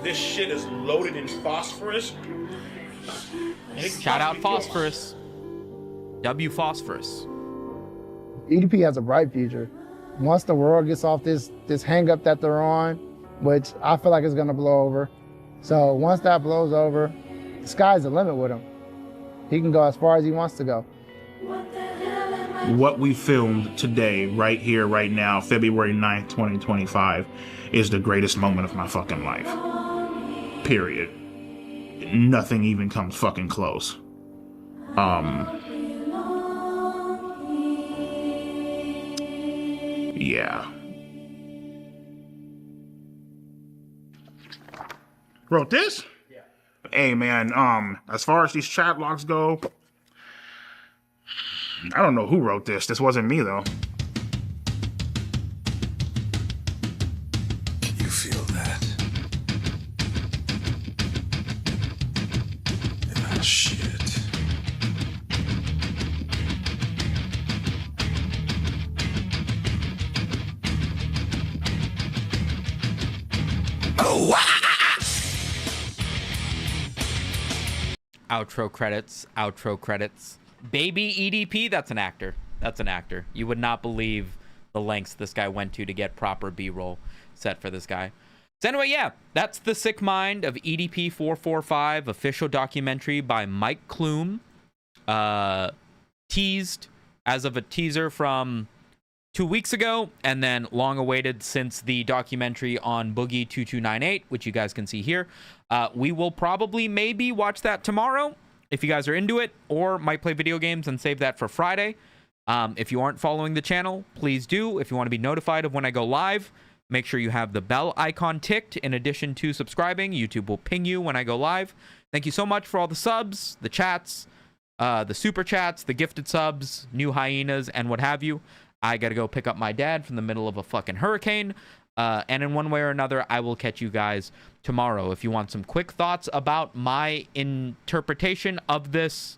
This shit is loaded in phosphorus. Shout out phosphorus. W phosphorus. EDP has a bright future. Once the world gets off this hang up that they're on, which I feel like is gonna blow over. So once that blows over, the sky's the limit with him. He can go as far as he wants to go. What we filmed today, right here, right now, February 9th, 2025, is the greatest moment of my fucking life. Period. Nothing even comes fucking close. Yeah. Wrote this? Yeah. Hey man, as far as these chat logs go, I don't know who wrote this. This wasn't me though. Can you feel that? Ah, shit. Oh, Outro credits. Baby EDP, that's an actor. You would not believe the lengths this guy went to get proper B-roll set for this guy. So anyway, yeah, that's The Sick Mind of EDP445, official documentary by Mike Klum. Teased as of a teaser from 2 weeks ago, and then long awaited since the documentary on Boogie 2298, which you guys can see here. We will probably maybe watch that tomorrow if you guys are into it, or might play video games and save that for Friday. If you aren't following the channel, please do. If you want to be notified of when I go live, make sure you have the bell icon ticked. In addition to subscribing, YouTube will ping you when I go live. Thank you so much for all the subs, the chats, the super chats, the gifted subs, new hyenas, and what have you. I gotta go pick up my dad from the middle of a fucking hurricane. And in one way or another, I will catch you guys tomorrow. If you want some quick thoughts about my interpretation of this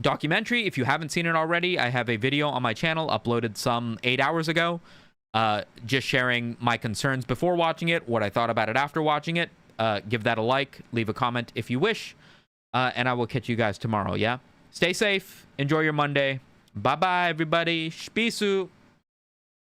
documentary, if you haven't seen it already, I have a video on my channel uploaded some 8 hours ago, just sharing my concerns before watching it, what I thought about it after watching it. Give that a like, leave a comment if you wish, and I will catch you guys tomorrow, yeah? Stay safe, enjoy your Monday. Bye-bye, everybody. Spisu.